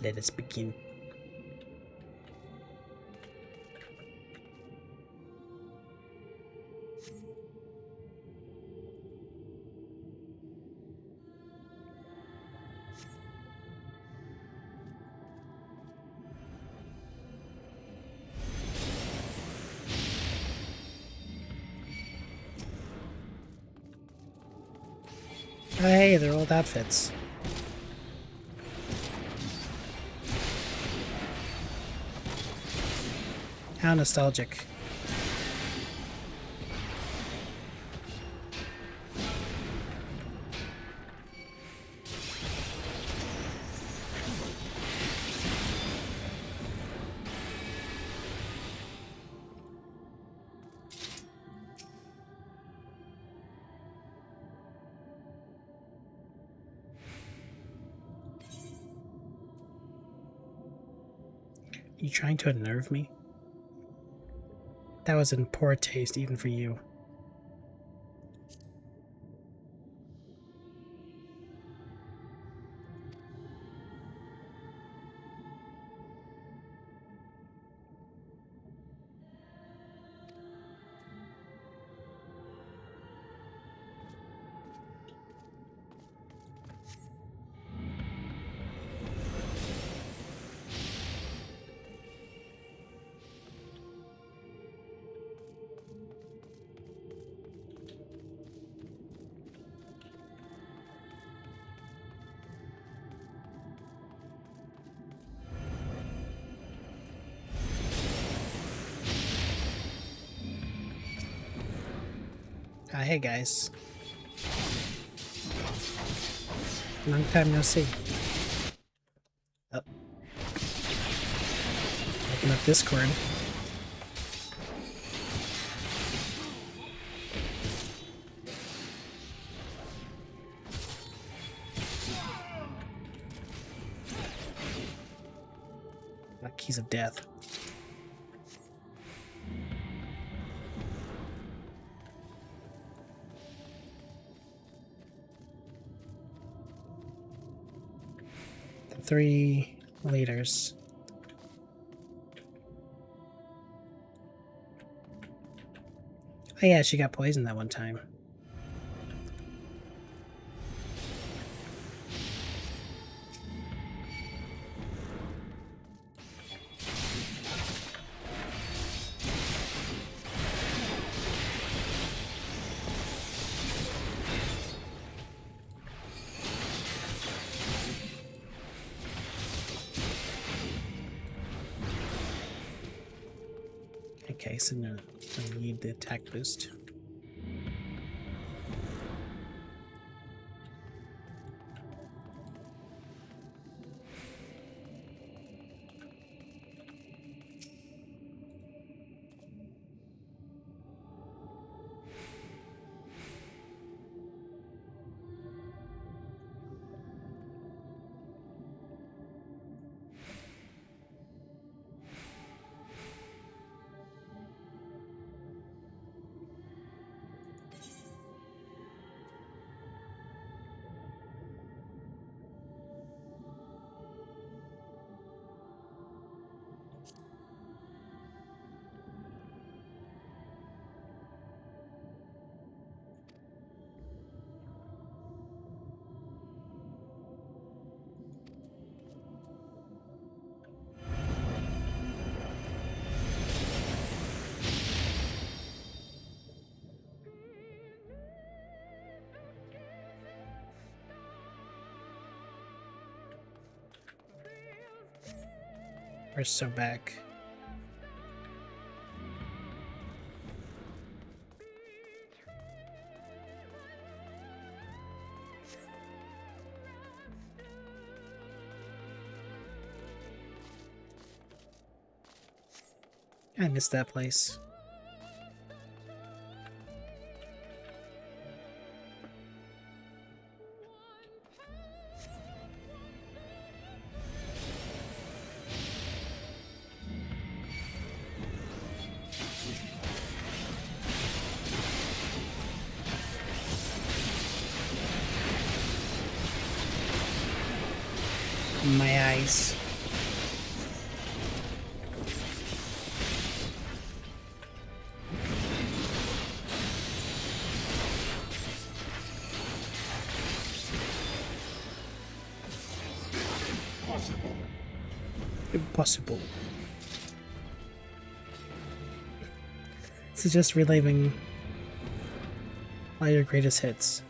Let us begin. Oh, hey, they're old outfits. How nostalgic. You trying to unnerve me? That was in poor taste even for you. Hey guys. Long time no see. Oh. Open up Discord. Keys of Death. The 3 leaders. Oh yeah, she got poisoned that one time. Okay, so no, I need the attack boost. We're so back. I miss that place. My eyes. Impossible. This is just reliving all your greatest hits.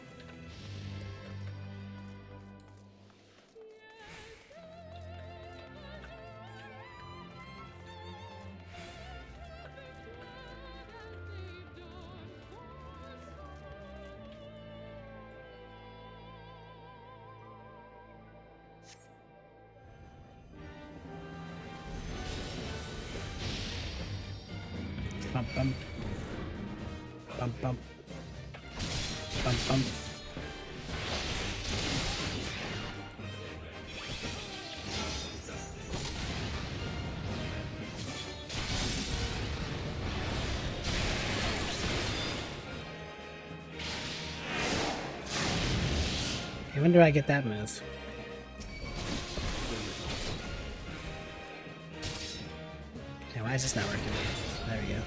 Bum bum. Bum bum. Bum bum. When do I get that move? Okay, why is this not working? There we go.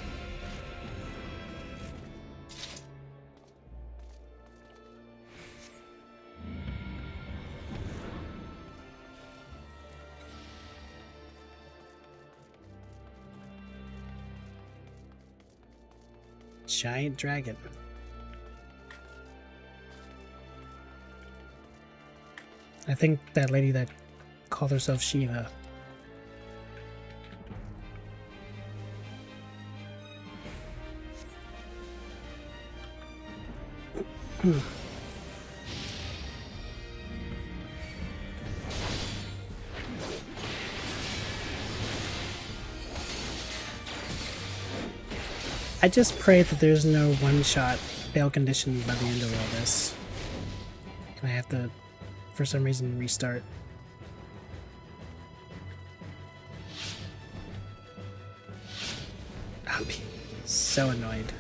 Giant dragon. I think that lady that called herself Shiva. I just pray that there's no one-shot fail condition by the end of all this. And I have to, for some reason, restart. I'll be so annoyed.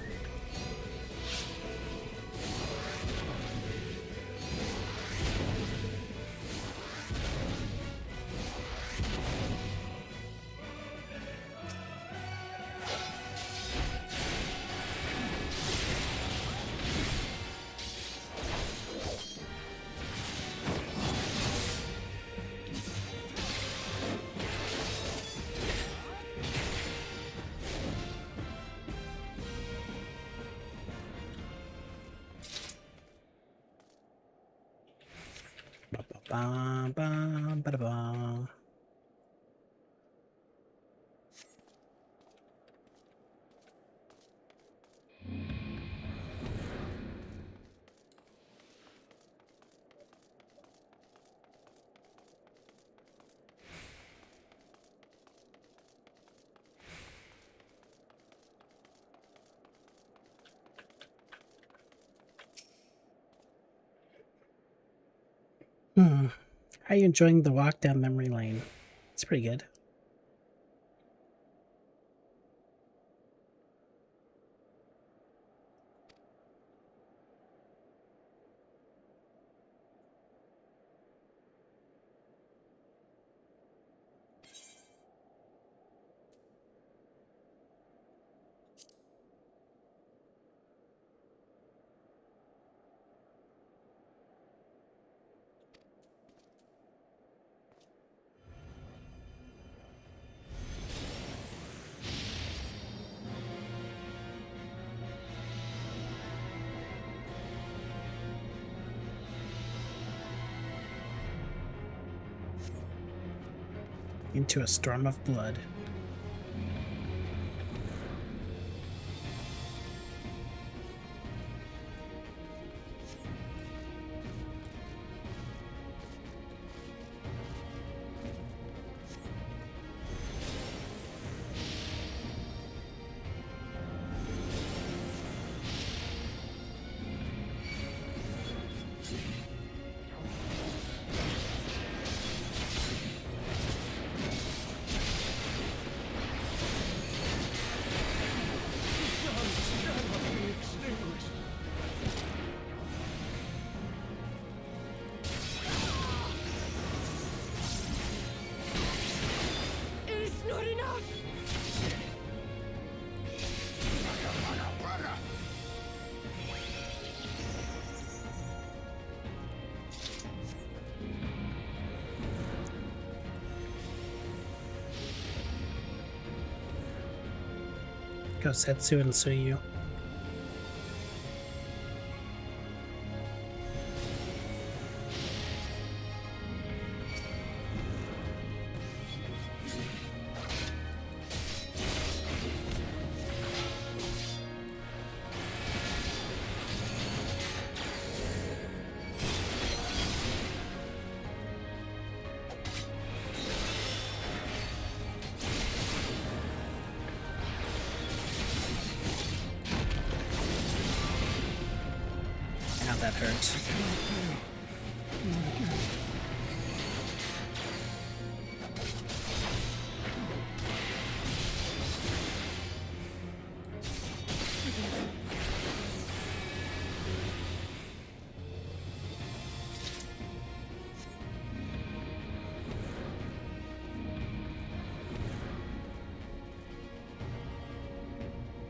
Bum, bum, bada bum. How are you enjoying the walk down memory lane? It's pretty good. into a storm of blood. Go Setsu and Suyu. Now that hurts.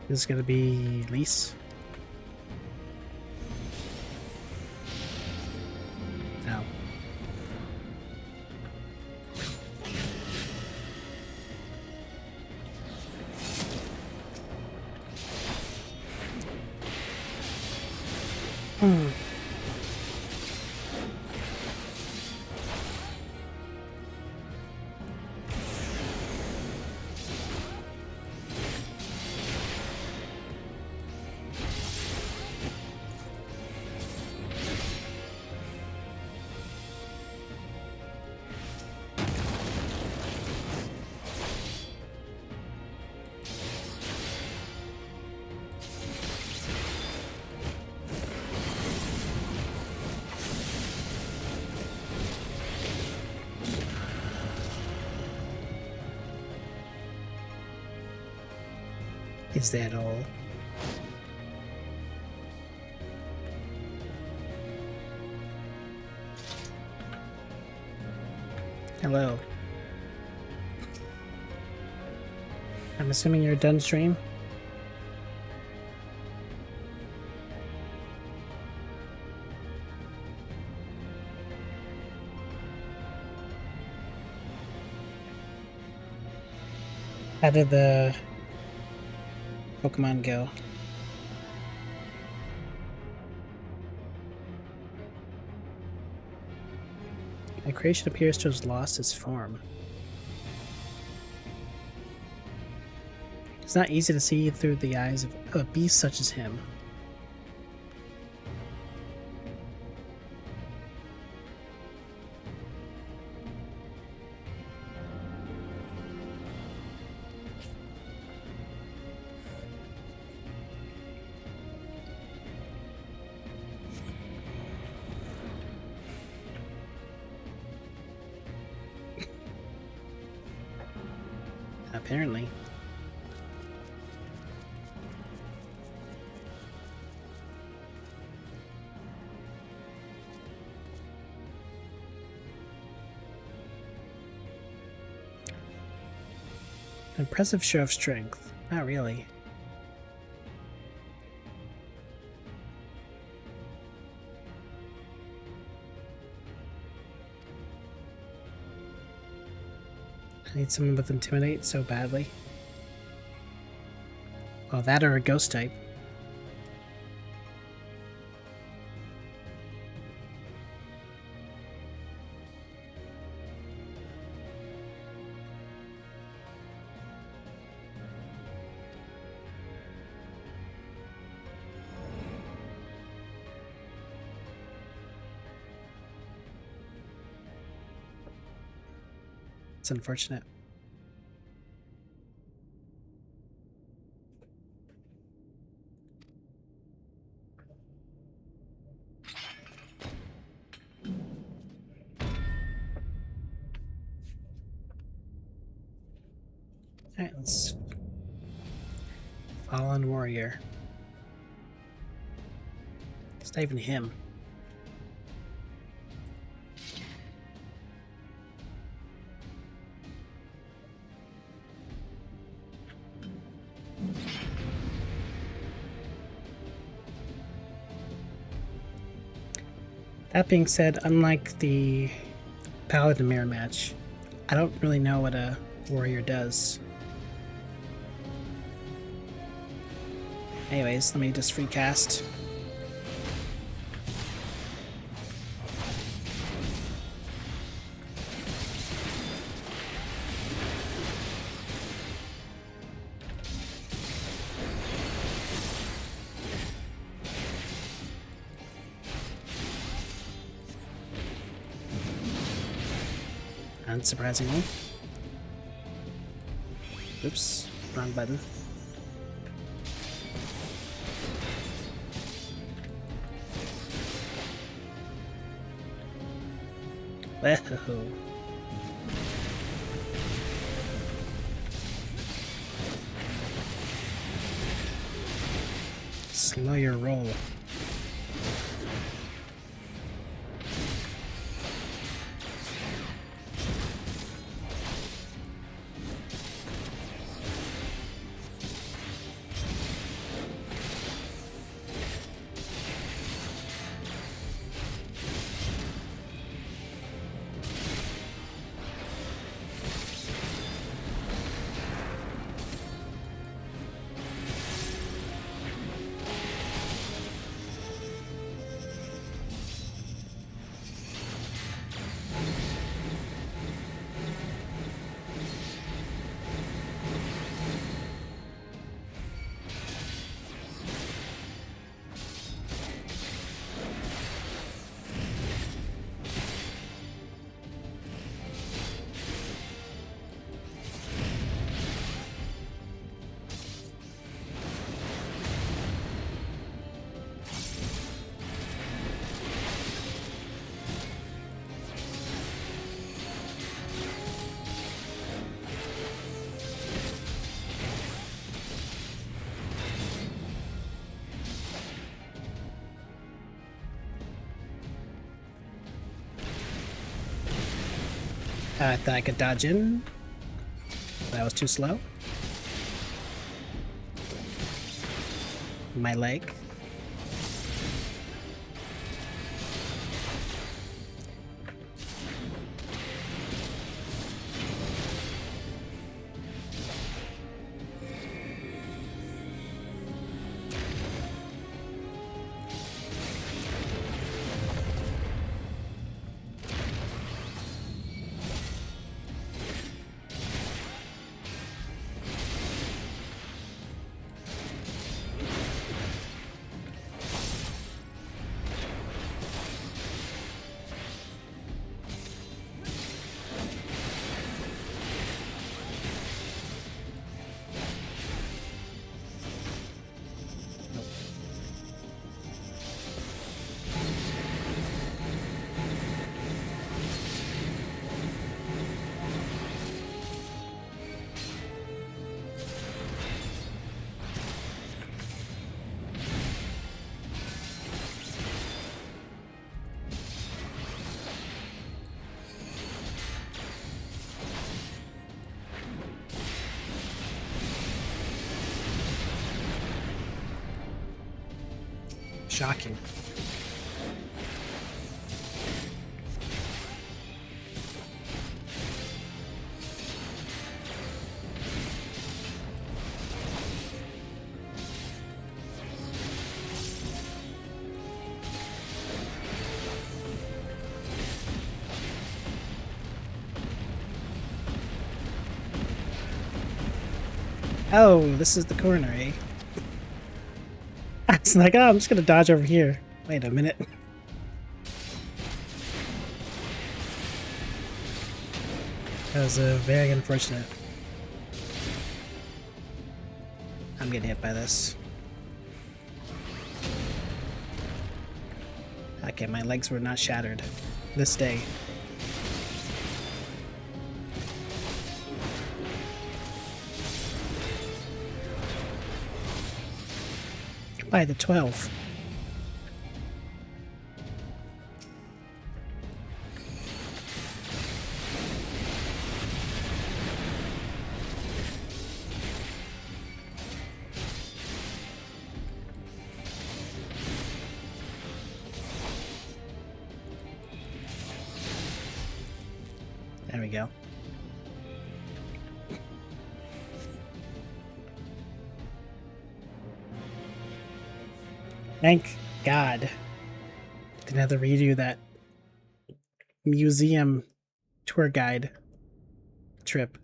This is gonna be Lise. No. Is that all? Hello. I'm assuming you're done stream? How did the Pokemon go? My creation appears to have lost its form. It's not easy to see through the eyes of a beast such as him. Apparently. An impressive show of strength. Not really. I need someone with Intimidate so badly. Well, that or a Ghost type. It's unfortunate. Alright, let's... Fallen Warrior. It's not even him. That being said, unlike the Paladin mirror match, I don't really know what a warrior does. Anyways, let me just free cast. Unsurprisingly. Oops, wrong button. Whoa. Slow your roll. I thought I could dodge in. That was too slow. My leg. Shocking. Oh, this is the corner, eh? It's like, oh, I'm just gonna dodge over here. Wait a minute. That was very unfortunate. I'm getting hit by this. Okay, my legs were not shattered this day. By the 12. There we go. Thank God. Didn't have to redo that museum tour guide trip.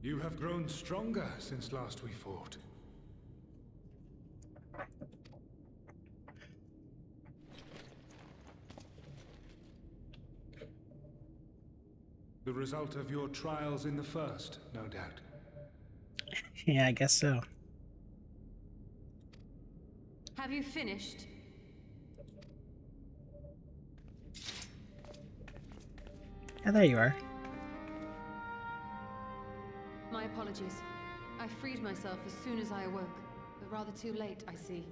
You have grown stronger since last we fought. The result of your trials in the first, no doubt. Yeah, I guess so. Have you finished? Oh, there you are. My apologies. I freed myself as soon as I awoke, but rather too late, I see.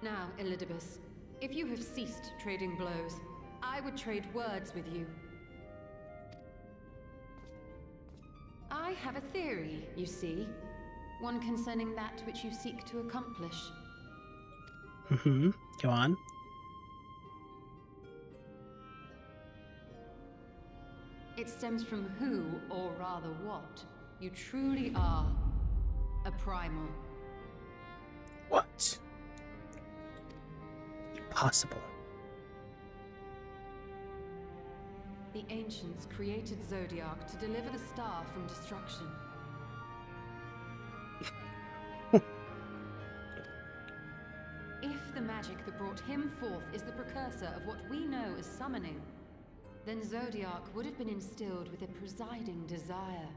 Now, Elidibus, if you have ceased trading blows, I would trade words with you. I have a theory, you see. One concerning that which you seek to accomplish. Mm-hmm. Go on. It stems from who, or rather what, you truly are. A primal. What? Impossible. The ancients created Zodiac to deliver the star from destruction. If the magic that brought him forth is the precursor of what we know as summoning, then Zodiac would have been instilled with a presiding desire.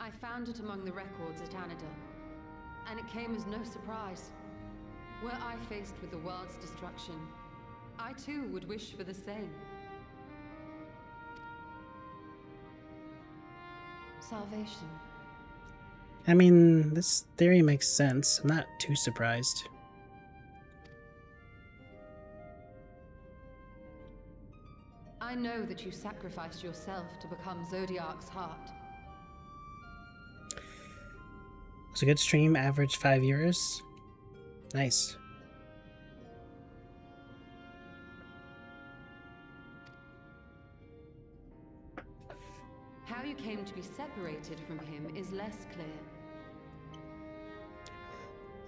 I found it among the records at Anida, and it came as no surprise. Were I faced with the world's destruction, I too would wish for the same. Salvation. I mean, this theory makes sense. I'm not too surprised. I know that you sacrificed yourself to become Zodiac's heart. It was a good stream, average 5 viewers. Nice. How you came to be separated from him is less clear.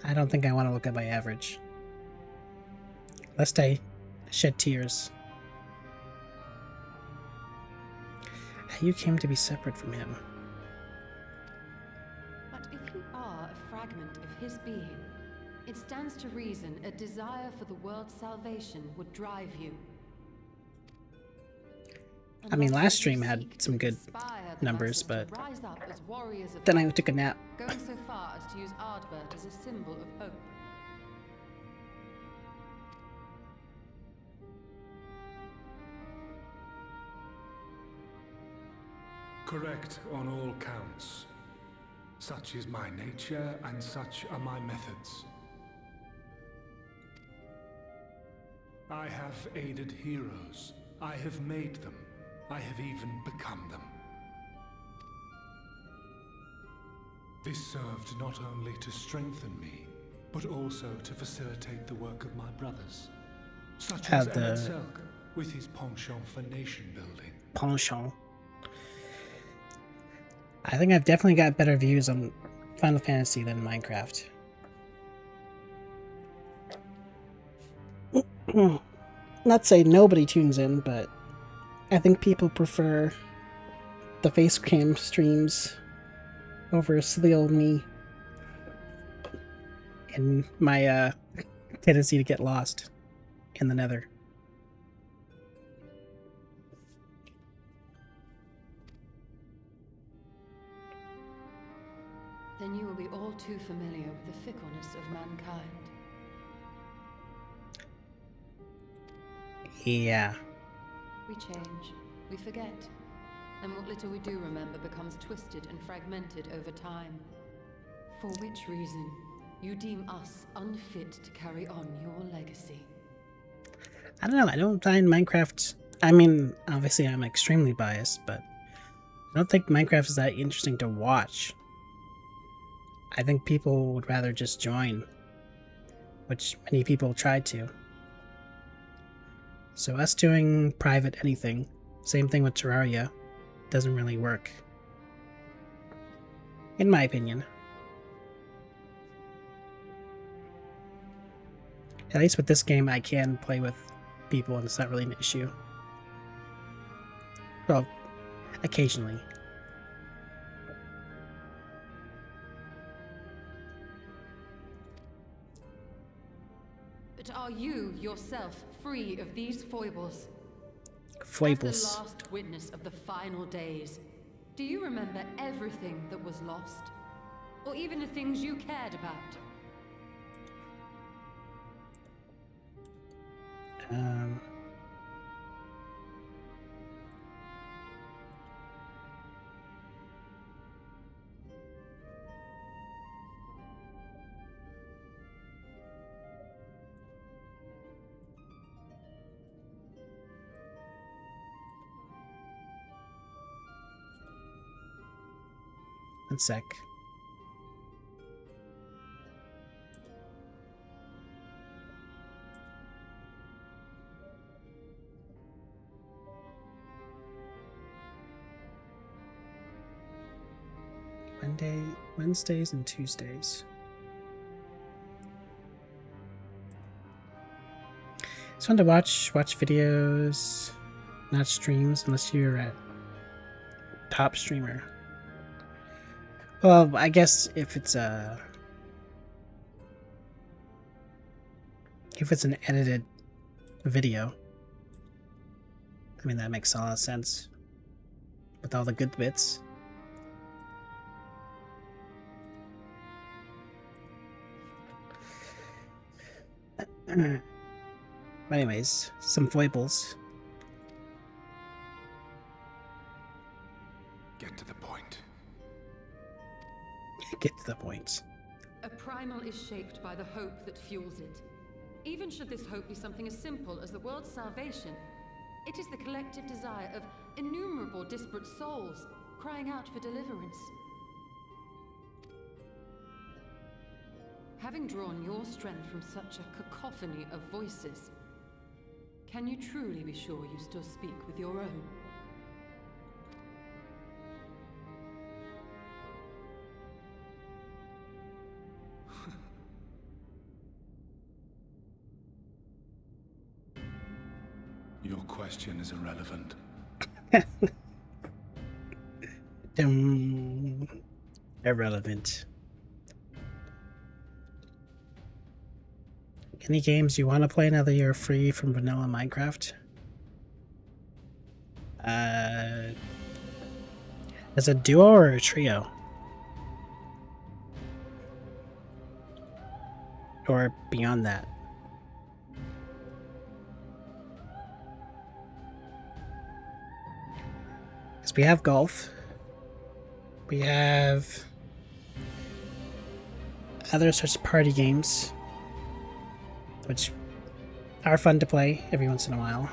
I don't think I want to look at my average. Lest I shed tears. How you came to be separate from him. But if you are a fragment of his being, it stands to reason a desire for the world's salvation would drive you. I mean, last stream had some good numbers, but then I took a nap. Going so far as to use Ardbert as a symbol of hope. Correct on all counts. Such is my nature, and such are my methods. I have aided heroes. I have made them. I have even become them. This served not only to strengthen me, but also to facilitate the work of my brothers. Such as Emmett Selk, with his penchant for nation building. Penchant. I think I've definitely got better views on Final Fantasy than Minecraft. Not say nobody tunes in, but I think people prefer the face cam streams over silly old me and my tendency to get lost in the nether. Then you will be all too familiar with the fickleness of mankind. Yeah. We change, we forget, and what little we do remember becomes twisted and fragmented over time. For which reason, you deem us unfit to carry on your legacy. I don't know, I don't find Minecraft... I mean, obviously I'm extremely biased, but I don't think Minecraft is that interesting to watch. I think people would rather just join, which many people tried to. So us doing private anything, same thing with Terraria, doesn't really work. In my opinion. At least with this game, I can play with people and it's not really an issue. Well, occasionally. But are you, yourself, free of these foibles? Foibles. As the last witness of the final days, do you remember everything that was lost? Or even the things you cared about? One sec. Wednesdays and Tuesdays. It's fun to watch videos, not streams, unless you're at top streamer. Well, I guess if it's an edited video, I mean that makes a lot of sense with all the good bits. Anyways, some foibles. Get to the point. Get to the point. A primal is shaped by the hope that fuels it. Even should this hope be something as simple as the world's salvation, it is the collective desire of innumerable disparate souls crying out for deliverance. Having drawn your strength from such a cacophony of voices, can you truly be sure you still speak with your own? Your question is irrelevant. Irrelevant. Any games you want to play now that you're free from vanilla Minecraft? As a duo or a trio? Or beyond that? Because we have golf. We have other sorts of party games, which are fun to play every once in a while.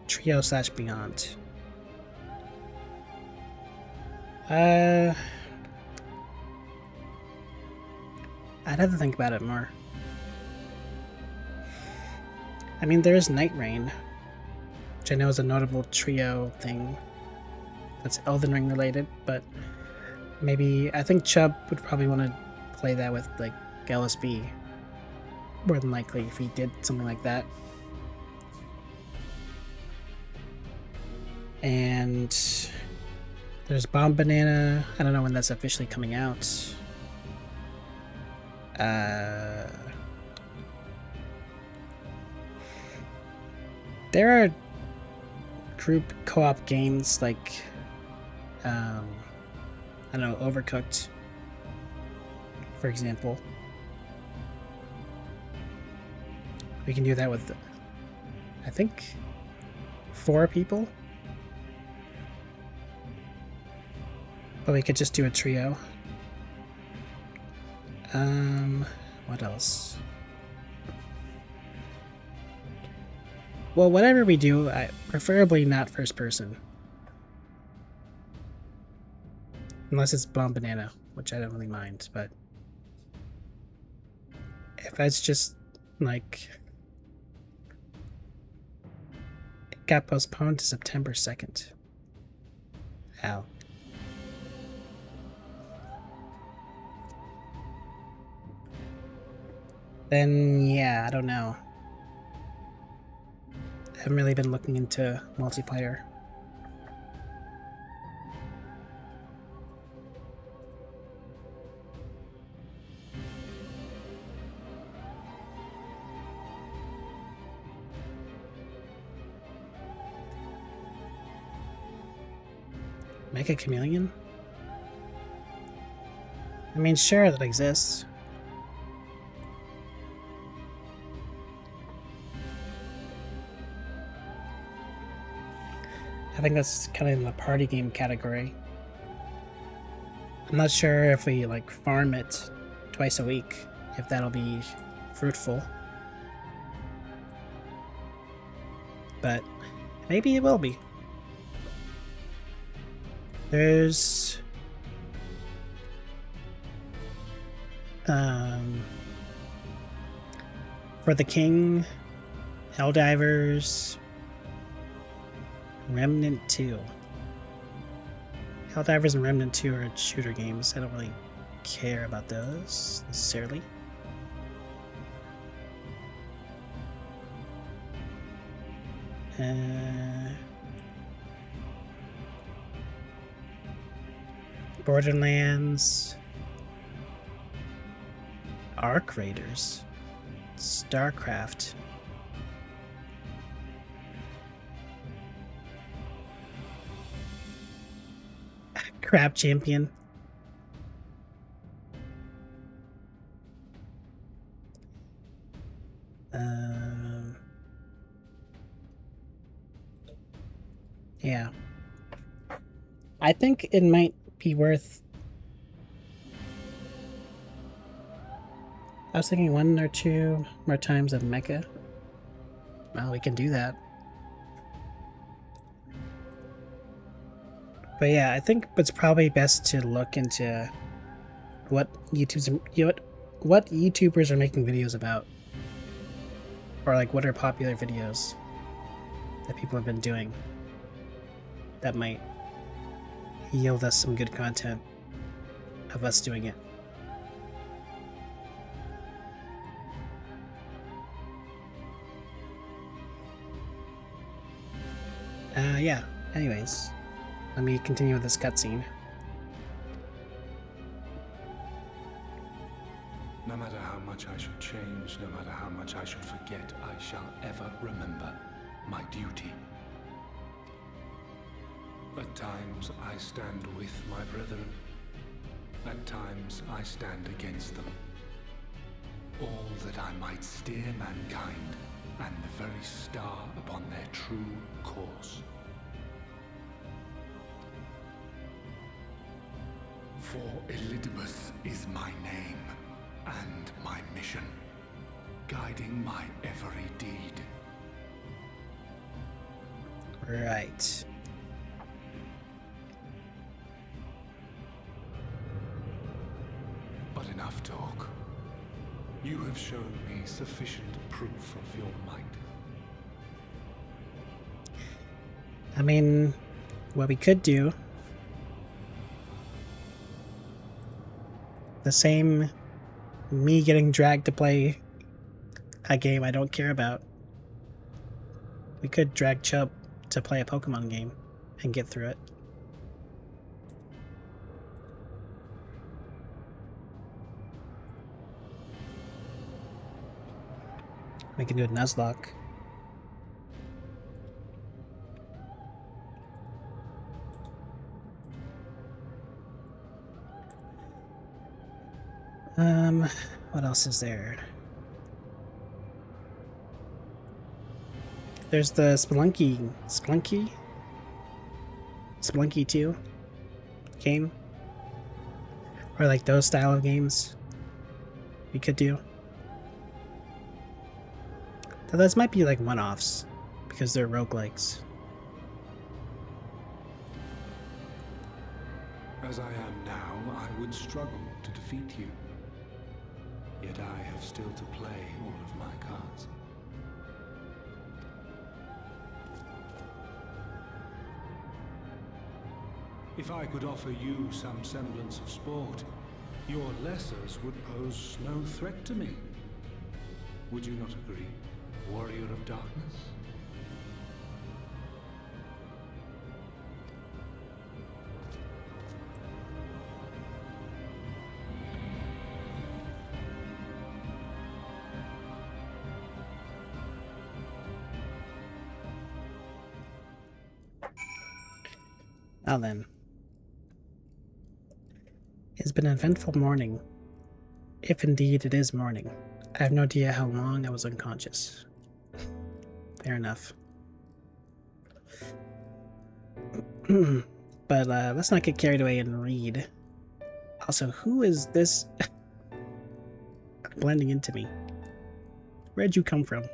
Trio/beyond. I'd have to think about it more. I mean, there is Night Rain, which I know is a notable trio thing that's Elden Ring related, but maybe I think Chubb would probably want to play that with like LSB. More than likely, if he did something like that. And There's Bomb Banana. I don't know when that's officially coming out. There are group co-op games like, I don't know, Overcooked, for example. We can do that with, I think, 4 people. But we could just do a trio. What else? Well, whatever we do, preferably not first person. Unless it's Bomb Banana, which I don't really mind, but if that's just like it got postponed to September 2nd. Ow. Then yeah, I don't know. I haven't really been looking into multiplayer. Make a chameleon? I mean, sure, that exists. I think that's kind of in the party game category. I'm not sure if we like farm it twice a week, if that'll be fruitful. But maybe it will be. There's For the King, Helldivers, Remnant 2. Helldivers and Remnant 2 are shooter games. I don't really care about those necessarily. Borderlands, Arc Raiders, StarCraft. Crab Champion. Yeah. I think it might be worth... I was thinking 1 or 2 more times of Mecha. Well, we can do that. But yeah, I think it's probably best to look into what what YouTubers are making videos about. Or like what are popular videos that people have been doing that might yield us some good content of us doing it. Yeah, anyways, let me continue with this cutscene. No matter how much I should change, no matter how much I should forget, I shall ever remember my duty. At times I stand with my brethren. At times I stand against them. All that I might steer mankind and the very star upon their true course. For Elidibus is my name and my mission, guiding my every deed. Right. But enough talk. You have shown me sufficient proof of your might. I mean, what we could do, the same me getting dragged to play a game I don't care about. We could drag Chubb to play a Pokemon game and get through it. We can do a Nuzlocke. What else is there? There's the Spelunky 2 game. Or like those style of games we could do. Though those might be like one-offs, because they're roguelikes. As I am now, I would struggle to defeat you. Yet I have still to play all of my cards. If I could offer you some semblance of sport, your lessers would pose no threat to me. Would you not agree, warrior of darkness? Now then. It's been an eventful morning. If indeed it is morning. I have no idea how long I was unconscious. Fair enough. But let's not get carried away and read. Also, who is this blending into me? Where'd you come from?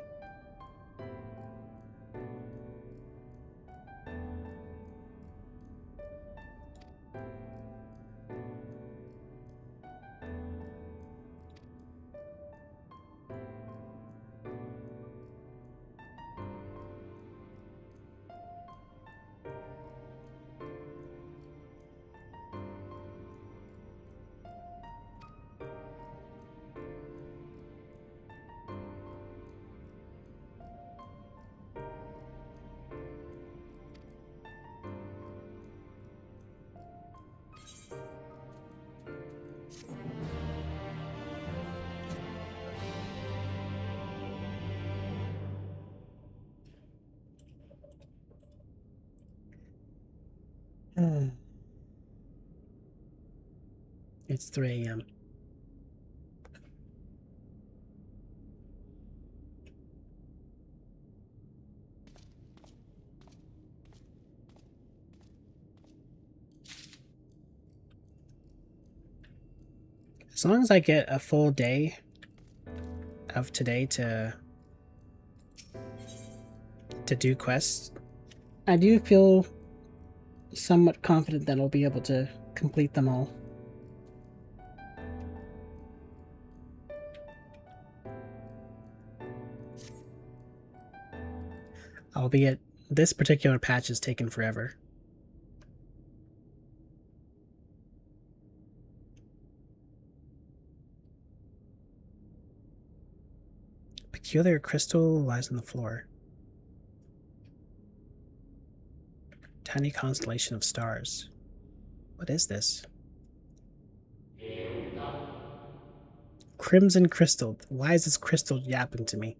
It's 3 a.m. As long as I get a full day of today to do quests, I do feel somewhat confident that I'll be able to complete them all. Albeit, this particular patch has taken forever. Peculiar crystal lies on the floor. Tiny constellation of stars. What is this? Crimson crystal. Why is this crystal yapping to me?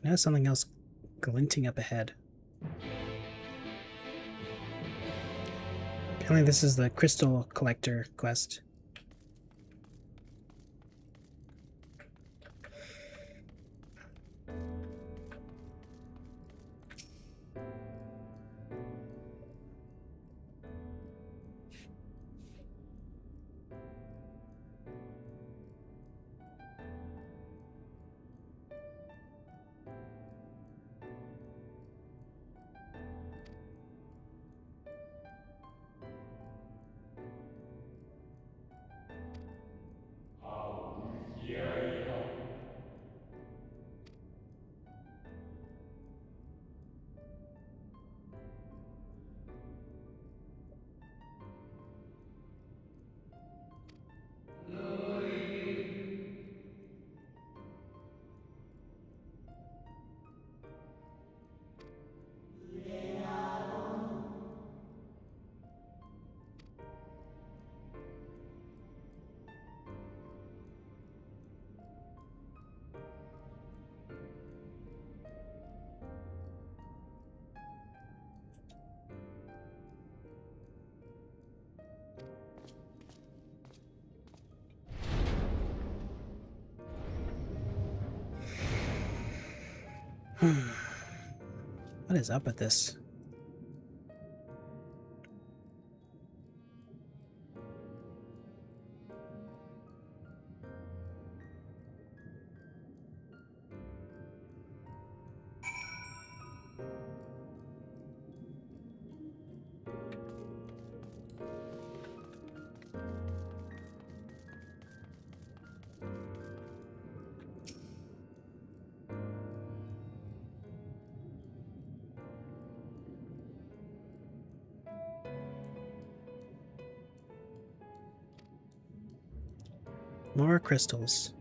You know, something else glinting up ahead. Apparently this is the crystal collector quest. What is up with this? More crystals.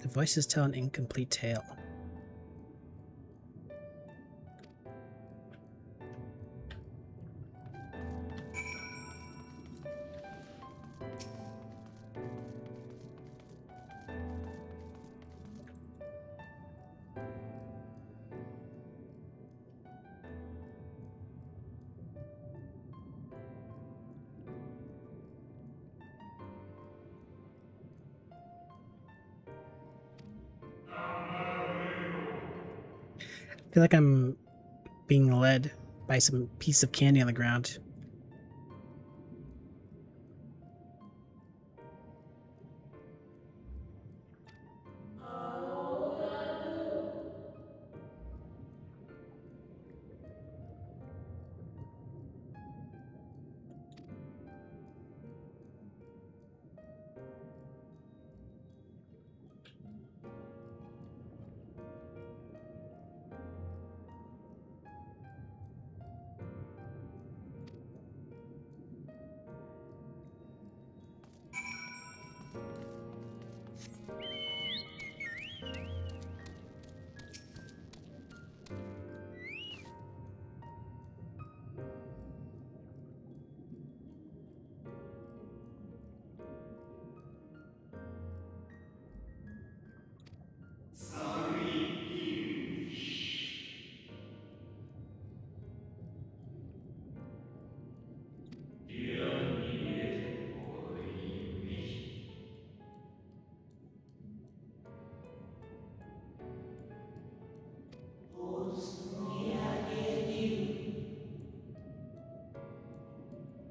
The voices tell an incomplete tale. I feel like I'm being led by some piece of candy on the ground.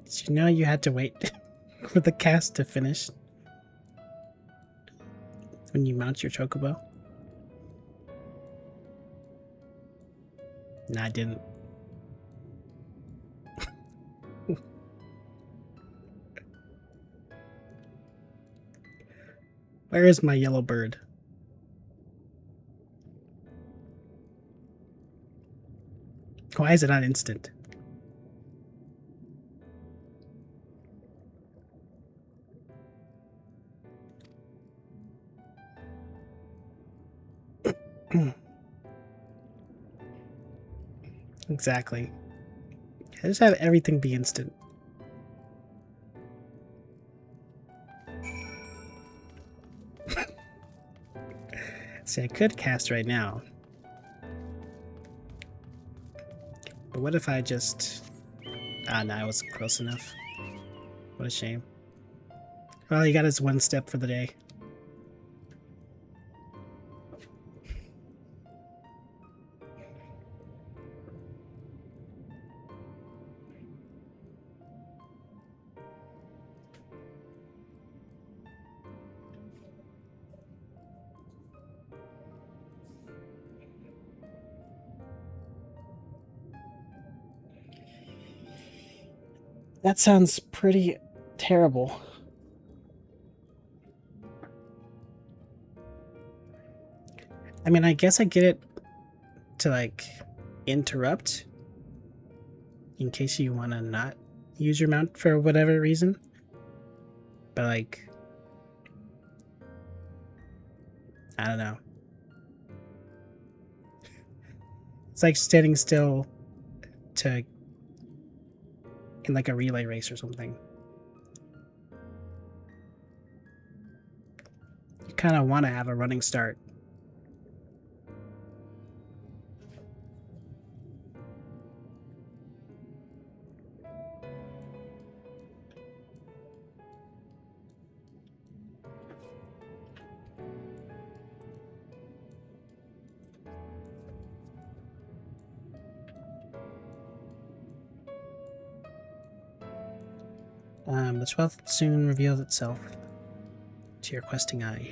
Did you know you had to wait for the cast to finish when you mount your chocobo? Nah, I didn't. Where is my yellow bird? Why is it not instant? Exactly. I just have everything be instant. See, I could cast right now. But what if I just... Ah, no, I wasn't close enough. What a shame. Well, he got his one step for the day. That sounds pretty terrible. I mean, I guess I get it to, like, interrupt, in case you want to not use your mount for whatever reason. But like, I don't know. It's like standing still to in like a relay race or something. You kind of want to have a running start. The 12th soon reveals itself to your questing eye.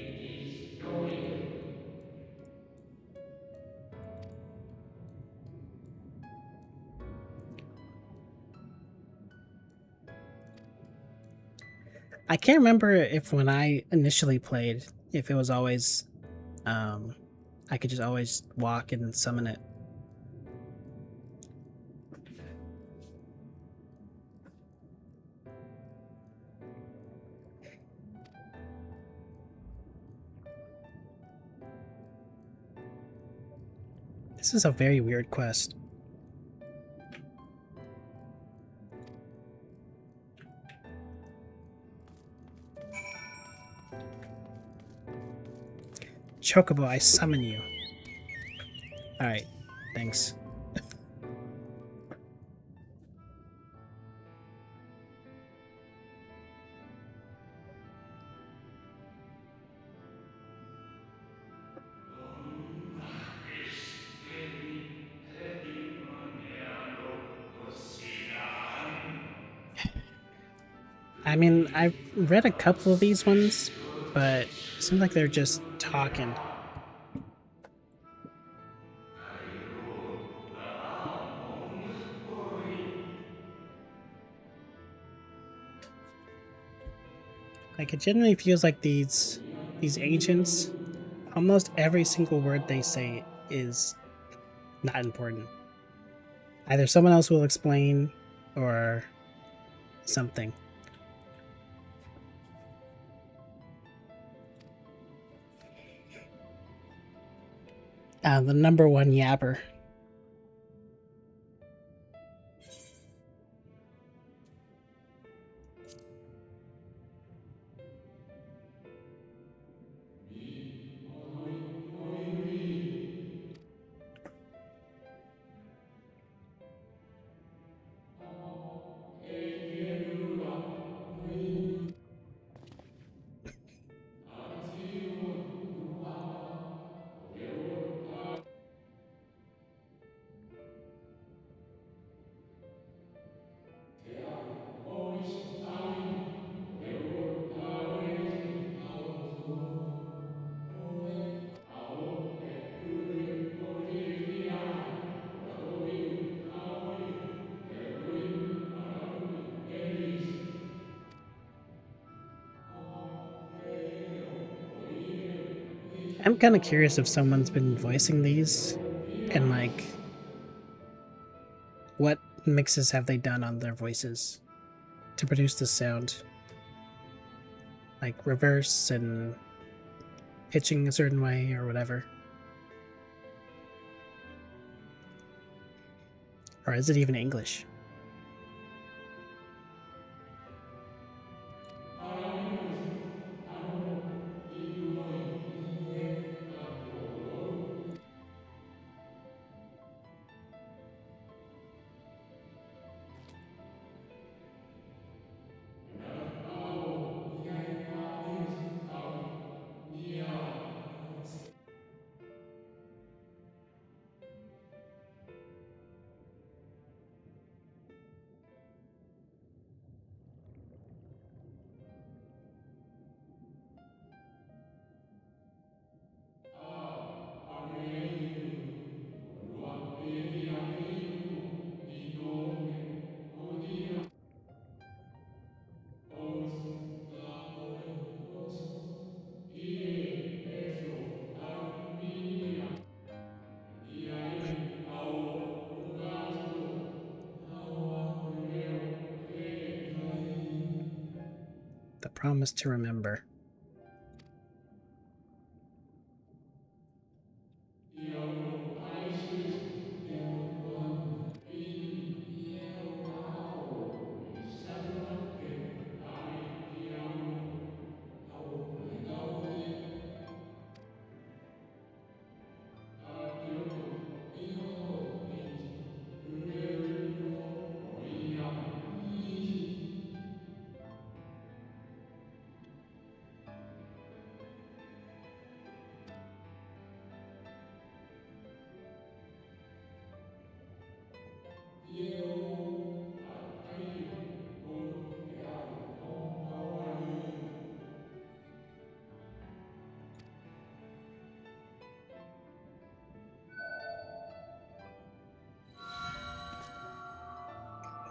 I can't remember if when I initially played, if it was always, I could just always walk and summon it. This is a very weird quest. Chocobo, I summon you. Alright, thanks. I mean, I've read a couple of these ones, but it seems like they're just talking. Like, it generally feels like these agents, almost every single word they say is not important. Either someone else will explain or something. The number one yapper. I'm kind of curious if someone's been voicing these and like what mixes have they done on their voices to produce this sound? Like reverse and pitching a certain way or whatever. Or is it even English? Promise to remember.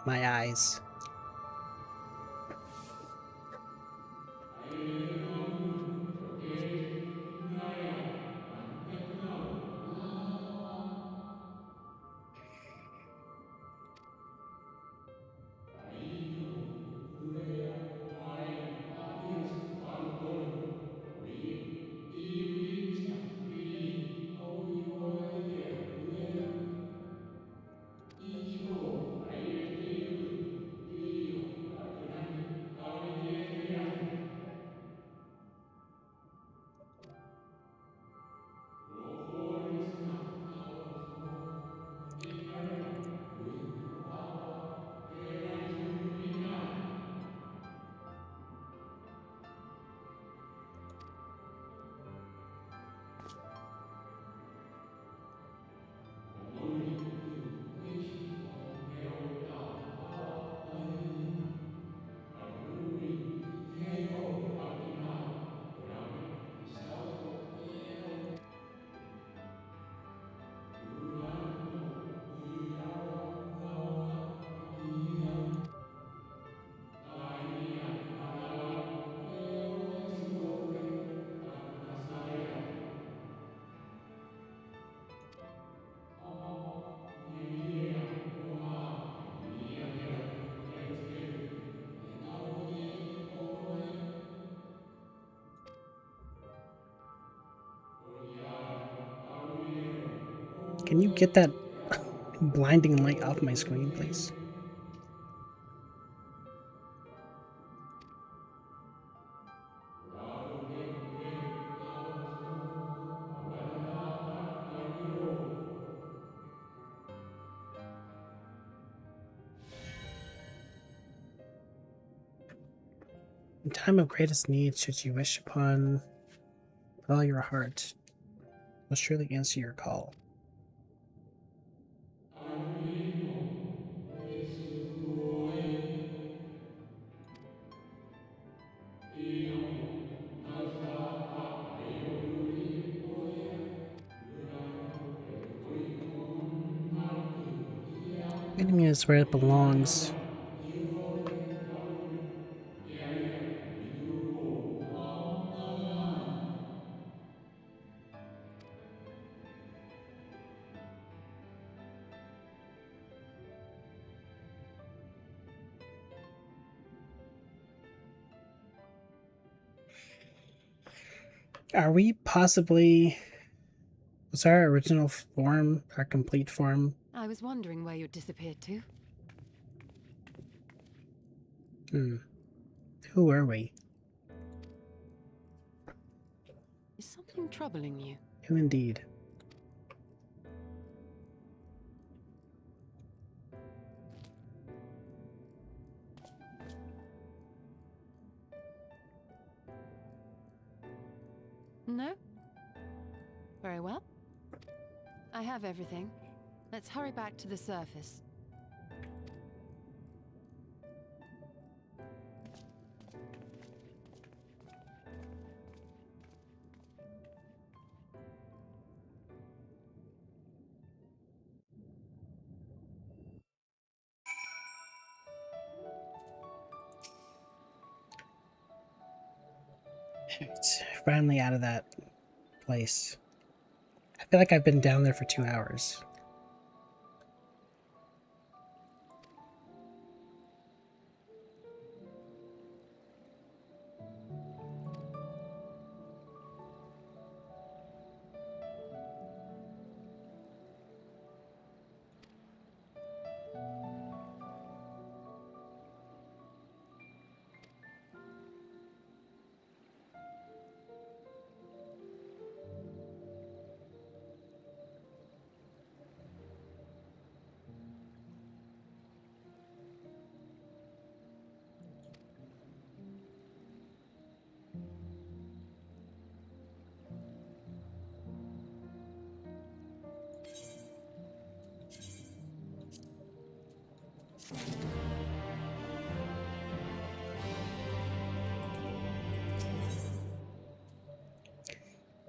My eyes. Can you get that blinding light off my screen, please? In time of greatest need, should you wish upon with all your heart, will surely answer your call. Enemy is where it belongs. Are we possibly... Was our original form, our complete form? I was wondering where you'd disappeared to. Who were we? Is something troubling you? Who indeed? No? Very well. I have everything. Let's hurry back to the surface. It's finally out of that place. I feel like I've been down there for 2 hours.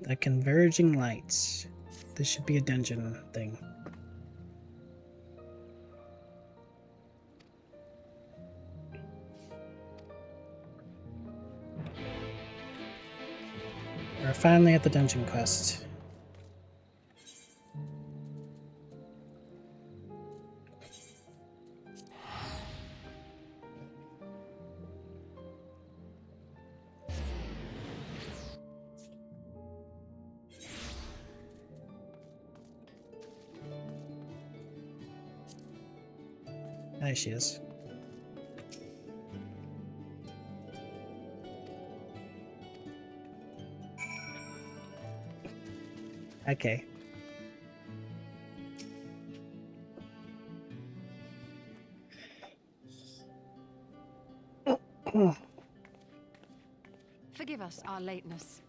The converging lights. This should be a dungeon thing. We're finally at the dungeon quest. There she is. Okay. Forgive us our lateness.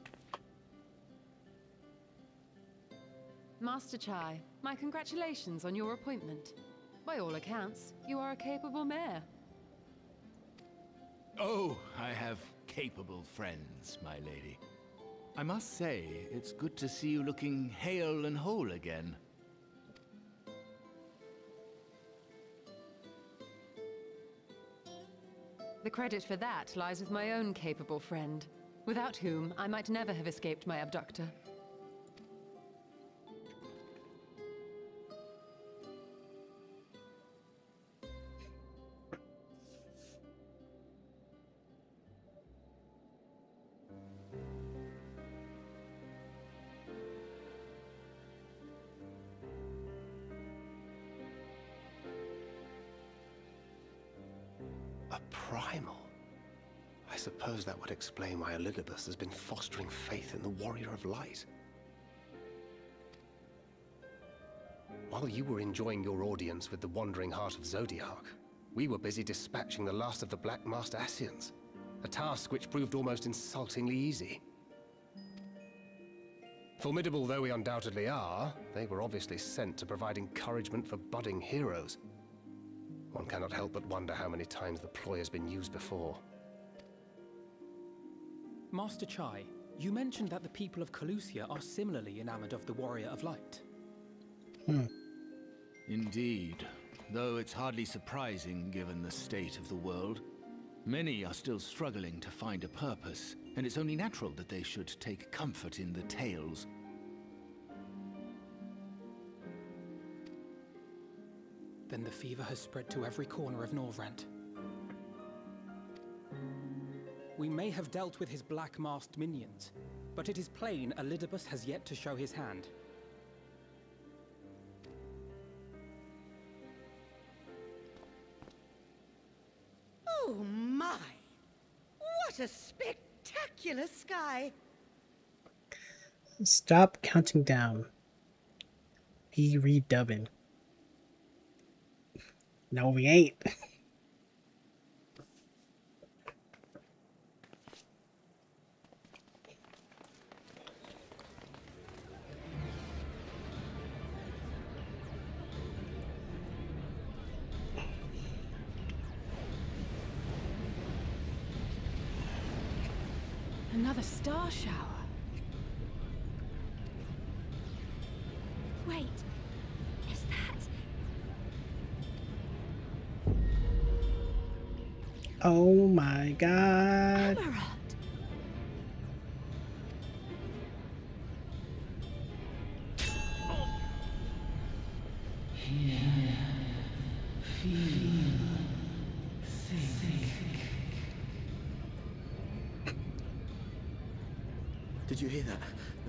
Master Chai, my congratulations on your appointment. By all accounts, you are a capable mayor. Oh, I have capable friends, my lady. I must say, it's good to see you looking hale and whole again. The credit for that lies with my own capable friend, without whom I might never have escaped my abductor. A primal? I suppose that would explain why Elidibus has been fostering faith in the Warrior of Light. While you were enjoying your audience with the Wandering Heart of Zodiac, we were busy dispatching the last of the Black Master Ascians, a task which proved almost insultingly easy. Formidable though we undoubtedly are, they were obviously sent to provide encouragement for budding heroes. One cannot help but wonder how many times the ploy has been used before. Master Chai, you mentioned that the people of Calusia are similarly enamored of the Warrior of Light. Indeed, though it's hardly surprising given the state of the world. Many are still struggling to find a purpose, and it's only natural that they should take comfort in the tales. Then the fever has spread to every corner of Norvrant. We may have dealt with his black-masked minions, but it is plain Elidibus has yet to show his hand. Oh my! What a spectacular sky! Stop counting down. Be redubbing. No, we ain't. Another star shower. Wait, is that... Oh my god. Amaranth? Did you hear that?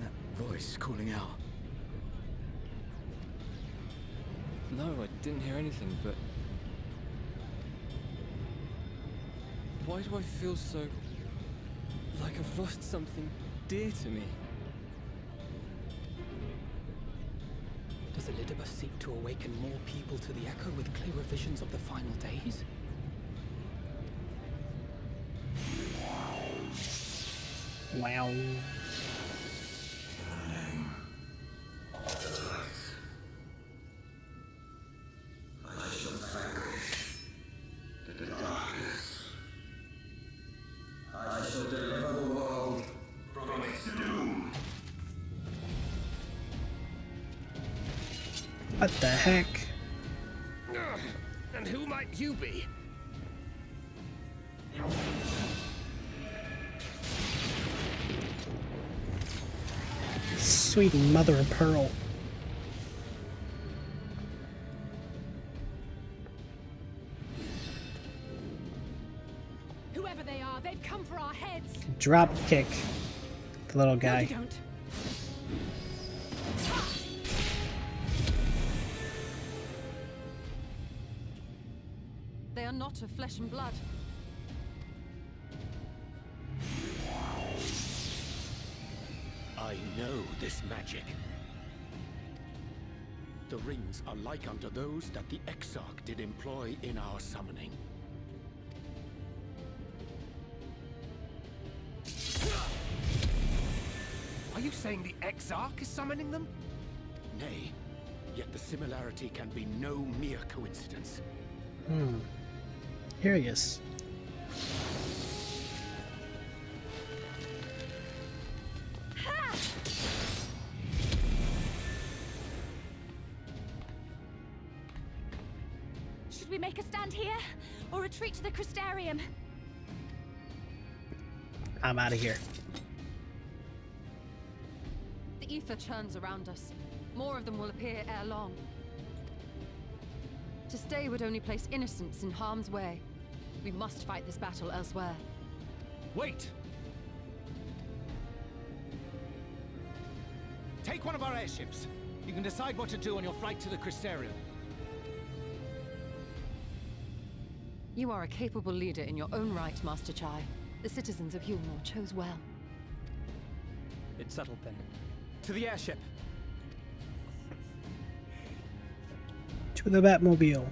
That voice calling out? No, I didn't hear anything, but... Why do I feel so... like I've lost something dear to me? Does Elidibus seek to awaken more people to the Echo with clearer visions of the final days? Wow. What the heck? And who might you be? Sweet mother of pearl. Whoever they are, they've come for our heads. Drop kick the little guy. No, they don't. They are not of flesh and blood. I know this magic. The rings are like unto those that the Exarch did employ in our summoning. Are you saying the Exarch is summoning them? Nay, yet the similarity can be no mere coincidence. Here he is. Should we make a stand here, or retreat to the Crystarium? I'm out of here. The ether churns around us. More of them will appear ere long. To stay would only place innocents in harm's way. We must fight this battle elsewhere. Wait! Take one of our airships. You can decide what to do on your flight to the Crystarium. You are a capable leader in your own right, Master Chai. The citizens of Yulmore chose well. It's settled then. To the airship! To the Batmobile.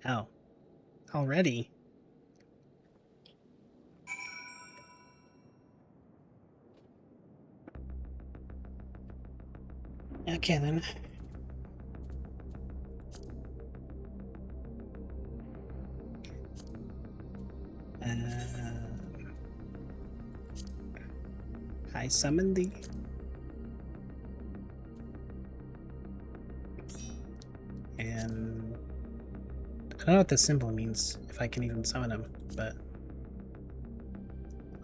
Oh. Already? Okay then. I summon thee. And I don't know what this symbol means, if I can even summon him, but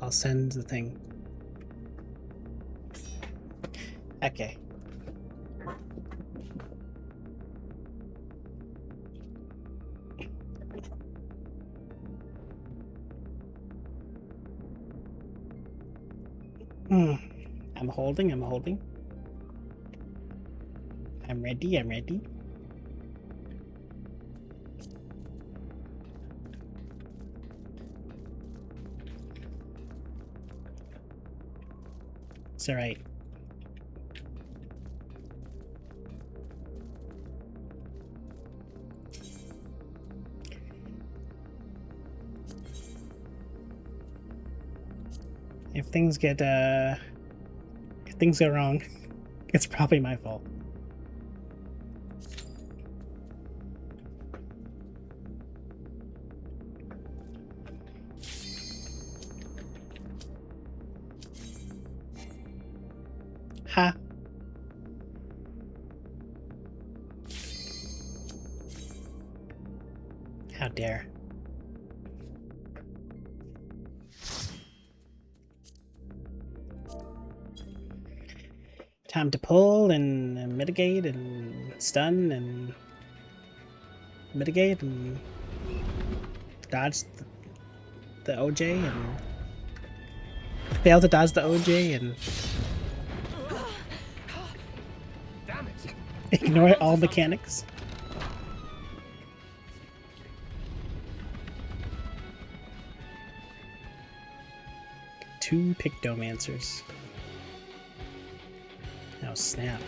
I'll send the thing. Okay. I'm holding. I'm ready. It's alright. If things get, if things go wrong, it's probably my fault. Ha! How dare. Time to pull and mitigate and stun and mitigate and dodge the OJ and fail to dodge the OJ and Damn it! ignore all mechanics. Two Pictomancers. Oh, snap.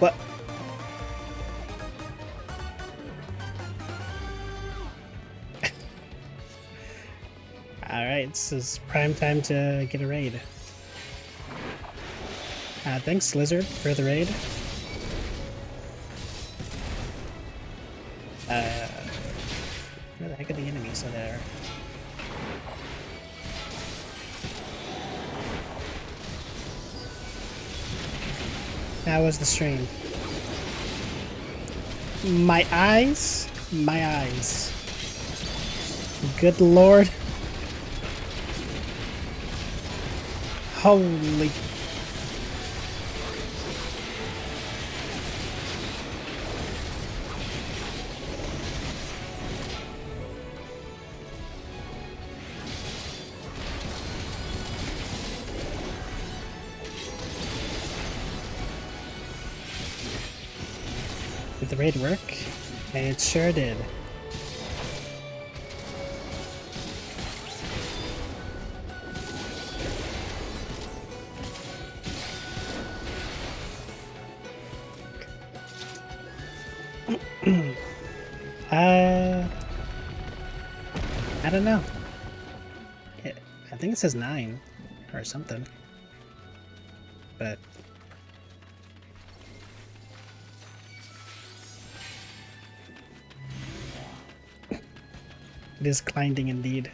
What? Alright, this is prime time to get a raid. Thanks, Lizard, for the raid. Where the heck are the enemies in there? How was the stream? My eyes? My eyes. Good lord. Holy. Did the raid work? It sure did. I don't know. I think it says 9 or something. But it is climbing indeed.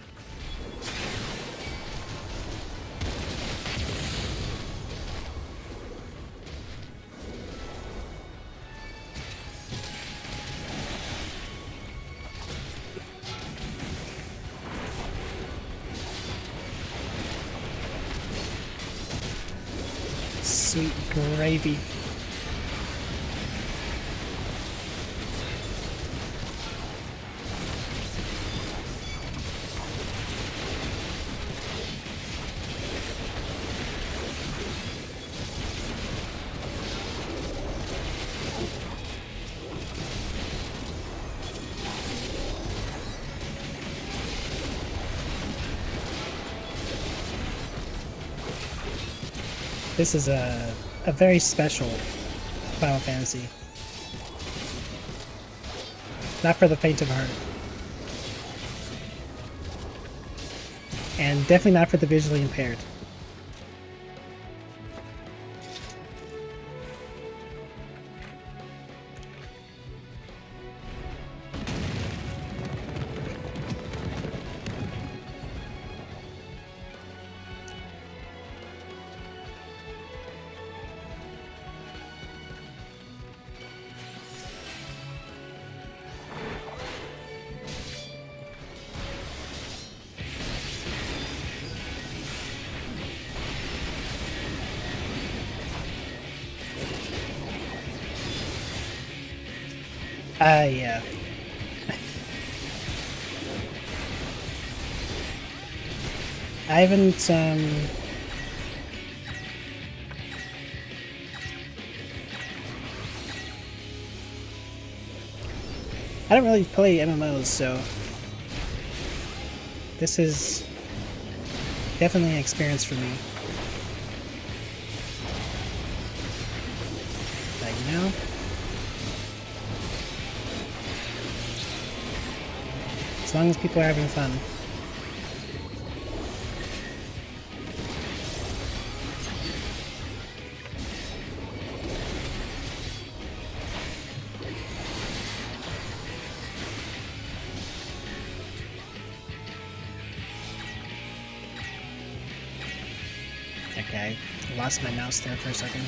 Sweet gravy. This is a very special Final Fantasy. Not for the faint of heart. And definitely not for the visually impaired. Yeah. I haven't, I don't really play MMOs, so this is definitely an experience for me. But, you know, as long as people are having fun. Okay, I lost my mouse there for a second.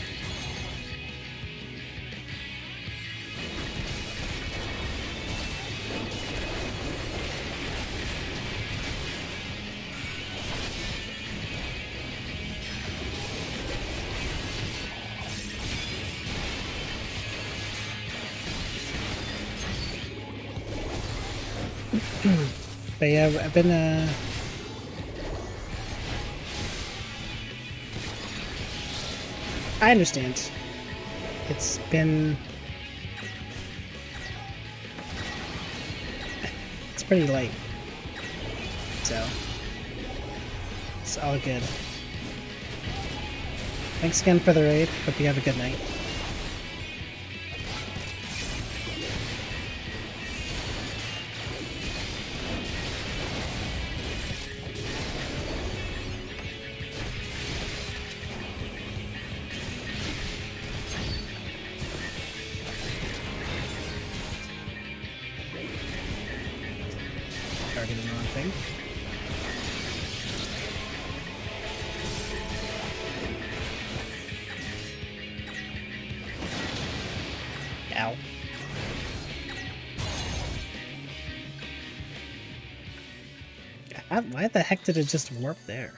But yeah, I've been I understand. It's been it's pretty late. So it's all good. Thanks again for the raid. Hope you have a good night. Why the heck did it just warp there?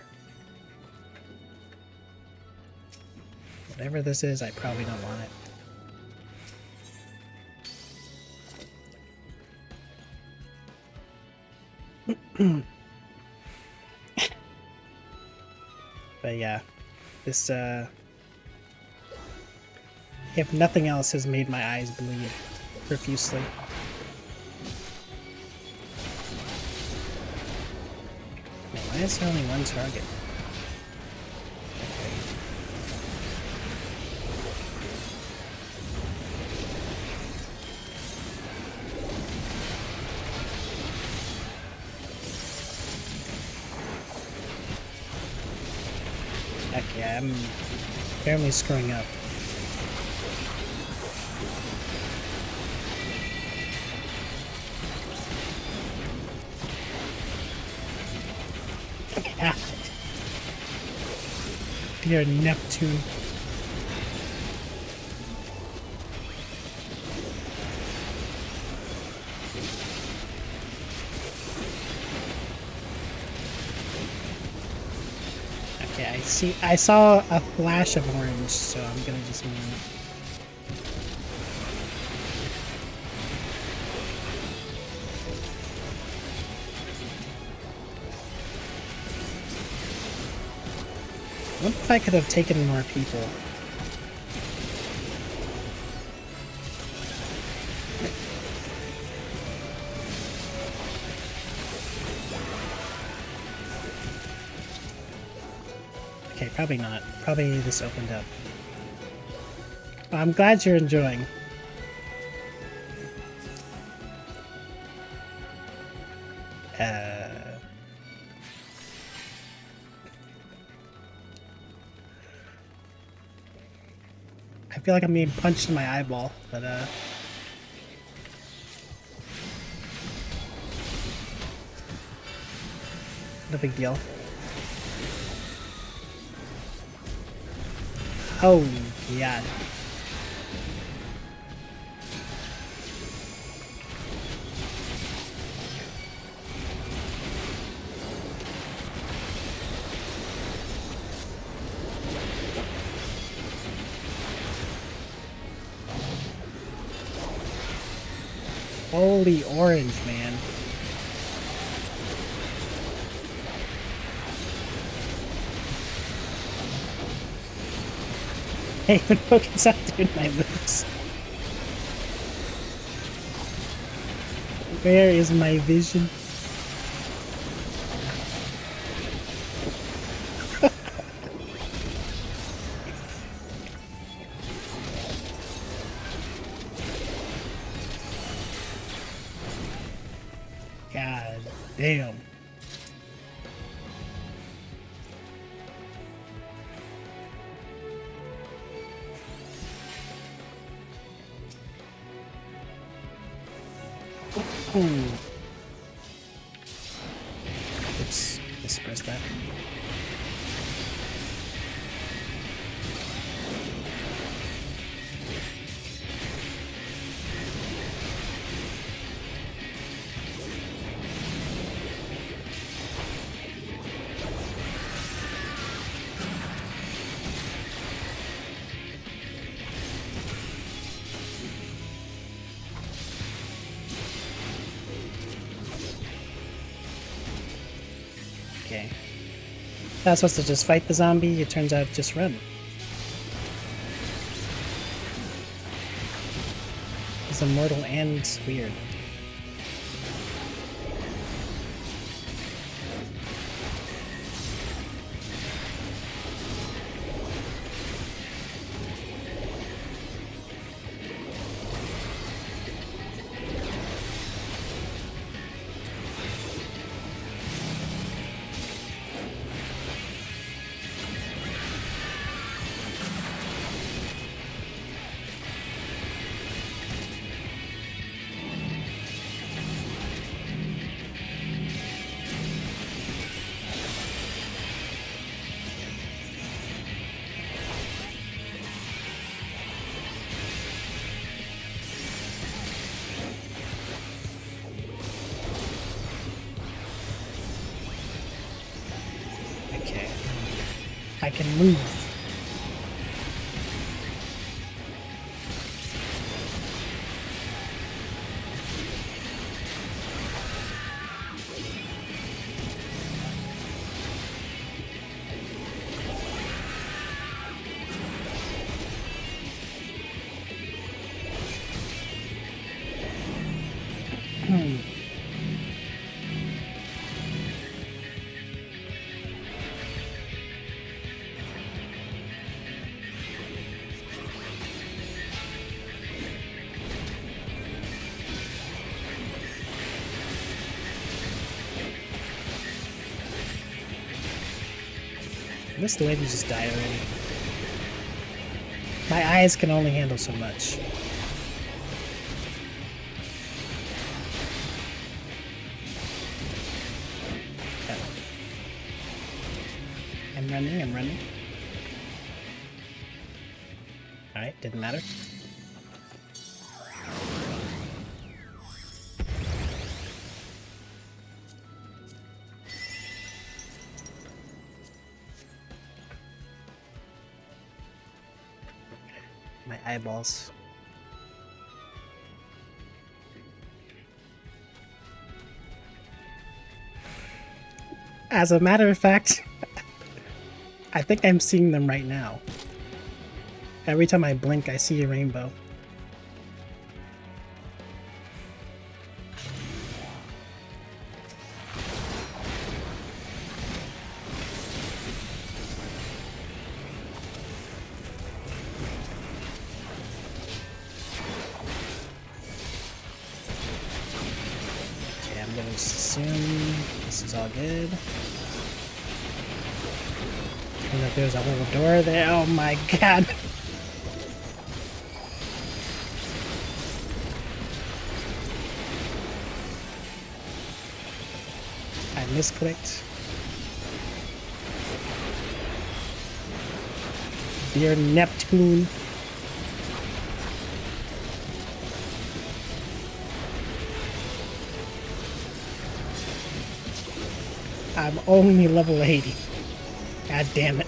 Whatever this is, I probably don't want it. But yeah, this, if nothing else, has made my eyes bleed profusely. Man, why is there only one target? Okay, I'm apparently screwing up. God. Dear Neptune. Okay, I saw a flash of orange, so I'm gonna just move. What if I could have taken more people? Okay, probably not. Probably this opened up. Well, I'm glad you're enjoying. I feel like I'm being punched in my eyeball, but no big deal. Oh, yeah. Holy orange, man. Hey, when focus on doing my moves. Where is my vision? God damn. Oops, just press that. Okay. I was supposed to just fight the zombie, it turns out just run. He's immortal and weird. Okay. I can move. This lady just died already. My eyes can only handle so much. Okay. I'm running. Alright, didn't matter. My eyeballs. As a matter of fact, I think I'm seeing them right now. Every time I blink, I see a rainbow. Assume this is all good. And if there's a little door there, oh my god! I misclicked. Dear Neptune. I'm only level 80. God damn it.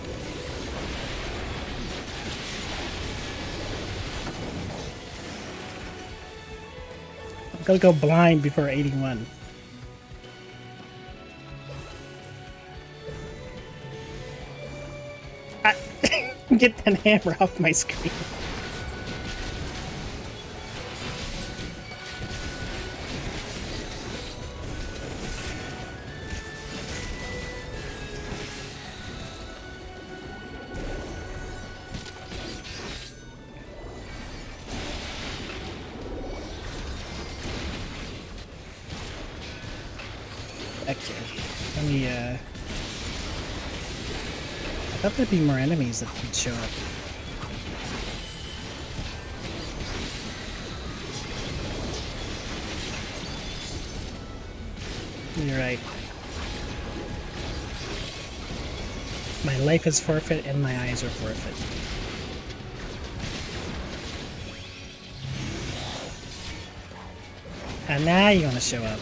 I'm gonna go blind before 81. Get that hammer off my screen. Okay, let me, I thought there'd be more enemies that would show up. You're right. My life is forfeit and my eyes are forfeit. And now you want to show up.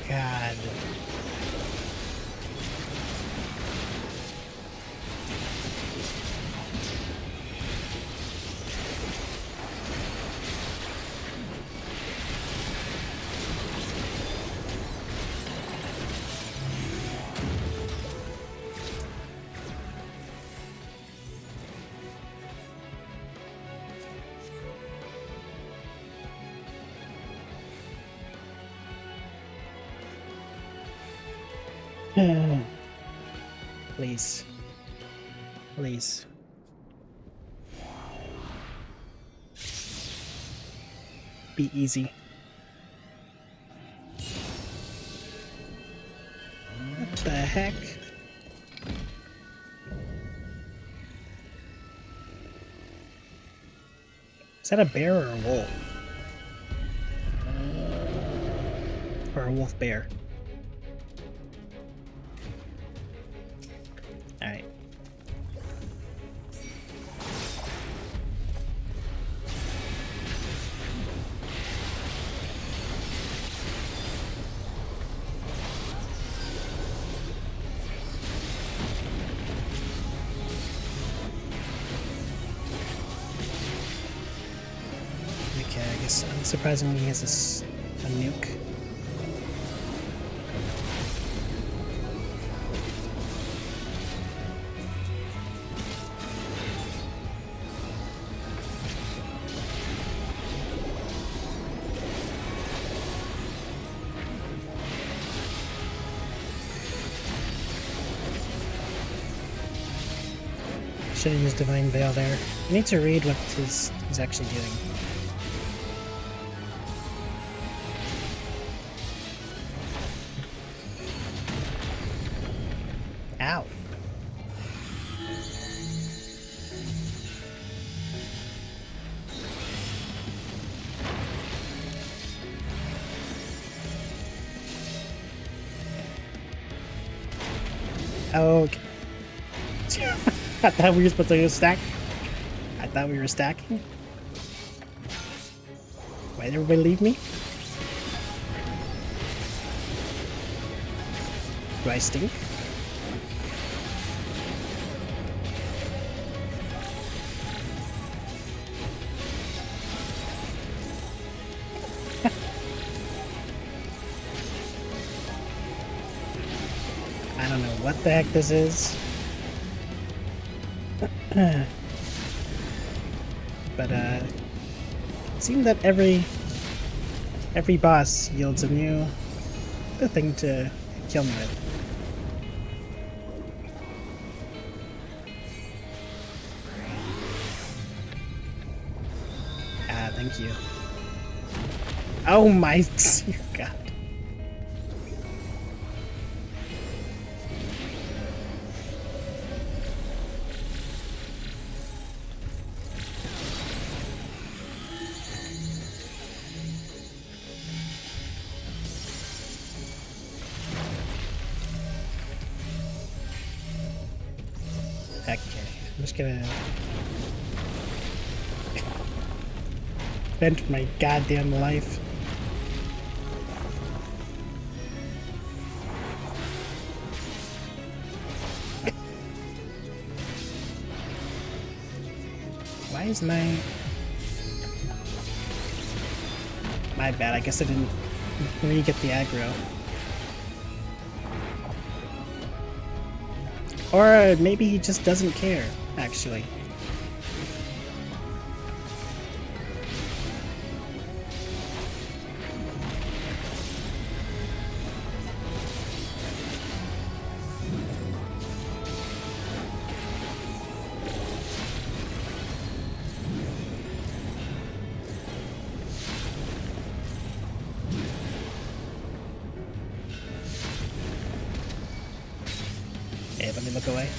God. Please. Please. Be easy. What the heck? Is that a bear or a wolf? Or a wolf bear? Alright. Okay, I guess unsurprisingly he has a nuke. Should have used Divine Veil there. I need to read what he's actually doing. Ow. Okay. I thought we were supposed to stack. I thought we were stacking. Why did everybody leave me? Do I stink? I don't know what the heck this is. But it seems that every boss yields a new thing to kill me with. Ah, thank you. Oh my god. Okay, I'm just gonna vent my goddamn life. Why is my bad, I guess I didn't really get the aggro. Or maybe he just doesn't care, actually. Okay, let me look away.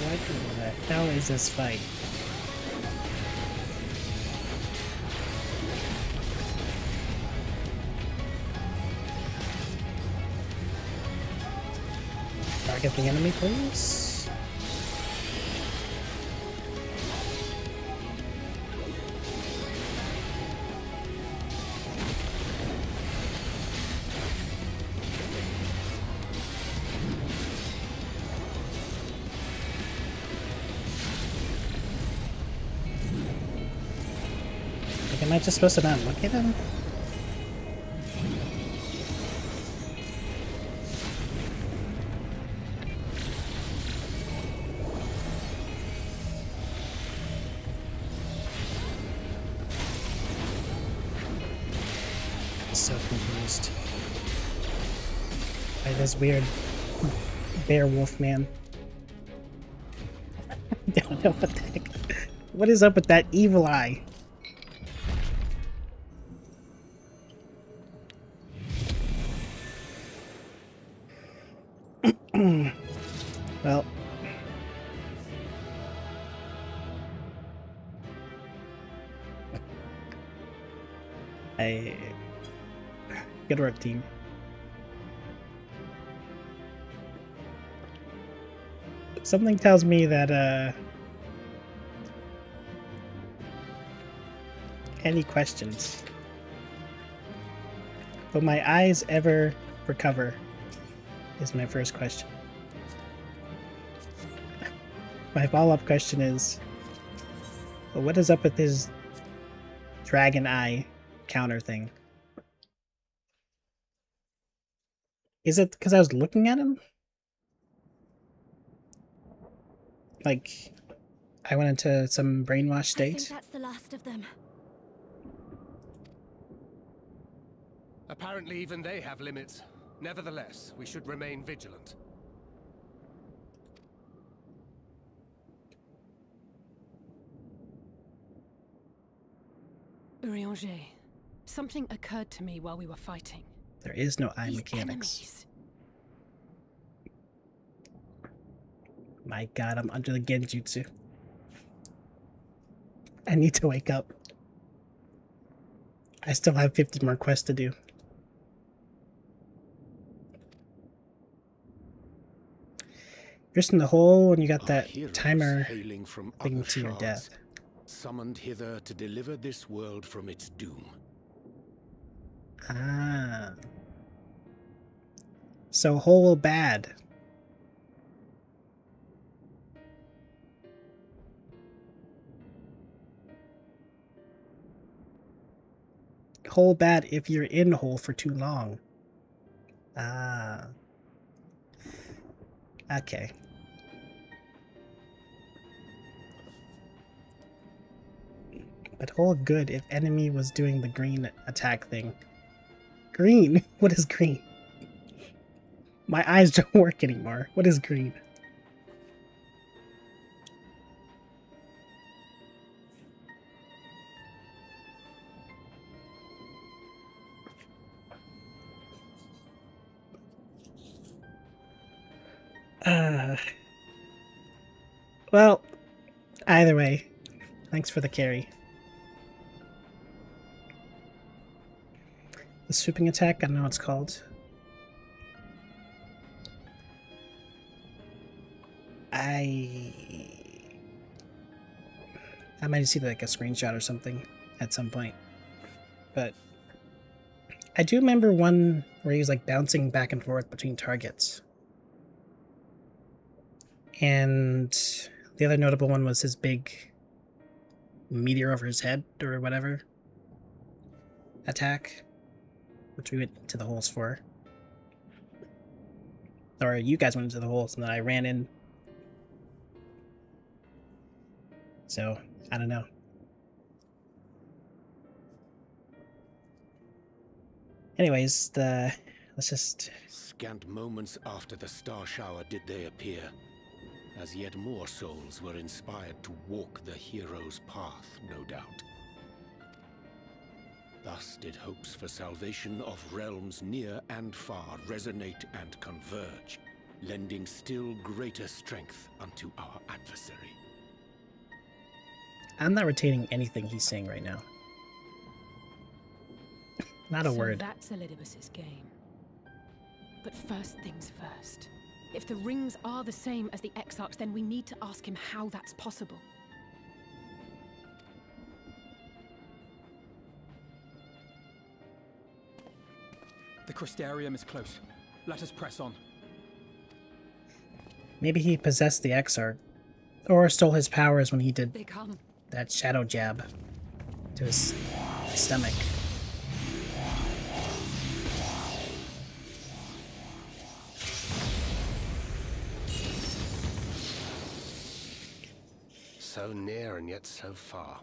What the hell is this fight? Target the enemy, please. Like, am I just supposed to not look at him? So confused by this weird bear wolf man. I don't know what the heck. What is up with that evil eye? Well. Good work, team. Something tells me that, any questions? Will my eyes ever recover? Is my first question. My follow-up question is, well, what is up with his dragon eye counter thing? Is it because I was looking at him? Like, I went into some brainwash state? I think that's the last of them. Apparently even they have limits. Nevertheless, we should remain vigilant. Urianger, something occurred to me while we were fighting. There is no eye These mechanics. enemies. My god, I'm under the genjutsu. I need to wake up. I still have 50 more quests to do. You're just in the hole and you got that timer hailing from thing other to your shards, death. summoned hither to deliver this world from its doom. Ah. So whole bad. Hole bad if you're in hole for too long. Ah. Okay. But hole good if enemy was doing the green attack thing. Green? What is green? My eyes don't work anymore. What is green? Well, either way, thanks for the carry. The swooping attack, I don't know what it's called. I might see like a screenshot or something at some point. But I do remember one where he was like bouncing back and forth between targets. And the other notable one was his big meteor over his head or whatever attack, which we went into the holes for. Or you guys went into the holes and then I ran in. So, I don't know. Anyways, let's just... Scant moments after the star shower did they appear, as yet more souls were inspired to walk the hero's path, no doubt. Thus did hopes for salvation of realms near and far resonate and converge, lending still greater strength unto our adversary. I'm not retaining anything he's saying right now. Not a word. That's Elidibus's game. But first things first. If the rings are the same as the Exarchs, then we need to ask him how that's possible. The Crystarium is close. Let us press on. Maybe he possessed the Exarch, or stole his powers when he did They come. that shadow jab to his stomach. So near and yet so far.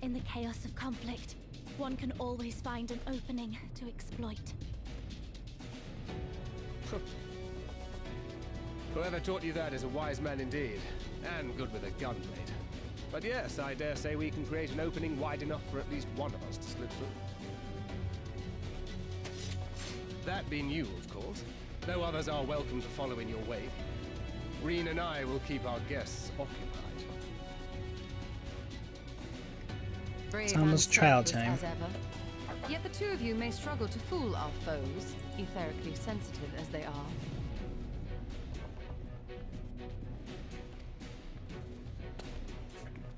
In the chaos of conflict, one can always find an opening to exploit. Whoever taught you that is a wise man indeed, and good with a gun blade. But yes, I dare say we can create an opening wide enough for at least one of us to slip through. That being you, of course. No others are welcome to follow in your wake. Green and I will keep our guests occupied. Brave It's and almost trial selfless time. as ever. Yet the two of you may struggle to fool our foes, etherically sensitive as they are.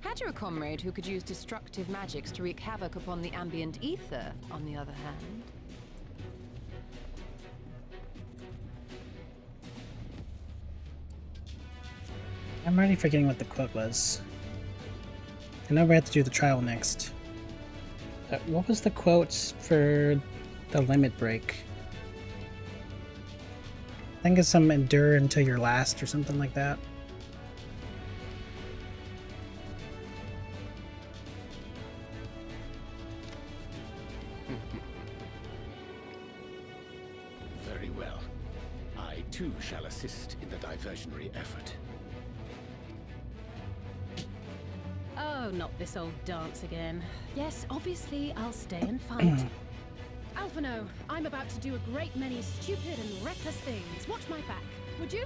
Had you a comrade who could use destructive magics to wreak havoc upon the ambient ether, on the other hand? I'm already forgetting what the quote was. I know we have to do the trial next. What was the quote for the limit break? I think it's some endure until your last or something like that. Very well. I too shall assist in the diversionary effort. Oh, not this old dance again. Yes, obviously I'll stay and fight. Alphino, I'm about to do a great many stupid and reckless things. Watch my back, would you?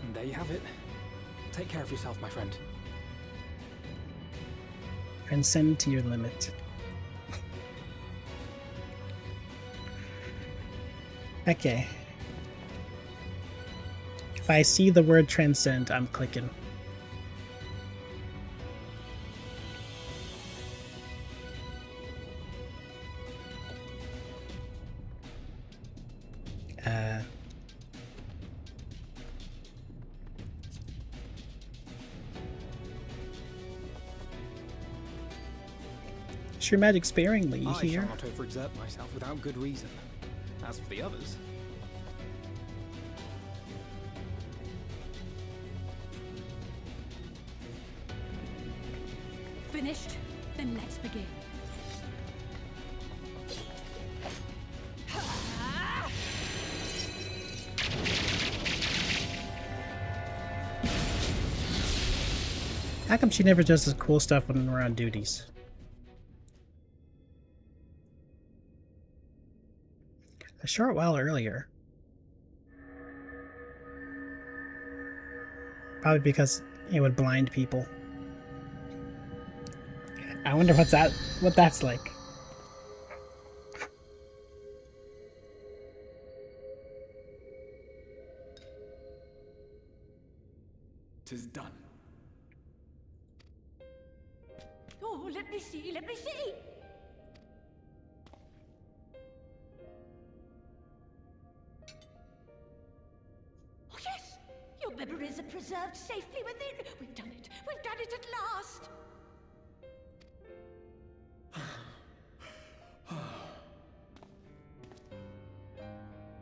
And there you have it. Take care of yourself, my friend. Transcend to your limit. Okay. If I see the word transcend, I'm clicking. Use your magic sparingly I here. shall not overexert myself without good reason. As for the others, Finished? Then let's begin. How come she never does this cool stuff when we're on duties? A short while earlier. Probably because it would blind people. I wonder what that's like. Tis done. Oh, let me see, let me see! Oh, yes! Your memories are preserved safely within. We've done it at last!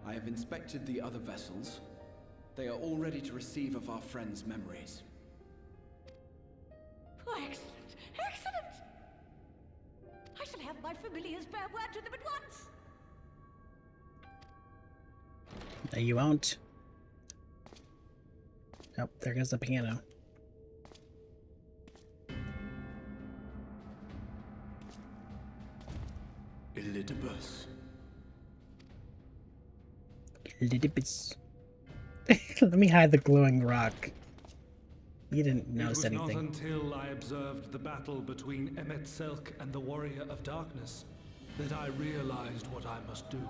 I have inspected the other vessels. They are all ready to receive of our friends' memories. Oh, excellent! Excellent! I shall have my familiars bear word to them at once! No, you won't. Oh, there goes the piano. Elidibus. Elidibus. Let me hide the glowing rock. You didn't notice anything. It was not until I observed the battle between Emmet Selk and the Warrior of Darkness that I realized what I must do.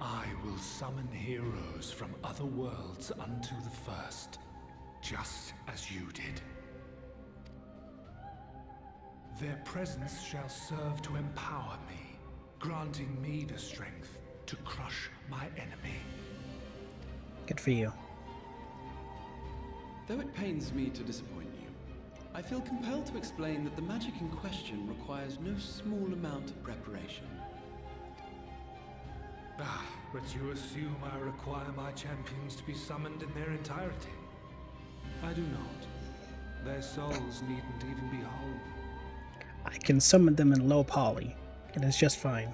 I will summon heroes from other worlds unto the first, just as you did. Their presence shall serve to empower me, granting me the strength to crush my enemy. Good for you. Though it pains me to disappoint you, I feel compelled to explain that the magic in question requires no small amount of preparation. Ah, but you assume I require my champions to be summoned in their entirety. I do not. Their souls needn't even be whole. I can summon them in low poly. It is just fine.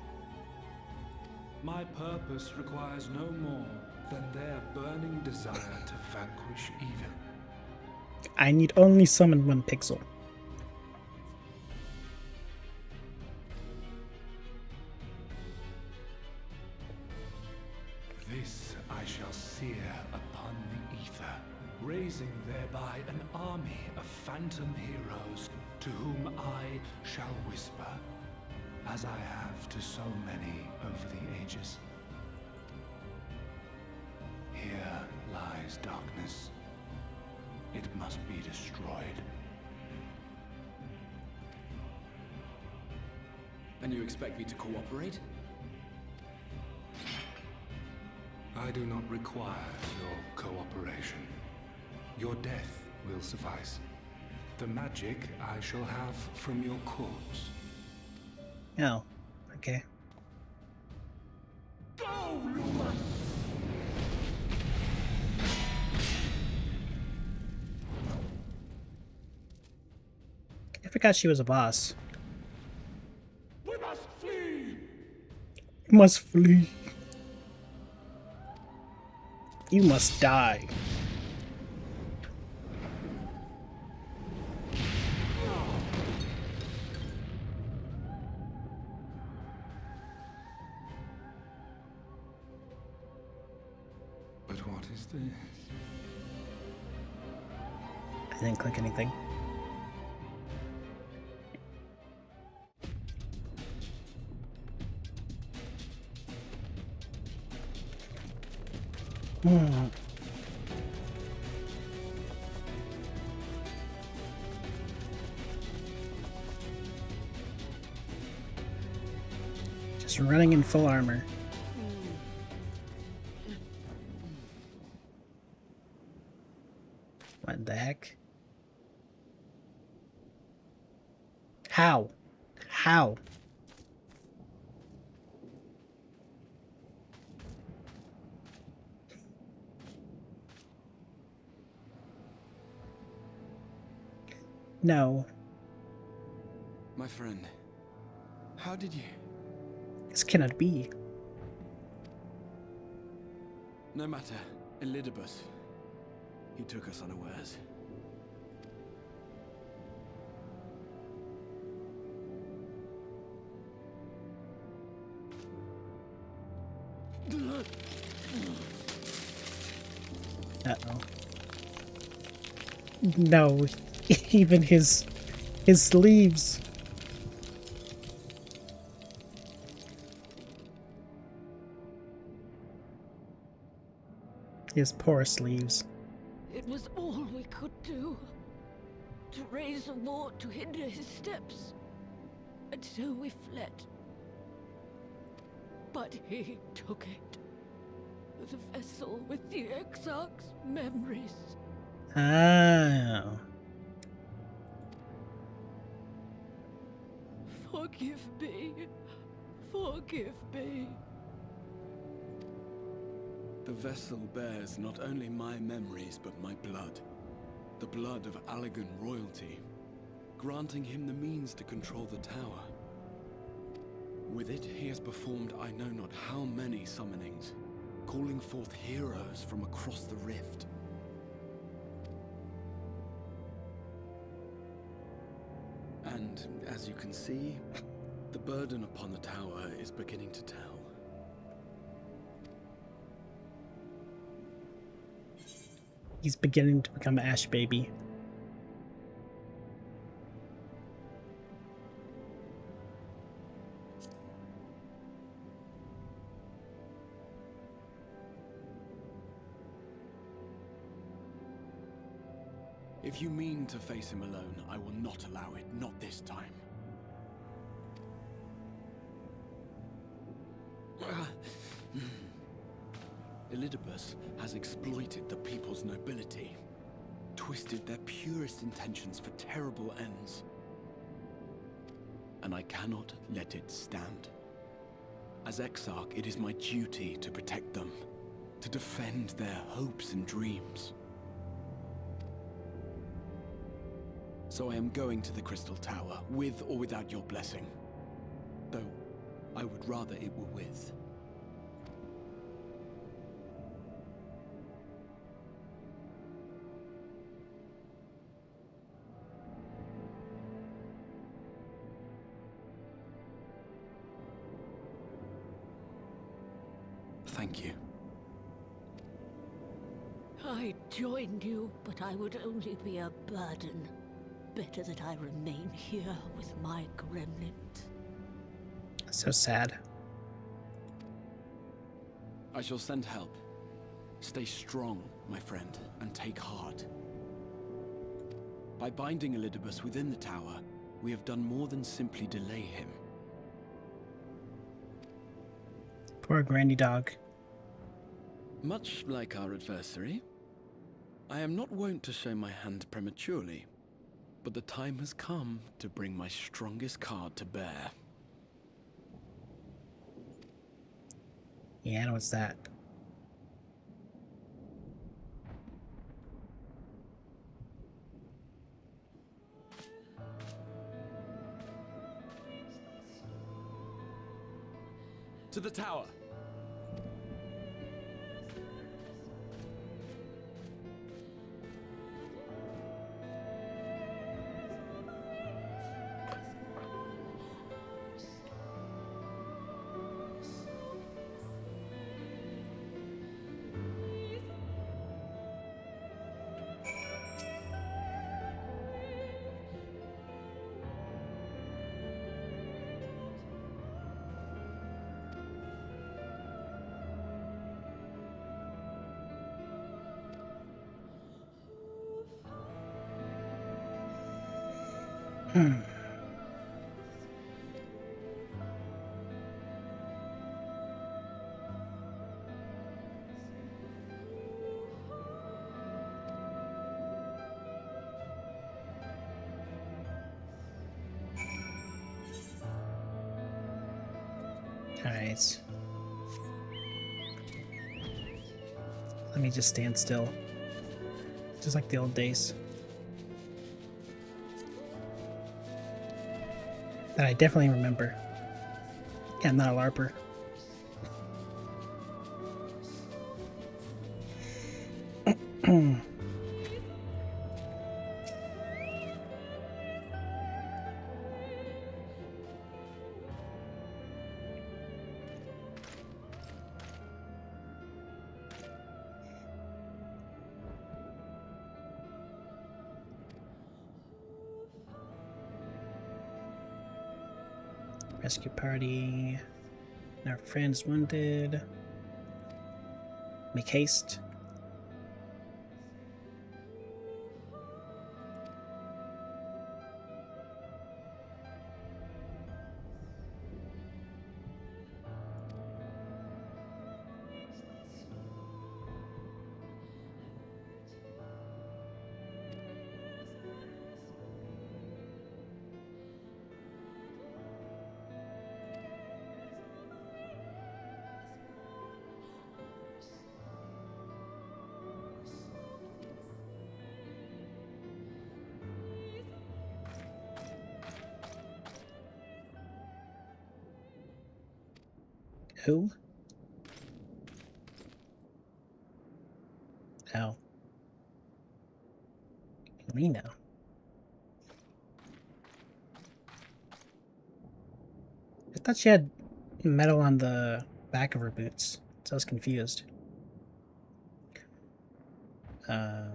My purpose requires no more than their burning desire to vanquish evil. I need only summon 1 pixel. This I shall sear upon the ether, raising thereby an army of phantom heroes to whom I shall whisper, as I have to so many over the ages. Here lies darkness. It must be destroyed. And you expect me to cooperate? I do not require your cooperation. Your death will suffice. The magic I shall have from your corpse. Oh, okay. Go, Luma! I forgot she was a boss. We must flee! You must flee. You must die. But what is this? I didn't click anything. Just running in full armor. What the heck? How? How? No. My friend, how did you... This cannot be. No matter, Elidibus. He took us unawares. Uh-oh. No, even his sleeves. His poor sleeves. It was all we could do. To raise a ward to hinder his steps. And so we fled. But he took it. The vessel with the Exarch's memories. Oh. Forgive me. Forgive me. The vessel bears not only my memories, but my blood. The blood of Allegan royalty, granting him the means to control the tower. With it, he has performed I know not how many summonings, calling forth heroes from across the rift. And, as you can see, the burden upon the tower is beginning to tell. He's beginning to become Ash Baby. If you mean to face him alone, I will not allow it, not this time. Elidibus has exploited the people's nobility, twisted their purest intentions for terrible ends. And I cannot let it stand. As Exarch, it is my duty to protect them, to defend their hopes and dreams. So I am going to the Crystal Tower, with or without your blessing. Though, I would rather it were with. Thank you. I joined you, but I would only be a burden. Better that I remain here with my gremlins. So sad. I shall send help. Stay strong, my friend, and take heart. By binding Elidibus within the tower, we have done more than simply delay him. Poor Granny Dog. Much like our adversary, I am not wont to show my hand prematurely, but the time has come to bring my strongest card to bear. Yeah, and what's that? To the tower! Alright. Let me just stand still. Just like the old days. That I definitely remember. Yeah, I'm not a LARPer. Rescue party. Our friends wounded. Make haste. Who? Oh. Lena. I thought she had metal on the back of her boots, so I was confused. Alright.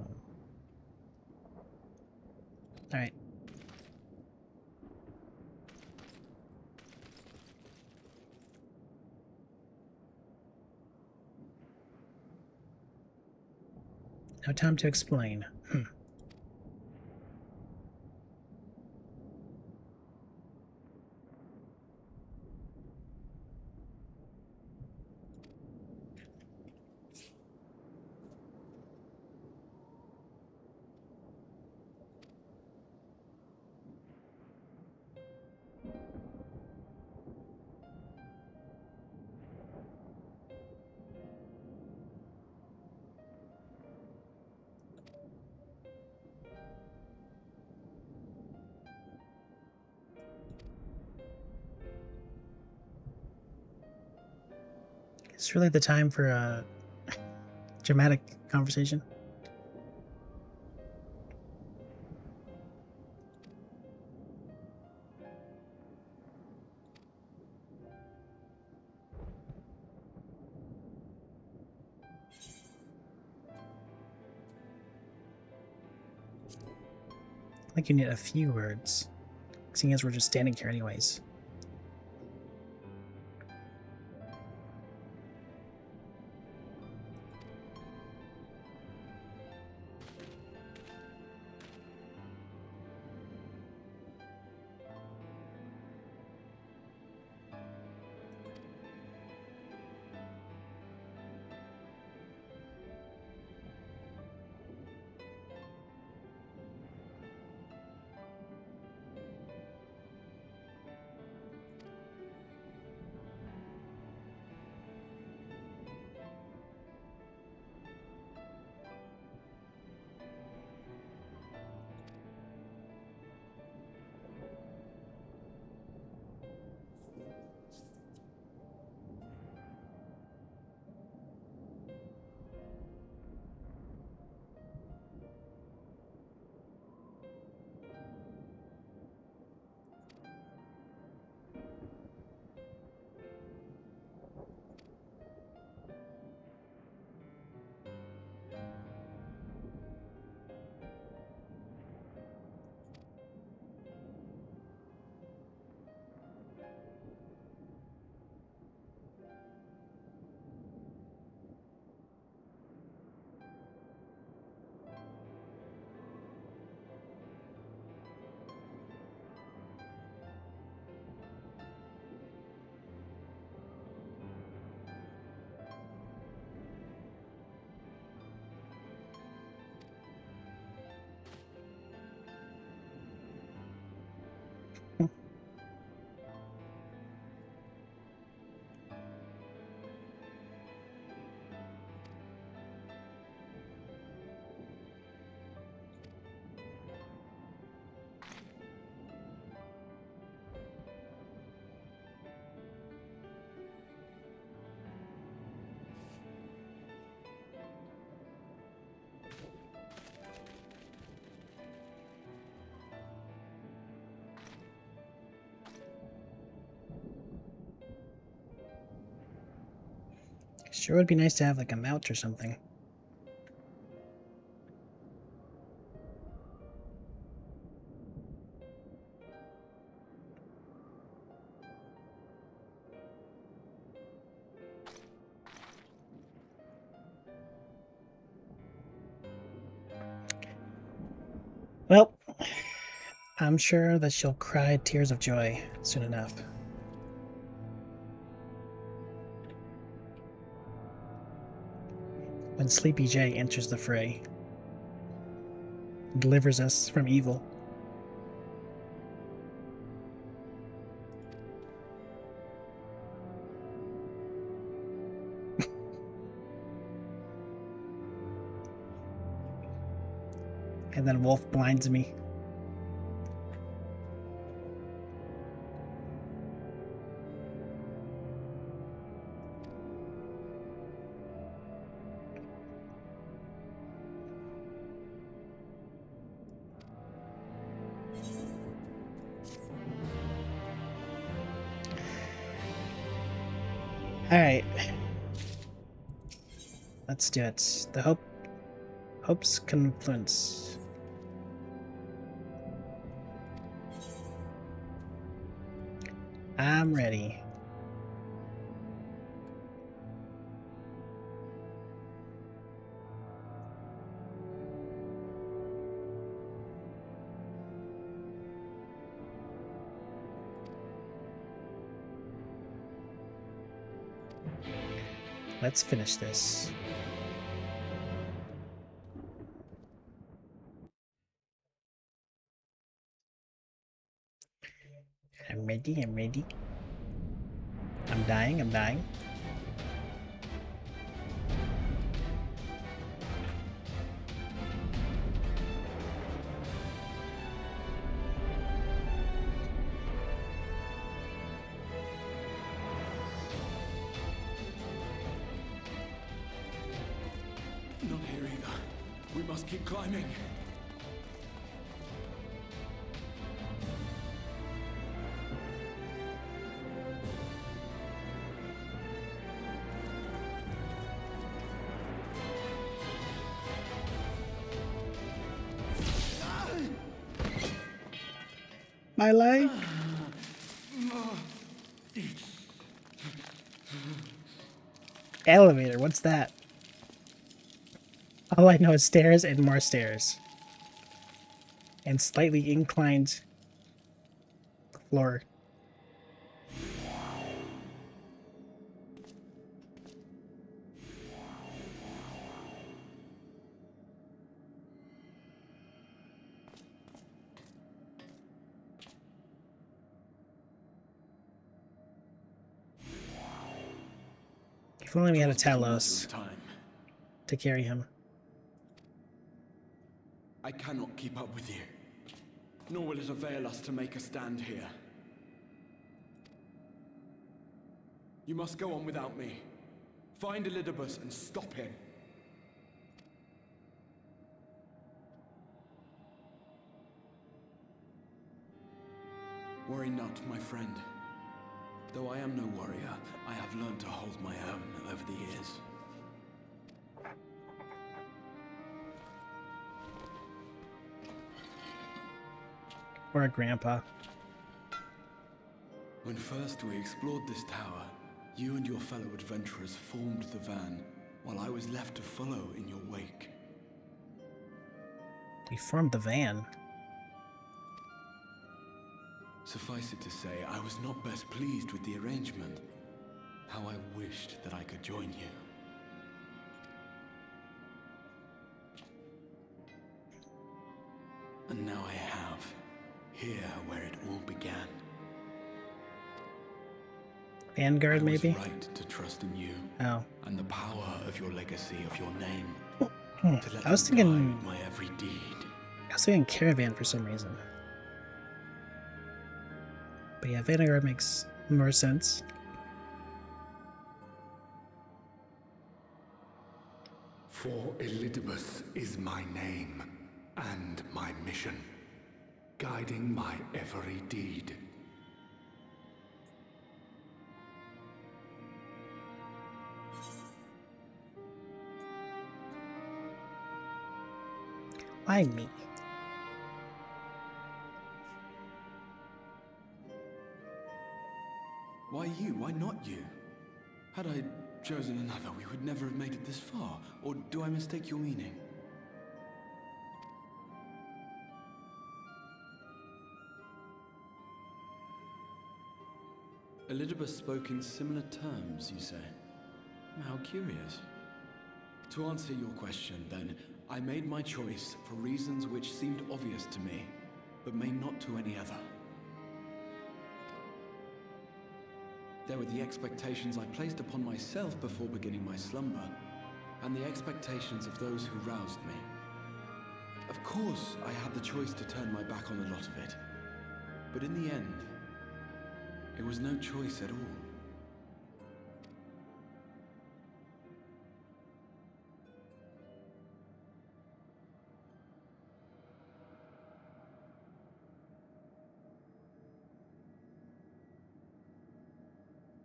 No time to explain. It's really the time for a dramatic conversation. think you need a few words, seeing as we're just standing here anyways. Sure would be nice to have like a mount or something. Well, I'm sure that she'll cry tears of joy soon enough. When Sleepy Jay enters the fray, delivers us from evil. And then Wolf blinds me. Alright. Let's do it. The Hope's Confluence. I'm ready. Let's finish this. I'm ready, I'm ready. I'm dying, I'm dying. Not here either. We must keep climbing. My leg. Elevator, what's that? All I know is stairs and more stairs. And slightly inclined floor. If only we had a Talos to carry him. I cannot keep up with you. Nor will it avail us to make a stand here. You must go on without me. Find Elidibus and stop him. Worry not, my friend. Though I am no warrior, I have learned to hold my own over the years. Or a grandpa. When first we explored this tower, you and your fellow adventurers formed the van, while I was left to follow in your wake. We formed the van. Suffice it to say, I was not best pleased with the arrangement. How I wished that I could join you. And now I have, here where it all began. Vanguard, maybe? I was right to trust in you. Oh. And the power of your legacy, of your name. To let I was them thinking... guide my every deed. I was thinking Caravan for some reason. But yeah, Vanguard makes more sense. For Elidibus is my name and my mission, guiding my every deed. Why me? Why you? Why not you? Had I chosen another, we would never have made it this far. Or do I mistake your meaning? Elidibus spoke in similar terms, you say? How curious. To answer your question, then, I made my choice for reasons which seemed obvious to me, but may not to any other. There were the expectations I placed upon myself before beginning my slumber, and the expectations of those who roused me. Of course, I had the choice to turn my back on a lot of it, but in the end, it was no choice at all.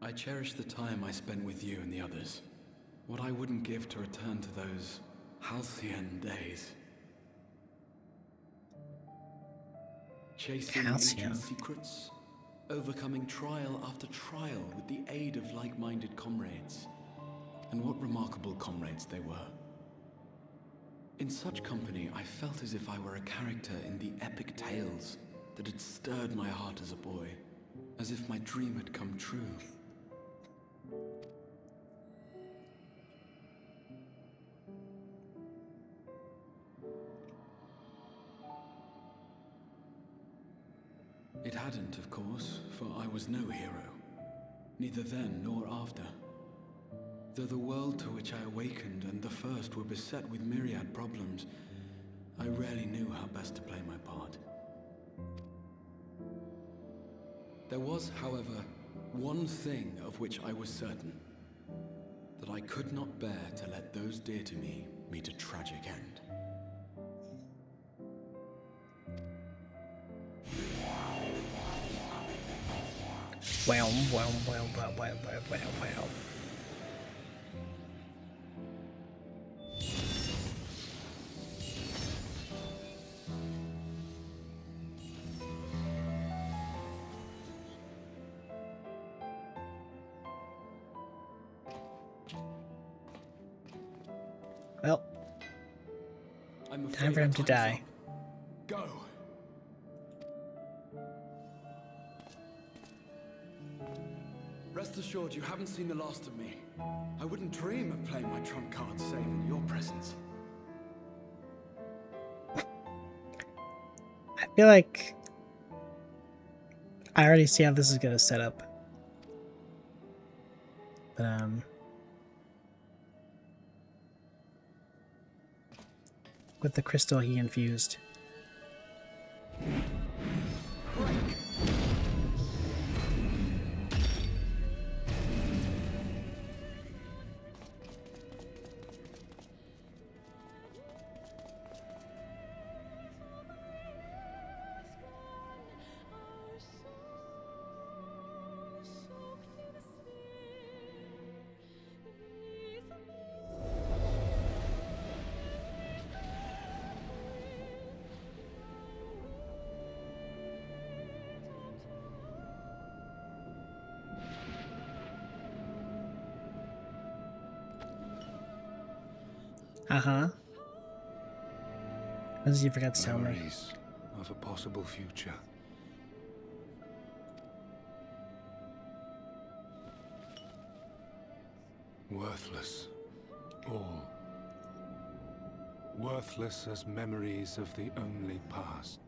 I cherish the time I spent with you and the others. What I wouldn't give to return to those halcyon days. Chasing ancient secrets, overcoming trial after trial with the aid of like-minded comrades. And what remarkable comrades they were. In such company, I felt as if I were a character in the epic tales that had stirred my heart as a boy, as if my dream had come true. It hadn't, of course, for I was no hero, neither then nor after. Though the world to which I awakened and the first were beset with myriad problems, I rarely knew how best to play my part. There was, however, one thing of which I was certain, that I could not bear to let those dear to me meet a tragic end. Wow, wow, wow, wow, wow, wow, wow, wow. Well, I'm time afraid for him our to time is die. up. Go. Rest assured, you haven't seen the last of me. I wouldn't dream of playing my trump card safe in your presence. I feel like I already see how this is gonna set up. But with the crystal he infused. Uh-huh. What did you forget to tell me? Memories of a possible future. Worthless. All. Worthless as memories of the only past.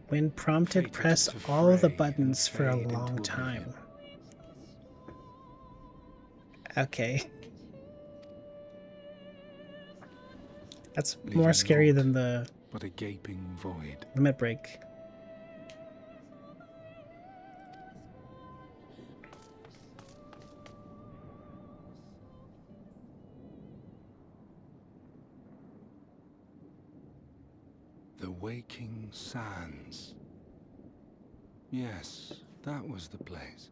When prompted, Fated press to all the fray buttons and for a fade long into time. Okay. That's Leaving more scary naught than the but a gaping void. limit break. The Waking Sands. Yes, that was the place.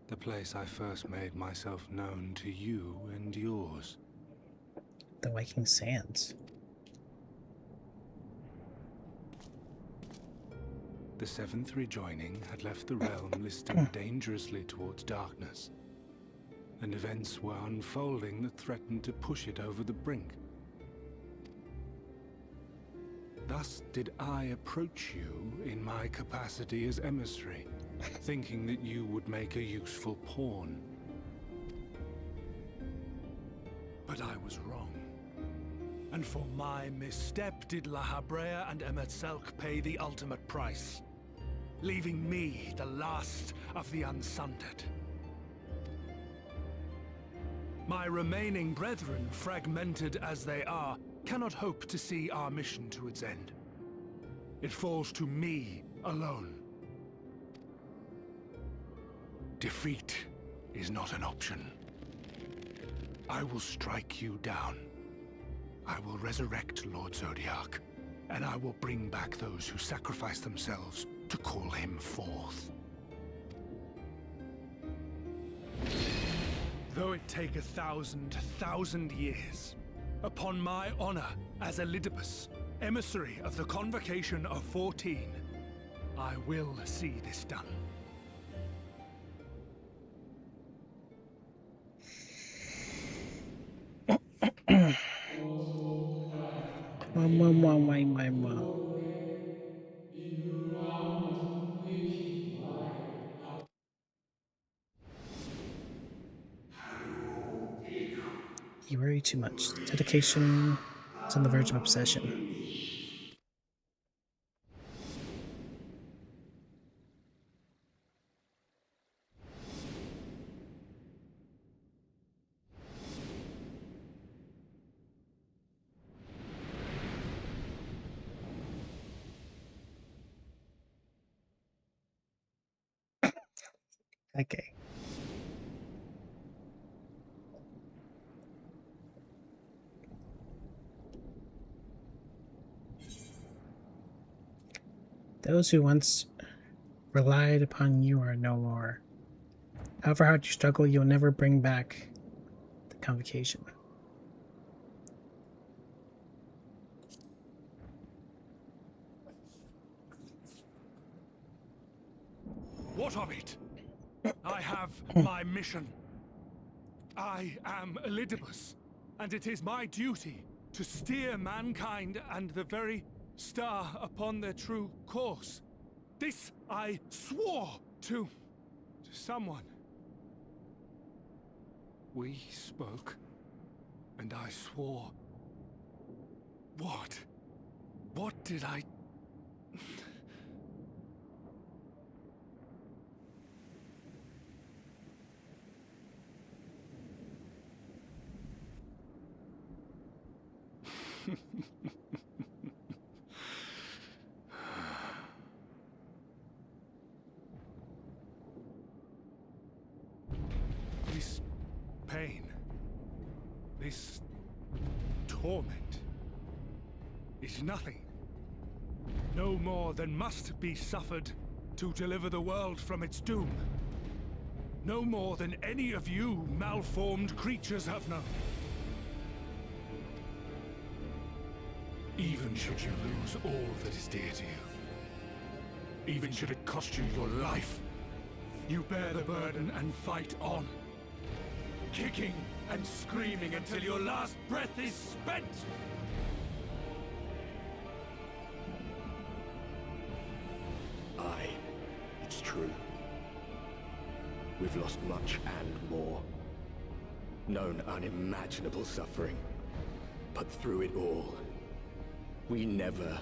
The place I first made myself known to you and yours. The Waking Sands. The seventh rejoining had left the realm listing dangerously towards darkness, and events were unfolding that threatened to push it over the brink. Thus did I approach you in my capacity as emissary, thinking that you would make a useful pawn. But I was wrong. And for my misstep did La Habrea and Emet-Selch pay the ultimate price, leaving me the last of the Unsundered. My remaining brethren, fragmented as they are, cannot hope to see our mission to its end. It falls to me alone. Defeat is not an option. I will strike you down. I will resurrect Lord Zodiac, and I will bring back those who sacrifice themselves to call him forth. Though it take 1,000 years, upon my honor as Elidibus, emissary of the Convocation of 14, I will see this done. You worry too much. Dedication is on the verge of obsession. Okay. Those who once relied upon you are no more. However hard you struggle, you'll never bring back the convocation. What of it? I have my mission. I am Elidibus, and it is my duty to steer mankind and the very star upon their true course. This I swore to someone. We spoke, and I swore. What? What did I... This pain, this torment, is nothing. No more than must be suffered to deliver the world from its doom. No more than any of you malformed creatures have known. Even should you lose all that is dear to you, even should it cost you your life, you bear the burden and fight on, kicking and screaming until your last breath is spent! Aye, it's true. We've lost much and more. Known unimaginable suffering. But through it all, we never,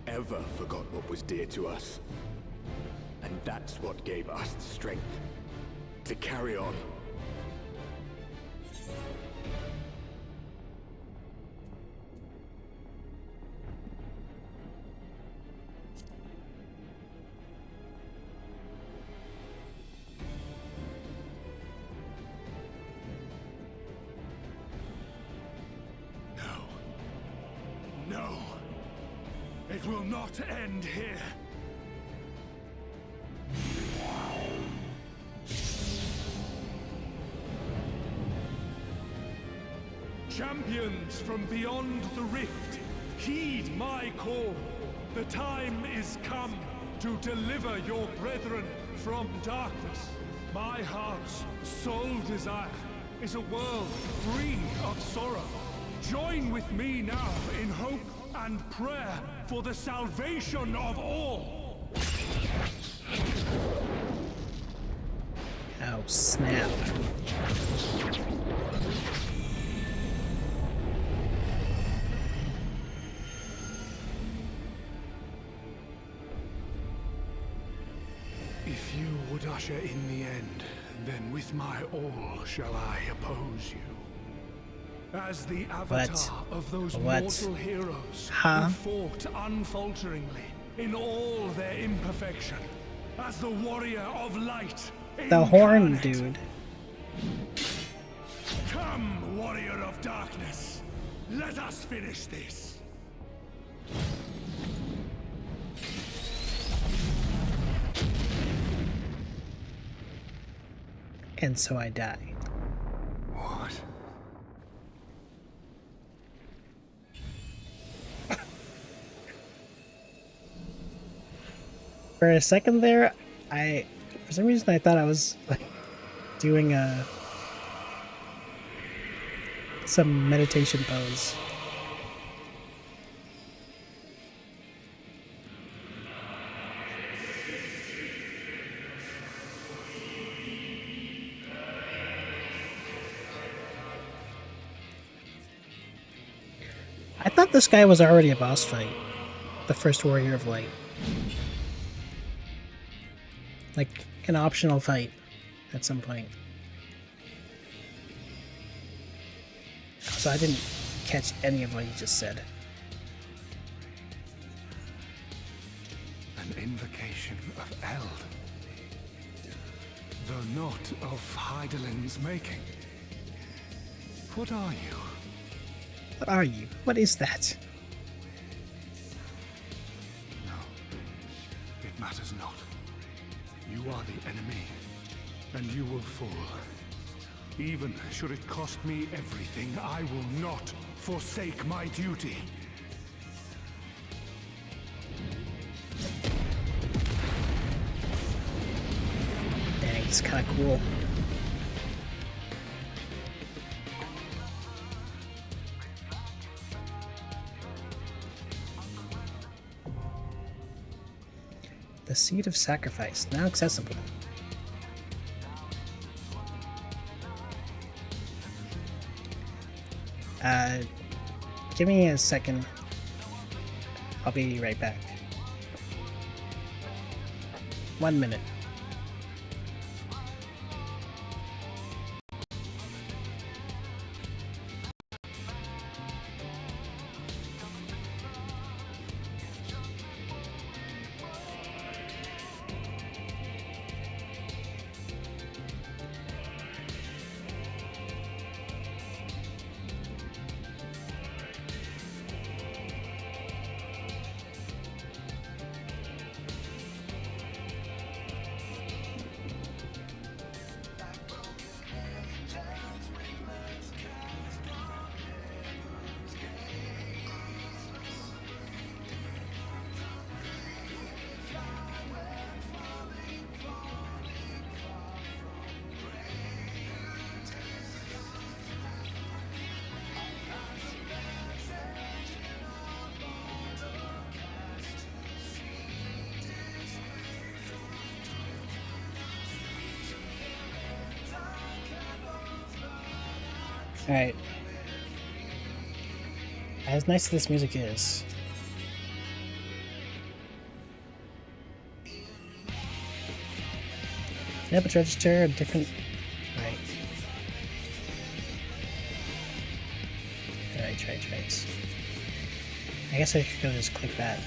ever forgot what was dear to us. And that's what gave us the strength to carry on. No. It will not end here. Champions from beyond the rift, heed my call. The time is come to deliver your brethren from darkness. My heart's sole desire is a world free of sorrow. Join with me now in hope and prayer for the salvation of all. Oh, snap. If you would usher in the end, then with my all shall I oppose you. As the avatar of those mortal heroes who fought unfalteringly in all their imperfection. As the warrior of light The horn, dude. Come, warrior of darkness. Let us finish this. And so I die. What? For a second there, for some reason I thought I was like doing some meditation pose. I thought this guy was already a boss fight. The first Warrior of Light. Like an optional fight at some point. So I didn't catch any of what he just said. An invocation of Eld. Though not of Heidelin's making. What are you? What are you? What is that? No. It matters not. You are the enemy, and you will fall. Even should it cost me everything, I will not forsake my duty. Dang, it's kind of cool. Seed of Sacrifice, now accessible. Give me a second. I'll be right back. 1 minute. Alright. As nice as this music is, yeah, but register a different. Right. Right. I guess I could go just click that.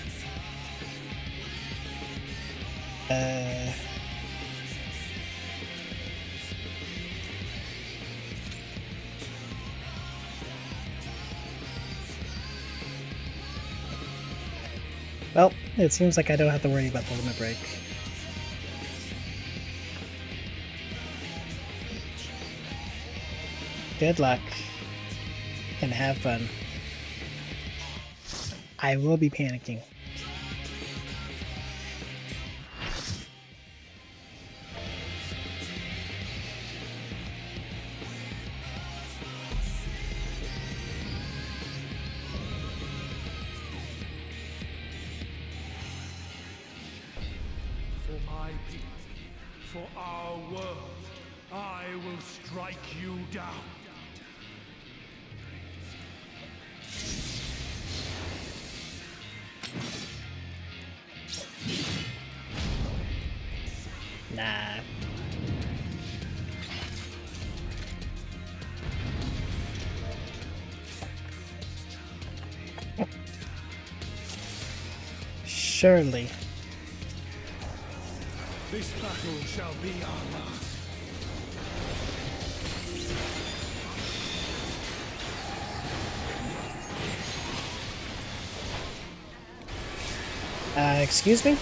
Well, it seems like I don't have to worry about the limit break. Good luck, and have fun. I will be panicking. For my people, for our world, I will strike you down. Nah. Surely. This battle shall be our last. Excuse me?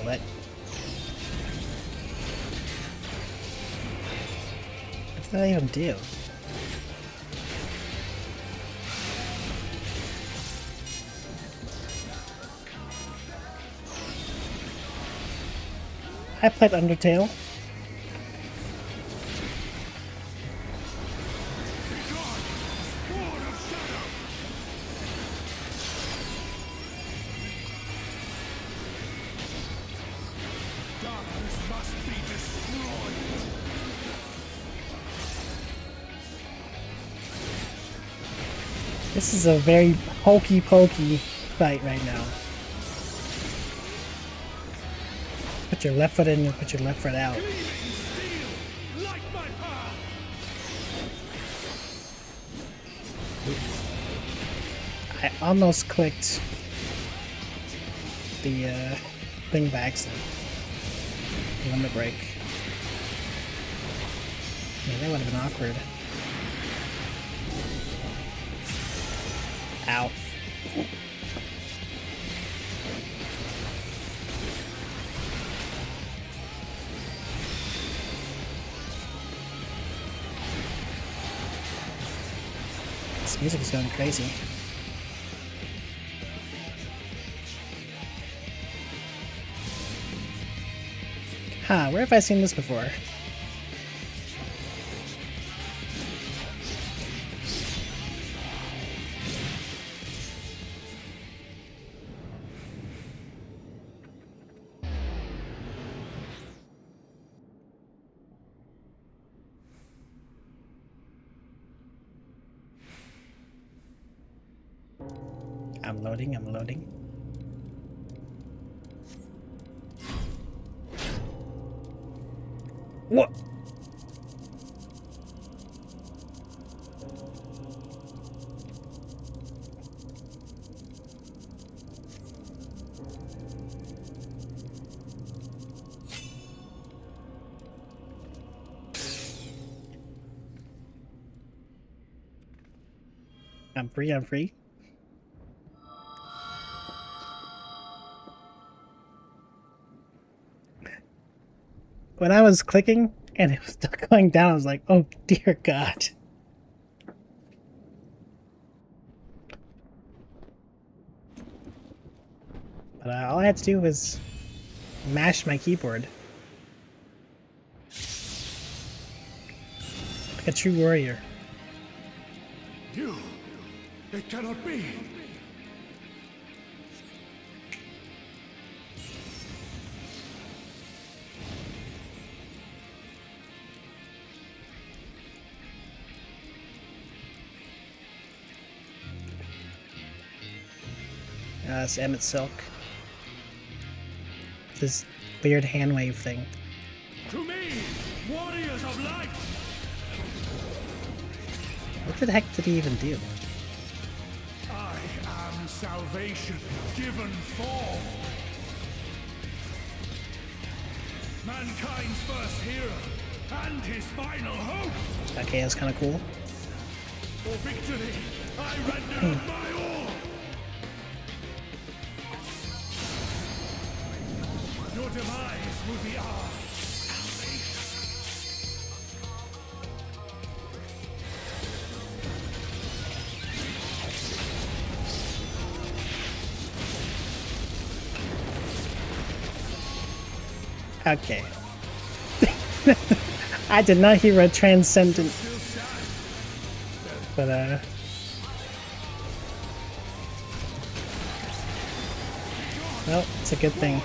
What did that even do? I played Undertale. This is a very hokey-pokey fight right now. Put your left foot in and put your left foot out. I almost clicked the thing by accident. Limit break. Yeah, that would have been awkward. Ow. This music is going crazy. Huh, where have I seen this before? I'm loading, I'm loading. What? I'm free, I'm free. When I was clicking and it was still going down, I was like, oh dear God. But all I had to do was mash my keyboard. Like a true warrior. You! It cannot be! It's Emmett Silk. This weird hand wave thing. To me, warriors of light! What the heck did he even do? I am salvation given form. Mankind's first hero and his final hope. Okay, that's kind of cool. For victory, I render my all. Your demise will be ours. Okay. I did not hear a transcendent. But well, it's a good thing.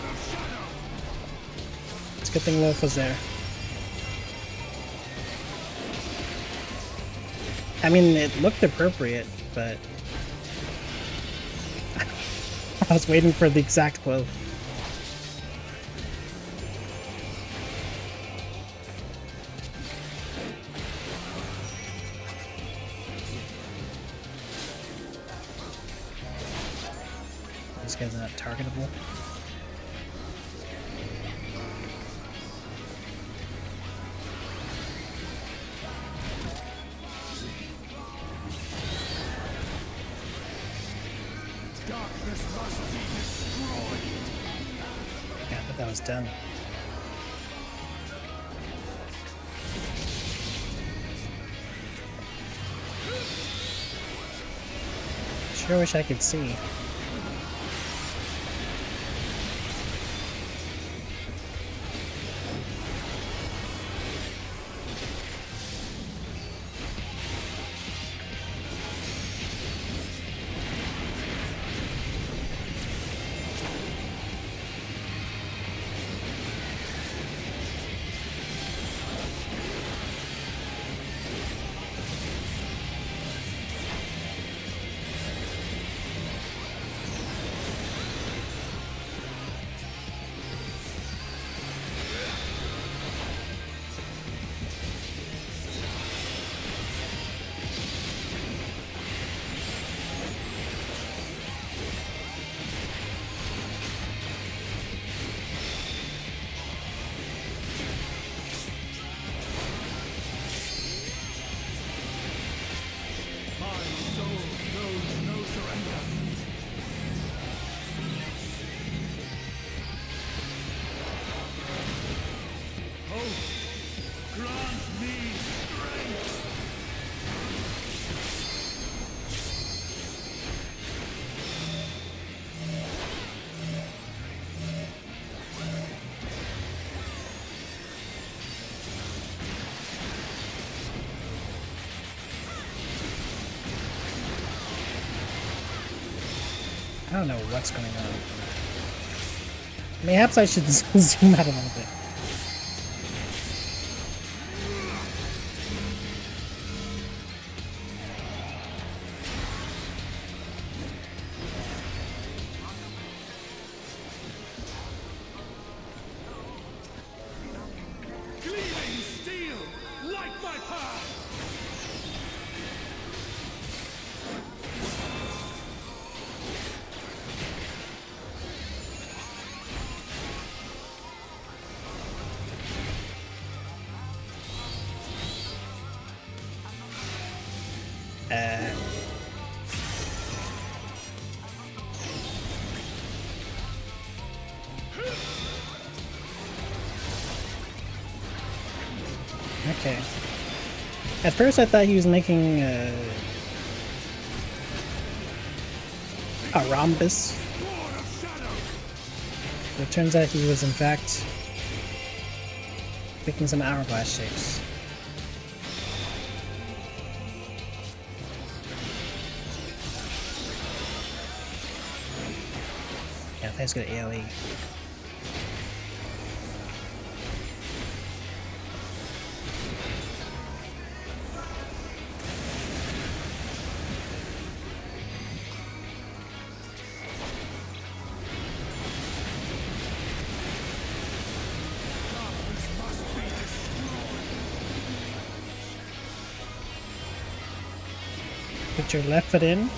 It's a good thing Wolf was there. I mean, it looked appropriate, but I was waiting for the exact quote. This guy's not targetable. Darkness must be destroyed. Yeah, but that was done. Sure wish I could see. don't know what's going on. Mayhaps I should zoom out a little bit. Gleaming steel, like my power! Okay. At first I thought he was making a rhombus. But it turns out he was in fact making some hourglass shapes. Yeah, thanks to AoE. Put your left foot in.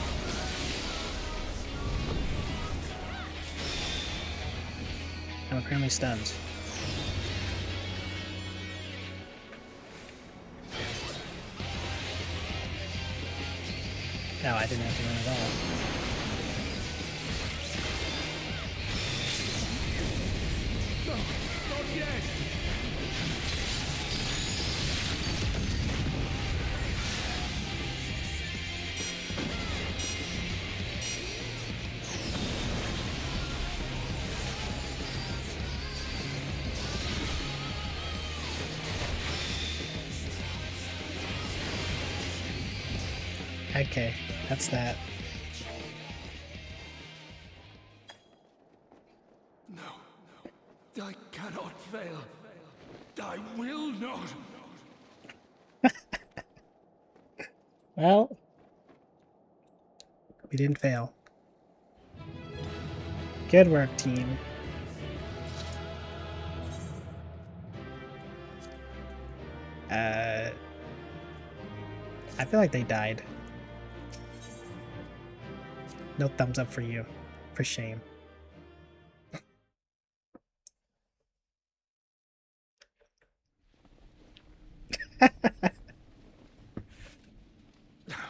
I'm apparently stunned. No, I didn't have to run at all. No, not yet! Okay, that's that. No, I cannot fail. I will not. Well, we didn't fail. Good work, team. I feel like they died. No thumbs up for you. For shame.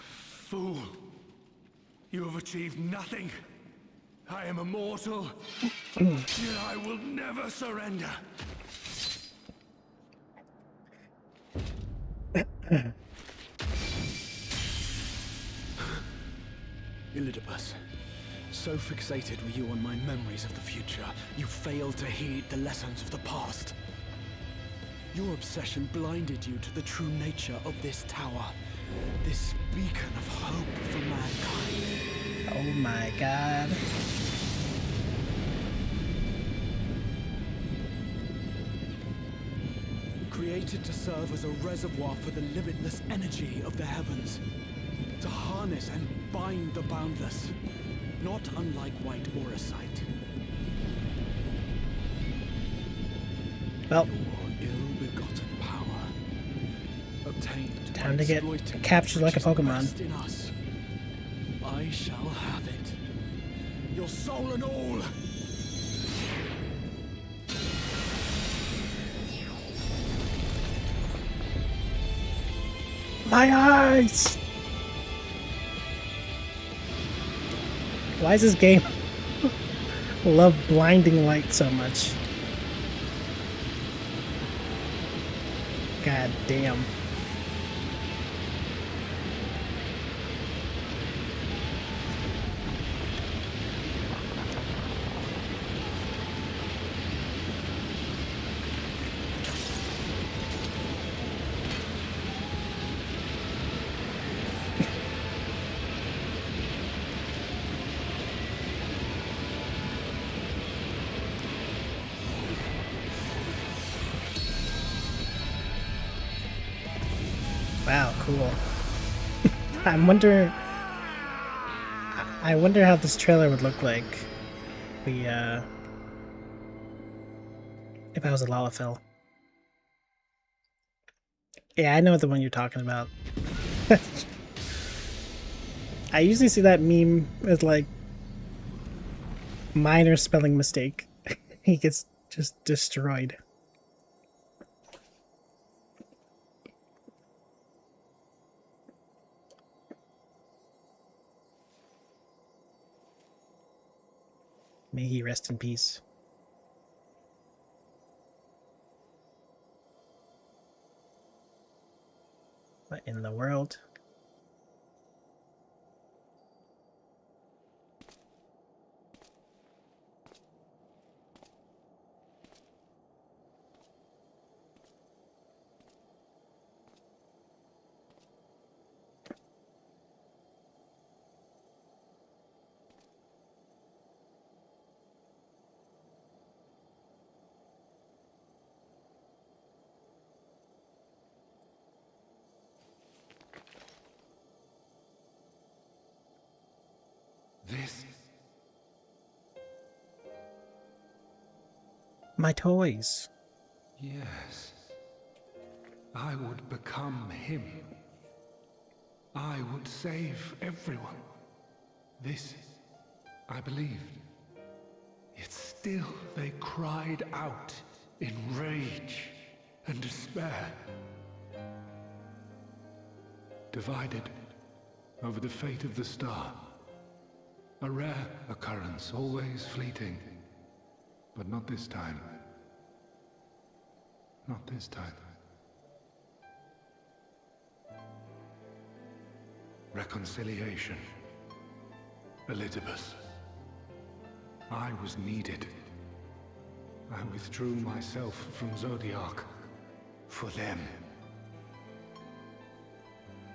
Fool! You have achieved nothing. I am immortal, yet I will never surrender. Elidibus, so fixated were you on my memories of the future, you failed to heed the lessons of the past. Your obsession blinded you to the true nature of this tower, this beacon of hope for mankind. Oh my god. Created to serve as a reservoir for the limitless energy of the heavens. To harness and bind the boundless. Not unlike white auracite. Well, your ill-begotten power, obtained time to get captured like a Pokemon. in us. I shall have it. Your soul and all. My eyes! Why is this game love blinding light so much? God damn. Wow, cool. I wonder how this trailer would look like if I was a Lalafell. Yeah, I know the one you're talking about. I usually see that meme as like minor spelling mistake. He gets just destroyed. May he rest in peace. What in the world? This. My toys. Yes. I would become him. I would save everyone. This, I believed. Yet still they cried out in rage and despair. Divided over the fate of the star. A rare occurrence, always fleeting. But not this time. Not this time. Reconciliation. Elizabeth. I was needed. I withdrew myself from Zodiac. For them.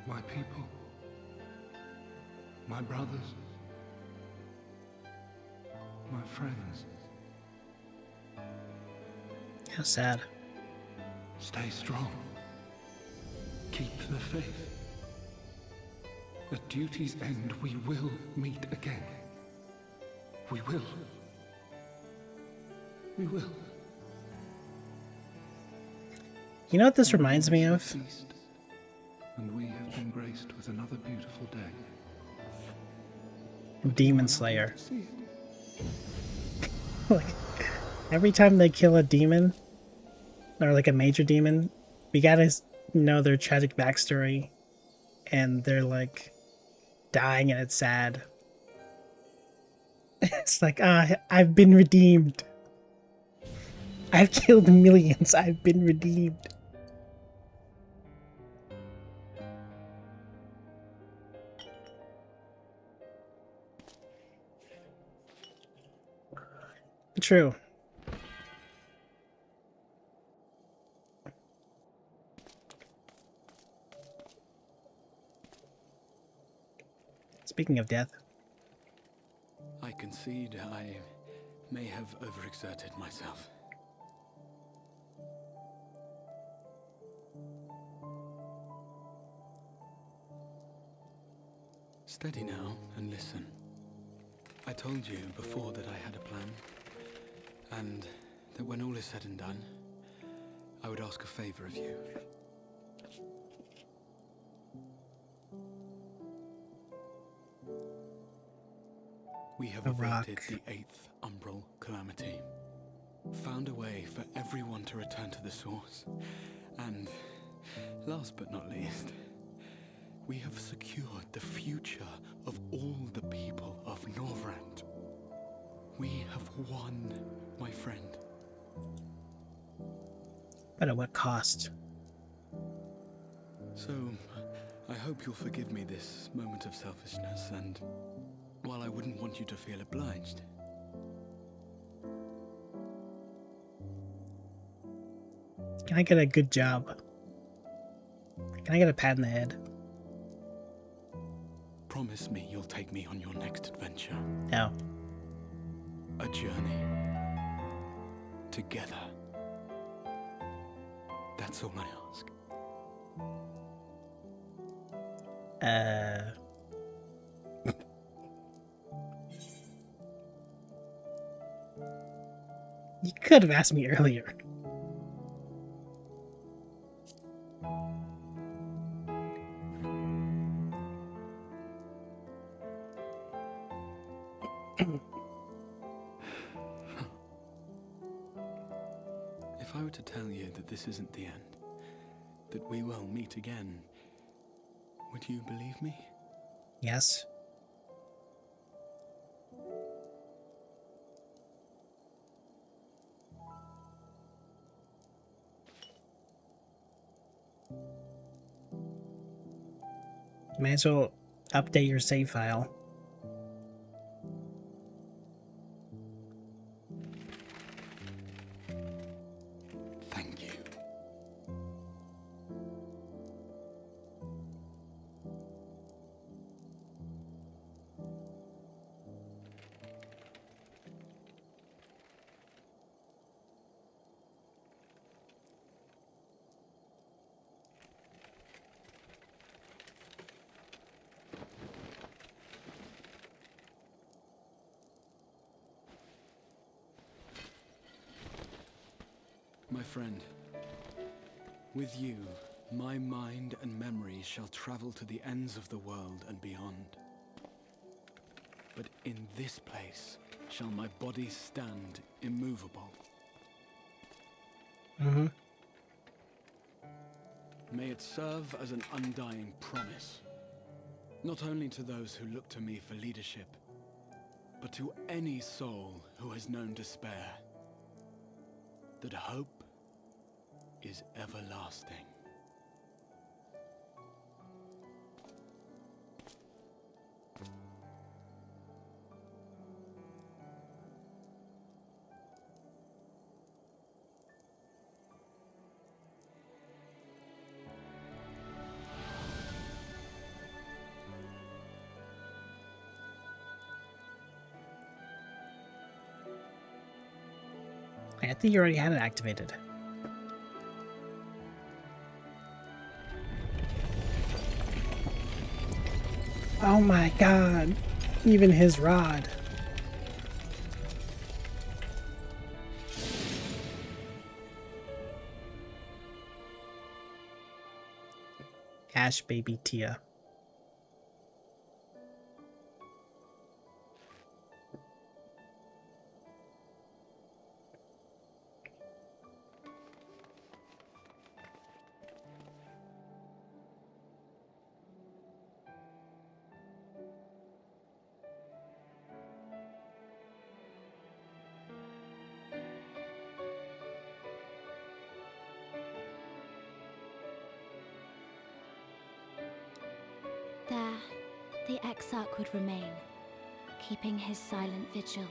My people. My brothers. My friends. How sad. Stay strong. Keep the faith. At duty's end, we will meet again. We will. We will. You know what this reminds me of? Ceased, and we have been graced with another beautiful day. Demon Slayer. Like, every time they kill a demon, or like a major demon, we gotta know their tragic backstory, and they're like dying and it's sad. It's like, I've been redeemed. I've killed millions, I've been redeemed. True. Speaking of death. I concede I may have overexerted myself. Steady now and listen. I told you before that I had a plan, and that when all is said and done, I would ask a favor of you. We have averted the 8th Umbral Calamity, found a way for everyone to return to the source, and, last but not least, we have secured the future of all the people of Norvrand. We have won, my friend. But at what cost? So, I hope you'll forgive me this moment of selfishness, and while I wouldn't want you to feel obliged, can I get a good job? Can I get a pat in the head? promise me you'll take me on your next adventure. No. A journey. Together. That's all I ask. You could have asked me earlier. If I were to tell you that this isn't the end, that we will meet again, would you believe me? Yes. May as well update your save file. Thank you. My friend, with you, my mind and memory shall travel to the ends of the world and beyond. But in this place shall my body stand immovable. Mm-hmm. May it serve as an undying promise, not only to those who look to me for leadership, but to any soul who has known despair, that hope is everlasting. I think you already had it activated. Oh my god. Even his rod. Ash baby Tia. There, the Exarch would remain, keeping his silent vigil.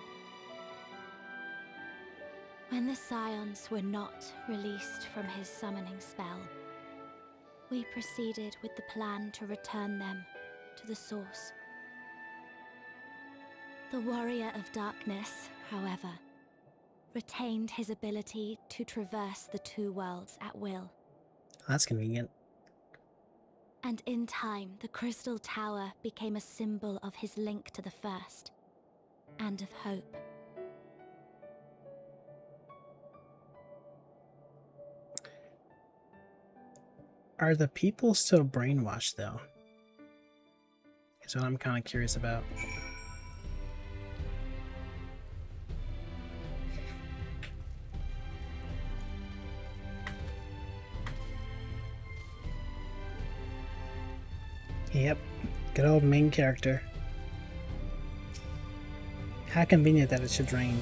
When the Scions were not released from his summoning spell, we proceeded with the plan to return them to the source. The Warrior of Darkness, however, retained his ability to traverse the two worlds at will. That's convenient. And in time, the Crystal Tower became a symbol of his link to the First, and of hope. Are the people still brainwashed, though? That's what I'm kind of curious about. Yep, good old main character. How convenient that it should rain.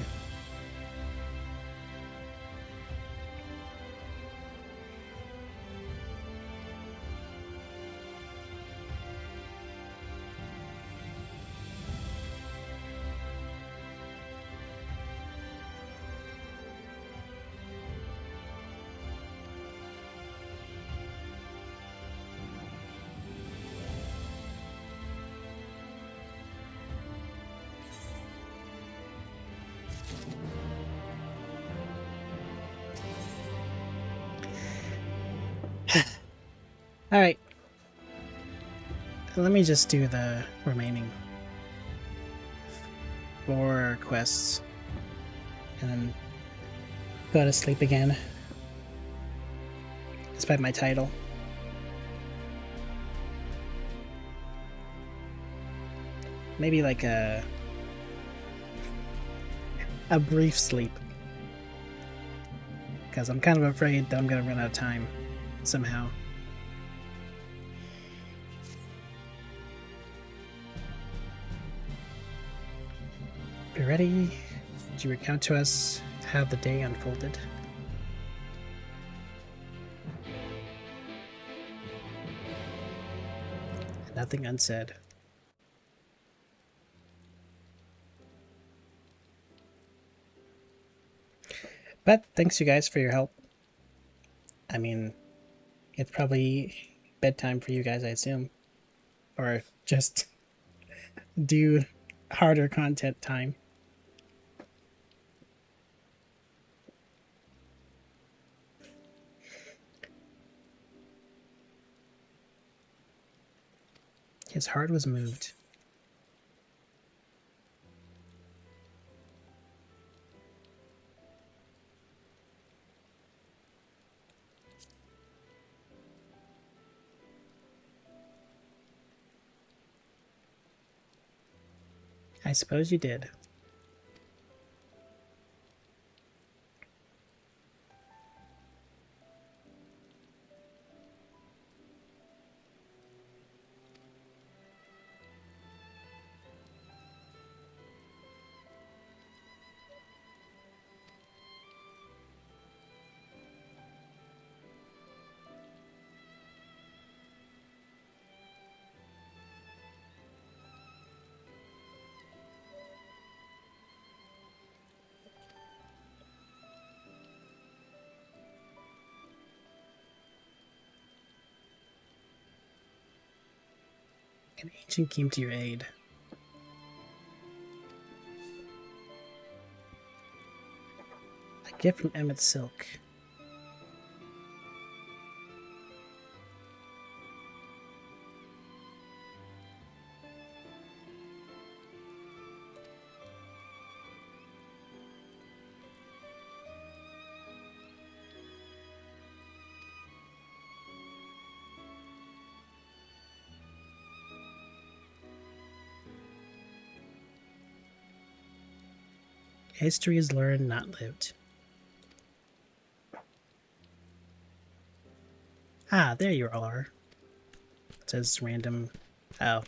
Alright. let me just do the remaining 4 quests and then go to sleep again. Despite my title. Maybe like a brief sleep. Because I'm kind of afraid that I'm gonna run out of time somehow. Be ready? Would you recount to us how the day unfolded? Nothing unsaid. But thanks you guys for your help. I mean, it's probably bedtime for you guys, I assume. Or just do harder content time. His heart was moved. I suppose you did. An ancient came to your aid. A gift from Emmett Silk. History is learned, not lived. Ah, there you all are. It says random. Oh.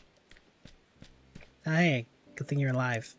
Oh, hey, good thing you're alive.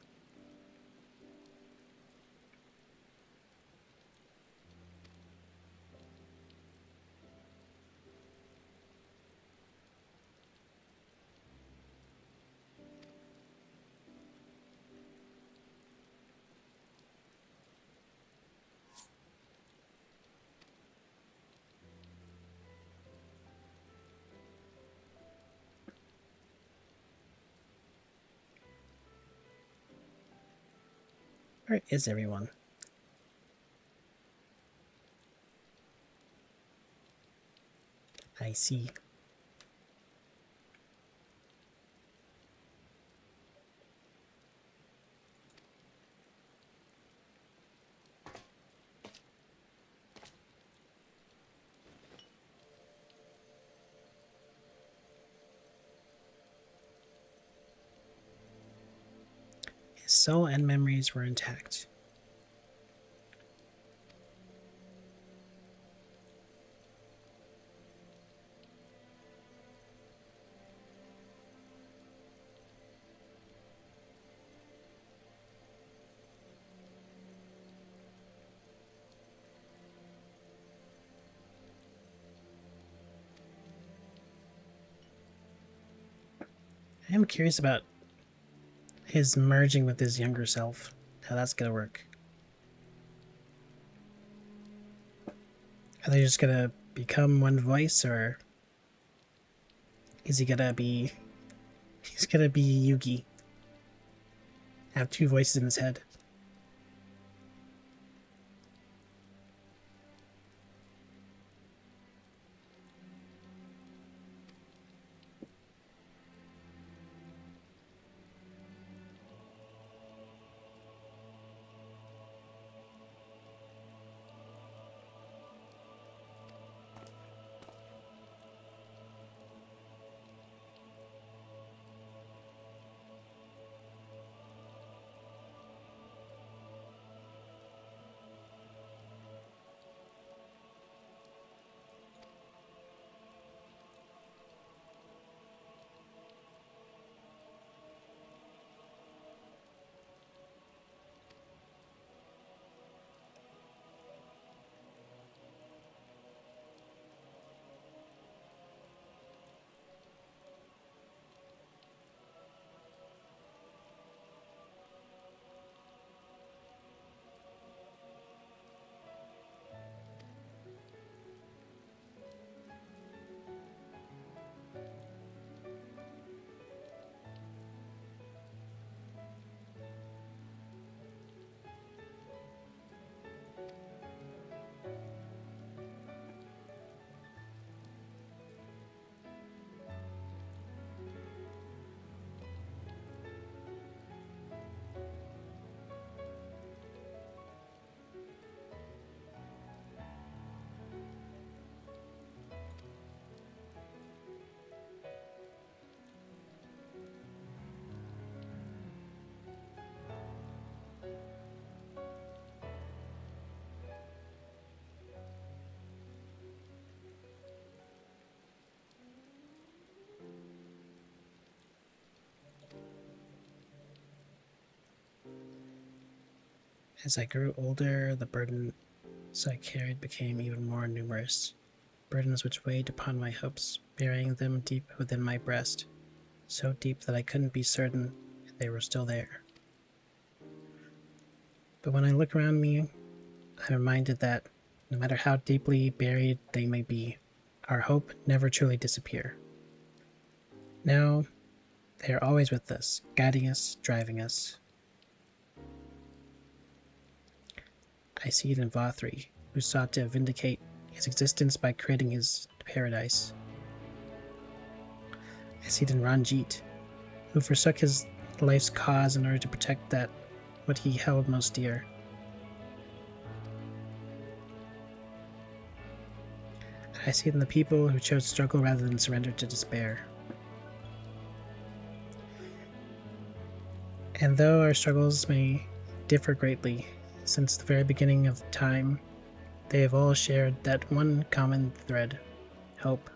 Where is everyone? I see. His soul and memories were intact. I am curious about his merging with his younger self. How that's gonna work. Are they just gonna become one voice, or is he gonna be... He's gonna be Yugi. Have 2 voices in his head. As I grew older, the burdens I carried became even more numerous. Burdens which weighed upon my hopes, burying them deep within my breast, so deep that I couldn't be certain they were still there. But when I look around me, I'm reminded that no matter how deeply buried they may be, our hope never truly disappears. Now, they are always with us, guiding us, driving us. I see it in Vothri, who sought to vindicate his existence by creating his paradise. I see it in Ranjit, who forsook his life's cause in order to protect that what he held most dear. I see it in the people who chose struggle rather than surrender to despair. And though our struggles may differ greatly, since the very beginning of time, they have all shared that one common thread: hope.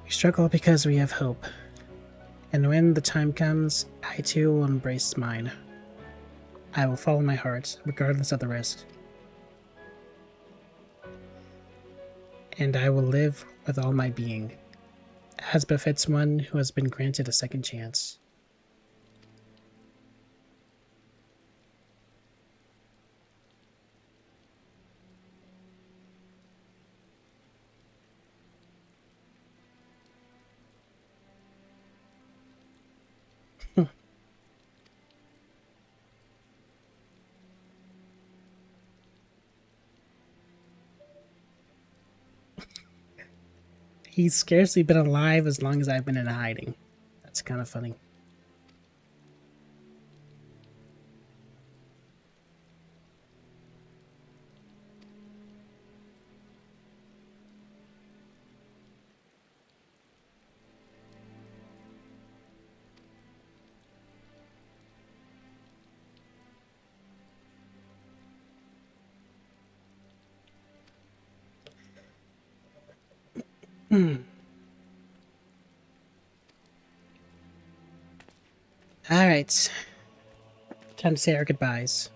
We struggle because we have hope, and when the time comes, I too will embrace mine. I will follow my heart, regardless of the risk. And I will live with all my being, as befits one who has been granted a second chance. He's scarcely been alive as long as I've been in hiding. That's kind of funny. Alright. Time to say our goodbyes.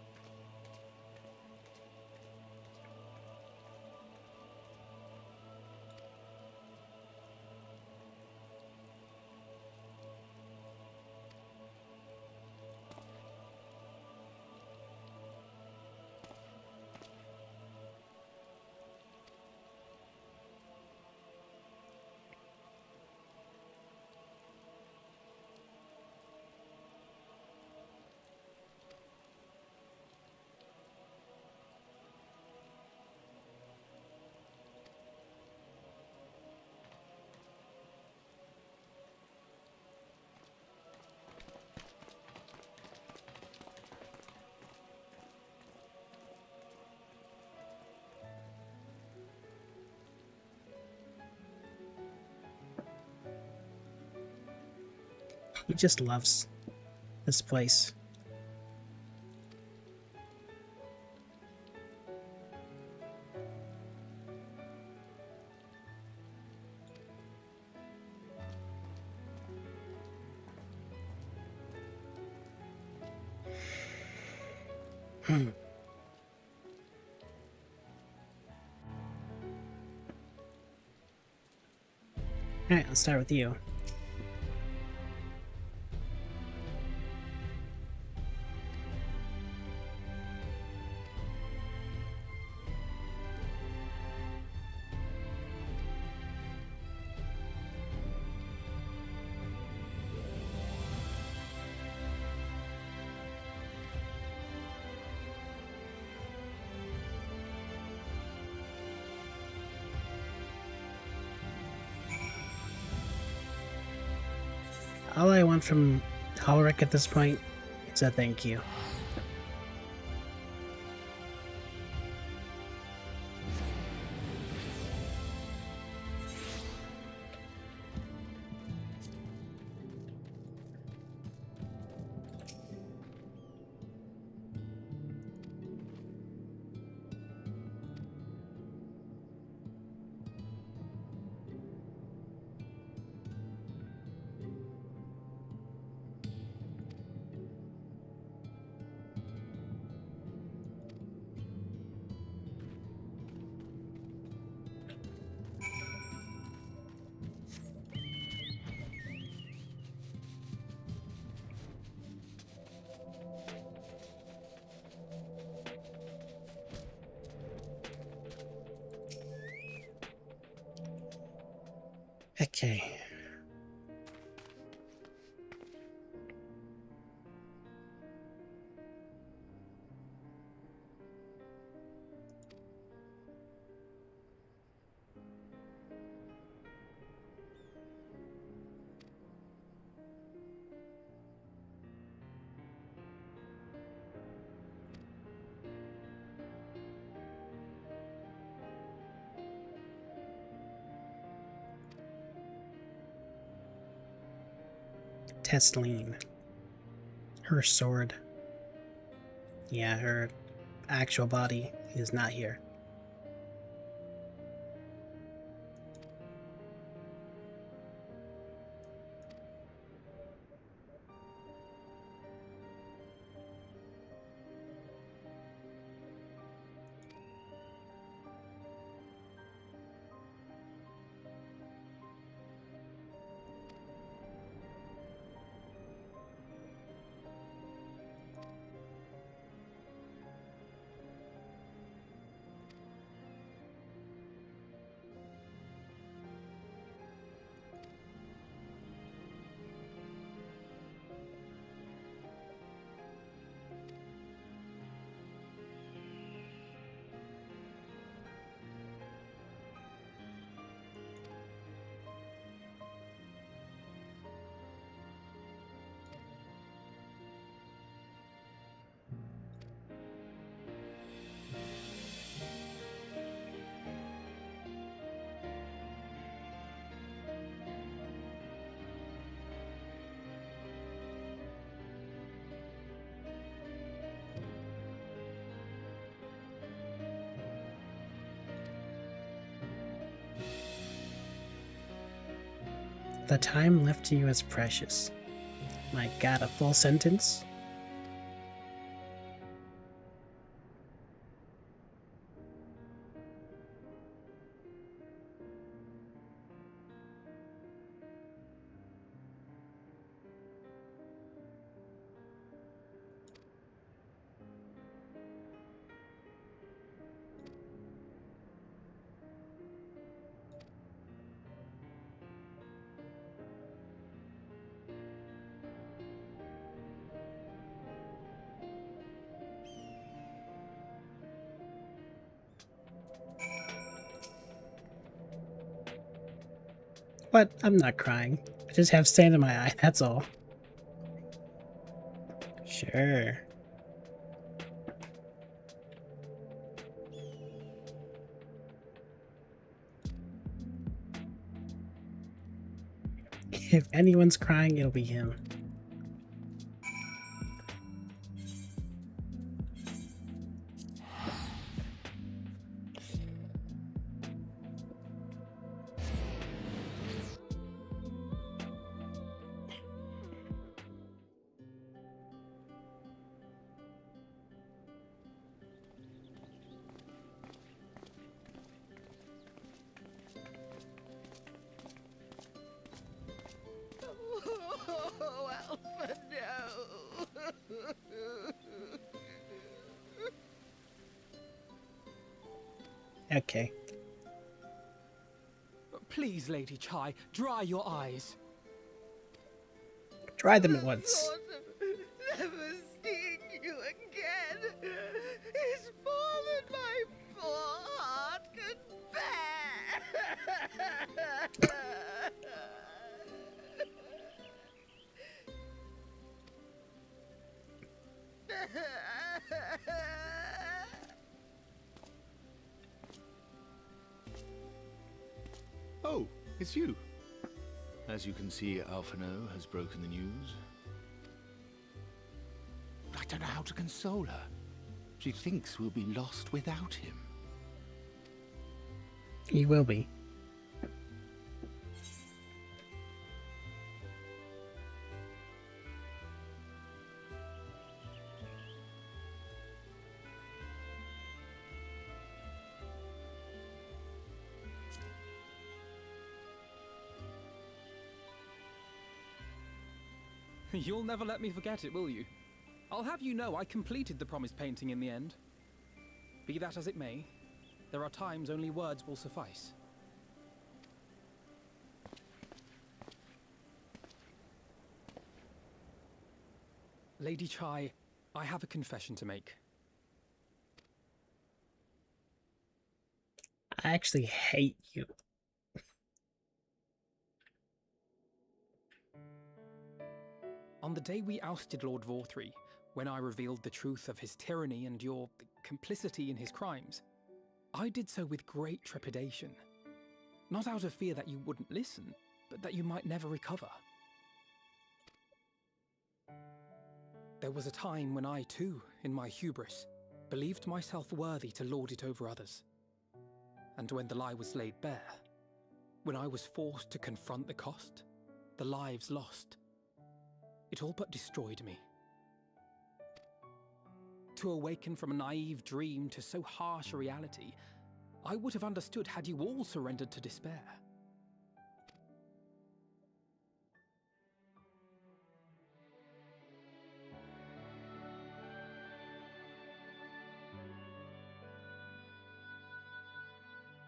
He just loves this place. Alright, let's start with you. All I want from Ulrich at this point is a thank you. Okay. Tesleen. Her sword. Yeah, her actual body is not here. The time left to you is precious. My god, a full sentence? What? I'm not crying. I just have sand in my eye, that's all. Sure. If anyone's crying, it'll be him. Oh, Alpha, no! Okay. Please, Lady Chai, dry your eyes. Dry them at once. Thought of never seeing you again is more than my poor heart can bear. Oh, it's you. As you can see, Alphino has broken the news. I don't know how to console her. She thinks we'll be lost without him. You will be. You'll never let me forget it, will you? I'll have you know I completed the promised painting in the end. Be that as it may, there are times only words will suffice. Lady Chai, I have a confession to make. I actually hate you. On the day we ousted Lord Vorthree, when I revealed the truth of his tyranny and your complicity in his crimes, I did so with great trepidation. Not out of fear that you wouldn't listen, but that you might never recover. There was a time when I too, in my hubris, believed myself worthy to lord it over others. And when the lie was laid bare, when I was forced to confront the cost, the lives lost, it all but destroyed me. To awaken from a naive dream to so harsh a reality, I would have understood had you all surrendered to despair.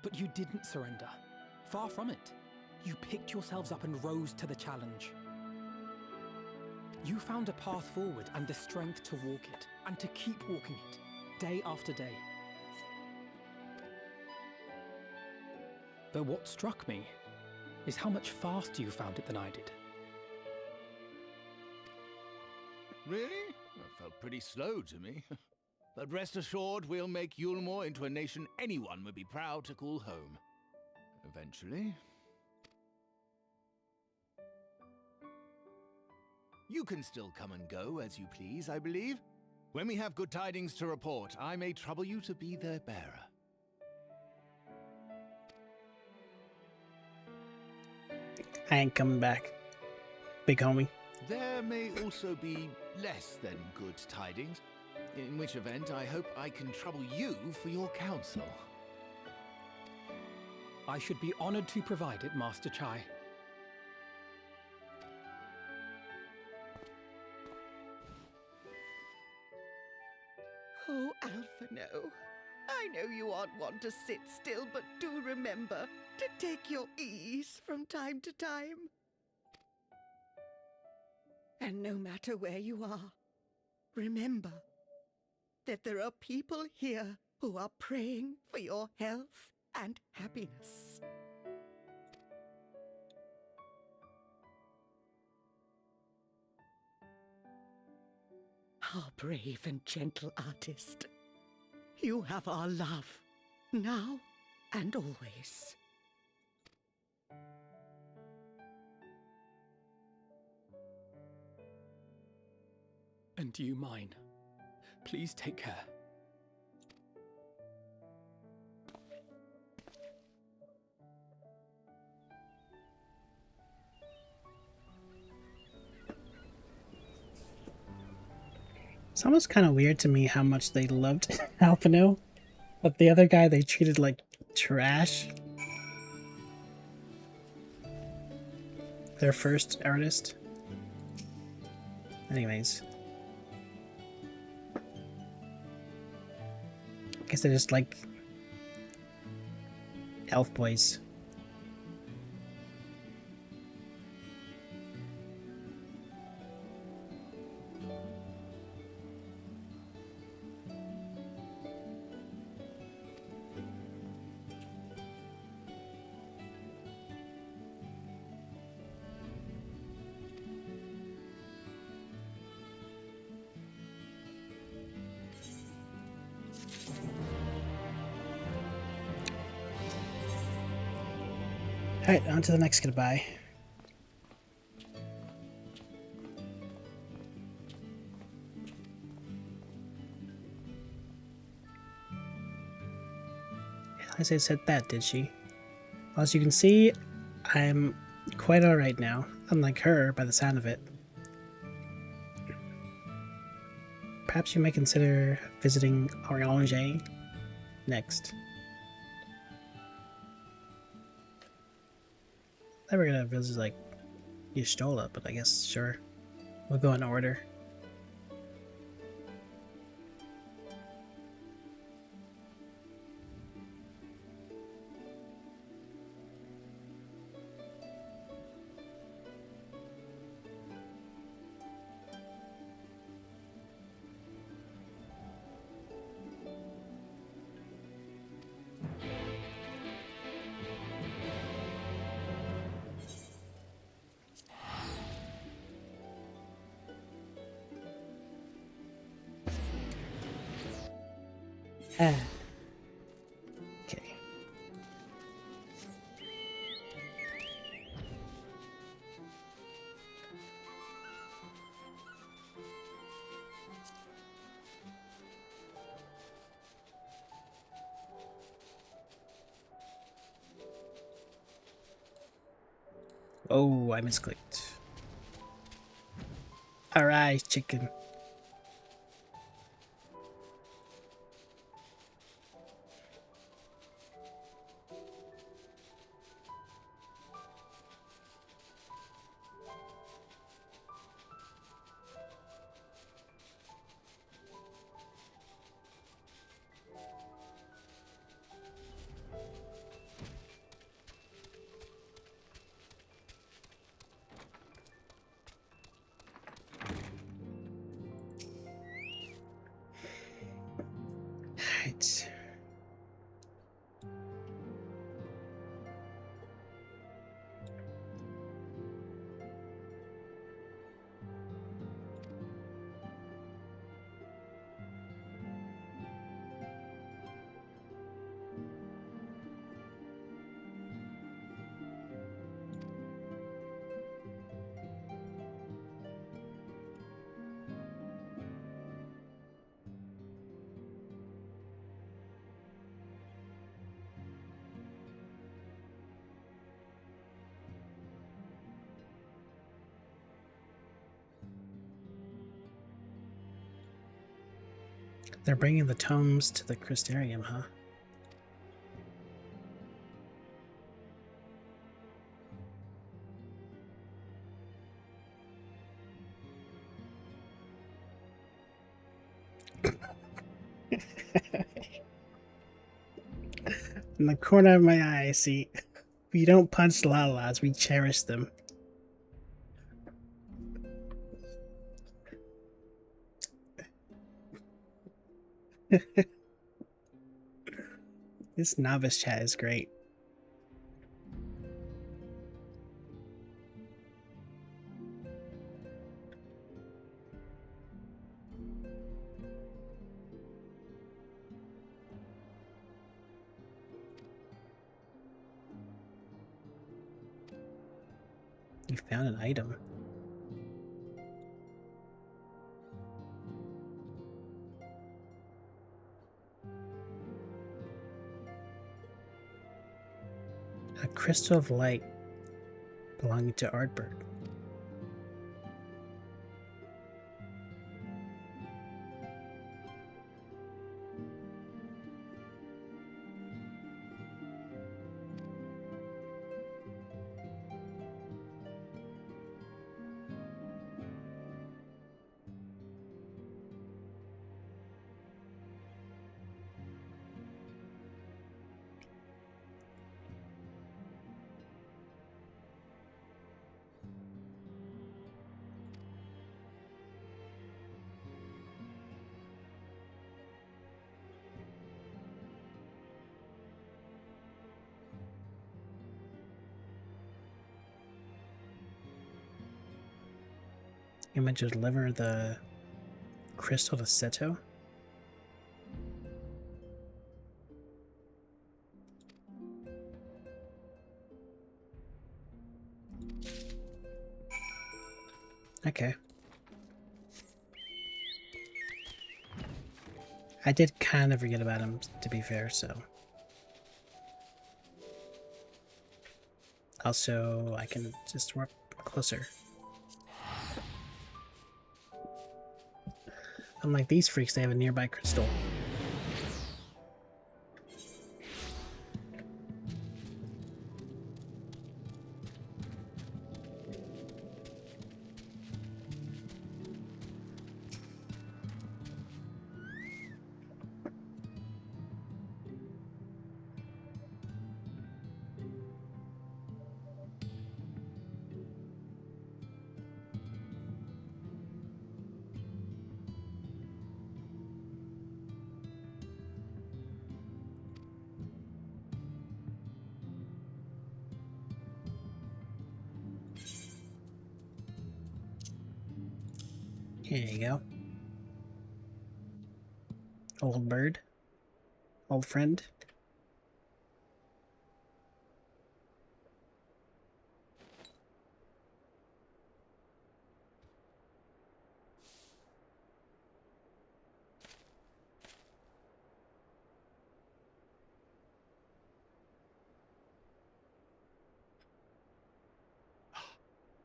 But you didn't surrender. Far from it. You picked yourselves up and rose to the challenge. You found a path forward and the strength to walk it, and to keep walking it, day after day. But what struck me is how much faster you found it than I did. Really? That felt pretty slow to me. But rest assured, we'll make Yulmore into a nation anyone would be proud to call home. Eventually. You can still come and go as you please, I believe. When we have good tidings to report, I may trouble you to be their bearer. I ain't coming back, big homie. There may also be less than good tidings, in which event I hope I can trouble you for your counsel. I should be honored to provide it, Master Chai. Oh, Alphino, I know you aren't one to sit still, but do remember to take your ease from time to time. And no matter where you are, remember that there are people here who are praying for your health and happiness. Our brave and gentle artist, you have our love, now and always. And you mine. Please take care. It's almost kind of weird to me how much they loved Alphino, but the other guy they treated like trash. Their first artist. Anyways. I guess they're just like elf boys. Alright, on to the next goodbye. Eliza said that, did she? Well, as you can see, I'm quite alright now, unlike her by the sound of it. Perhaps you may consider visiting Orange next. I thought we were gonna visit like Y'shtola, but I guess sure. We'll go in order. Okay. Oh, I misclicked. Alright, chicken. Right. They're bringing the tomes to the Crystarium, huh? In the corner of my eye, I see. We don't punch Lalas, we cherish them. This novice chat is great. You found an item. A crystal of light belonging to Artbird. You might just deliver the crystal to Seto. Okay. I did kind of forget about him, to be fair, so. Also, I can just warp closer. Unlike these freaks, they have a nearby crystal. Here you go. Old bird. old friend.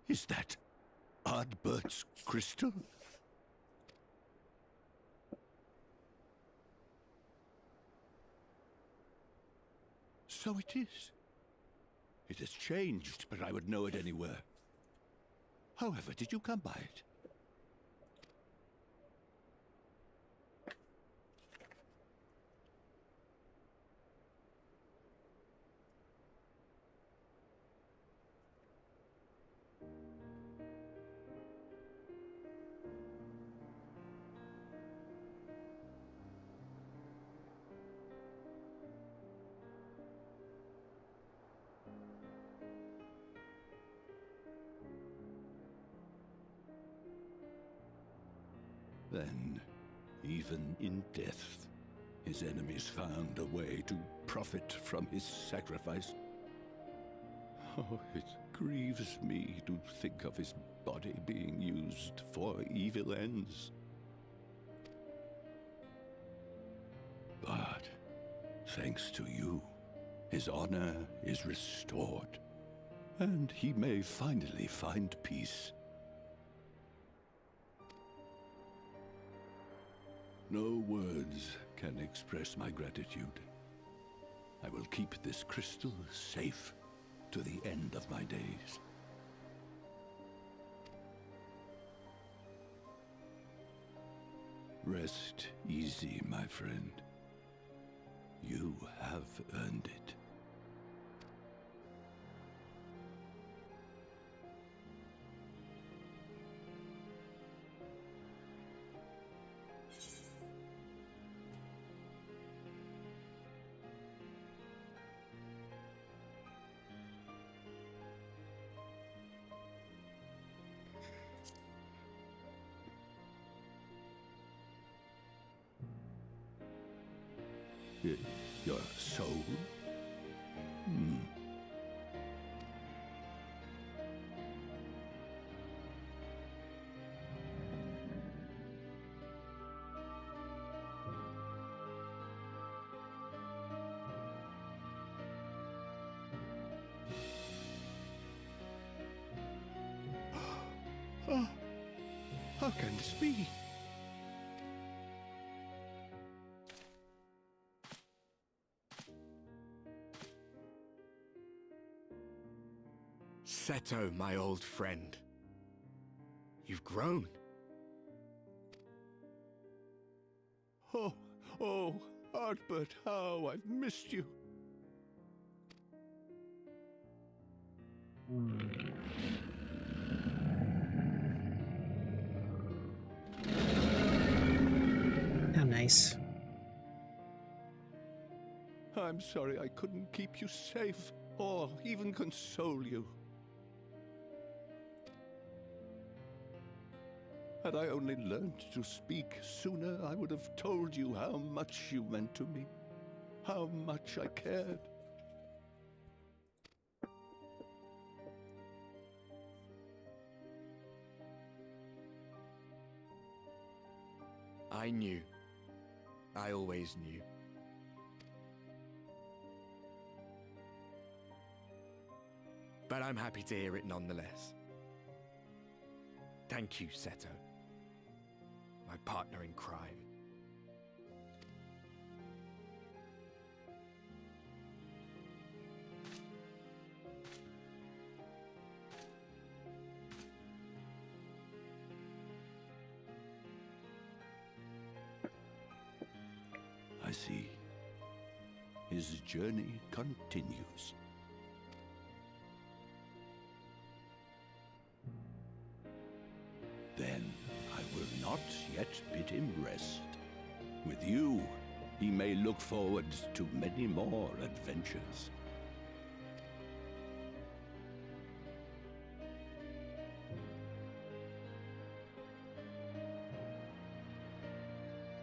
Is that Ardbert's crystal? So it is. It has changed, but I would know it anywhere. However, did you come by it? Then, even in death, his enemies found a way to profit from his sacrifice. Oh, it grieves me to think of his body being used for evil ends. But, thanks to you, his honor is restored, and he may finally find peace. No words can express my gratitude. I will keep this crystal safe to the end of my days. Rest easy, my friend. You have earned it. Your soul? Oh, how can this be? Seto, my old friend. You've grown. Oh, Ardbert, how I've missed you. How nice. I'm sorry I couldn't keep you safe, or even console you. Had I only learned to speak sooner, I would have told you how much you meant to me, how much I cared. I knew. I always knew. But I'm happy to hear it nonetheless. Thank you, Seto. My partner in crime. I see. His journey continues. Then I will not yet bid him rest. With you, he may look forward to many more adventures.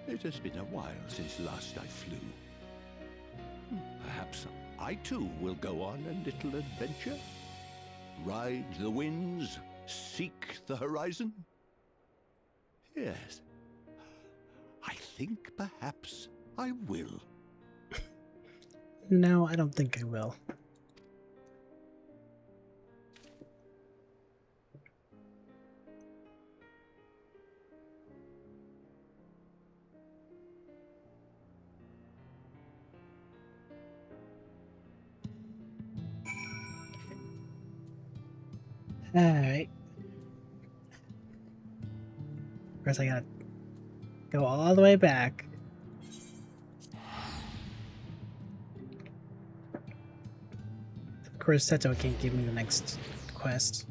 It has been a while since last I flew. Perhaps I too will go on a little adventure. Ride the winds, seek the horizon. Yes, I think perhaps I will. No, I don't think I will. Alright. First I gotta go all the way back. Of course, Seto can't give me the next quest.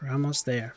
We're almost there.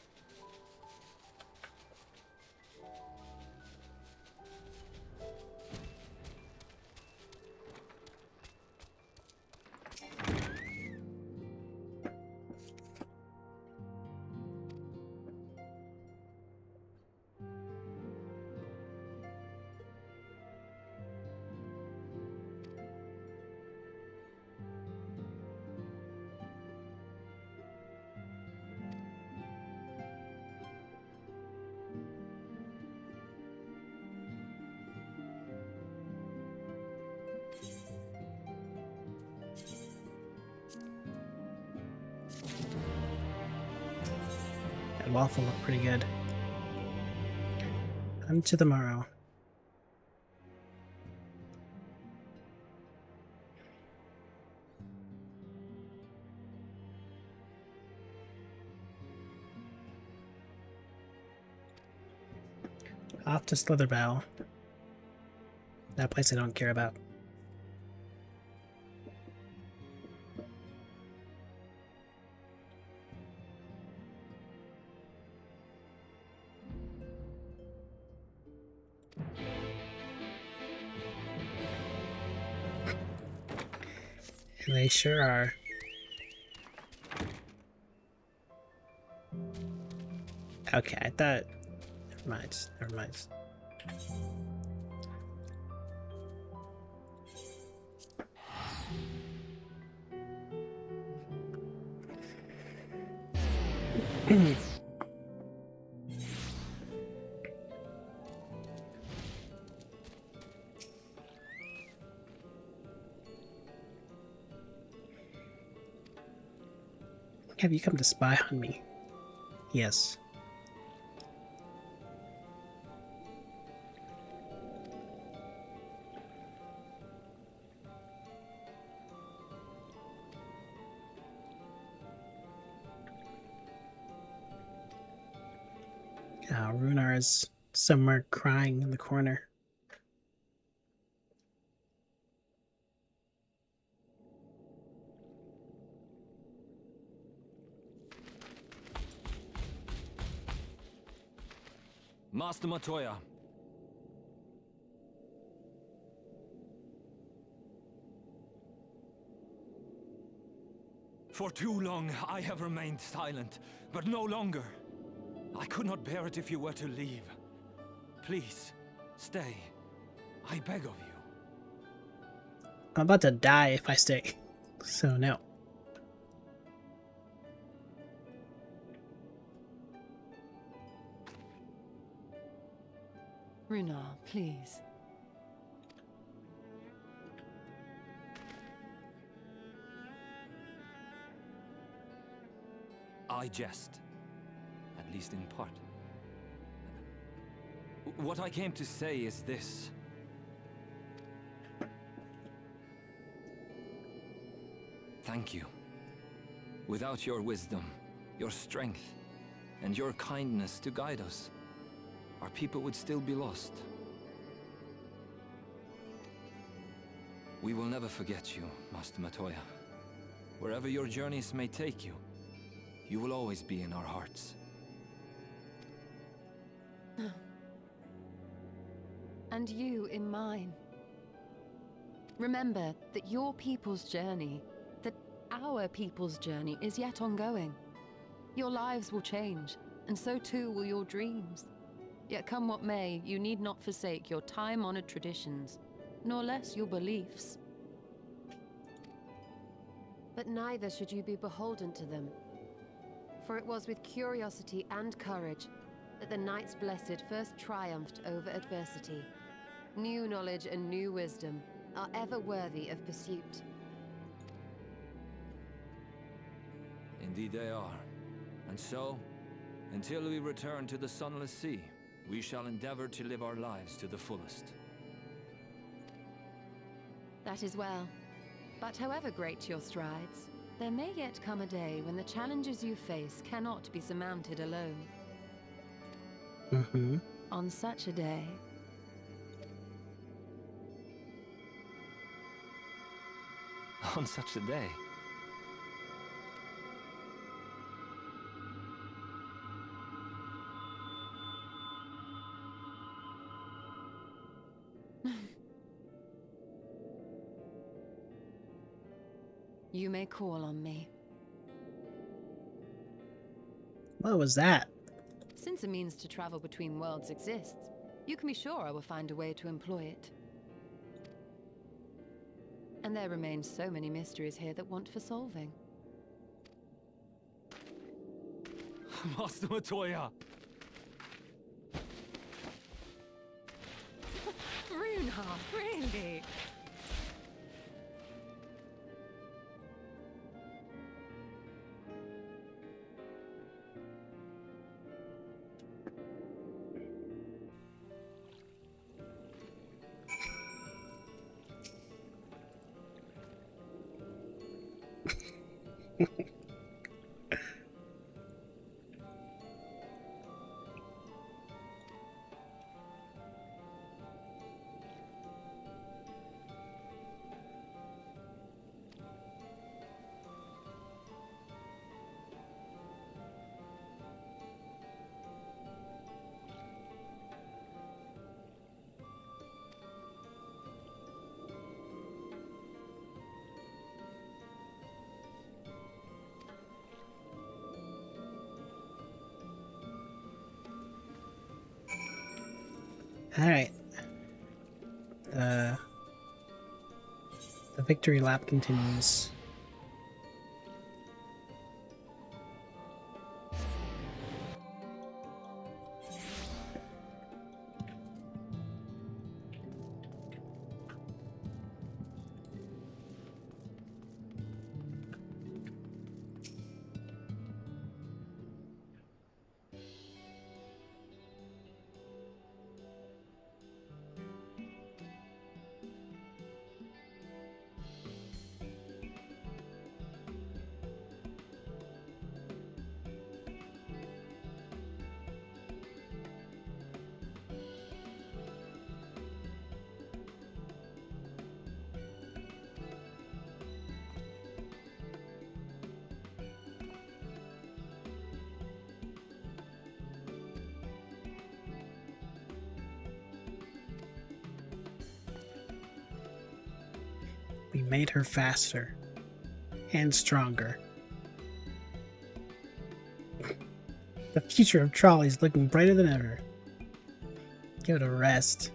That waffle looked pretty good. Unto the morrow. Off to Slitherbow. That place I don't care about. And they sure are. Okay, I thought... Never mind, never mind. Have you come to spy on me? Yes. Runar is somewhere crying in the corner. Master Matoya. For too long, I have remained silent, but no longer. I could not bear it if you were to leave. Please, stay. I beg of you. I'm about to die if I stay. So no. Runar, please. I jest. At least in part. What I came to say is this. Thank you. Without your wisdom, your strength, and your kindness to guide us, our people would still be lost. We will never forget you, Master Matoya. Wherever your journeys may take you, you will always be in our hearts. And you in mine. Remember that your people's journey, that our people's journey is yet ongoing. Your lives will change, and so too will your dreams. Yet come what may, you need not forsake your time-honored traditions, nor less your beliefs. But neither should you be beholden to them. For it was with curiosity and courage that the Knights Blessed first triumphed over adversity. New knowledge and new wisdom are ever worthy of pursuit. Indeed they are. And so, until we return to the Sunless Sea, we shall endeavor to live our lives to the fullest. That is well. But however great your strides, there may yet come a day when the challenges you face cannot be surmounted alone. Mm-hmm. On such a day... On such a day? You may call on me. What was that? Since a means to travel between worlds exists, you can be sure I will find a way to employ it. And there remain so many mysteries here that want for solving. Master Matoya! Runha, really? Alright. The victory lap continues. We made her faster and stronger. The future of Trolley is looking brighter than ever. Give it a rest.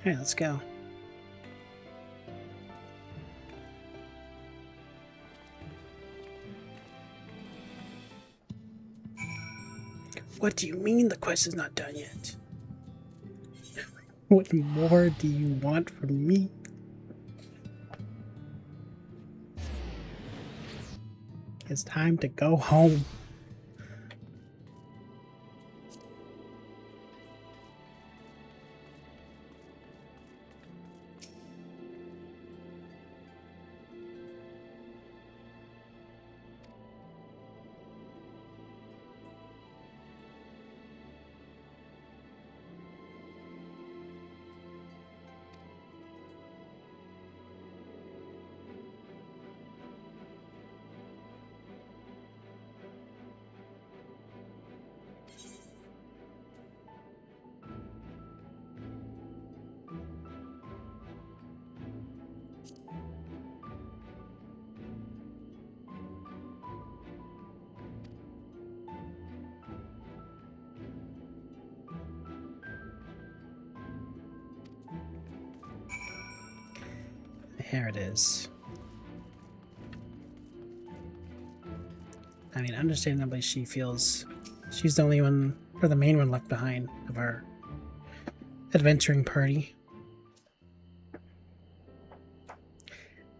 Alright, let's go. What do you mean the quest is not done yet? What more do you want from me? It's time to go home. Here it is. I mean, understandably, she feels she's the only one, or the main one left behind of our adventuring party.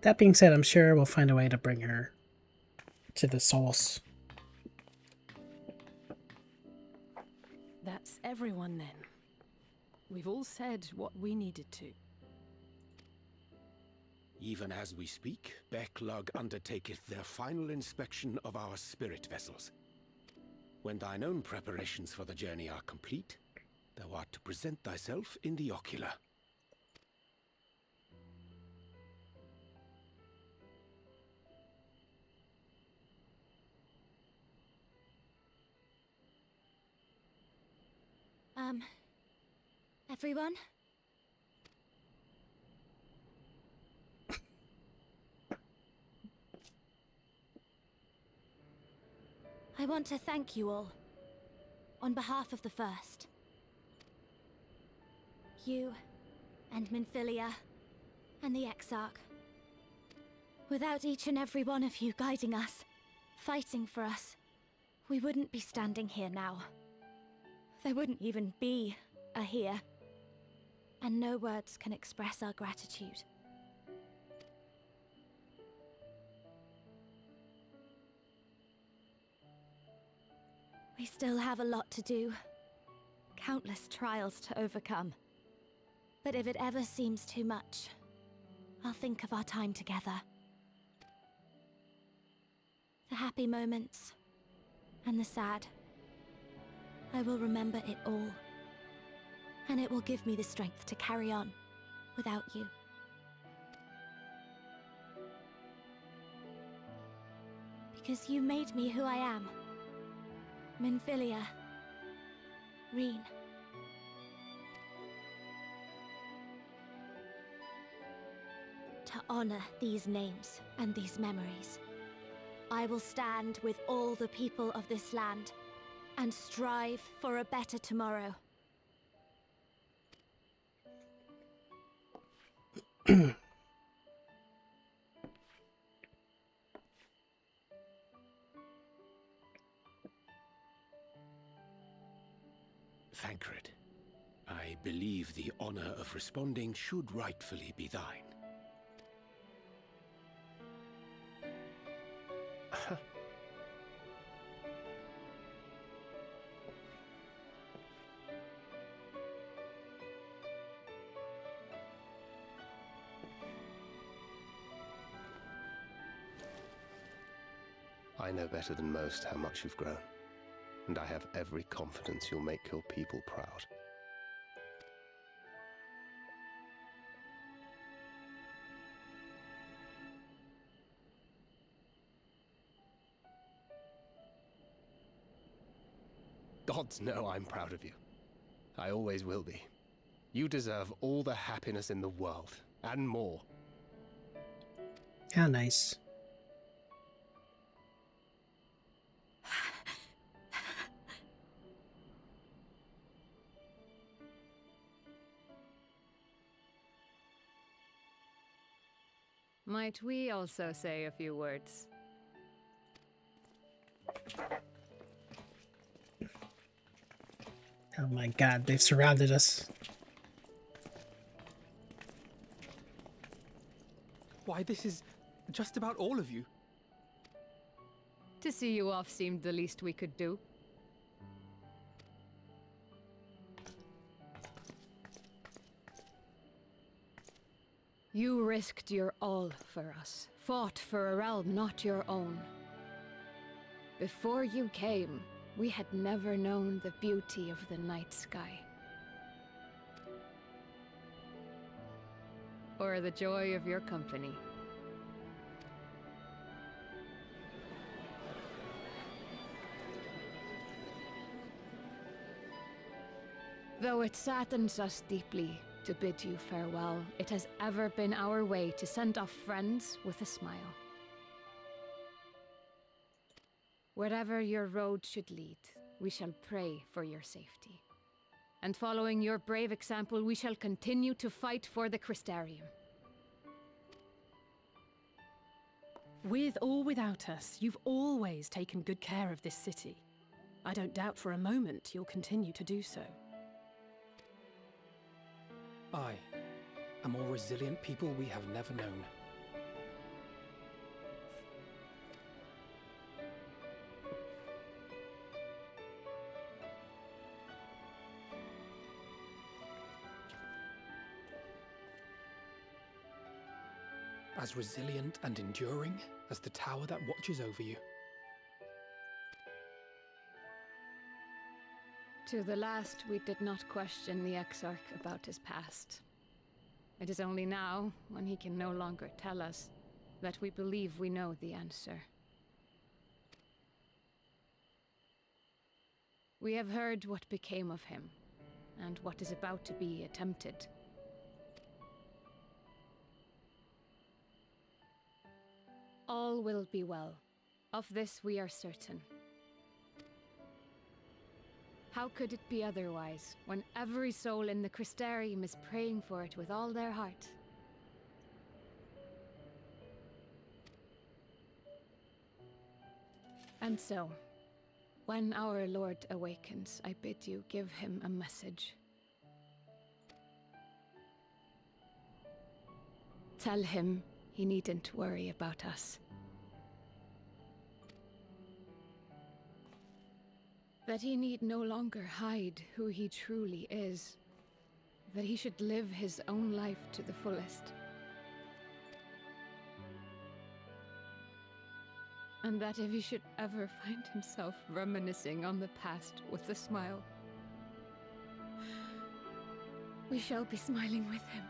That being said, I'm sure we'll find a way to bring her to the source. That's everyone then. We've all said what we needed to. Even as we speak, Becklug undertaketh their final inspection of our spirit vessels. When thine own preparations for the journey are complete, thou art to present thyself in the ocular. Everyone? I want to thank you all, on behalf of the First. You, and Minfilia, and the Exarch. Without each and every one of you guiding us, fighting for us, we wouldn't be standing here now. There wouldn't even be a here. And no words can express our gratitude. We still have a lot to do. Countless trials to overcome. But if it ever seems too much, I'll think of our time together. The happy moments, and the sad. I will remember it all. And it will give me the strength to carry on without you. Because you made me who I am. Minfilia. Reen. To honor these names and these memories, I will stand with all the people of this land and strive for a better tomorrow. Thancred, I believe the honor of responding should rightfully be thine. I know better than most how much you've grown, and I have every confidence you'll make your people proud. Gods know I'm proud of you. I always will be. You deserve all the happiness in the world, and more. How nice. Might we also say a few words? Oh my god, they've surrounded us. Why, this is just about all of you. To see you off seemed the least we could do. You risked your all for us, fought for a realm not your own. Before you came, we had never known the beauty of the night sky. Or the joy of your company. Though it saddens us deeply to bid you farewell, it has ever been our way to send off friends with a smile. Wherever your road should lead, we shall pray for your safety. And following your brave example, we shall continue to fight for the Crystarium. With or without us, you've always taken good care of this city. I don't doubt for a moment you'll continue to do so. I, a more resilient people we have never known. As resilient and enduring as the tower that watches over you. To the last, we did not question the Exarch about his past. It is only now, when he can no longer tell us, that we believe we know the answer. We have heard what became of him, and what is about to be attempted. All will be well. Of this we are certain. How could it be otherwise, when every soul in the Crystarium is praying for it with all their heart? And so, when our Lord awakens, I bid you give him a message. Tell him he needn't worry about us. That he need no longer hide who he truly is. That he should live his own life to the fullest. And that if he should ever find himself reminiscing on the past with a smile, we shall be smiling with him.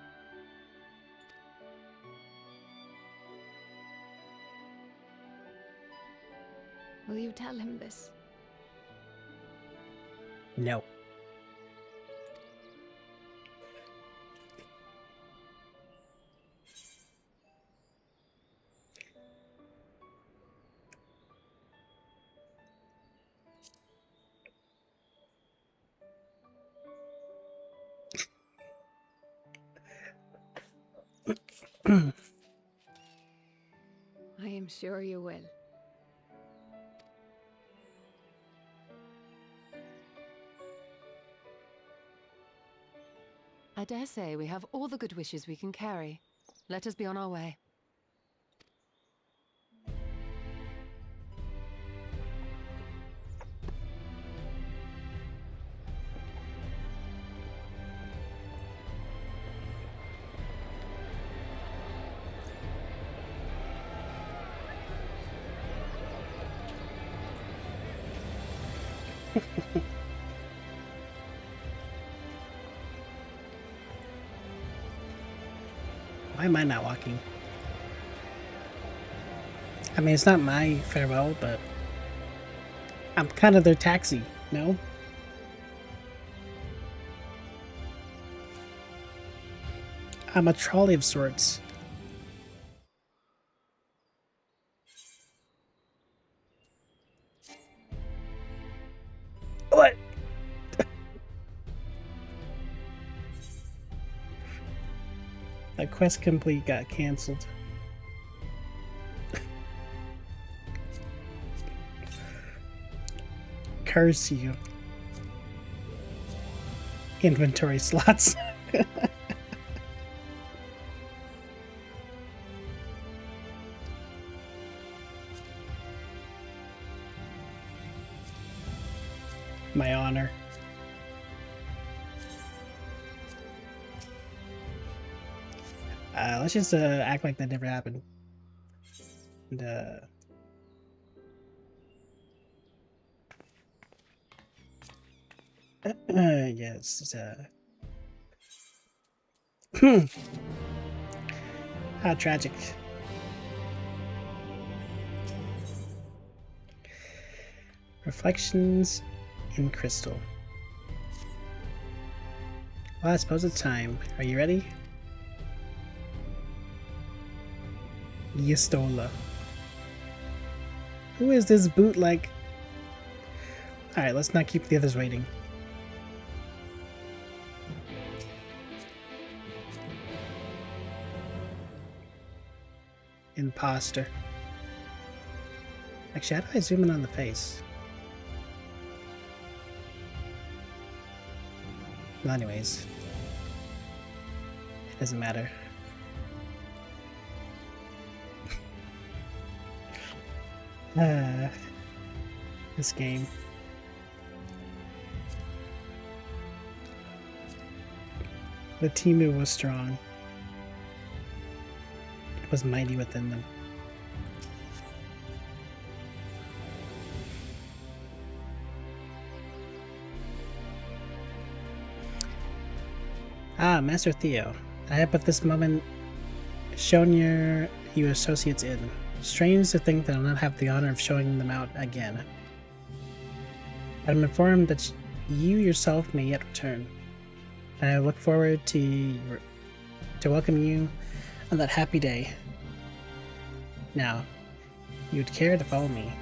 Will you tell him this? No. I am sure you will. I dare say we have all the good wishes we can carry. Let us be on our way. Why am I not walking? I mean, it's not my farewell, but I'm kind of their taxi, no? I'm a trolley of sorts. What? The quest complete got cancelled. curse you. Inventory slots. My honor. Let's just act like that never happened. And, yes. How tragic. Reflections in crystal. Well, I suppose it's time. Are you ready? Yestola. Who is this bootleg? Alright, let's not keep the others waiting. Imposter. Actually, how do I zoom in on the face? Well, anyways. It doesn't matter. This game. The Timu was strong. It was mighty within them. Ah, Master Theo. I have at this moment shown you associates in. Strange to think that I'll not have the honor of showing them out again. I'm informed that you yourself may yet return. And I look forward to welcome you on that happy day. Now, you'd care to follow me.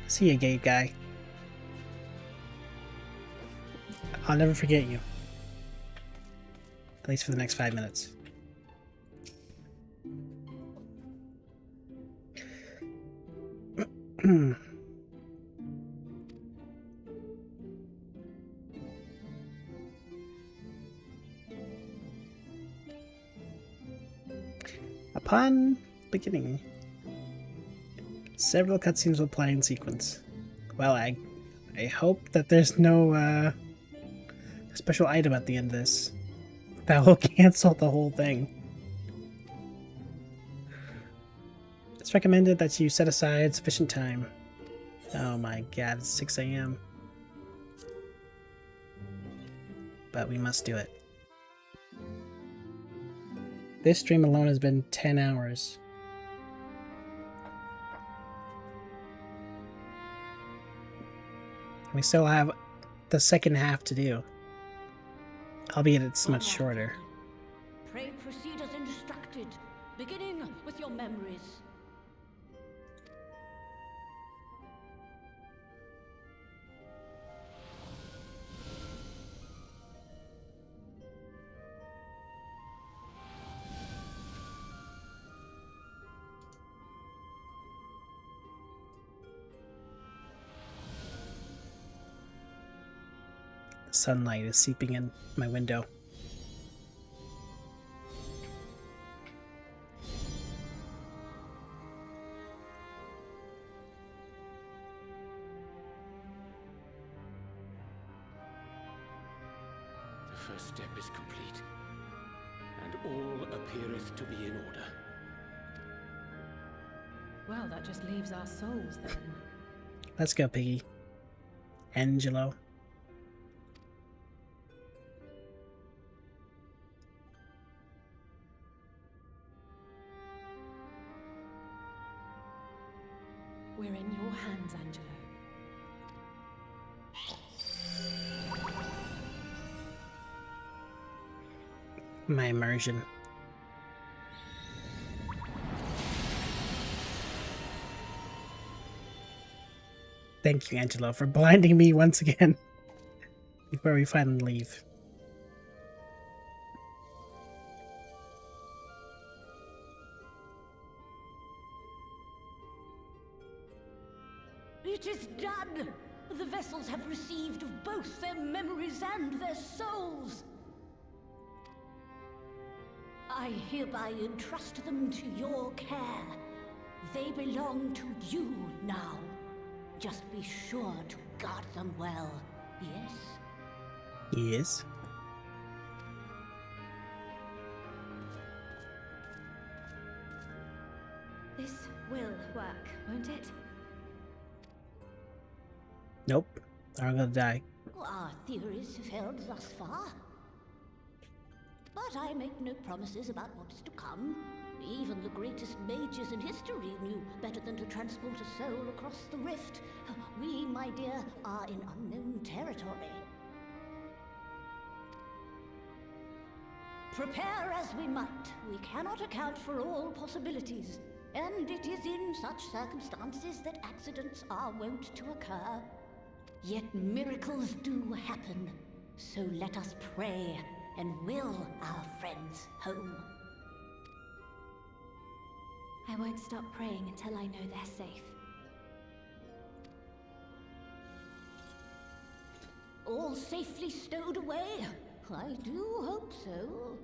See ya, gay guy. I'll never forget you. At least for the next 5 minutes. Upon beginning, several cutscenes will play in sequence. Well, I hope that there's no special item at the end of this that will cancel the whole thing. It's recommended that you set aside sufficient time. Oh my god, it's 6 AM. But we must do it. This stream alone has been 10 hours. We still have the second half to do. Albeit it's much shorter. Pray proceed as instructed, beginning with your memories. The sunlight is seeping in my window. The first step is complete, and all appeareth to be in order. Well, that just leaves our souls then. Let's go, Piggy. Angelo. We're in your hands, Angelo. My immersion. Thank you, Angelo, for blinding me once again before we finally leave. It It is done! The vessels have received of both their memories and their souls. I hereby entrust them to your care. They belong to you now. Just be sure to guard them well, yes? Yes. This will work, won't it? Nope. I'm gonna die. Our theories have held thus far. But I make no promises about what is to come. Even the greatest mages in history knew better than to transport a soul across the rift. We, my dear, are in unknown territory. Prepare as we might, we cannot account for all possibilities. And it is in such circumstances that accidents are wont to occur. Yet miracles do happen. So let us pray and will our friends home. I won't stop praying until I know they're safe. All safely stowed away? I do hope so.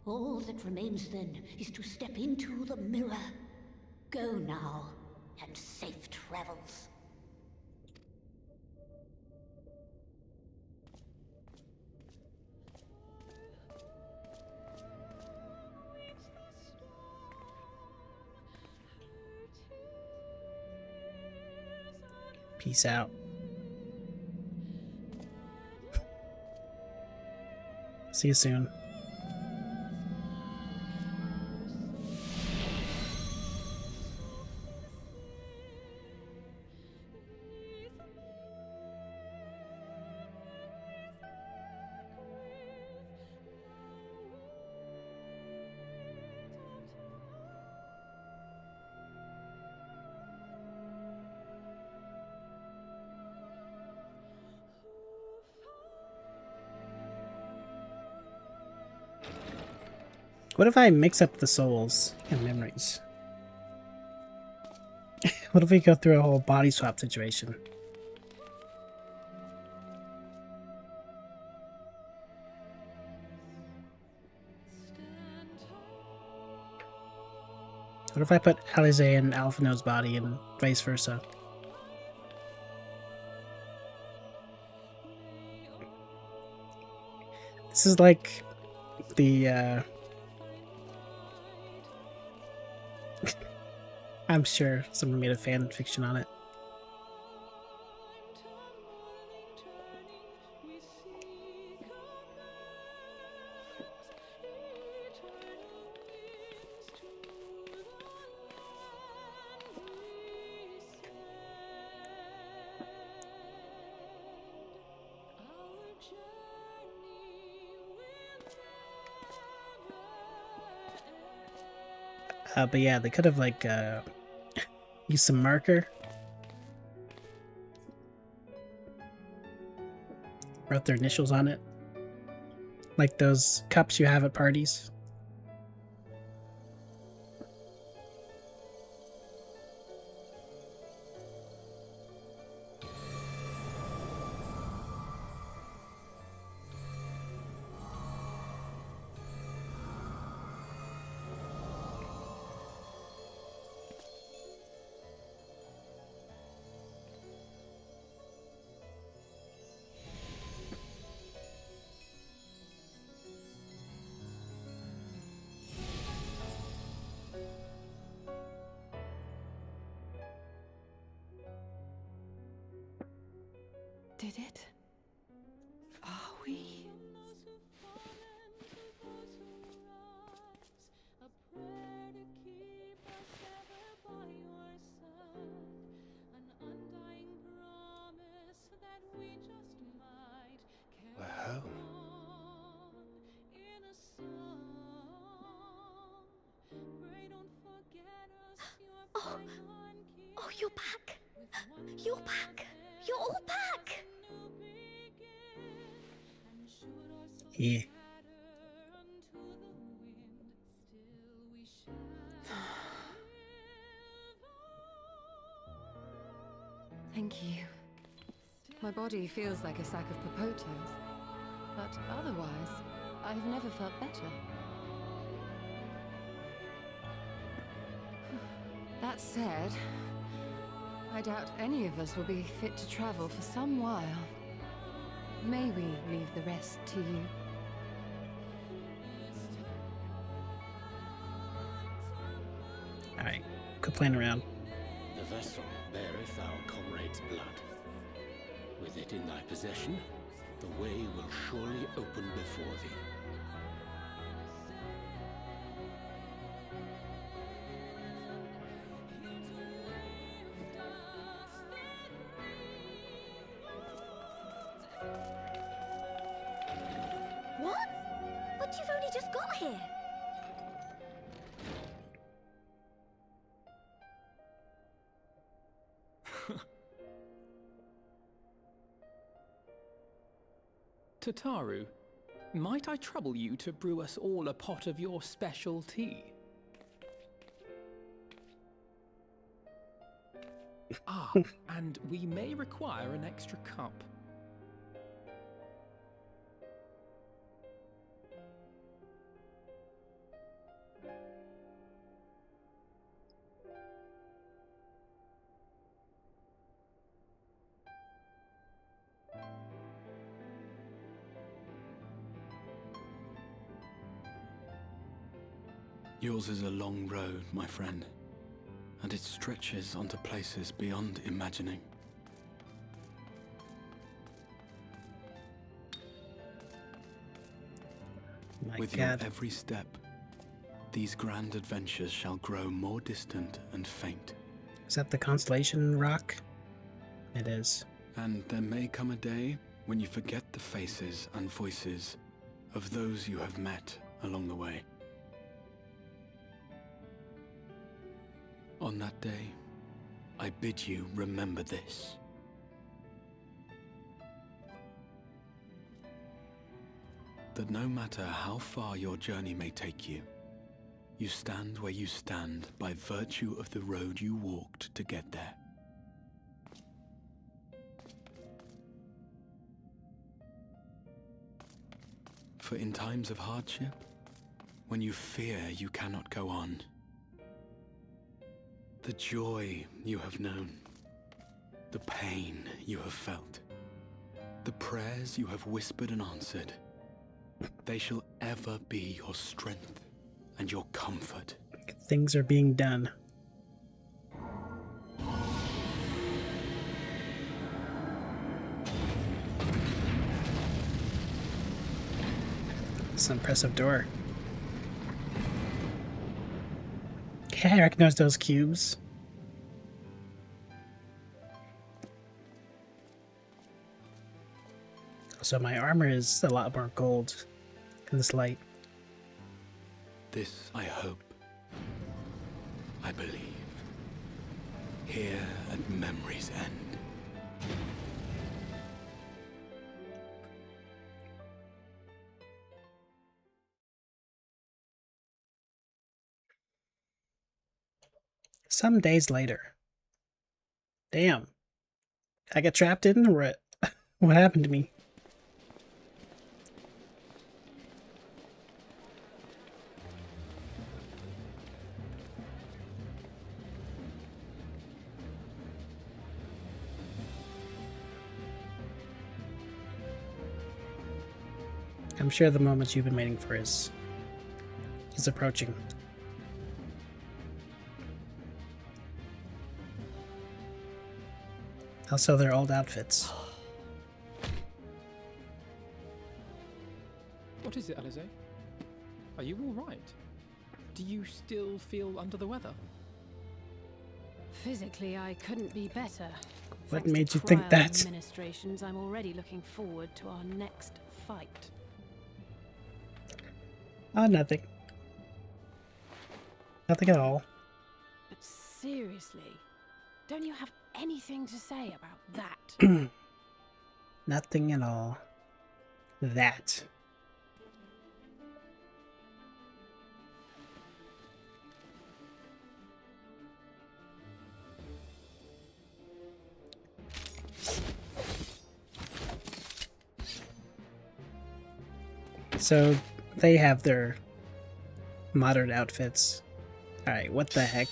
All that remains then is to step into the mirror. Go now, and safe travels. Peace out. See you soon. What if I mix up the souls and memories? What if we go through a whole body swap situation? What if I put Alize in Alphino's body and vice versa? This is like the I'm sure someone made a fan fiction on it. But yeah, they could have like used some marker. Wrote their initials on it. Like those cups you have at parties. Did it? Are we? We're home. Oh, you're back. You're back. You're all back. Yeah. My body feels like a sack of potatoes, but otherwise, I've never felt better. That said, I doubt any of us will be fit to travel for some while. May we leave the rest to you? Alright, quit playing around. The vessel beareth our comrade's blood. With it in thy possession, the way will surely open before thee. What? But you've only just got here. Tataru, might I trouble you to brew us all a pot of your special tea? Ah, and we may require an extra cup. Yours is a long road, my friend, and it stretches onto places beyond imagining. With your every step, these grand adventures shall grow more distant and faint. Is that the constellation rock? It is. And there may come a day when you forget the faces and voices of those you have met along the way. On that day, I bid you remember this. That no matter how far your journey may take you, you stand where you stand by virtue of the road you walked to get there. For in times of hardship, when you fear you cannot go on, the joy you have known, the pain you have felt, the prayers you have whispered and answered, they shall ever be your strength and your comfort. Things are being done. It's an impressive door. Yeah, I recognize those cubes. So my armor is a lot more gold in this light. This I hope, I believe, here at memory's end. Some days later. Damn. I got trapped in or what? What happened to me? I'm sure the moment you've been waiting for is approaching. Also, their old outfits. What is it, Alize? Are you all right? Do you still feel under the weather? Physically, I couldn't be better. What Thanks made to you think prior that? Administrations, I'm already looking forward to our next fight. Oh, nothing. Nothing at all. But seriously, don't you have anything to say about that? Nothing at all. That. So they have their modern outfits. Alright, what the heck?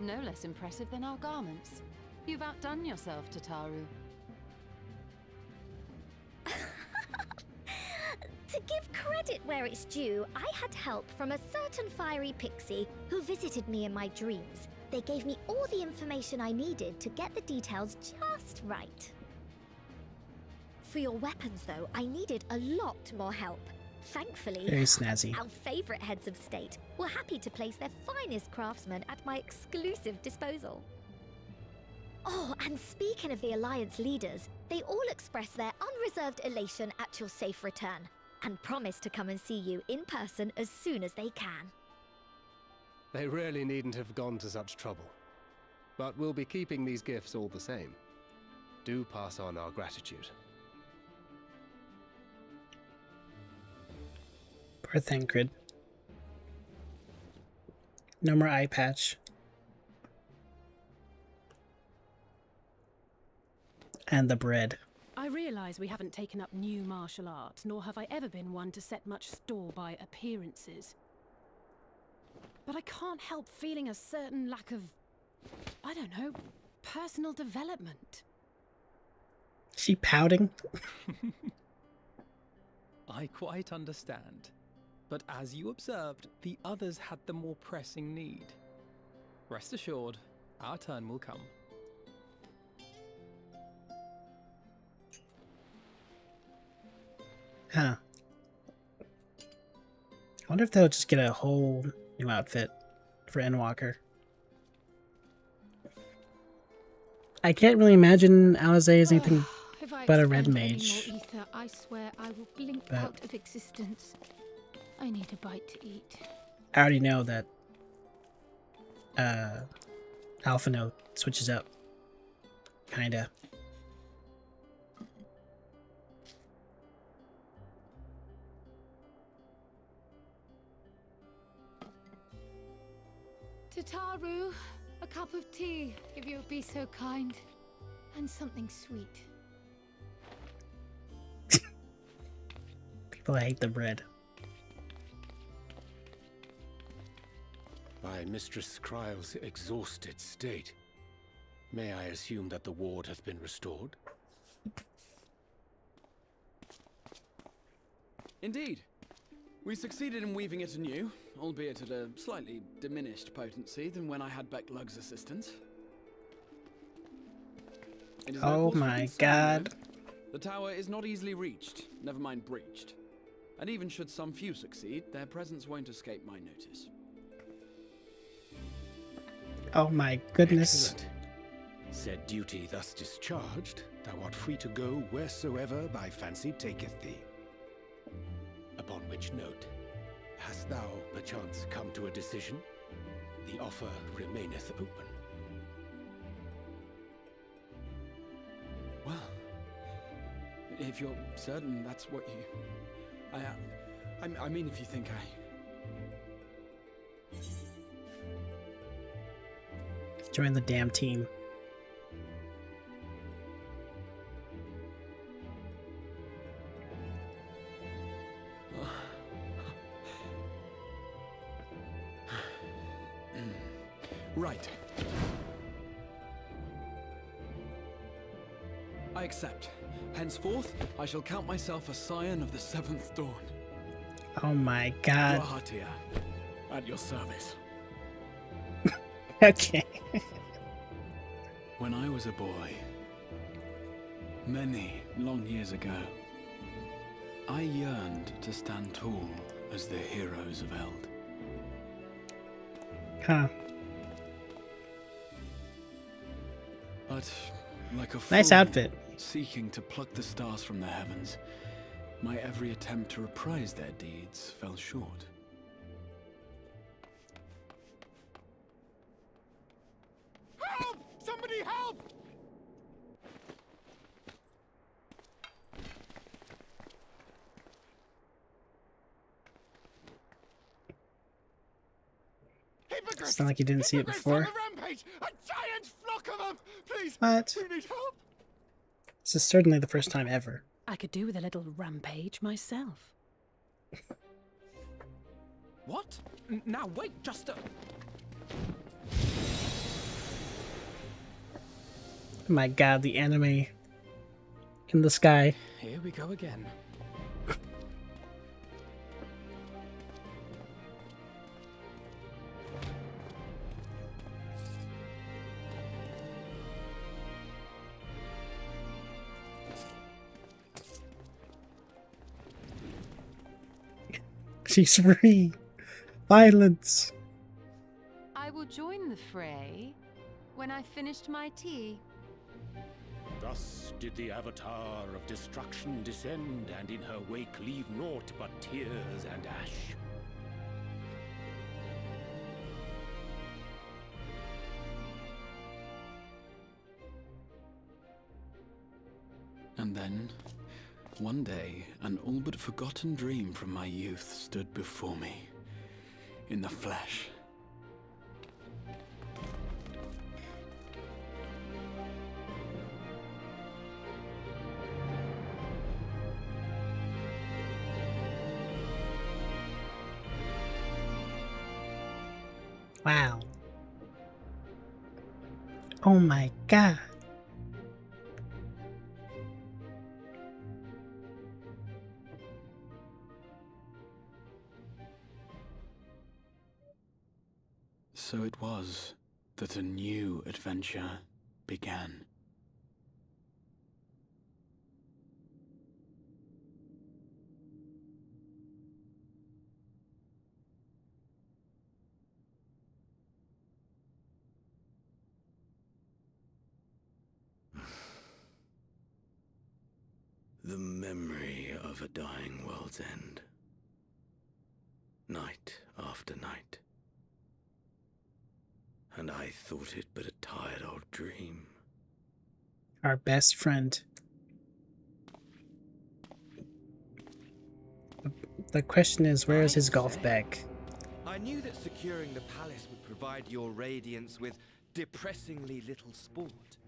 No less impressive than our garments. You've outdone yourself, Tataru. To give credit where it's due, I had help from a certain fiery pixie who visited me in my dreams. They gave me all the information I needed to get the details just right. For your weapons, though, I needed a lot more help. Thankfully, Very snazzy. our favorite heads of state were happy to place their finest craftsmen at my exclusive disposal. Oh, and speaking of the Alliance leaders, they all expressed their unreserved elation at your safe return, and promise to come and see you in person as soon as they can. They really needn't have gone to such trouble. But we'll be keeping these gifts all the same. Do pass on our gratitude. Poor Thancred. No more eye patch. And the bread. I realize we haven't taken up new martial arts, nor have I ever been one to set much store by appearances. But I can't help feeling a certain lack of, I don't know, personal development. She pouting? I quite understand. But as you observed, the others had the more pressing need. Rest assured, our turn will come. Huh. I wonder if they'll just get a whole new outfit for Endwalker. I can't really imagine Alize as anything but a red mage. Any more ether, I swear I will blink But out of existence. I need a bite to eat. I already know that Alphino switches up. Kinda. Tataru, a cup of tea, if you would be so kind. And something sweet. People hate the bread. By Mistress Kryle's exhausted state, may I assume that the ward hath been restored? Indeed. We succeeded in weaving it anew, albeit at a slightly diminished potency than when I had Becklug's assistance. It is no Oh cause for my concern, god. though. The tower is not easily reached, never mind breached. And even should some few succeed, their presence won't escape my notice. Oh my goodness. Excellent. Said duty thus discharged, thou art free to go wheresoever thy fancy taketh thee. Upon which note, hast thou perchance come to a decision? The offer remaineth open. Well, if you're certain that's what you... I mean, if you think Join the damn team. Right. I accept. Henceforth, I shall count myself a scion of the Seventh Dawn. Oh my god. Hatia, at your service. Okay. When I was a boy, many long years ago, I yearned to stand tall as the heroes of Eld. Huh. But, like a Nice fool outfit. seeking to pluck the stars from the heavens, my every attempt to reprise their deeds fell short. Help! Somebody help! It's not like you didn't see it before. Wait! A giant flock of them! Please! What? We need help! This is certainly the first time ever. I could do with a little rampage myself. What? Now wait just a... Oh my god, the anime in the sky. Here we go again. She's free. Violence. I will join the fray when I've finished my tea. Thus did the Avatar of Destruction descend, and in her wake leave naught but tears and ash. And then, one day, an all but forgotten dream from my youth stood before me, in the flesh. Wow. Oh my god. So it was that a new adventure began. The memory of a dying world's end. Night after night. And I thought it but a tired old dream. Our best friend. The question is, where is his golf bag? I knew that securing the palace would provide your radiance with depressingly little sport,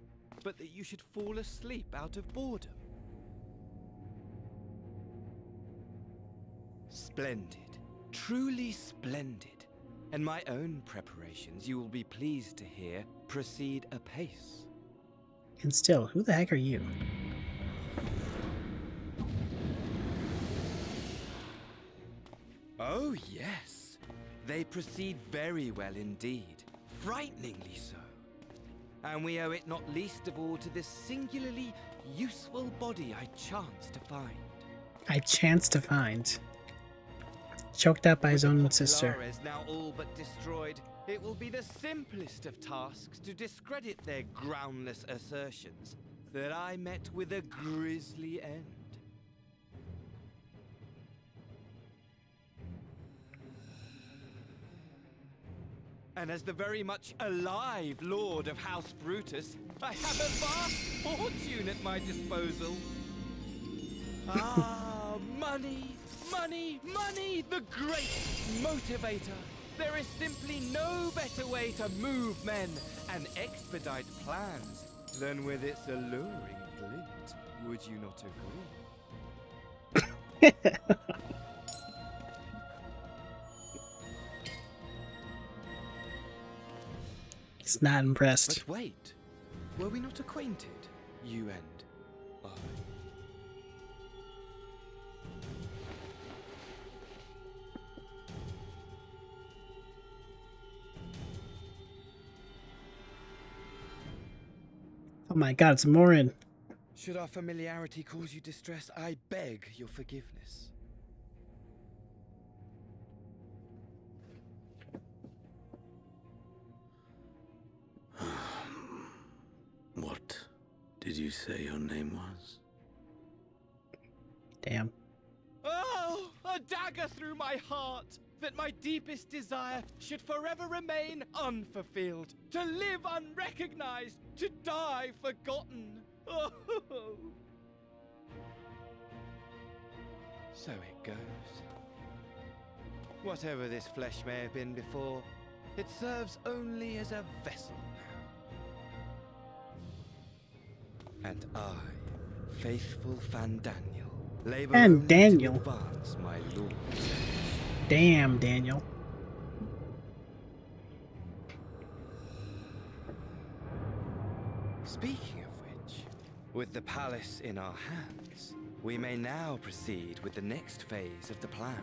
but that you should fall asleep out of boredom. Splendid. Truly splendid. And my own preparations, you will be pleased to hear, proceed apace. And still, who the heck are you? Oh, yes. They proceed very well indeed. Frighteningly so. And we owe it not least of all to this singularly useful body I chanced to find. I chanced to find. Choked out by his own sister. Is now all but destroyed. It will be the simplest of tasks to discredit their groundless assertions that I met with a grisly end. And as the very much alive Lord of House Brutus, I have a vast fortune at my disposal. Ah, money! Money, money, the great motivator. There is simply no better way to move men and expedite plans than with its alluring glint. Would you not agree? He's not impressed. But wait, were we not acquainted, you and I? Oh my god, it's Morin. Should our familiarity cause you distress, I beg your forgiveness. What did you say your name was? Damn. Oh, a dagger through my heart! That my deepest desire should forever remain unfulfilled, to live unrecognized, to die forgotten. Oh. So it goes. Whatever this flesh may have been before, it serves only as a vessel now. And I, faithful Fandaniel, labor And only Daniel. to advance my lord. Damn, Daniel. Speaking of which, with the palace in our hands, we may now proceed with the next phase of the plan.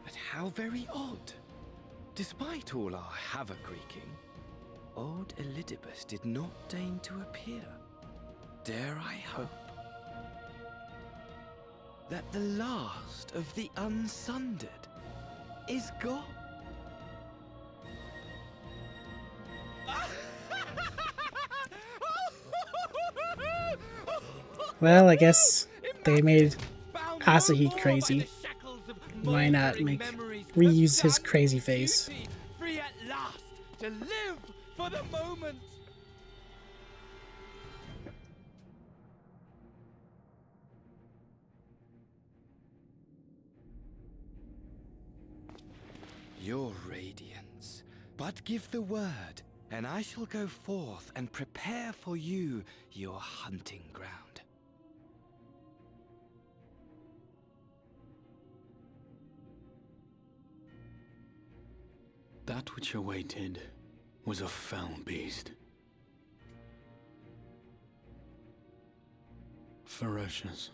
But how very odd. Despite all our havoc-wreaking, old Elidibus did not deign to appear. Dare I hope that the last of the Unsundered is gone? Well, I guess they made Asahi crazy. Why not reuse his crazy face? Free at last to live for the moment. Your radiance, but give the word, and I shall go forth and prepare for you your hunting ground. That which awaited was a fell beast. Ferocious,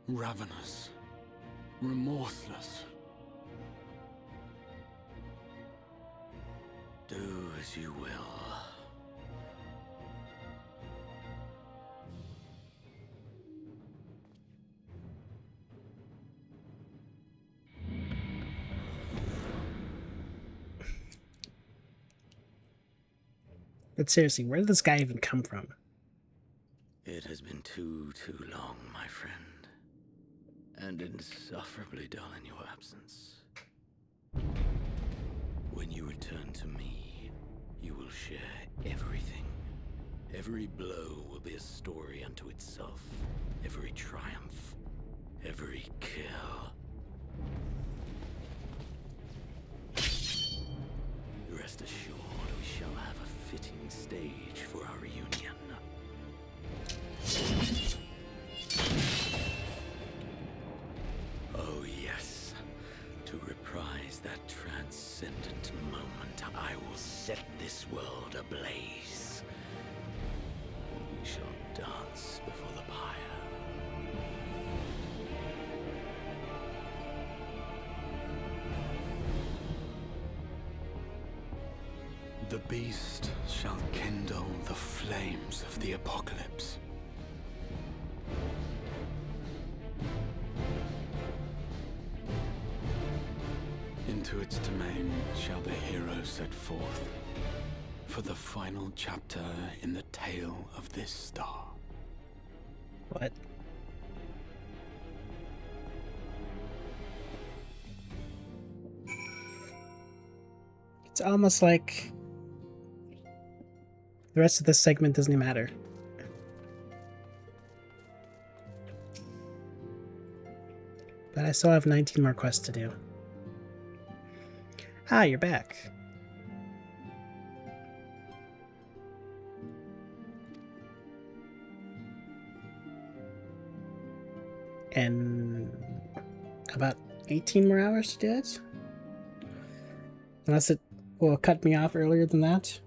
ravenous, remorseless. Do as you will. But seriously, where did this guy even come from? It has been too long, my friend, and insufferably dull in your absence. When you return to me, you will share everything. Every blow will be a story unto itself. Every triumph, every kill. Rest assured, we shall have a fitting stage for our reunion. Oh yes, to reprise that transcendent moment, I will set this world ablaze. And we shall dance before the pyre. The beast shall kindle the flames of the apocalypse. Into its domain shall the hero set forth for the final chapter in the tale of this star. What? It's almost like the rest of this segment doesn't even matter. But I still have 19 more quests to do. Ah, you're back. And about 18 more hours to do it? Unless it will cut me off earlier than that.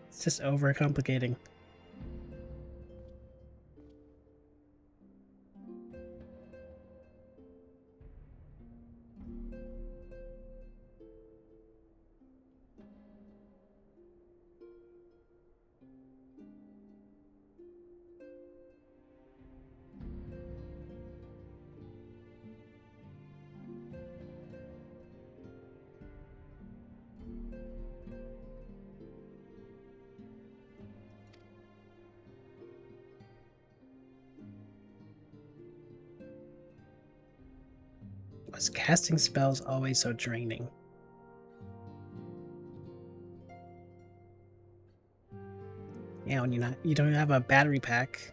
It's just overcomplicating. Was casting spells always so draining? Yeah, when you don't have a battery pack.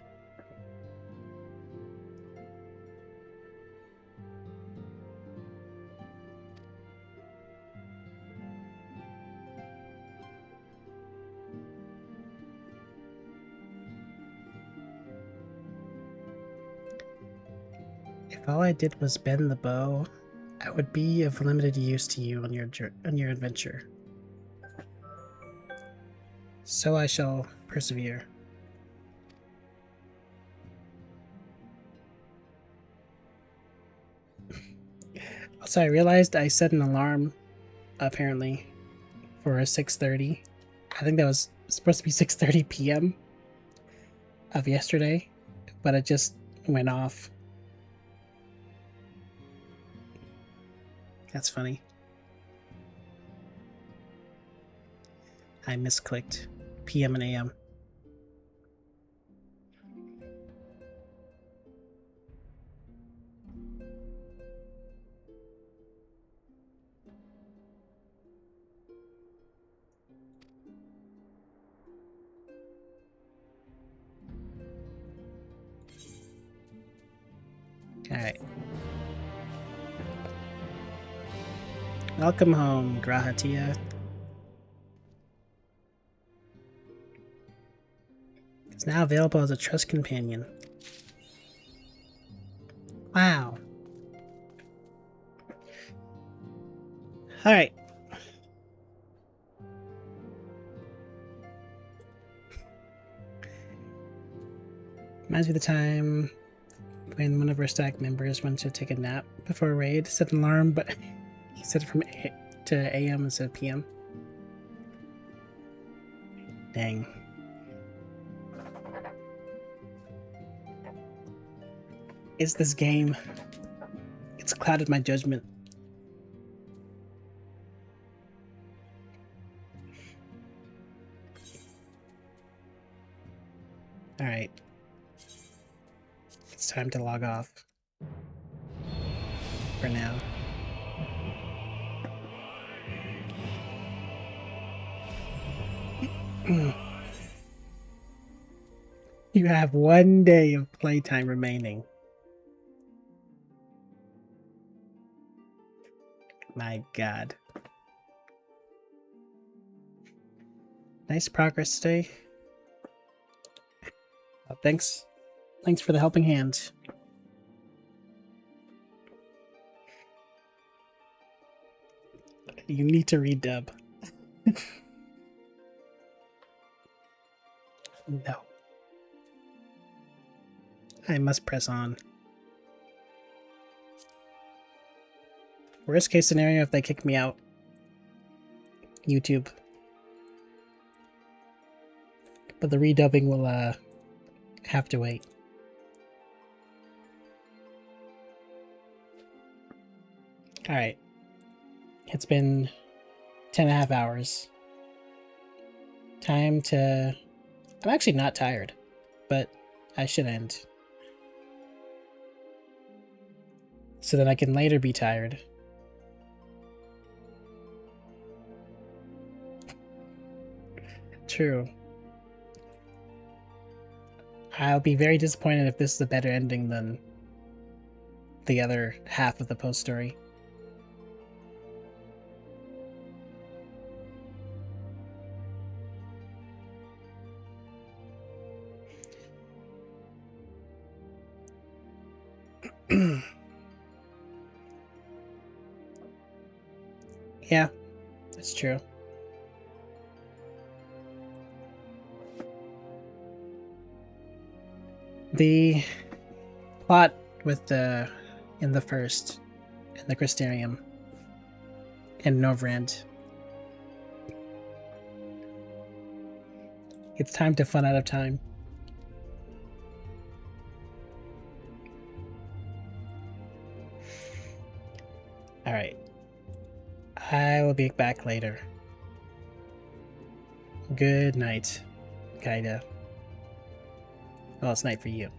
If all I did was bend the bow, I would be of limited use to you on your adventure. So I shall persevere. Also, I realized I set an alarm, apparently, for 6:30. I think that was supposed to be 6:30 p.m. of yesterday, but it just went off. That's funny. I misclicked PM and AM. Alright. Welcome home, Grahatia. It's now available as a trust companion. Wow. Alright. Reminds me of the time when one of our stack members went to take a nap before a raid, set an alarm, but he set it from to AM instead of PM. Dang. It's this game. It's clouded my judgment. Alright. It's time to log off. For now. You have 1 day of playtime remaining. My god. Nice progress today. Thanks for the helping hand. You need to redub. No. I must press on. Worst case scenario, if they kick me out. YouTube. But the redubbing will have to wait. Alright. It's been 10.5 hours. Time to... I'm actually not tired, but I should end. So that I can later be tired. True. I'll be very disappointed if this is a better ending than the other half of the post story. Yeah, that's true. The plot with in the first, in the Crystarium, and Novrand. It's time to fun out of time. Alright. I will be back later. Good night, Kaida. Well, it's night for you.